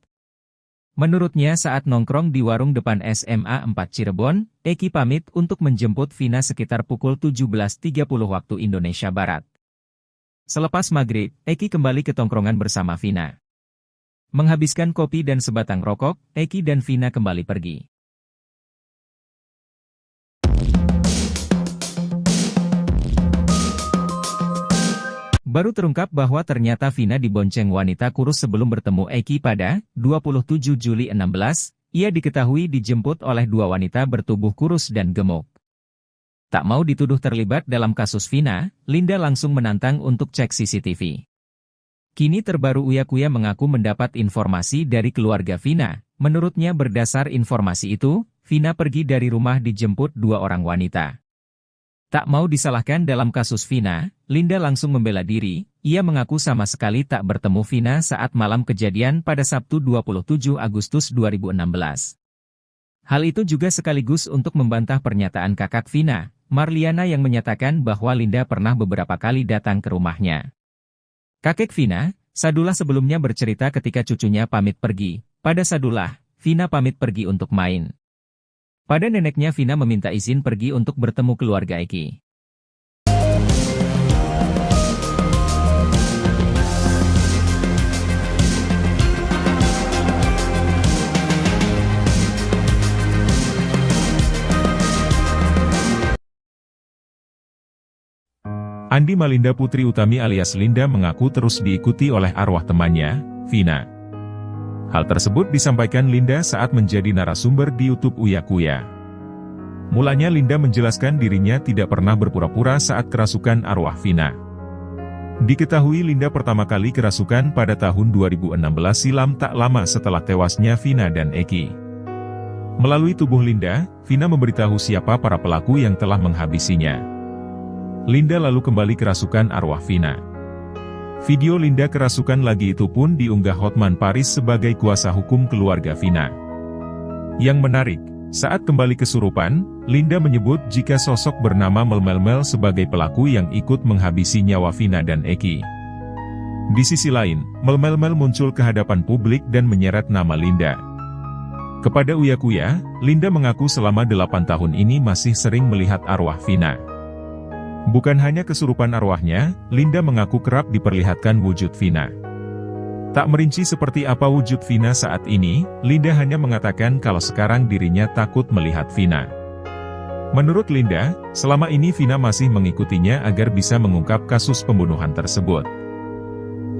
Menurutnya saat nongkrong di warung depan SMA 4 Cirebon, Eki pamit untuk menjemput Vina sekitar pukul 17.30 waktu Indonesia Barat. Selepas maghrib, Eki kembali ke tongkrongan bersama Vina. Menghabiskan kopi dan sebatang rokok, Eki dan Vina kembali pergi. Baru terungkap bahwa ternyata Vina dibonceng wanita kurus sebelum bertemu Eki pada 27 Juli 16, ia diketahui dijemput oleh dua wanita bertubuh kurus dan gemuk. Tak mau dituduh terlibat dalam kasus Vina, Linda langsung menantang untuk cek CCTV. Kini terbaru Uya Kuya mengaku mendapat informasi dari keluarga Vina. Menurutnya berdasar informasi itu, Vina pergi dari rumah dijemput dua orang wanita. Tak mau disalahkan dalam kasus Vina, Linda langsung membela diri. Ia mengaku sama sekali tak bertemu Vina saat malam kejadian pada Sabtu 27 Agustus 2016. Hal itu juga sekaligus untuk membantah pernyataan kakak Vina, Marliana yang menyatakan bahwa Linda pernah beberapa kali datang ke rumahnya. Kakek Vina, Sadullah sebelumnya bercerita ketika cucunya pamit pergi. Pada Sadullah, Vina pamit pergi untuk main. Pada neneknya Vina meminta izin pergi untuk bertemu keluarga Eki. Andi Malinda Putri Utami alias Linda mengaku terus diikuti oleh arwah temannya, Vina. Hal tersebut disampaikan Linda saat menjadi narasumber di YouTube Uya Kuya. Mulanya Linda menjelaskan dirinya tidak pernah berpura-pura saat kerasukan arwah Vina. Diketahui Linda pertama kali kerasukan pada tahun 2016 silam tak lama setelah tewasnya Vina dan Eki. Melalui tubuh Linda, Vina memberitahu siapa para pelaku yang telah menghabisinya. Linda lalu kembali kerasukan arwah Vina. Video Linda kerasukan lagi itu pun diunggah Hotman Paris sebagai kuasa hukum keluarga Vina. Yang menarik, saat kembali kesurupan, Linda menyebut jika sosok bernama Mel sebagai pelaku yang ikut menghabisi nyawa Vina dan Eki. Di sisi lain, Mel muncul ke hadapan publik dan menyeret nama Linda. Kepada Uya Kuya, Linda mengaku selama 8 tahun ini masih sering melihat arwah Vina. Bukan hanya kesurupan arwahnya, Linda mengaku kerap diperlihatkan wujud Vina. Tak merinci seperti apa wujud Vina saat ini, Linda hanya mengatakan kalau sekarang dirinya takut melihat Vina. Menurut Linda, selama ini Vina masih mengikutinya agar bisa mengungkap kasus pembunuhan tersebut.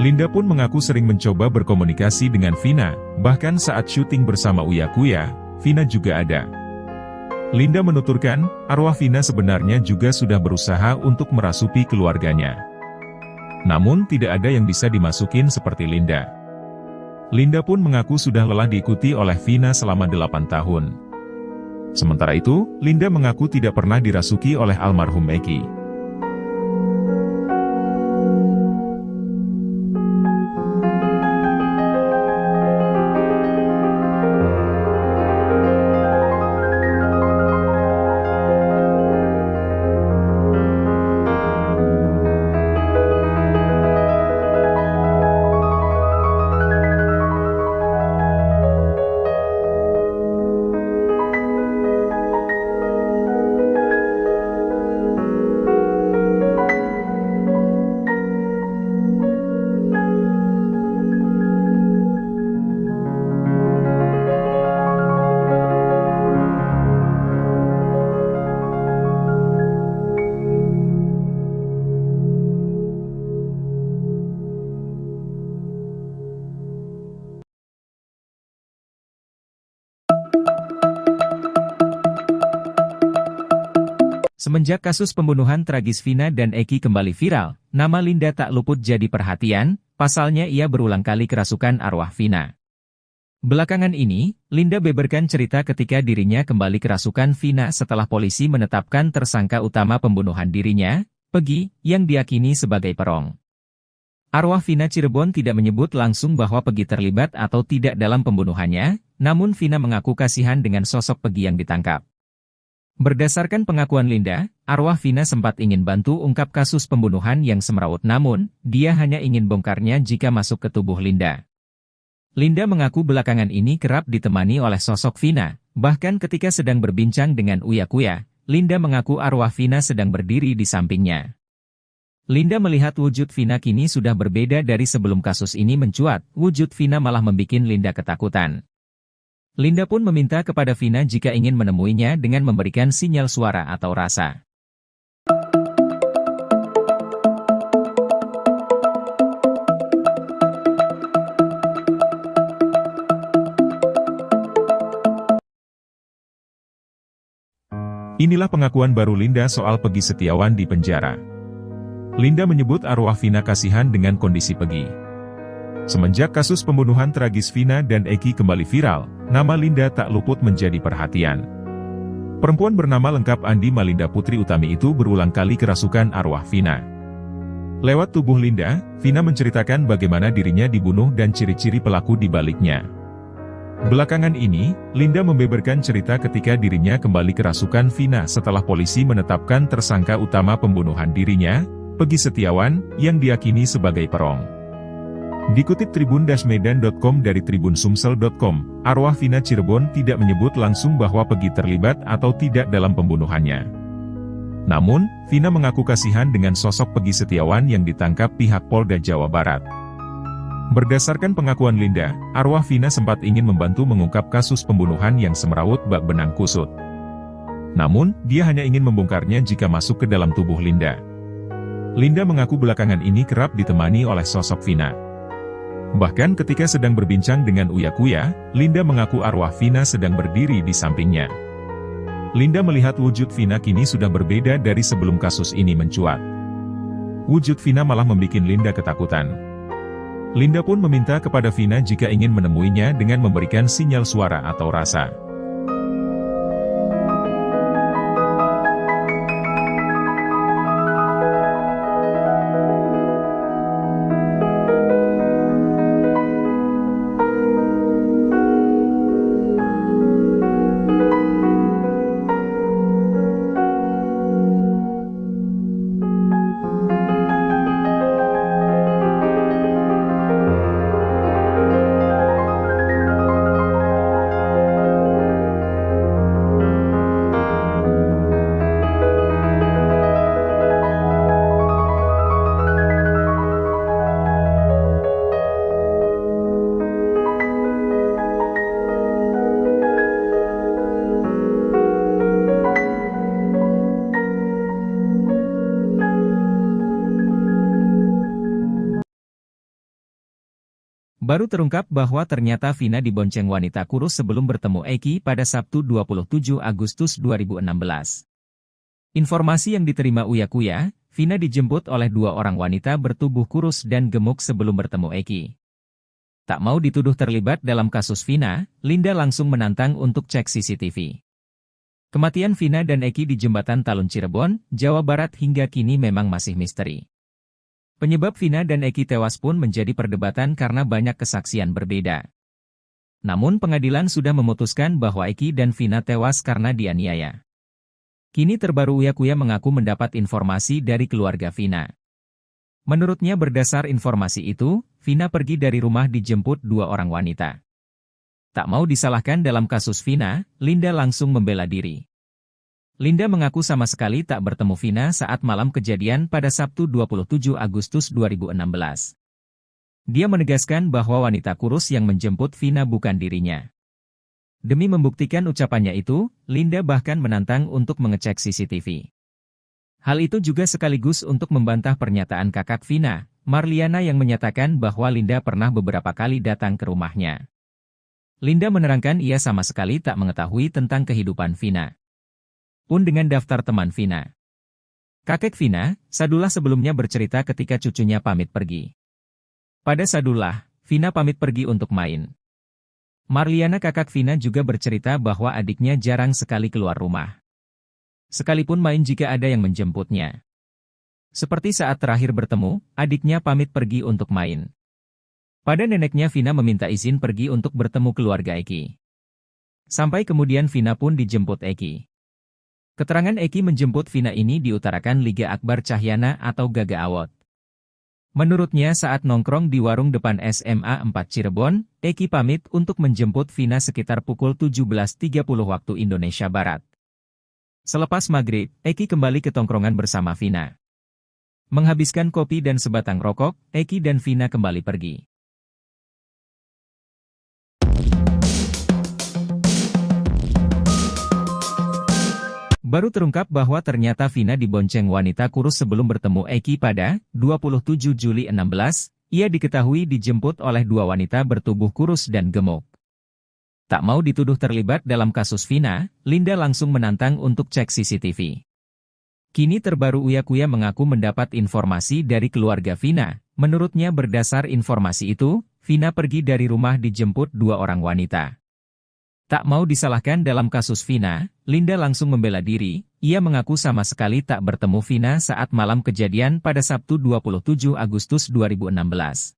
Linda pun mengaku sering mencoba berkomunikasi dengan Vina, bahkan saat syuting bersama Uya Kuya, Vina juga ada. Linda menuturkan, arwah Vina sebenarnya juga sudah berusaha untuk merasuki keluarganya. Namun tidak ada yang bisa dimasukin seperti Linda. Linda pun mengaku sudah lelah diikuti oleh Vina selama 8 tahun. Sementara itu, Linda mengaku tidak pernah dirasuki oleh almarhum Eki. Semenjak kasus pembunuhan tragis Vina dan Eki kembali viral, nama Linda tak luput jadi perhatian, pasalnya ia berulang kali kerasukan arwah Vina. Belakangan ini, Linda beberkan cerita ketika dirinya kembali kerasukan Vina setelah polisi menetapkan tersangka utama pembunuhan dirinya, Peggy, yang diyakini sebagai perong. Arwah Vina Cirebon tidak menyebut langsung bahwa Peggy terlibat atau tidak dalam pembunuhannya, namun Vina mengaku kasihan dengan sosok Peggy yang ditangkap. Berdasarkan pengakuan Linda, arwah Vina sempat ingin bantu ungkap kasus pembunuhan yang semrawut, namun, dia hanya ingin bongkarnya jika masuk ke tubuh Linda. Linda mengaku belakangan ini kerap ditemani oleh sosok Vina, bahkan ketika sedang berbincang dengan Uya Kuya, Linda mengaku arwah Vina sedang berdiri di sampingnya. Linda melihat wujud Vina kini sudah berbeda dari sebelum kasus ini mencuat, wujud Vina malah membuat Linda ketakutan. Linda pun meminta kepada Vina jika ingin menemuinya dengan memberikan sinyal suara atau rasa. Inilah pengakuan baru Linda soal Peggy Setiawan di penjara. Linda menyebut arwah Vina kasihan dengan kondisi Peggy. Semenjak kasus pembunuhan tragis Vina dan Eki kembali viral, nama Linda tak luput menjadi perhatian. Perempuan bernama lengkap Andi Malinda Putri Utami itu berulang kali kerasukan arwah Vina. Lewat tubuh Linda, Vina menceritakan bagaimana dirinya dibunuh dan ciri-ciri pelaku di baliknya. Belakangan ini, Linda membeberkan cerita ketika dirinya kembali kerasukan Vina setelah polisi menetapkan tersangka utama pembunuhan dirinya, Peggy Setiawan, yang diyakini sebagai perong. Dikutip tribun-medan.com dari tribunsumsel.com, arwah Vina Cirebon tidak menyebut langsung bahwa Peggy terlibat atau tidak dalam pembunuhannya. Namun, Vina mengaku kasihan dengan sosok Peggy Setiawan yang ditangkap pihak Polda Jawa Barat. Berdasarkan pengakuan Linda, arwah Vina sempat ingin membantu mengungkap kasus pembunuhan yang semrawut bak benang kusut. Namun, dia hanya ingin membongkarnya jika masuk ke dalam tubuh Linda. Linda mengaku belakangan ini kerap ditemani oleh sosok Vina. Bahkan ketika sedang berbincang dengan Uya Kuya, Linda mengaku arwah Vina sedang berdiri di sampingnya. Linda melihat wujud Vina kini sudah berbeda dari sebelum kasus ini mencuat. Wujud Vina malah membuat Linda ketakutan. Linda pun meminta kepada Vina jika ingin menemuinya dengan memberikan sinyal suara atau rasa. Baru terungkap bahwa ternyata Vina dibonceng wanita kurus sebelum bertemu Eki pada Sabtu 27 Agustus 2016. Informasi yang diterima Uya Kuya, Vina dijemput oleh dua orang wanita bertubuh kurus dan gemuk sebelum bertemu Eki. Tak mau dituduh terlibat dalam kasus Vina, Linda langsung menantang untuk cek CCTV. Kematian Vina dan Eki di Jembatan Talun Cirebon, Jawa Barat hingga kini memang masih misteri. Penyebab Vina dan Eki tewas pun menjadi perdebatan karena banyak kesaksian berbeda. Namun pengadilan sudah memutuskan bahwa Eki dan Vina tewas karena dianiaya. Kini terbaru Uya Kuya mengaku mendapat informasi dari keluarga Vina. Menurutnya berdasar informasi itu, Vina pergi dari rumah dijemput dua orang wanita. Tak mau disalahkan dalam kasus Vina, Linda langsung membela diri. Linda mengaku sama sekali tak bertemu Vina saat malam kejadian pada Sabtu 27 Agustus 2016. Dia menegaskan bahwa wanita kurus yang menjemput Vina bukan dirinya. Demi membuktikan ucapannya itu, Linda bahkan menantang untuk mengecek CCTV. Hal itu juga sekaligus untuk membantah pernyataan kakak Vina, Marliana yang menyatakan bahwa Linda pernah beberapa kali datang ke rumahnya. Linda menerangkan ia sama sekali tak mengetahui tentang kehidupan Vina. Pun dengan daftar teman Vina. Kakek Vina, Sadullah sebelumnya bercerita ketika cucunya pamit pergi. Pada Sadullah, Vina pamit pergi untuk main. Marliana kakak Vina juga bercerita bahwa adiknya jarang sekali keluar rumah. Sekalipun main jika ada yang menjemputnya. Seperti saat terakhir bertemu, adiknya pamit pergi untuk main. Pada neneknya Vina meminta izin pergi untuk bertemu keluarga Eki. Sampai kemudian Vina pun dijemput Eki. Keterangan Eki menjemput Vina ini diutarakan Liga Akbar Cahyana atau Gaga Awot. Menurutnya saat nongkrong di warung depan SMA 4 Cirebon, Eki pamit untuk menjemput Vina sekitar pukul 17.30 waktu Indonesia Barat. Selepas maghrib, Eki kembali ke tongkrongan bersama Vina. Menghabiskan kopi dan sebatang rokok, Eki dan Vina kembali pergi. Baru terungkap bahwa ternyata Vina dibonceng wanita kurus sebelum bertemu Eki pada 27 Juli 16, ia diketahui dijemput oleh dua wanita bertubuh kurus dan gemuk. Tak mau dituduh terlibat dalam kasus Vina, Linda langsung menantang untuk cek CCTV. Kini terbaru Uya Kuya mengaku mendapat informasi dari keluarga Vina. Menurutnya berdasar informasi itu, Vina pergi dari rumah dijemput dua orang wanita. Tak mau disalahkan dalam kasus Vina, Linda langsung membela diri. Ia mengaku sama sekali tak bertemu Vina saat malam kejadian pada Sabtu 27 Agustus 2016.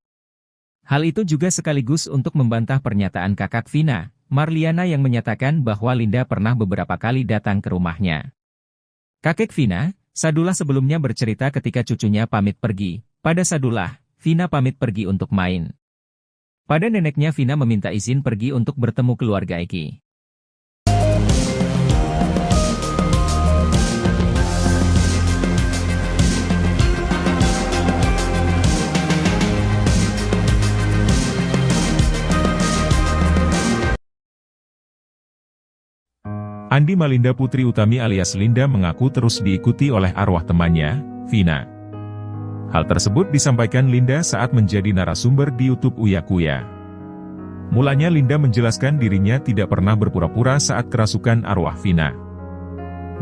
Hal itu juga sekaligus untuk membantah pernyataan kakak Vina, Marliana yang menyatakan bahwa Linda pernah beberapa kali datang ke rumahnya. Kakek Vina, Sadullah sebelumnya bercerita ketika cucunya pamit pergi. Pada Sadullah, Vina pamit pergi untuk main. Pada neneknya Vina meminta izin pergi untuk bertemu keluarga Eki. Andi Malinda Putri Utami alias Linda mengaku terus diikuti oleh arwah temannya, Vina. Hal tersebut disampaikan Linda saat menjadi narasumber di YouTube Uya Kuya. Mulanya Linda menjelaskan dirinya tidak pernah berpura-pura saat kerasukan arwah Vina.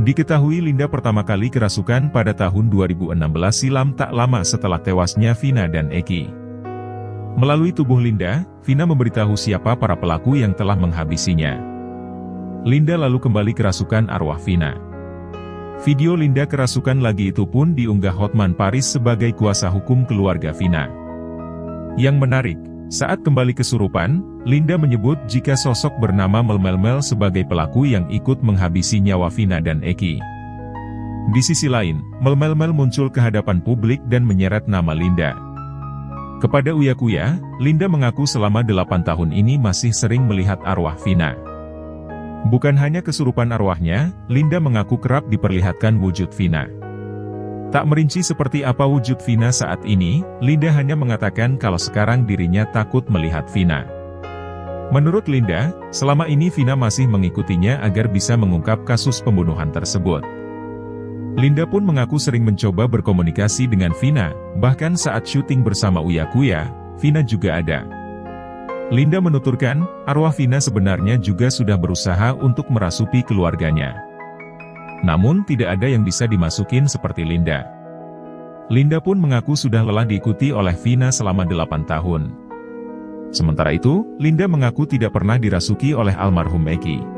Diketahui Linda pertama kali kerasukan pada tahun 2016 silam tak lama setelah tewasnya Vina dan Eki. Melalui tubuh Linda, Vina memberitahu siapa para pelaku yang telah menghabisinya. Linda lalu kembali kerasukan arwah Vina. Video Linda kerasukan lagi itu pun diunggah Hotman Paris sebagai kuasa hukum keluarga Vina. Yang menarik, saat kembali kesurupan, Linda menyebut jika sosok bernama Melmel sebagai pelaku yang ikut menghabisi nyawa Vina dan Eki. Di sisi lain, Melmel muncul ke hadapan publik dan menyeret nama Linda. Kepada Uya Kuya, Linda mengaku selama 8 tahun ini masih sering melihat arwah Vina. Bukan hanya kesurupan arwahnya, Linda mengaku kerap diperlihatkan wujud Vina. Tak merinci seperti apa wujud Vina saat ini, Linda hanya mengatakan kalau sekarang dirinya takut melihat Vina. Menurut Linda, selama ini Vina masih mengikutinya agar bisa mengungkap kasus pembunuhan tersebut. Linda pun mengaku sering mencoba berkomunikasi dengan Vina, bahkan saat syuting bersama Uya Kuya, Vina juga ada. Linda menuturkan, arwah Vina sebenarnya juga sudah berusaha untuk merasuki keluarganya. Namun tidak ada yang bisa dimasukin seperti Linda. Linda pun mengaku sudah lelah diikuti oleh Vina selama 8 tahun. Sementara itu, Linda mengaku tidak pernah dirasuki oleh almarhum Eki.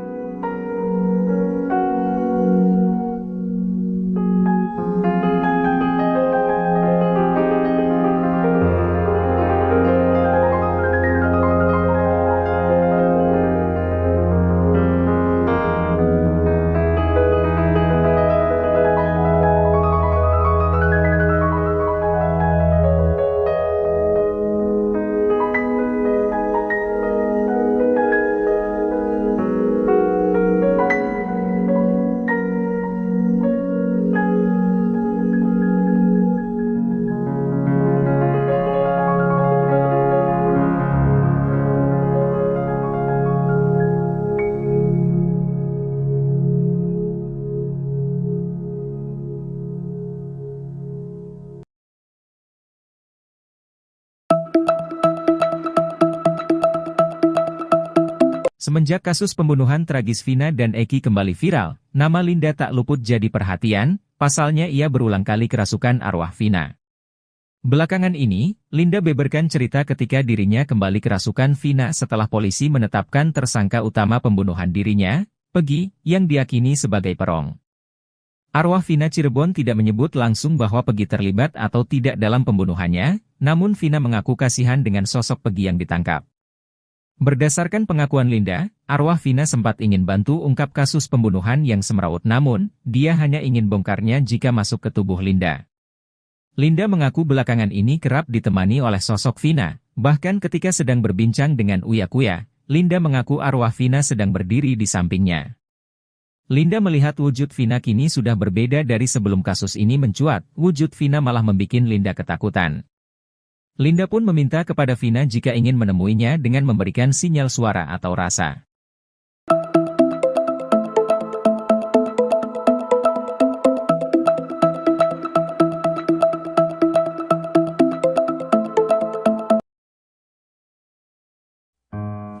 Semenjak kasus pembunuhan tragis Vina dan Eki kembali viral, nama Linda tak luput jadi perhatian, pasalnya ia berulang kali kerasukan arwah Vina. Belakangan ini, Linda beberkan cerita ketika dirinya kembali kerasukan Vina setelah polisi menetapkan tersangka utama pembunuhan dirinya, Peggy, yang diyakini sebagai perong. Arwah Vina Cirebon tidak menyebut langsung bahwa Peggy terlibat atau tidak dalam pembunuhannya, namun Vina mengaku kasihan dengan sosok Peggy yang ditangkap. Berdasarkan pengakuan Linda, arwah Vina sempat ingin bantu ungkap kasus pembunuhan yang semeraut, namun, dia hanya ingin bongkarnya jika masuk ke tubuh Linda. Linda mengaku belakangan ini kerap ditemani oleh sosok Vina, bahkan ketika sedang berbincang dengan Uya Kuya, Linda mengaku arwah Vina sedang berdiri di sampingnya. Linda melihat wujud Vina kini sudah berbeda dari sebelum kasus ini mencuat, wujud Vina malah membuat Linda ketakutan. Linda pun meminta kepada Vina jika ingin menemuinya dengan memberikan sinyal suara atau rasa.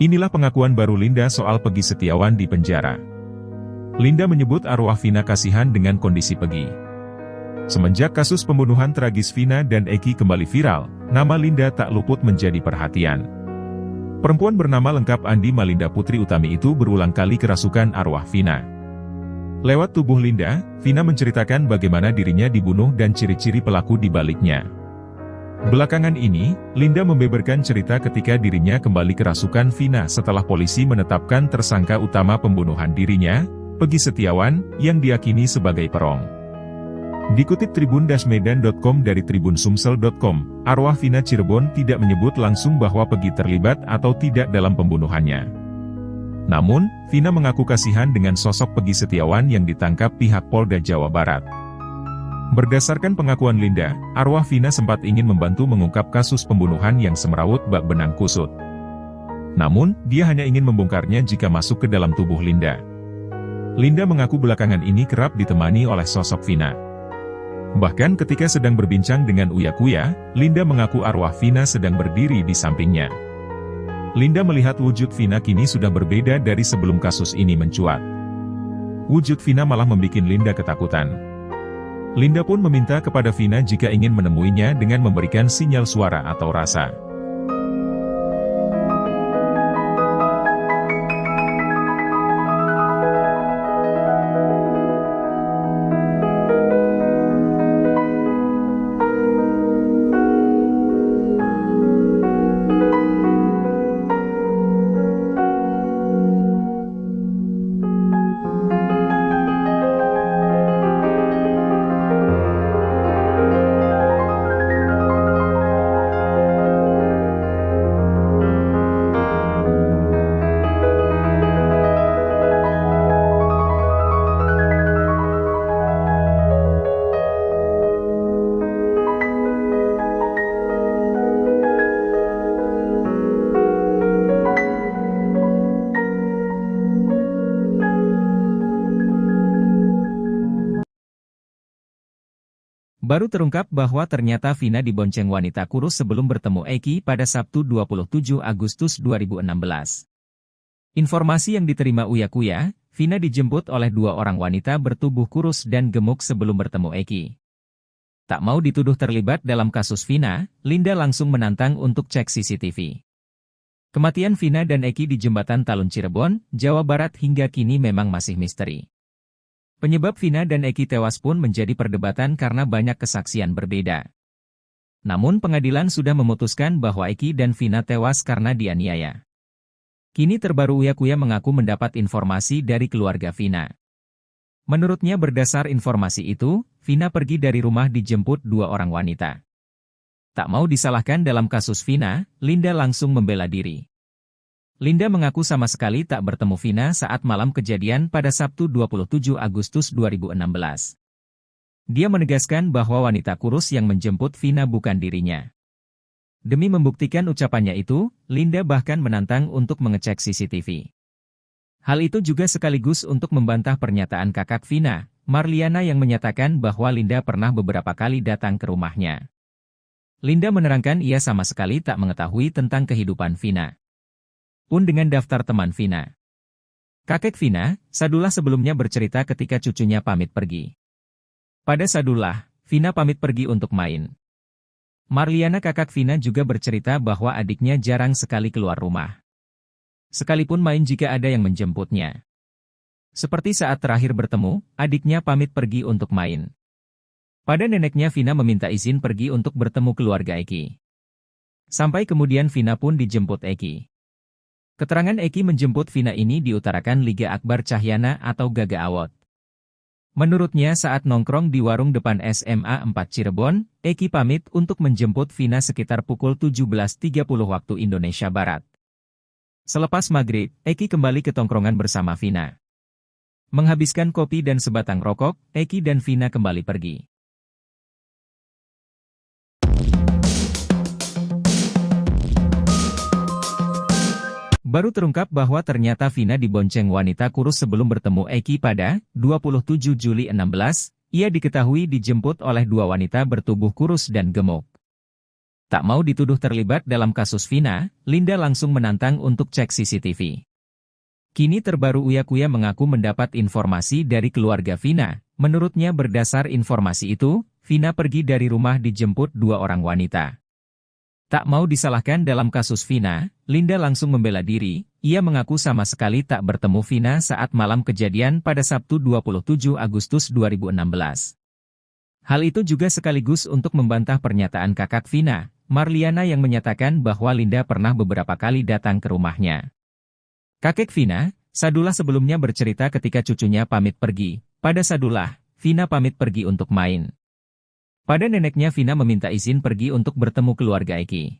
Inilah pengakuan baru Linda soal Peggy Setiawan di penjara. Linda menyebut arwah Vina kasihan dengan kondisi Peggy. Semenjak kasus pembunuhan tragis Vina dan Eki kembali viral, nama Linda tak luput menjadi perhatian. Perempuan bernama lengkap Andi Malinda Putri Utami itu berulang kali kerasukan arwah Vina. Lewat tubuh Linda, Vina menceritakan bagaimana dirinya dibunuh dan ciri-ciri pelaku di baliknya. Belakangan ini, Linda membeberkan cerita ketika dirinya kembali kerasukan Vina setelah polisi menetapkan tersangka utama pembunuhan dirinya, Peggy Setiawan, yang diyakini sebagai perong. Dikutip tribun-medan.com dari tribunsumsel.com, arwah Vina Cirebon tidak menyebut langsung bahwa Peggy terlibat atau tidak dalam pembunuhannya. Namun, Vina mengaku kasihan dengan sosok Peggy Setiawan yang ditangkap pihak Polda Jawa Barat. Berdasarkan pengakuan Linda, arwah Vina sempat ingin membantu mengungkap kasus pembunuhan yang semeraut bak benang kusut. Namun, dia hanya ingin membongkarnya jika masuk ke dalam tubuh Linda. Linda mengaku belakangan ini kerap ditemani oleh sosok Vina. Bahkan ketika sedang berbincang dengan Uya Kuya, Linda mengaku arwah Vina sedang berdiri di sampingnya. Linda melihat wujud Vina kini sudah berbeda dari sebelum kasus ini mencuat. Wujud Vina malah membuat Linda ketakutan. Linda pun meminta kepada Vina jika ingin menemuinya dengan memberikan sinyal suara atau rasa. Baru terungkap bahwa ternyata Vina dibonceng wanita kurus sebelum bertemu Eki pada Sabtu 27 Agustus 2016. Informasi yang diterima Uya Kuya, Vina dijemput oleh dua orang wanita bertubuh kurus dan gemuk sebelum bertemu Eki. Tak mau dituduh terlibat dalam kasus Vina, Linda langsung menantang untuk cek CCTV. Kematian Vina dan Eki di Jembatan Talun Cirebon, Jawa Barat hingga kini memang masih misteri. Penyebab Vina dan Eki tewas pun menjadi perdebatan karena banyak kesaksian berbeda. Namun pengadilan sudah memutuskan bahwa Eki dan Vina tewas karena dianiaya. Kini terbaru Uya Kuya mengaku mendapat informasi dari keluarga Vina. Menurutnya berdasar informasi itu, Vina pergi dari rumah dijemput dua orang wanita. Tak mau disalahkan dalam kasus Vina, Linda langsung membela diri. Linda mengaku sama sekali tak bertemu Vina saat malam kejadian pada Sabtu 27 Agustus 2016. Dia menegaskan bahwa wanita kurus yang menjemput Vina bukan dirinya. Demi membuktikan ucapannya itu, Linda bahkan menantang untuk mengecek CCTV. Hal itu juga sekaligus untuk membantah pernyataan kakak Vina, Marliana yang menyatakan bahwa Linda pernah beberapa kali datang ke rumahnya. Linda menerangkan ia sama sekali tak mengetahui tentang kehidupan Vina. Pun dengan daftar teman Vina. Kakek Vina, Sadullah sebelumnya bercerita ketika cucunya pamit pergi. Pada Sadullah, Vina pamit pergi untuk main. Marliana kakak Vina juga bercerita bahwa adiknya jarang sekali keluar rumah. Sekalipun main jika ada yang menjemputnya. Seperti saat terakhir bertemu, adiknya pamit pergi untuk main. Pada neneknya Vina meminta izin pergi untuk bertemu keluarga Eki. Sampai kemudian Vina pun dijemput Eki. Keterangan Eki menjemput Vina ini diutarakan Liga Akbar Cahyana atau Gaga Awot. Menurutnya saat nongkrong di warung depan SMA 4 Cirebon, Eki pamit untuk menjemput Vina sekitar pukul 17.30 waktu Indonesia Barat. Selepas maghrib, Eki kembali ke tongkrongan bersama Vina. Menghabiskan kopi dan sebatang rokok, Eki dan Vina kembali pergi. Baru terungkap bahwa ternyata Vina dibonceng wanita kurus sebelum bertemu Eki pada 27 Juli 16, ia diketahui dijemput oleh dua wanita bertubuh kurus dan gemuk. Tak mau dituduh terlibat dalam kasus Vina, Linda langsung menantang untuk cek CCTV. Kini terbaru Uya Kuya mengaku mendapat informasi dari keluarga Vina. Menurutnya berdasar informasi itu, Vina pergi dari rumah dijemput dua orang wanita. Tak mau disalahkan dalam kasus Vina, Linda langsung membela diri, ia mengaku sama sekali tak bertemu Vina saat malam kejadian pada Sabtu 27 Agustus 2016. Hal itu juga sekaligus untuk membantah pernyataan kakak Vina, Marliana yang menyatakan bahwa Linda pernah beberapa kali datang ke rumahnya. Kakek Vina, Sadullah sebelumnya bercerita ketika cucunya pamit pergi. Pada Sadullah, Vina pamit pergi untuk main. Pada neneknya Vina meminta izin pergi untuk bertemu keluarga Eki.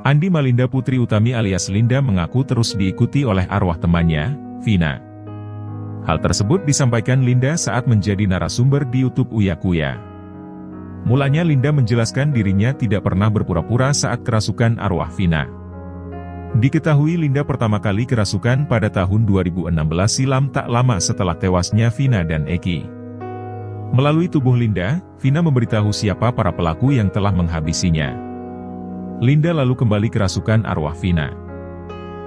Andi Malinda Putri Utami alias Linda mengaku terus diikuti oleh arwah temannya, Vina. Hal tersebut disampaikan Linda saat menjadi narasumber di YouTube Uya Kuya. Mulanya Linda menjelaskan dirinya tidak pernah berpura-pura saat kerasukan arwah Vina. Diketahui Linda pertama kali kerasukan pada tahun 2016 silam tak lama setelah tewasnya Vina dan Eki. Melalui tubuh Linda, Vina memberitahu siapa para pelaku yang telah menghabisinya. Linda lalu kembali kerasukan arwah Vina.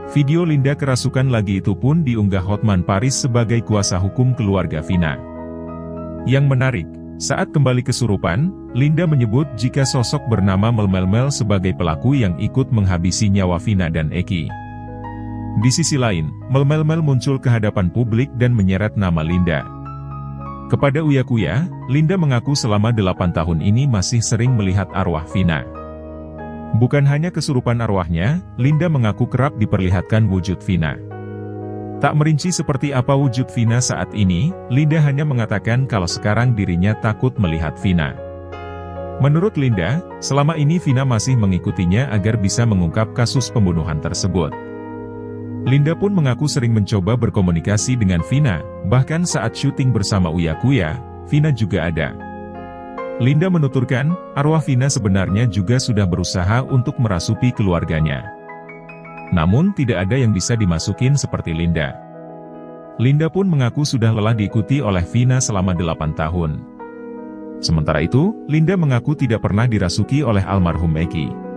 Video Linda kerasukan lagi itu pun diunggah Hotman Paris sebagai kuasa hukum keluarga Vina. Yang menarik, saat kembali kesurupan, Linda menyebut jika sosok bernama Melmel sebagai pelaku yang ikut menghabisi nyawa Vina dan Eki. Di sisi lain, Melmel muncul ke hadapan publik dan menyeret nama Linda. Kepada Uya Kuya, Linda mengaku selama 8 tahun ini masih sering melihat arwah Vina. Bukan hanya kesurupan arwahnya, Linda mengaku kerap diperlihatkan wujud Vina. Tak merinci seperti apa wujud Vina saat ini, Linda hanya mengatakan kalau sekarang dirinya takut melihat Vina. Menurut Linda, selama ini Vina masih mengikutinya agar bisa mengungkap kasus pembunuhan tersebut. Linda pun mengaku sering mencoba berkomunikasi dengan Vina, bahkan saat syuting bersama Uya Kuya, Vina juga ada. Linda menuturkan, arwah Vina sebenarnya juga sudah berusaha untuk merasuki keluarganya. Namun tidak ada yang bisa dimasukin seperti Linda. Linda pun mengaku sudah lelah diikuti oleh Vina selama 8 tahun. Sementara itu, Linda mengaku tidak pernah dirasuki oleh almarhum Eki.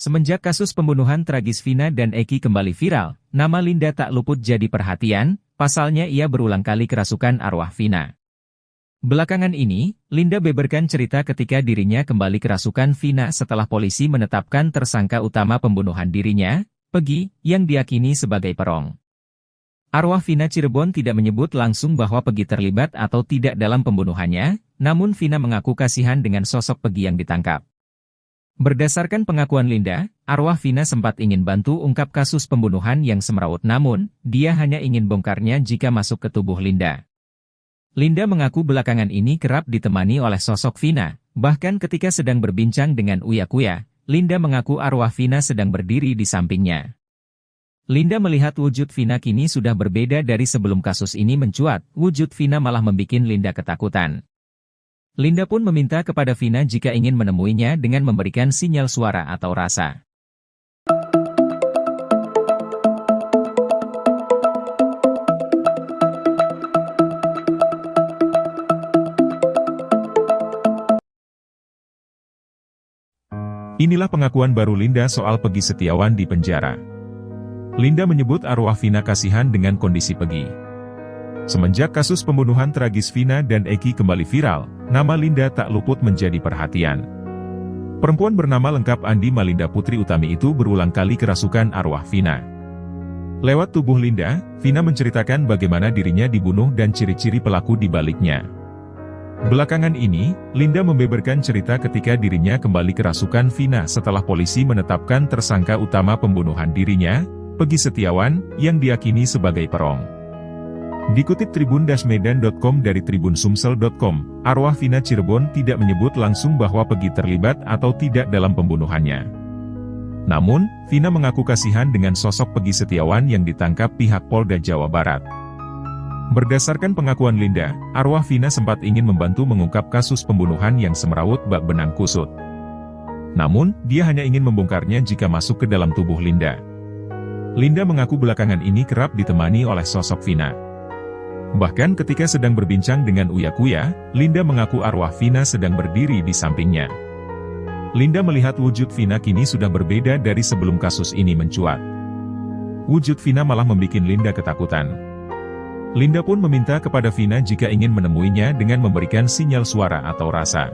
Semenjak kasus pembunuhan tragis Vina dan Eki kembali viral, nama Linda tak luput jadi perhatian, pasalnya ia berulang kali kerasukan arwah Vina. Belakangan ini, Linda beberkan cerita ketika dirinya kembali kerasukan Vina setelah polisi menetapkan tersangka utama pembunuhan dirinya, Peggy, yang diyakini sebagai perong. Arwah Vina Cirebon tidak menyebut langsung bahwa Peggy terlibat atau tidak dalam pembunuhannya, namun Vina mengaku kasihan dengan sosok Peggy yang ditangkap. Berdasarkan pengakuan Linda, arwah Vina sempat ingin bantu ungkap kasus pembunuhan yang semrawut, namun, dia hanya ingin bongkarnya jika masuk ke tubuh Linda. Linda mengaku belakangan ini kerap ditemani oleh sosok Vina, bahkan ketika sedang berbincang dengan Uya Kuya, Linda mengaku arwah Vina sedang berdiri di sampingnya. Linda melihat wujud Vina kini sudah berbeda dari sebelum kasus ini mencuat, wujud Vina malah membuat Linda ketakutan. Linda pun meminta kepada Vina jika ingin menemuinya dengan memberikan sinyal suara atau rasa. Inilah pengakuan baru Linda soal Peggy Setiawan di penjara. Linda menyebut arwah Vina kasihan dengan kondisi Peggy. Semenjak kasus pembunuhan tragis Vina dan Eki kembali viral, nama Linda tak luput menjadi perhatian. Perempuan bernama lengkap Andi Malinda Putri Utami itu berulang kali kerasukan arwah Vina. Lewat tubuh Linda, Vina menceritakan bagaimana dirinya dibunuh dan ciri-ciri pelaku di baliknya. Belakangan ini, Linda membeberkan cerita ketika dirinya kembali kerasukan Vina setelah polisi menetapkan tersangka utama pembunuhan dirinya, Peggy Setiawan, yang diyakini sebagai perong. Dikutip tribun-medan.com dari tribunsumsel.com, arwah Vina Cirebon tidak menyebut langsung bahwa Peggy terlibat atau tidak dalam pembunuhannya. Namun, Vina mengaku kasihan dengan sosok Peggy Setiawan yang ditangkap pihak Polda Jawa Barat. Berdasarkan pengakuan Linda, arwah Vina sempat ingin membantu mengungkap kasus pembunuhan yang semrawut bak benang kusut. Namun, dia hanya ingin membongkarnya jika masuk ke dalam tubuh Linda. Linda mengaku belakangan ini kerap ditemani oleh sosok Vina. Bahkan ketika sedang berbincang dengan Uya Kuya, Linda mengaku arwah Vina sedang berdiri di sampingnya. Linda melihat wujud Vina kini sudah berbeda dari sebelum kasus ini mencuat. Wujud Vina malah membuat Linda ketakutan. Linda pun meminta kepada Vina jika ingin menemuinya dengan memberikan sinyal suara atau rasa.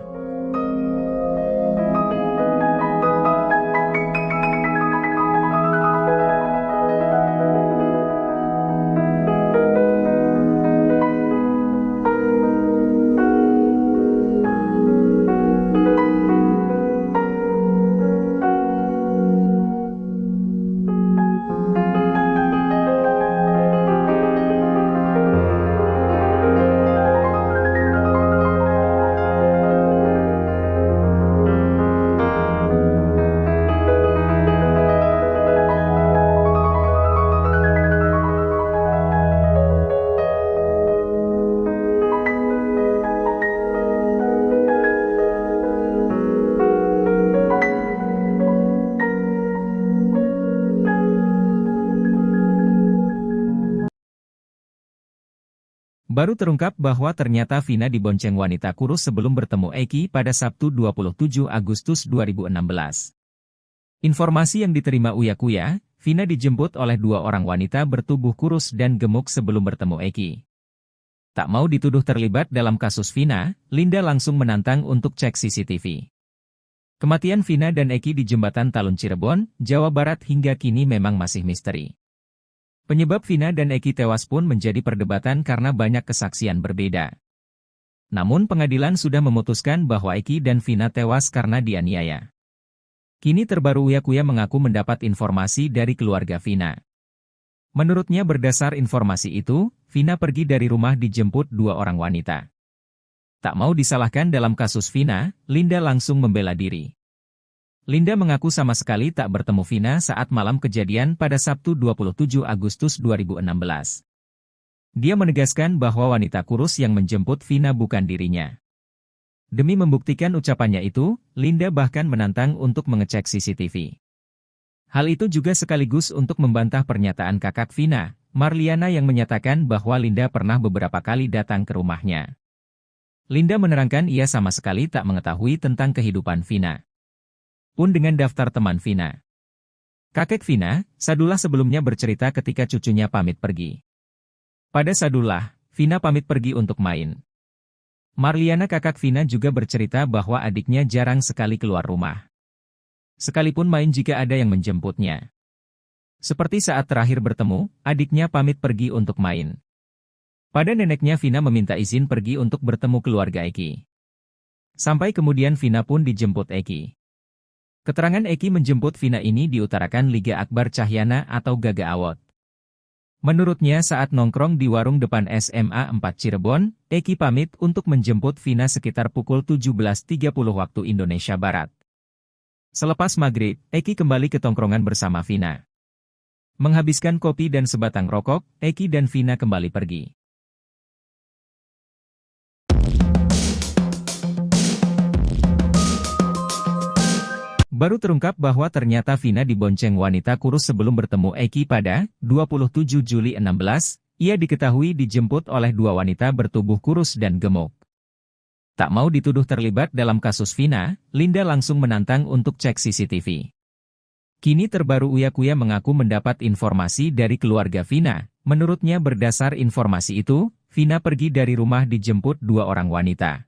Baru terungkap bahwa ternyata Vina dibonceng wanita kurus sebelum bertemu Eki pada Sabtu 27 Agustus 2016. Informasi yang diterima Uya Kuya, Vina dijemput oleh dua orang wanita bertubuh kurus dan gemuk sebelum bertemu Eki. Tak mau dituduh terlibat dalam kasus Vina, Linda langsung menantang untuk cek CCTV. Kematian Vina dan Eki di Jembatan Talun Cirebon, Jawa Barat hingga kini memang masih misteri. Penyebab Vina dan Eki tewas pun menjadi perdebatan karena banyak kesaksian berbeda. Namun pengadilan sudah memutuskan bahwa Eki dan Vina tewas karena dianiaya. Kini terbaru Uya Kuya mengaku mendapat informasi dari keluarga Vina. Menurutnya berdasar informasi itu, Vina pergi dari rumah dijemput dua orang wanita. Tak mau disalahkan dalam kasus Vina, Linda langsung membela diri. Linda mengaku sama sekali tak bertemu Vina saat malam kejadian pada Sabtu 27 Agustus 2016. Dia menegaskan bahwa wanita kurus yang menjemput Vina bukan dirinya. Demi membuktikan ucapannya itu, Linda bahkan menantang untuk mengecek CCTV. Hal itu juga sekaligus untuk membantah pernyataan kakak Vina, Marliana yang menyatakan bahwa Linda pernah beberapa kali datang ke rumahnya. Linda menerangkan ia sama sekali tak mengetahui tentang kehidupan Vina. Pun dengan daftar teman Vina. Kakek Vina, Sadullah sebelumnya bercerita ketika cucunya pamit pergi. Pada Sadullah, Vina pamit pergi untuk main. Marliana kakak Vina juga bercerita bahwa adiknya jarang sekali keluar rumah. Sekalipun main jika ada yang menjemputnya. Seperti saat terakhir bertemu, adiknya pamit pergi untuk main. Pada neneknya Vina meminta izin pergi untuk bertemu keluarga Eki. Sampai kemudian Vina pun dijemput Eki. Keterangan Eki menjemput Vina ini diutarakan Liga Akbar Cahyana atau Gaga Awot. Menurutnya saat nongkrong di warung depan SMA 4 Cirebon, Eki pamit untuk menjemput Vina sekitar pukul 17.30 waktu Indonesia Barat. Selepas maghrib, Eki kembali ke tongkrongan bersama Vina. Menghabiskan kopi dan sebatang rokok, Eki dan Vina kembali pergi. Baru terungkap bahwa ternyata Vina dibonceng wanita kurus sebelum bertemu Eki pada 27 Juli 16, ia diketahui dijemput oleh dua wanita bertubuh kurus dan gemuk. Tak mau dituduh terlibat dalam kasus Vina, Linda langsung menantang untuk cek CCTV. Kini terbaru Uya Kuya mengaku mendapat informasi dari keluarga Vina. Menurutnya berdasar informasi itu, Vina pergi dari rumah dijemput dua orang wanita.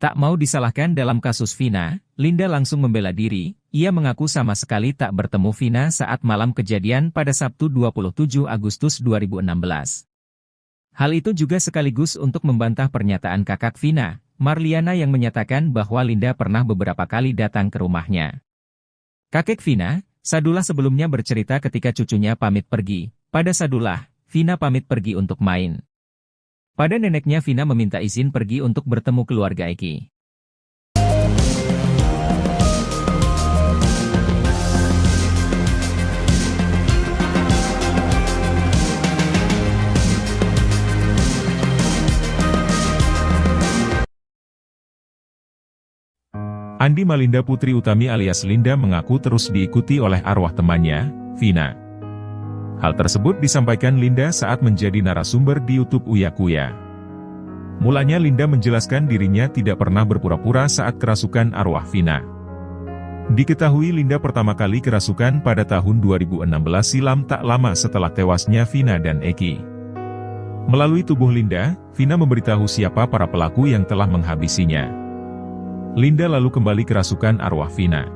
Tak mau disalahkan dalam kasus Vina, Linda langsung membela diri, ia mengaku sama sekali tak bertemu Vina saat malam kejadian pada Sabtu 27 Agustus 2016. Hal itu juga sekaligus untuk membantah pernyataan kakak Vina, Marliana yang menyatakan bahwa Linda pernah beberapa kali datang ke rumahnya. Kakek Vina, Sadullah sebelumnya bercerita ketika cucunya pamit pergi. Pada Sadullah, Vina pamit pergi untuk main. Pada neneknya Vina meminta izin pergi untuk bertemu keluarga Eki. Andi Malinda Putri Utami alias Linda mengaku terus diikuti oleh arwah temannya, Vina. Hal tersebut disampaikan Linda saat menjadi narasumber di YouTube Uya Kuya. Mulanya Linda menjelaskan dirinya tidak pernah berpura-pura saat kerasukan arwah Vina. Diketahui Linda pertama kali kerasukan pada tahun 2016 silam tak lama setelah tewasnya Vina dan Eki. Melalui tubuh Linda, Vina memberitahu siapa para pelaku yang telah menghabisinya. Linda lalu kembali kerasukan arwah Vina.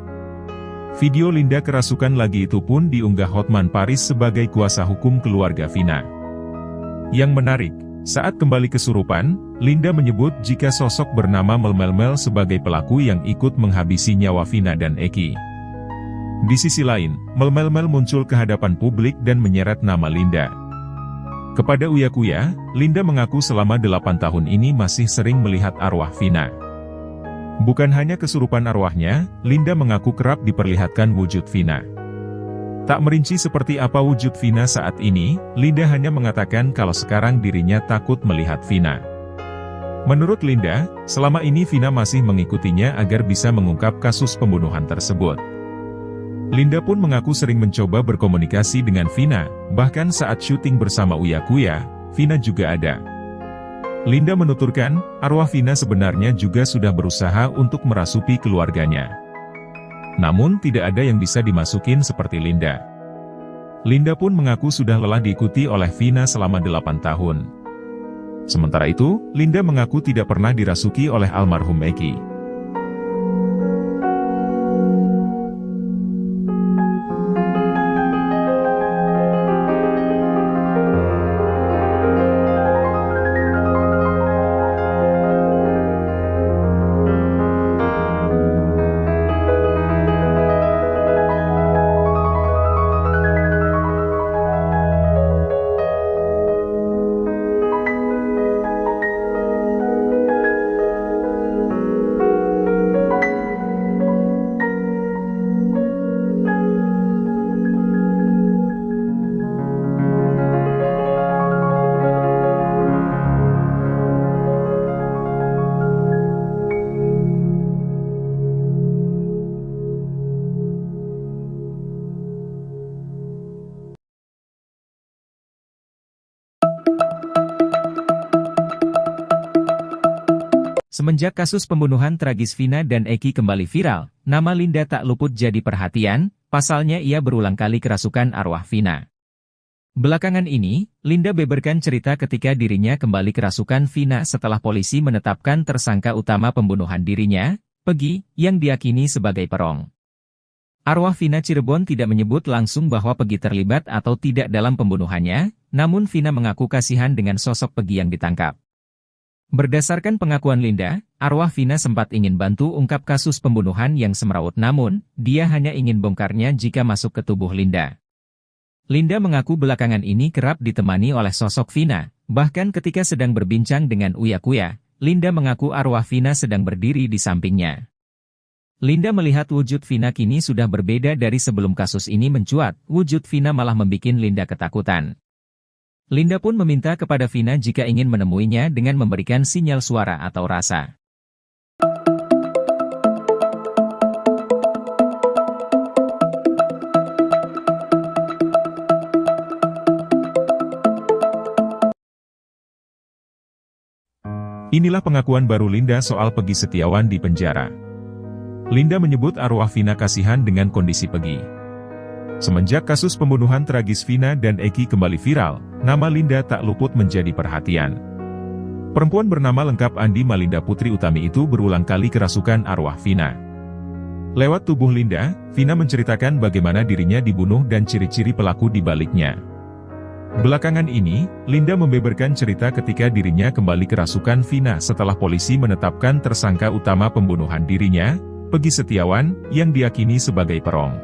Video Linda kerasukan lagi itu pun diunggah Hotman Paris sebagai kuasa hukum keluarga Vina. Yang menarik, saat kembali kesurupan, Linda menyebut jika sosok bernama Melmel sebagai pelaku yang ikut menghabisi nyawa Vina dan Eki. Di sisi lain, Melmel muncul ke hadapan publik dan menyeret nama Linda. Kepada Uya Kuya, Linda mengaku selama 8 tahun ini masih sering melihat arwah Vina. Bukan hanya kesurupan arwahnya, Linda mengaku kerap diperlihatkan wujud Vina. Tak merinci seperti apa wujud Vina saat ini, Linda hanya mengatakan kalau sekarang dirinya takut melihat Vina. Menurut Linda, selama ini Vina masih mengikutinya agar bisa mengungkap kasus pembunuhan tersebut. Linda pun mengaku sering mencoba berkomunikasi dengan Vina, bahkan saat syuting bersama Uya Kuya, Vina juga ada. Linda menuturkan, arwah Vina sebenarnya juga sudah berusaha untuk merasuki keluarganya. Namun tidak ada yang bisa dimasukin seperti Linda. Linda pun mengaku sudah lelah diikuti oleh Vina selama 8 tahun. Sementara itu, Linda mengaku tidak pernah dirasuki oleh almarhum Eki. Semenjak kasus pembunuhan tragis Vina dan Eki kembali viral, nama Linda tak luput jadi perhatian, pasalnya ia berulang kali kerasukan arwah Vina. Belakangan ini, Linda beberkan cerita ketika dirinya kembali kerasukan Vina setelah polisi menetapkan tersangka utama pembunuhan dirinya, Peggy, yang diyakini sebagai perong. Arwah Vina Cirebon tidak menyebut langsung bahwa Peggy terlibat atau tidak dalam pembunuhannya, namun Vina mengaku kasihan dengan sosok Peggy yang ditangkap. Berdasarkan pengakuan Linda, arwah Vina sempat ingin bantu ungkap kasus pembunuhan yang semrawut, namun, dia hanya ingin bongkarnya jika masuk ke tubuh Linda. Linda mengaku belakangan ini kerap ditemani oleh sosok Vina, bahkan ketika sedang berbincang dengan Uya Kuya, Linda mengaku arwah Vina sedang berdiri di sampingnya. Linda melihat wujud Vina kini sudah berbeda dari sebelum kasus ini mencuat, wujud Vina malah membuat Linda ketakutan. Linda pun meminta kepada Vina jika ingin menemuinya dengan memberikan sinyal suara atau rasa. Inilah pengakuan baru Linda soal Peggy Setiawan di penjara. Linda menyebut arwah Vina kasihan dengan kondisi Peggy. Semenjak kasus pembunuhan tragis Vina dan Eki kembali viral, nama Linda tak luput menjadi perhatian. Perempuan bernama lengkap Andi Malinda Putri Utami itu berulang kali kerasukan arwah Vina. Lewat tubuh Linda, Vina menceritakan bagaimana dirinya dibunuh dan ciri-ciri pelaku di baliknya. Belakangan ini, Linda membeberkan cerita ketika dirinya kembali kerasukan Vina setelah polisi menetapkan tersangka utama pembunuhan dirinya, Peggy Setiawan, yang diyakini sebagai perong.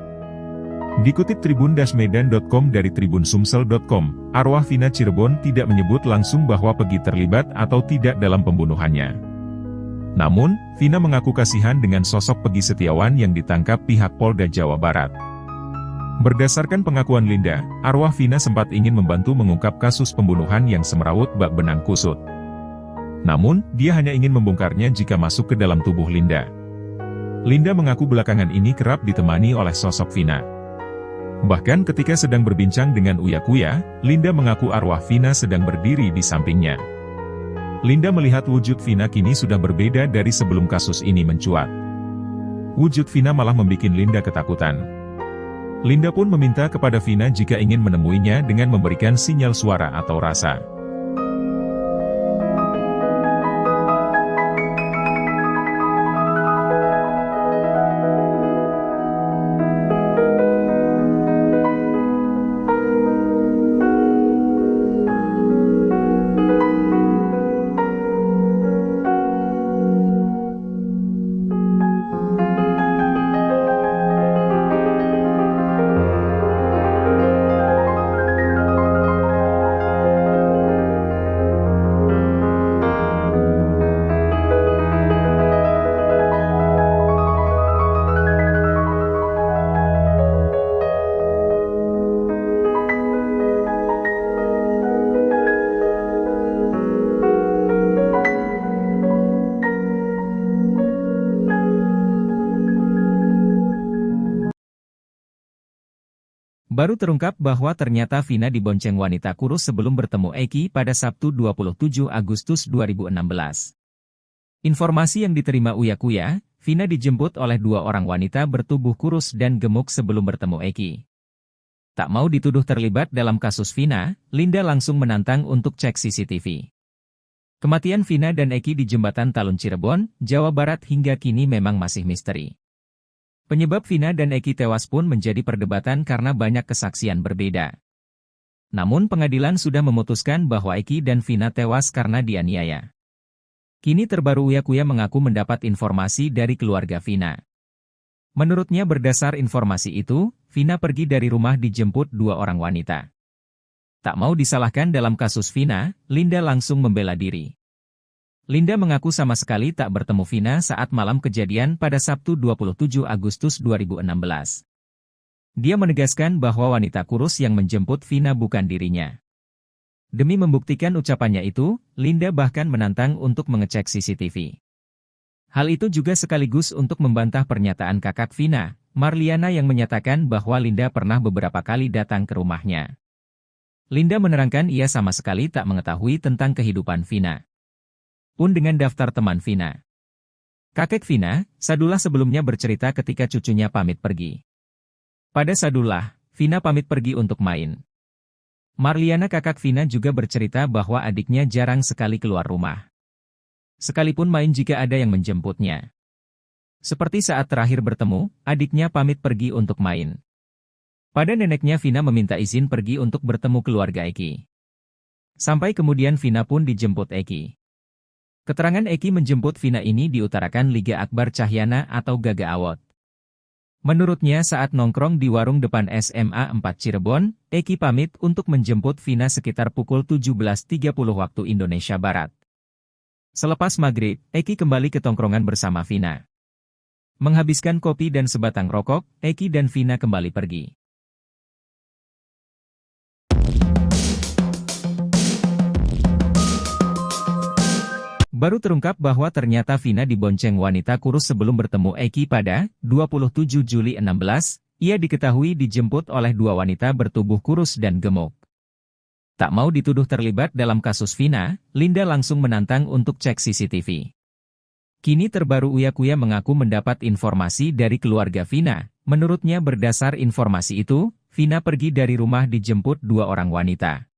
Dikutip tribun-medan.com dari tribunsumsel.com, arwah Vina Cirebon tidak menyebut langsung bahwa Peggy terlibat atau tidak dalam pembunuhannya. Namun, Vina mengaku kasihan dengan sosok Peggy Setiawan yang ditangkap pihak Polda Jawa Barat. Berdasarkan pengakuan Linda, arwah Vina sempat ingin membantu mengungkap kasus pembunuhan yang semrawut bak benang kusut. Namun, dia hanya ingin membongkarnya jika masuk ke dalam tubuh Linda. Linda mengaku belakangan ini kerap ditemani oleh sosok Vina. Bahkan ketika sedang berbincang dengan Uya Kuya, Linda mengaku arwah Vina sedang berdiri di sampingnya. Linda melihat wujud Vina kini sudah berbeda dari sebelum kasus ini mencuat. Wujud Vina malah membuat Linda ketakutan. Linda pun meminta kepada Vina jika ingin menemuinya dengan memberikan sinyal suara atau rasa. Baru terungkap bahwa ternyata Vina dibonceng wanita kurus sebelum bertemu Eki pada Sabtu 27 Agustus 2016. Informasi yang diterima Uya Kuya, Vina dijemput oleh dua orang wanita bertubuh kurus dan gemuk sebelum bertemu Eki. Tak mau dituduh terlibat dalam kasus Vina, Linda langsung menantang untuk cek CCTV. Kematian Vina dan Eki di Jembatan Talun Cirebon, Jawa Barat hingga kini memang masih misteri. Penyebab Vina dan Eki tewas pun menjadi perdebatan karena banyak kesaksian berbeda. Namun pengadilan sudah memutuskan bahwa Eki dan Vina tewas karena dianiaya. Kini terbaru Uya Kuya mengaku mendapat informasi dari keluarga Vina. Menurutnya berdasar informasi itu, Vina pergi dari rumah dijemput dua orang wanita. Tak mau disalahkan dalam kasus Vina, Linda langsung membela diri. Linda mengaku sama sekali tak bertemu Vina saat malam kejadian pada Sabtu 27 Agustus 2016. Dia menegaskan bahwa wanita kurus yang menjemput Vina bukan dirinya. Demi membuktikan ucapannya itu, Linda bahkan menantang untuk mengecek CCTV. Hal itu juga sekaligus untuk membantah pernyataan kakak Vina, Marliana yang menyatakan bahwa Linda pernah beberapa kali datang ke rumahnya. Linda menerangkan ia sama sekali tak mengetahui tentang kehidupan Vina. Pun dengan daftar teman Vina. Kakek Vina, Sadullah sebelumnya bercerita ketika cucunya pamit pergi. Pada Sadullah, Vina pamit pergi untuk main. Marliana kakak Vina juga bercerita bahwa adiknya jarang sekali keluar rumah. Sekalipun main jika ada yang menjemputnya. Seperti saat terakhir bertemu, adiknya pamit pergi untuk main. Pada neneknya Vina meminta izin pergi untuk bertemu keluarga Eki. Sampai kemudian Vina pun dijemput Eki. Keterangan Eki menjemput Vina ini diutarakan Liga Akbar Cahyana atau Gaga Awot. Menurutnya saat nongkrong di warung depan SMA 4 Cirebon, Eki pamit untuk menjemput Vina sekitar pukul 17.30 waktu Indonesia Barat. Selepas maghrib, Eki kembali ke tongkrongan bersama Vina. Menghabiskan kopi dan sebatang rokok, Eki dan Vina kembali pergi. Baru terungkap bahwa ternyata Vina dibonceng wanita kurus sebelum bertemu Eki pada 27 Juli 16, ia diketahui dijemput oleh dua wanita bertubuh kurus dan gemuk. Tak mau dituduh terlibat dalam kasus Vina, Linda langsung menantang untuk cek CCTV. Kini terbaru Uya Kuya mengaku mendapat informasi dari keluarga Vina. Menurutnya berdasar informasi itu, Vina pergi dari rumah dijemput dua orang wanita.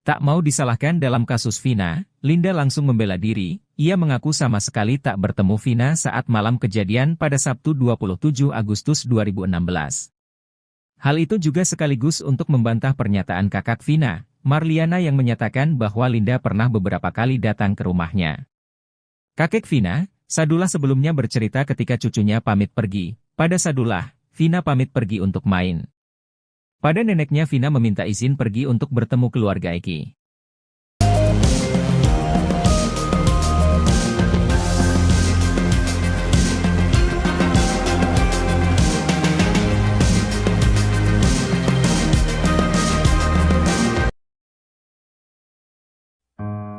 Tak mau disalahkan dalam kasus Vina, Linda langsung membela diri, ia mengaku sama sekali tak bertemu Vina saat malam kejadian pada Sabtu 27 Agustus 2016. Hal itu juga sekaligus untuk membantah pernyataan kakak Vina, Marliana yang menyatakan bahwa Linda pernah beberapa kali datang ke rumahnya. Kakek Vina, Sadullah sebelumnya bercerita ketika cucunya pamit pergi. Pada Sadullah, Vina pamit pergi untuk main. Pada neneknya Vina meminta izin pergi untuk bertemu keluarga Eki.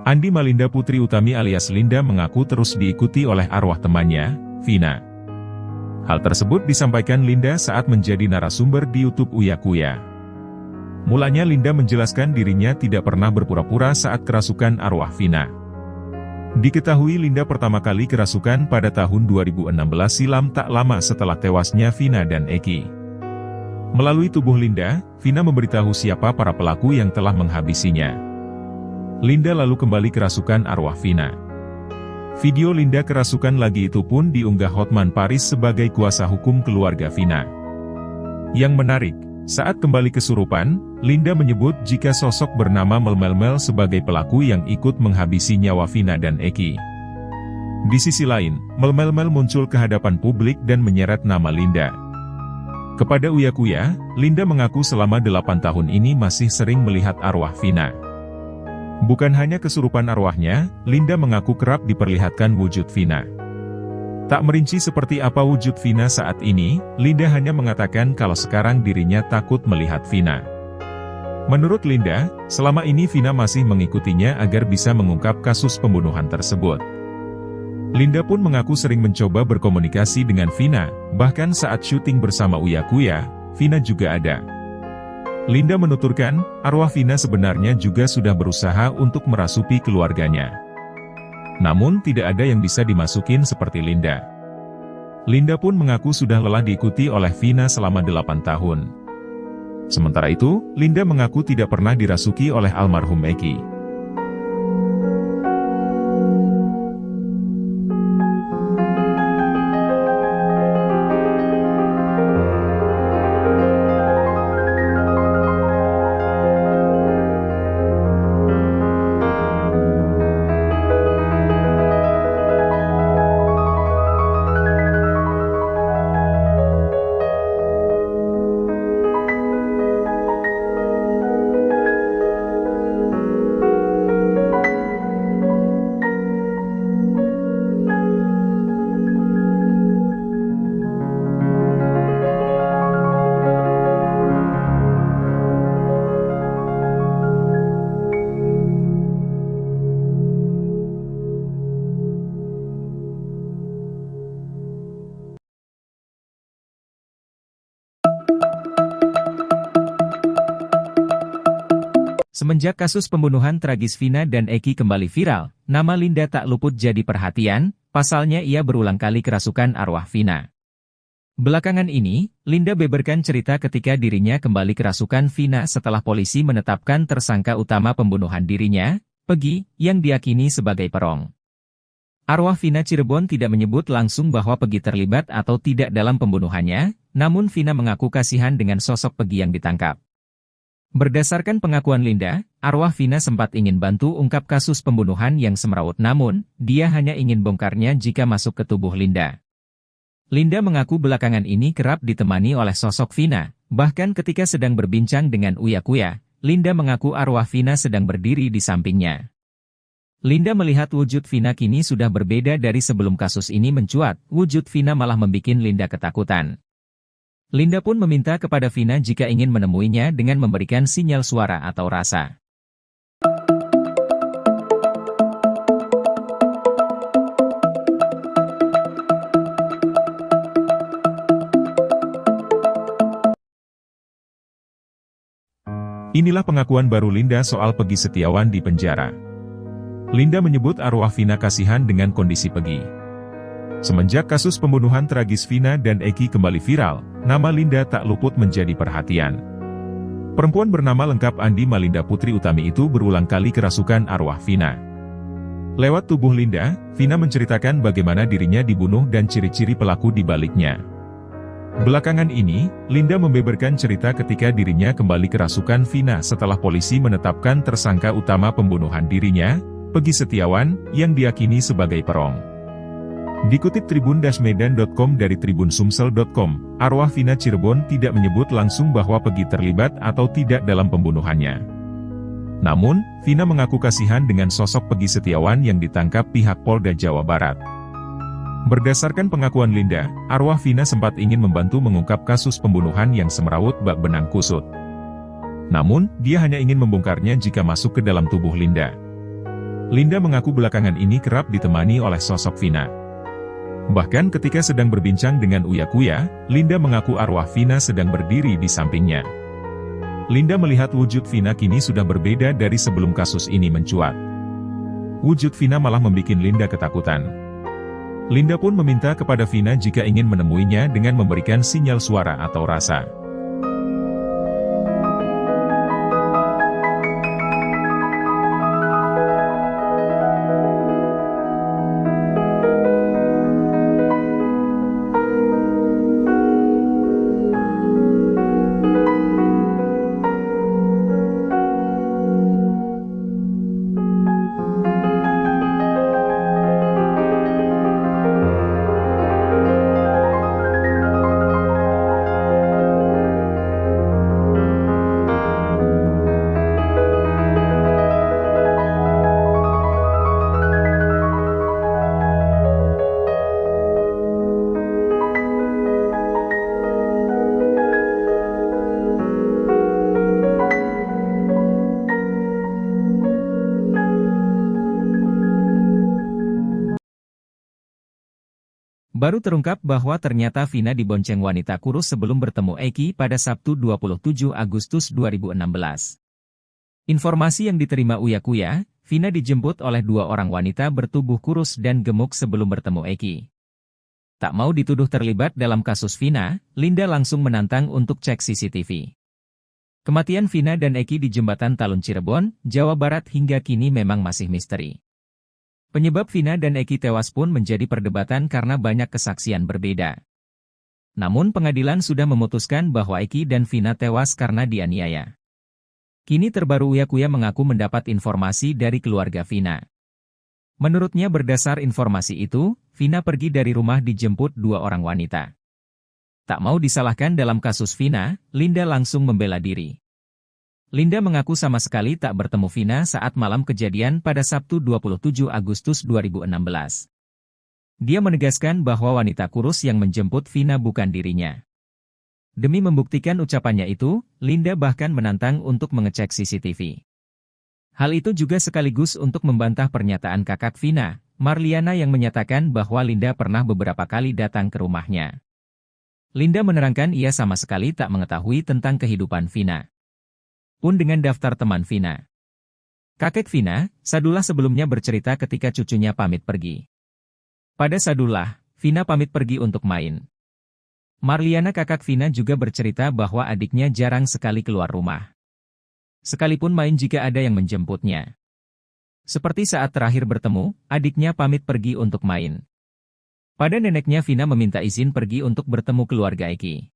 Andi Malinda Putri Utami alias Linda mengaku terus diikuti oleh arwah temannya, Vina. Hal tersebut disampaikan Linda saat menjadi narasumber di YouTube Uya Kuya. Mulanya Linda menjelaskan dirinya tidak pernah berpura-pura saat kerasukan arwah Vina. Diketahui Linda pertama kali kerasukan pada tahun 2016 silam tak lama setelah tewasnya Vina dan Eki. Melalui tubuh Linda, Vina memberitahu siapa para pelaku yang telah menghabisinya. Linda lalu kembali kerasukan arwah Vina. Video Linda kerasukan lagi itu pun diunggah Hotman Paris sebagai kuasa hukum keluarga Vina. Yang menarik, saat kembali kesurupan, Linda menyebut jika sosok bernama Melmel sebagai pelaku yang ikut menghabisi nyawa Vina dan Eki. Di sisi lain, Melmel muncul ke hadapan publik dan menyeret nama Linda. Kepada Uya Kuya, Linda mengaku selama 8 tahun ini masih sering melihat arwah Vina. Bukan hanya kesurupan arwahnya, Linda mengaku kerap diperlihatkan wujud Vina. Tak merinci seperti apa wujud Vina saat ini, Linda hanya mengatakan kalau sekarang dirinya takut melihat Vina. Menurut Linda, selama ini Vina masih mengikutinya agar bisa mengungkap kasus pembunuhan tersebut. Linda pun mengaku sering mencoba berkomunikasi dengan Vina, bahkan saat syuting bersama Uya Kuya, Vina juga ada. Linda menuturkan, arwah Vina sebenarnya juga sudah berusaha untuk merasuki keluarganya. Namun tidak ada yang bisa dimasukin seperti Linda. Linda pun mengaku sudah lelah diikuti oleh Vina selama 8 tahun. Sementara itu, Linda mengaku tidak pernah dirasuki oleh almarhum Eki. Semenjak kasus pembunuhan tragis Vina dan Eki kembali viral, nama Linda tak luput jadi perhatian, pasalnya ia berulang kali kerasukan arwah Vina. Belakangan ini, Linda beberkan cerita ketika dirinya kembali kerasukan Vina setelah polisi menetapkan tersangka utama pembunuhan dirinya, Peggy, yang diyakini sebagai perong. Arwah Vina Cirebon tidak menyebut langsung bahwa Peggy terlibat atau tidak dalam pembunuhannya, namun Vina mengaku kasihan dengan sosok Peggy yang ditangkap. Berdasarkan pengakuan Linda, arwah Vina sempat ingin bantu ungkap kasus pembunuhan yang semrawut, namun, dia hanya ingin bongkarnya jika masuk ke tubuh Linda. Linda mengaku belakangan ini kerap ditemani oleh sosok Vina, bahkan ketika sedang berbincang dengan Uya Kuya, Linda mengaku arwah Vina sedang berdiri di sampingnya. Linda melihat wujud Vina kini sudah berbeda dari sebelum kasus ini mencuat, wujud Vina malah membuat Linda ketakutan. Linda pun meminta kepada Vina jika ingin menemuinya dengan memberikan sinyal suara atau rasa. Inilah pengakuan baru Linda soal Peggy Setiawan di penjara. Linda menyebut arwah Vina kasihan dengan kondisi Peggy. Semenjak kasus pembunuhan tragis Vina dan Eki kembali viral, nama Linda tak luput menjadi perhatian. Perempuan bernama lengkap Andi Malinda Putri Utami itu berulang kali kerasukan arwah Vina. Lewat tubuh Linda, Vina menceritakan bagaimana dirinya dibunuh dan ciri-ciri pelaku di baliknya. Belakangan ini, Linda membeberkan cerita ketika dirinya kembali kerasukan Vina setelah polisi menetapkan tersangka utama pembunuhan dirinya, Peggy Setiawan, yang diyakini sebagai perong. Dikutip tribun-medan.com dari tribunsumsel.com, arwah Vina Cirebon tidak menyebut langsung bahwa Peggy terlibat atau tidak dalam pembunuhannya. Namun, Vina mengaku kasihan dengan sosok Peggy Setiawan yang ditangkap pihak Polda Jawa Barat. Berdasarkan pengakuan Linda, arwah Vina sempat ingin membantu mengungkap kasus pembunuhan yang semrawut bak benang kusut. Namun, dia hanya ingin membongkarnya jika masuk ke dalam tubuh Linda. Linda mengaku belakangan ini kerap ditemani oleh sosok Vina. Bahkan ketika sedang berbincang dengan Uya Kuya, Linda mengaku arwah Vina sedang berdiri di sampingnya. Linda melihat wujud Vina kini sudah berbeda dari sebelum kasus ini mencuat. Wujud Vina malah membuat Linda ketakutan. Linda pun meminta kepada Vina jika ingin menemuinya dengan memberikan sinyal suara atau rasa. Baru terungkap bahwa ternyata Vina dibonceng wanita kurus sebelum bertemu Eki pada Sabtu 27 Agustus 2016. Informasi yang diterima Uya Kuya, Vina dijemput oleh dua orang wanita bertubuh kurus dan gemuk sebelum bertemu Eki. Tak mau dituduh terlibat dalam kasus Vina, Linda langsung menantang untuk cek CCTV. Kematian Vina dan Eki di Jembatan Talun Cirebon, Jawa Barat hingga kini memang masih misteri. Penyebab Vina dan Eki tewas pun menjadi perdebatan karena banyak kesaksian berbeda. Namun pengadilan sudah memutuskan bahwa Eki dan Vina tewas karena dianiaya. Kini terbaru Uya Kuya mengaku mendapat informasi dari keluarga Vina. Menurutnya berdasar informasi itu, Vina pergi dari rumah dijemput dua orang wanita. Tak mau disalahkan dalam kasus Vina, Linda langsung membela diri. Linda mengaku sama sekali tak bertemu Vina saat malam kejadian pada Sabtu 27 Agustus 2016. Dia menegaskan bahwa wanita kurus yang menjemput Vina bukan dirinya. Demi membuktikan ucapannya itu, Linda bahkan menantang untuk mengecek CCTV. Hal itu juga sekaligus untuk membantah pernyataan kakak Vina, Marliana yang menyatakan bahwa Linda pernah beberapa kali datang ke rumahnya. Linda menerangkan ia sama sekali tak mengetahui tentang kehidupan Vina. Pun dengan daftar teman Vina. Kakek Vina, Sadullah sebelumnya bercerita ketika cucunya pamit pergi. Pada Sadullah, Vina pamit pergi untuk main. Marliana kakak Vina juga bercerita bahwa adiknya jarang sekali keluar rumah. Sekalipun main jika ada yang menjemputnya. Seperti saat terakhir bertemu, adiknya pamit pergi untuk main. Pada neneknya Vina meminta izin pergi untuk bertemu keluarga Eki.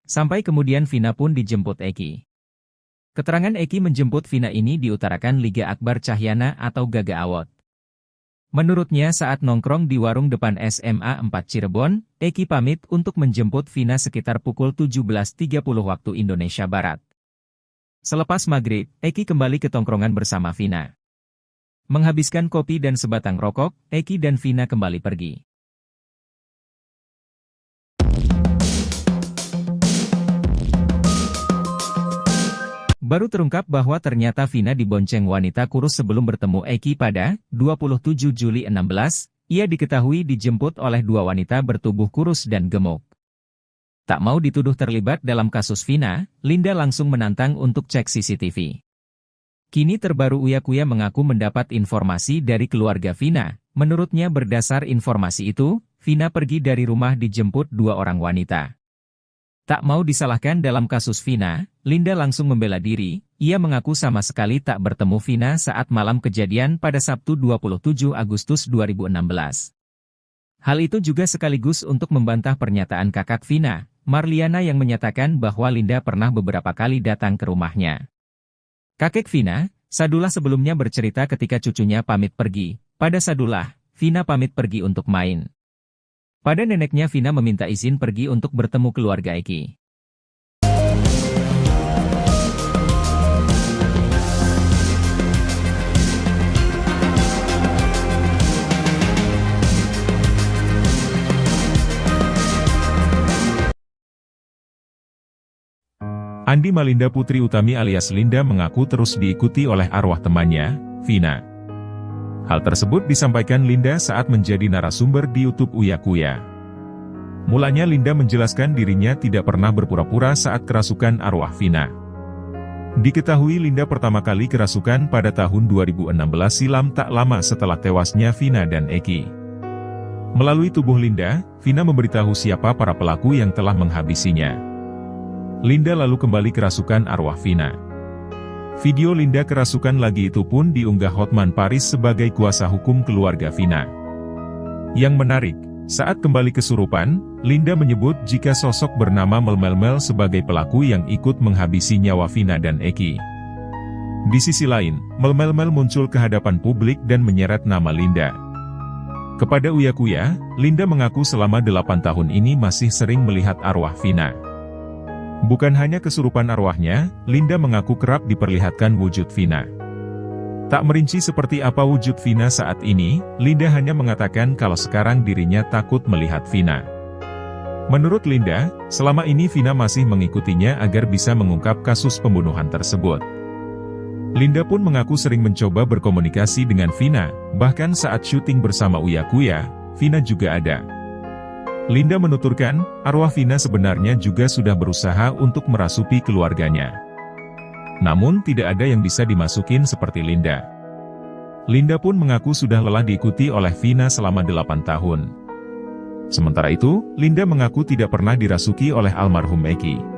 Sampai kemudian Vina pun dijemput Eki. Keterangan Eki menjemput Vina ini diutarakan Liga Akbar Cahyana atau Gaga Awot. Menurutnya saat nongkrong di warung depan SMA 4 Cirebon, Eki pamit untuk menjemput Vina sekitar pukul 17.30 waktu Indonesia Barat. Selepas maghrib, Eki kembali ke tongkrongan bersama Vina. Menghabiskan kopi dan sebatang rokok, Eki dan Vina kembali pergi. Baru terungkap bahwa ternyata Vina dibonceng wanita kurus sebelum bertemu Eki pada 27 Juli 16, ia diketahui dijemput oleh dua wanita bertubuh kurus dan gemuk. Tak mau dituduh terlibat dalam kasus Vina, Linda langsung menantang untuk cek CCTV. Kini terbaru Uya Kuya mengaku mendapat informasi dari keluarga Vina. Menurutnya berdasar informasi itu, Vina pergi dari rumah dijemput dua orang wanita. Tak mau disalahkan dalam kasus Vina, Linda langsung membela diri. Ia mengaku sama sekali tak bertemu Vina saat malam kejadian pada Sabtu 27 Agustus 2016. Hal itu juga sekaligus untuk membantah pernyataan kakak Vina, Marliana yang menyatakan bahwa Linda pernah beberapa kali datang ke rumahnya. Kakek Vina, Sadullah sebelumnya bercerita ketika cucunya pamit pergi. Pada Sadullah, Vina pamit pergi untuk main. Pada neneknya Vina meminta izin pergi untuk bertemu keluarga Eki. Andi Malinda Putri Utami alias Linda mengaku terus diikuti oleh arwah temannya, Vina. Hal tersebut disampaikan Linda saat menjadi narasumber di YouTube Uya Kuya. Mulanya Linda menjelaskan dirinya tidak pernah berpura-pura saat kerasukan arwah Vina. Diketahui Linda pertama kali kerasukan pada tahun 2016 silam tak lama setelah tewasnya Vina dan Eki. Melalui tubuh Linda, Vina memberitahu siapa para pelaku yang telah menghabisinya. Linda lalu kembali kerasukan arwah Vina. Video Linda kerasukan lagi itu pun diunggah Hotman Paris sebagai kuasa hukum keluarga Vina. Yang menarik, saat kembali kesurupan, Linda menyebut jika sosok bernama Melmelmel sebagai pelaku yang ikut menghabisi nyawa Vina dan Eki. Di sisi lain, Melmelmel muncul ke hadapan publik dan menyeret nama Linda. Kepada Uya Kuya, Linda mengaku selama 8 tahun ini masih sering melihat arwah Vina. Bukan hanya kesurupan arwahnya, Linda mengaku kerap diperlihatkan wujud Vina. Tak merinci seperti apa wujud Vina saat ini, Linda hanya mengatakan kalau sekarang dirinya takut melihat Vina. Menurut Linda, selama ini Vina masih mengikutinya agar bisa mengungkap kasus pembunuhan tersebut. Linda pun mengaku sering mencoba berkomunikasi dengan Vina, bahkan saat syuting bersama Uya Kuya, Vina juga ada. Linda menuturkan, arwah Vina sebenarnya juga sudah berusaha untuk merasuki keluarganya. Namun tidak ada yang bisa dimasukin seperti Linda. Linda pun mengaku sudah lelah diikuti oleh Vina selama 8 tahun. Sementara itu, Linda mengaku tidak pernah dirasuki oleh almarhum Eki.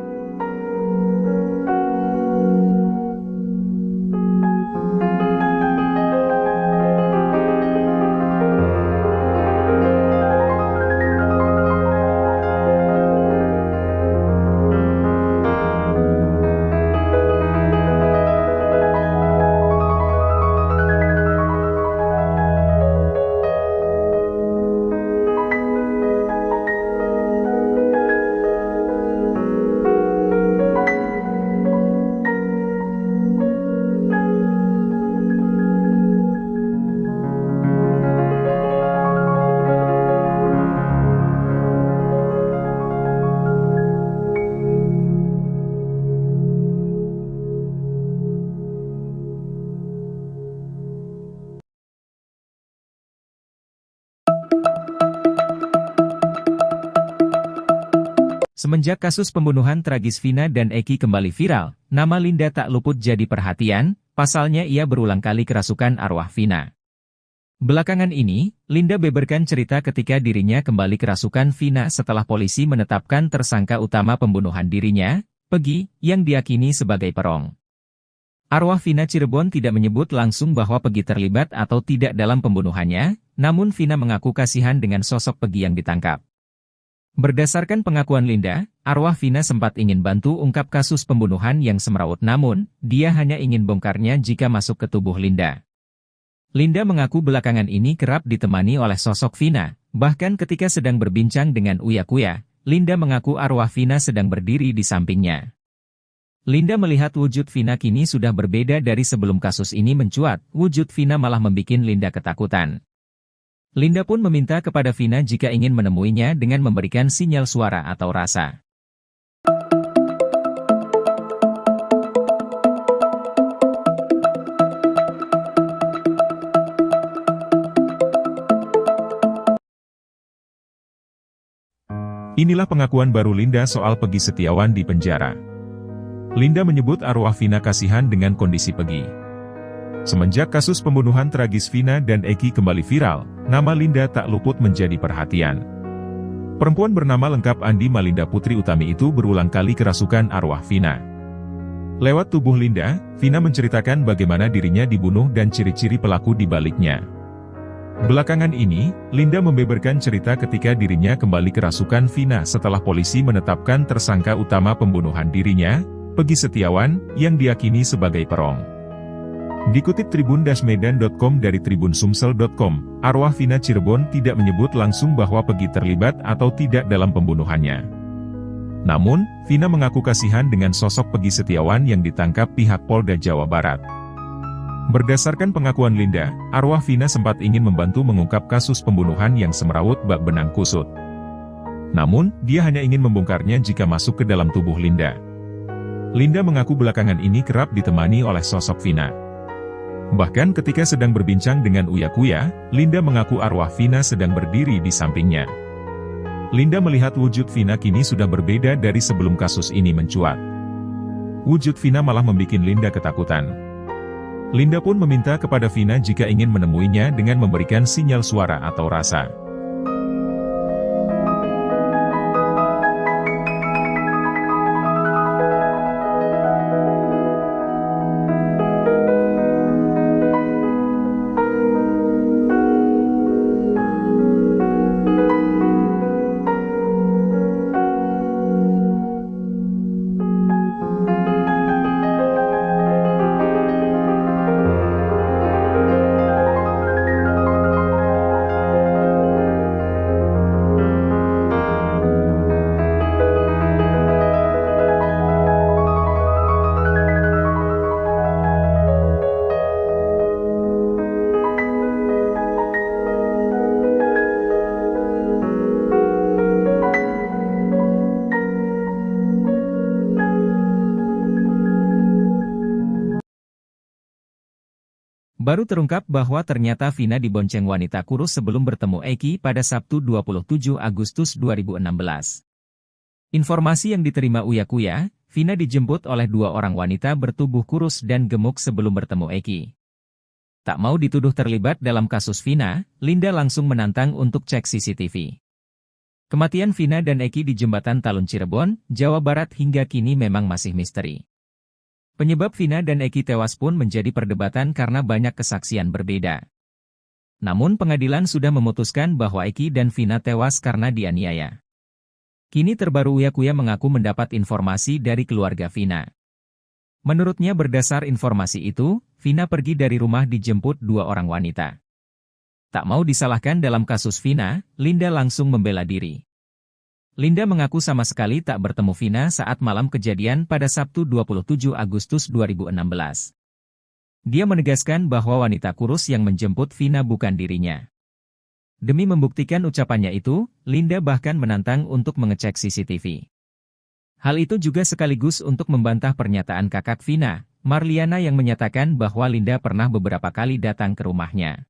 Semenjak kasus pembunuhan tragis Vina dan Eki kembali viral, nama Linda tak luput jadi perhatian, pasalnya ia berulang kali kerasukan arwah Vina. Belakangan ini, Linda beberkan cerita ketika dirinya kembali kerasukan Vina setelah polisi menetapkan tersangka utama pembunuhan dirinya, Peggy, yang diyakini sebagai perong. Arwah Vina Cirebon tidak menyebut langsung bahwa Peggy terlibat atau tidak dalam pembunuhannya, namun Vina mengaku kasihan dengan sosok Peggy yang ditangkap. Berdasarkan pengakuan Linda, arwah Vina sempat ingin bantu ungkap kasus pembunuhan yang semrawut, namun, dia hanya ingin bongkarnya jika masuk ke tubuh Linda. Linda mengaku belakangan ini kerap ditemani oleh sosok Vina, bahkan ketika sedang berbincang dengan Uya Kuya, Linda mengaku arwah Vina sedang berdiri di sampingnya. Linda melihat wujud Vina kini sudah berbeda dari sebelum kasus ini mencuat, wujud Vina malah membuat Linda ketakutan. Linda pun meminta kepada Vina jika ingin menemuinya dengan memberikan sinyal suara atau rasa. Inilah pengakuan baru Linda soal Peggy Setiawan di penjara. Linda menyebut arwah Vina kasihan dengan kondisi Peggy. Semenjak kasus pembunuhan tragis Vina dan Eki kembali viral, nama Linda tak luput menjadi perhatian. Perempuan bernama lengkap Andi Malinda Putri Utami itu berulang kali kerasukan arwah Vina. Lewat tubuh Linda, Vina menceritakan bagaimana dirinya dibunuh dan ciri-ciri pelaku di baliknya. Belakangan ini, Linda membeberkan cerita ketika dirinya kembali kerasukan Vina setelah polisi menetapkan tersangka utama pembunuhan dirinya, Peggy Setiawan, yang diyakini sebagai perong. Dikutip tribun-medan.com dari tribunsumsel.com, arwah Vina Cirebon tidak menyebut langsung bahwa Peggy terlibat atau tidak dalam pembunuhannya. Namun, Vina mengaku kasihan dengan sosok Peggy Setiawan yang ditangkap pihak Polda Jawa Barat. Berdasarkan pengakuan Linda, arwah Vina sempat ingin membantu mengungkap kasus pembunuhan yang semrawut bak benang kusut. Namun, dia hanya ingin membongkarnya jika masuk ke dalam tubuh Linda. Linda mengaku belakangan ini kerap ditemani oleh sosok Vina. Bahkan ketika sedang berbincang dengan Uya Kuya, Linda mengaku arwah Vina sedang berdiri di sampingnya. Linda melihat wujud Vina kini sudah berbeda dari sebelum kasus ini mencuat. Wujud Vina malah membuat Linda ketakutan. Linda pun meminta kepada Vina jika ingin menemuinya dengan memberikan sinyal suara atau rasa. Baru terungkap bahwa ternyata Vina dibonceng wanita kurus sebelum bertemu Eki pada Sabtu 27 Agustus 2016. Informasi yang diterima Uya Kuya, Vina dijemput oleh dua orang wanita bertubuh kurus dan gemuk sebelum bertemu Eki. Tak mau dituduh terlibat dalam kasus Vina, Linda langsung menantang untuk cek CCTV. Kematian Vina dan Eki di Jembatan Talun Cirebon, Jawa Barat hingga kini memang masih misteri. Penyebab Vina dan Eki tewas pun menjadi perdebatan karena banyak kesaksian berbeda. Namun pengadilan sudah memutuskan bahwa Eki dan Vina tewas karena dianiaya. Kini terbaru Uya Kuya mengaku mendapat informasi dari keluarga Vina. Menurutnya berdasar informasi itu, Vina pergi dari rumah dijemput dua orang wanita. Tak mau disalahkan dalam kasus Vina, Linda langsung membela diri. Linda mengaku sama sekali tak bertemu Vina saat malam kejadian pada Sabtu 27 Agustus 2016. Dia menegaskan bahwa wanita kurus yang menjemput Vina bukan dirinya. Demi membuktikan ucapannya itu, Linda bahkan menantang untuk mengecek CCTV. Hal itu juga sekaligus untuk membantah pernyataan kakak Vina, Marliana yang menyatakan bahwa Linda pernah beberapa kali datang ke rumahnya.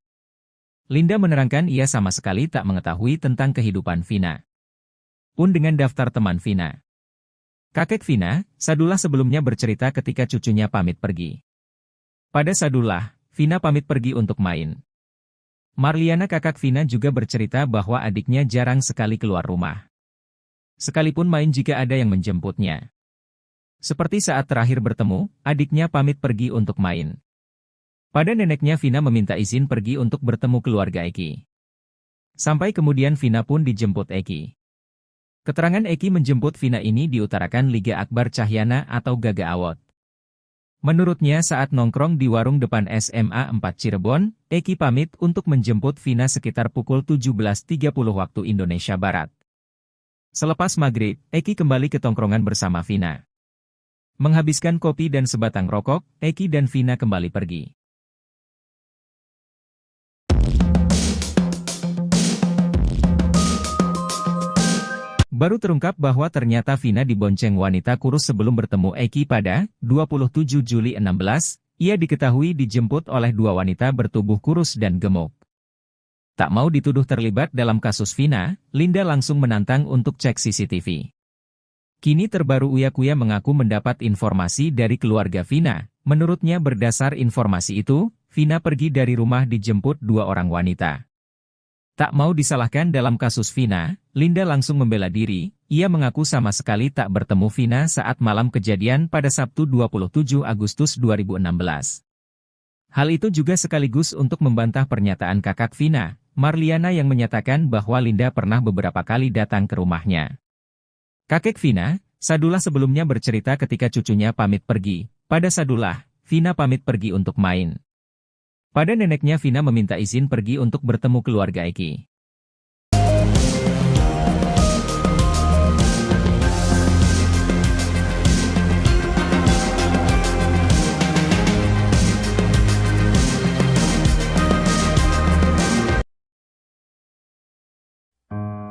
Linda menerangkan ia sama sekali tak mengetahui tentang kehidupan Vina pun dengan daftar teman Vina. Kakek Vina, Sadullah sebelumnya bercerita ketika cucunya pamit pergi. Pada Sadullah, Vina pamit pergi untuk main. Marliana kakak Vina juga bercerita bahwa adiknya jarang sekali keluar rumah. Sekalipun main jika ada yang menjemputnya. Seperti saat terakhir bertemu, adiknya pamit pergi untuk main. Pada neneknya Vina meminta izin pergi untuk bertemu keluarga Eki. Sampai kemudian Vina pun dijemput Eki. Keterangan Eki menjemput Vina ini diutarakan Liga Akbar Cahyana atau Gaga Awot. Menurutnya saat nongkrong di warung depan SMA 4 Cirebon, Eki pamit untuk menjemput Vina sekitar pukul 17.30 waktu Indonesia Barat. Selepas maghrib, Eki kembali ke tongkrongan bersama Vina. Menghabiskan kopi dan sebatang rokok, Eki dan Vina kembali pergi. Baru terungkap bahwa ternyata Vina dibonceng wanita kurus sebelum bertemu Eki pada 27 Juli 16, ia diketahui dijemput oleh dua wanita bertubuh kurus dan gemuk. Tak mau dituduh terlibat dalam kasus Vina, Linda langsung menantang untuk cek CCTV. Kini terbaru Uya Kuya mengaku mendapat informasi dari keluarga Vina. Menurutnya berdasar informasi itu, Vina pergi dari rumah dijemput dua orang wanita. Tak mau disalahkan dalam kasus Vina, Linda langsung membela diri. Ia mengaku sama sekali tak bertemu Vina saat malam kejadian pada Sabtu 27 Agustus 2016. Hal itu juga sekaligus untuk membantah pernyataan kakak Vina, Marliana yang menyatakan bahwa Linda pernah beberapa kali datang ke rumahnya. Kakek Vina, Sadullah sebelumnya bercerita ketika cucunya pamit pergi. Pada Sadullah, Vina pamit pergi untuk main. Pada neneknya Vina meminta izin pergi untuk bertemu keluarga Eki.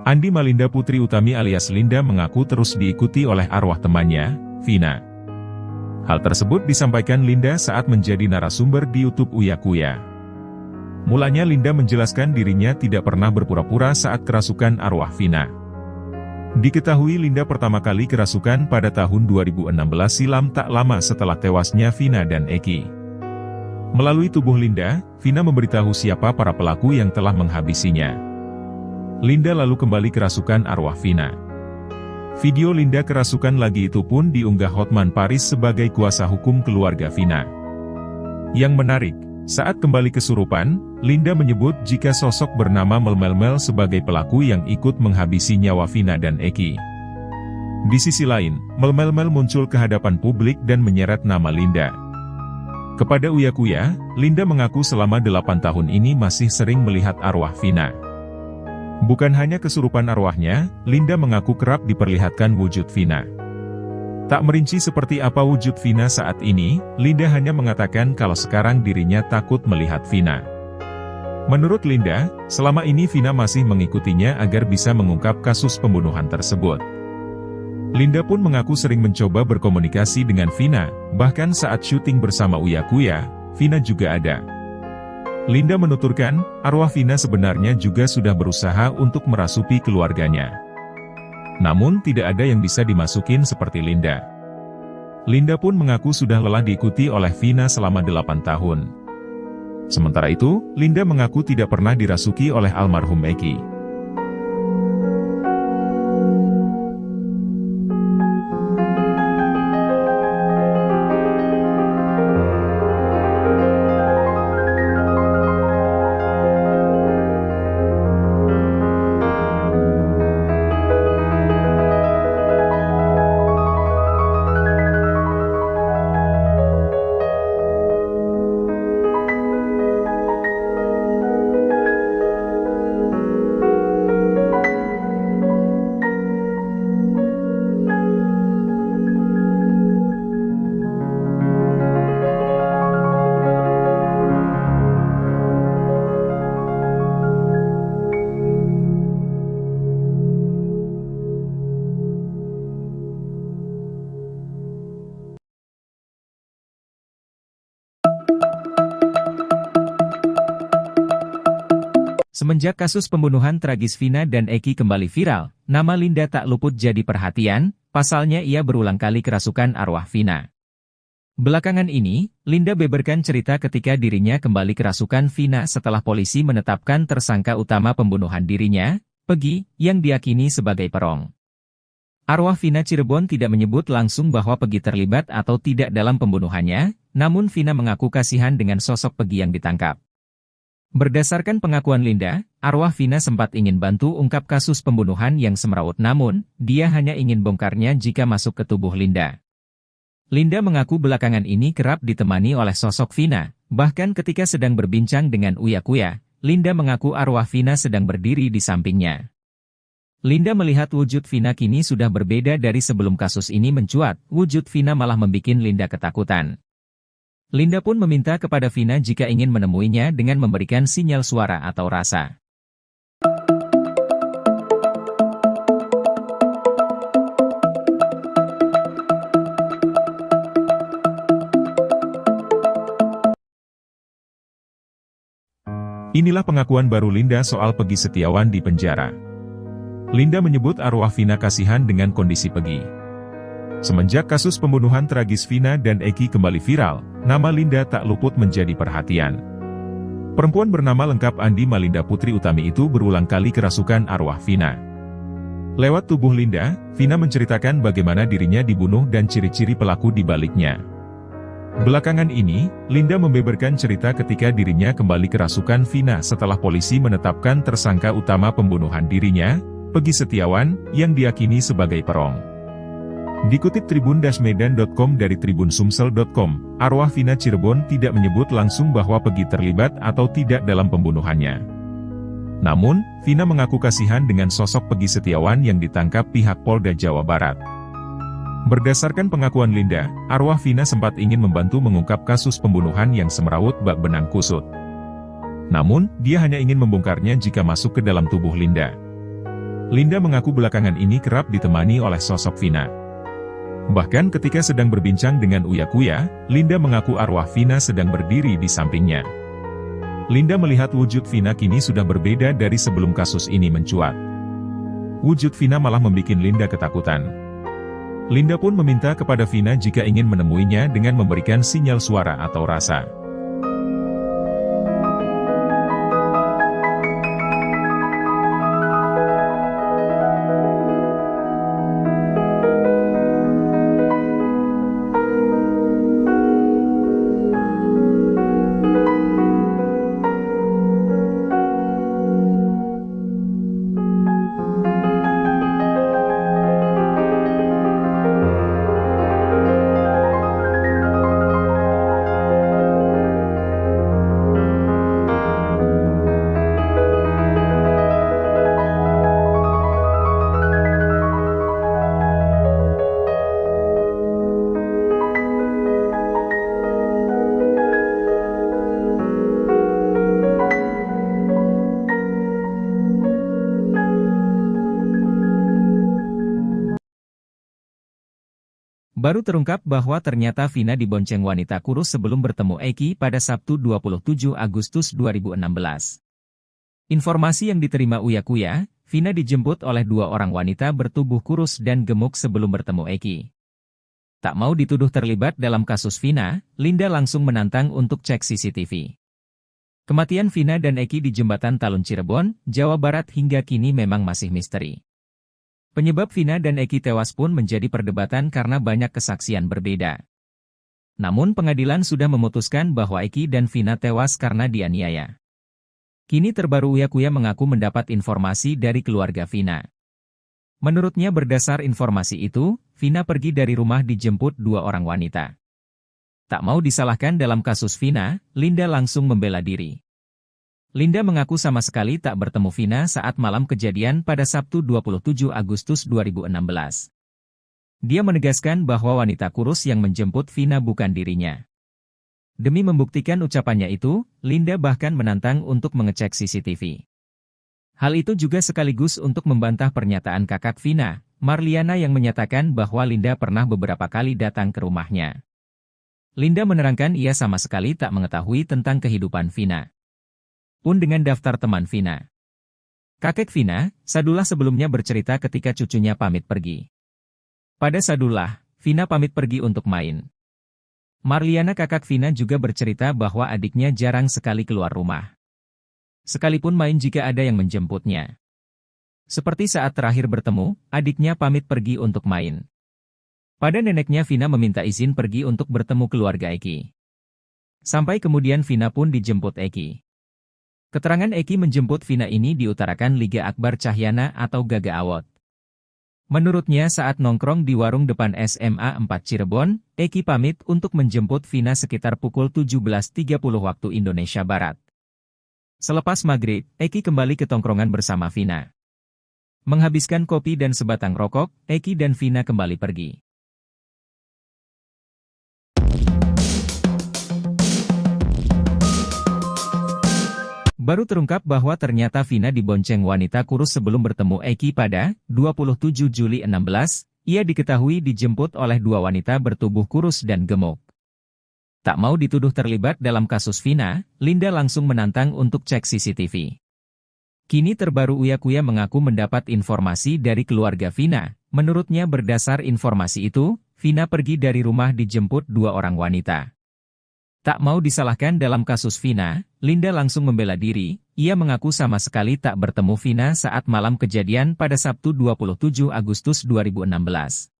Andi Malinda Putri Utami alias Linda mengaku terus diikuti oleh arwah temannya, Vina. Hal tersebut disampaikan Linda saat menjadi narasumber di YouTube Uya Kuya. Mulanya Linda menjelaskan dirinya tidak pernah berpura-pura saat kerasukan arwah Vina. Diketahui Linda pertama kali kerasukan pada tahun 2016 silam tak lama setelah tewasnya Vina dan Eki. Melalui tubuh Linda, Vina memberitahu siapa para pelaku yang telah menghabisinya. Linda lalu kembali kerasukan arwah Vina. Video Linda kerasukan lagi itu pun diunggah Hotman Paris sebagai kuasa hukum keluarga Vina. Yang menarik, saat kembali kesurupan, Linda menyebut jika sosok bernama Melmel sebagai pelaku yang ikut menghabisi nyawa Vina dan Eki. Di sisi lain, Melmel muncul ke hadapan publik dan menyeret nama Linda. Kepada Uya Kuya, Linda mengaku selama 8 tahun ini masih sering melihat arwah Vina. Bukan hanya kesurupan arwahnya, Linda mengaku kerap diperlihatkan wujud Vina. Tak merinci seperti apa wujud Vina saat ini, Linda hanya mengatakan kalau sekarang dirinya takut melihat Vina. Menurut Linda, selama ini Vina masih mengikutinya agar bisa mengungkap kasus pembunuhan tersebut. Linda pun mengaku sering mencoba berkomunikasi dengan Vina, bahkan saat syuting bersama Uya Kuya, Vina juga ada. Linda menuturkan, arwah Vina sebenarnya juga sudah berusaha untuk merasuki keluarganya. Namun tidak ada yang bisa dimasukin seperti Linda. Linda pun mengaku sudah lelah diikuti oleh Vina selama 8 tahun. Sementara itu, Linda mengaku tidak pernah dirasuki oleh almarhum Eki. Semenjak kasus pembunuhan tragis Vina dan Eki kembali viral, nama Linda tak luput jadi perhatian, pasalnya ia berulang kali kerasukan arwah Vina. Belakangan ini, Linda beberkan cerita ketika dirinya kembali kerasukan Vina setelah polisi menetapkan tersangka utama pembunuhan dirinya, Peggy, yang diyakini sebagai perong. Arwah Vina Cirebon tidak menyebut langsung bahwa Peggy terlibat atau tidak dalam pembunuhannya, namun Vina mengaku kasihan dengan sosok Peggy yang ditangkap. Berdasarkan pengakuan Linda, arwah Vina sempat ingin bantu ungkap kasus pembunuhan yang semrawut, namun, dia hanya ingin bongkarnya jika masuk ke tubuh Linda. Linda mengaku belakangan ini kerap ditemani oleh sosok Vina, bahkan ketika sedang berbincang dengan Uya Kuya, Linda mengaku arwah Vina sedang berdiri di sampingnya. Linda melihat wujud Vina kini sudah berbeda dari sebelum kasus ini mencuat, wujud Vina malah membuat Linda ketakutan. Linda pun meminta kepada Vina jika ingin menemuinya dengan memberikan sinyal suara atau rasa. Inilah pengakuan baru Linda soal Peggy Setiawan di penjara. Linda menyebut arwah Vina kasihan dengan kondisi Peggy. Semenjak kasus pembunuhan tragis Vina dan Eki kembali viral, nama Linda tak luput menjadi perhatian. Perempuan bernama lengkap Andi Malinda Putri Utami itu berulang kali kerasukan arwah Vina. Lewat tubuh Linda, Vina menceritakan bagaimana dirinya dibunuh dan ciri-ciri pelaku di baliknya. Belakangan ini, Linda membeberkan cerita ketika dirinya kembali kerasukan Vina setelah polisi menetapkan tersangka utama pembunuhan dirinya, Peggy Setiawan, yang diyakini sebagai perong. Dikutip tribun-medan.com dari tribunsumsel.com, arwah Vina Cirebon tidak menyebut langsung bahwa Peggy terlibat atau tidak dalam pembunuhannya. Namun, Vina mengaku kasihan dengan sosok Peggy Setiawan yang ditangkap pihak Polda Jawa Barat. Berdasarkan pengakuan Linda, arwah Vina sempat ingin membantu mengungkap kasus pembunuhan yang semrawut bak benang kusut. Namun, dia hanya ingin membongkarnya jika masuk ke dalam tubuh Linda. Linda mengaku belakangan ini kerap ditemani oleh sosok Vina. Bahkan ketika sedang berbincang dengan Uya Kuya, Linda mengaku arwah Vina sedang berdiri di sampingnya. Linda melihat wujud Vina kini sudah berbeda dari sebelum kasus ini mencuat. Wujud Vina malah membuat Linda ketakutan. Linda pun meminta kepada Vina jika ingin menemuinya dengan memberikan sinyal suara atau rasa. Baru terungkap bahwa ternyata Vina dibonceng wanita kurus sebelum bertemu Eki pada Sabtu 27 Agustus 2016. Informasi yang diterima Uya Kuya, Vina dijemput oleh dua orang wanita bertubuh kurus dan gemuk sebelum bertemu Eki. Tak mau dituduh terlibat dalam kasus Vina, Linda langsung menantang untuk cek CCTV. Kematian Vina dan Eki di Jembatan Talun Cirebon, Jawa Barat hingga kini memang masih misteri. Penyebab Vina dan Eki tewas pun menjadi perdebatan karena banyak kesaksian berbeda. Namun pengadilan sudah memutuskan bahwa Eki dan Vina tewas karena dianiaya. Kini terbaru Uya Kuya mengaku mendapat informasi dari keluarga Vina. Menurutnya berdasar informasi itu, Vina pergi dari rumah dijemput dua orang wanita. Tak mau disalahkan dalam kasus Vina, Linda langsung membela diri. Linda mengaku sama sekali tak bertemu Vina saat malam kejadian pada Sabtu 27 Agustus 2016. Dia menegaskan bahwa wanita kurus yang menjemput Vina bukan dirinya. Demi membuktikan ucapannya itu, Linda bahkan menantang untuk mengecek CCTV. Hal itu juga sekaligus untuk membantah pernyataan kakak Vina, Marliana yang menyatakan bahwa Linda pernah beberapa kali datang ke rumahnya. Linda menerangkan ia sama sekali tak mengetahui tentang kehidupan Vina. Pun dengan daftar teman Vina. Kakek Vina, Sadullah sebelumnya bercerita ketika cucunya pamit pergi. Pada Sadullah, Vina pamit pergi untuk main. Marliana kakak Vina juga bercerita bahwa adiknya jarang sekali keluar rumah. Sekalipun main jika ada yang menjemputnya. Seperti saat terakhir bertemu, adiknya pamit pergi untuk main. Pada neneknya Vina meminta izin pergi untuk bertemu keluarga Eki. Sampai kemudian Vina pun dijemput Eki. Keterangan Eki menjemput Vina ini diutarakan Liga Akbar Cahyana atau Gaga Awot. Menurutnya saat nongkrong di warung depan SMA 4 Cirebon, Eki pamit untuk menjemput Vina sekitar pukul 17.30 waktu Indonesia Barat. Selepas maghrib, Eki kembali ke tongkrongan bersama Vina. Menghabiskan kopi dan sebatang rokok, Eki dan Vina kembali pergi. Baru terungkap bahwa ternyata Vina dibonceng wanita kurus sebelum bertemu Eki pada 27 Juli 16, ia diketahui dijemput oleh dua wanita bertubuh kurus dan gemuk. Tak mau dituduh terlibat dalam kasus Vina, Linda langsung menantang untuk cek CCTV. Kini terbaru Uya Kuya mengaku mendapat informasi dari keluarga Vina. Menurutnya berdasar informasi itu, Vina pergi dari rumah dijemput dua orang wanita. Tak mau disalahkan dalam kasus Vina, Linda langsung membela diri, ia mengaku sama sekali tak bertemu Vina saat malam kejadian pada Sabtu 27 Agustus 2016.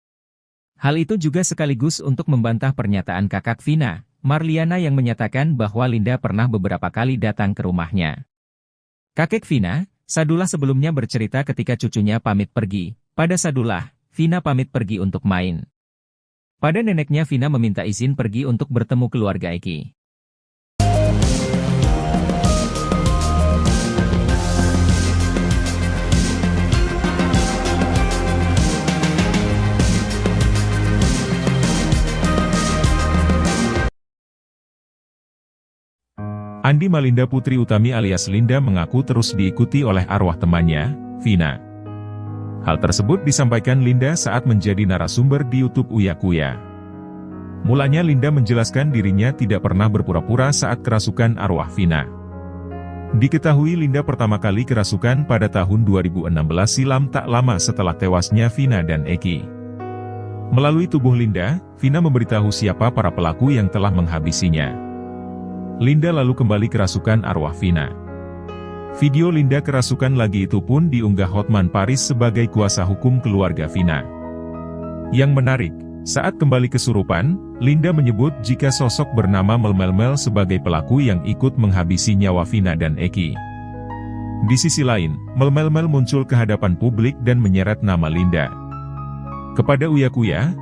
Hal itu juga sekaligus untuk membantah pernyataan kakak Vina, Marliana yang menyatakan bahwa Linda pernah beberapa kali datang ke rumahnya. Kakek Vina, Sadullah sebelumnya bercerita ketika cucunya pamit pergi. Pada Sadullah, Vina pamit pergi untuk main. Pada neneknya Vina meminta izin pergi untuk bertemu keluarga Eki. Andi Malinda Putri Utami alias Linda mengaku terus diikuti oleh arwah temannya, Vina. Hal tersebut disampaikan Linda saat menjadi narasumber di YouTube Uya Kuya. Mulanya Linda menjelaskan dirinya tidak pernah berpura-pura saat kerasukan arwah Vina. Diketahui Linda pertama kali kerasukan pada tahun 2016 silam tak lama setelah tewasnya Vina dan Eki. Melalui tubuh Linda, Vina memberitahu siapa para pelaku yang telah menghabisinya. Linda lalu kembali kerasukan arwah Vina. Video Linda kerasukan lagi itu pun diunggah Hotman Paris sebagai kuasa hukum keluarga Vina. Yang menarik, saat kembali kesurupan, Linda menyebut jika sosok bernama Melmel sebagai pelaku yang ikut menghabisi nyawa Vina dan Eki. Di sisi lain, Melmel muncul ke hadapan publik dan menyeret nama Linda. Kepada Uya Kuya,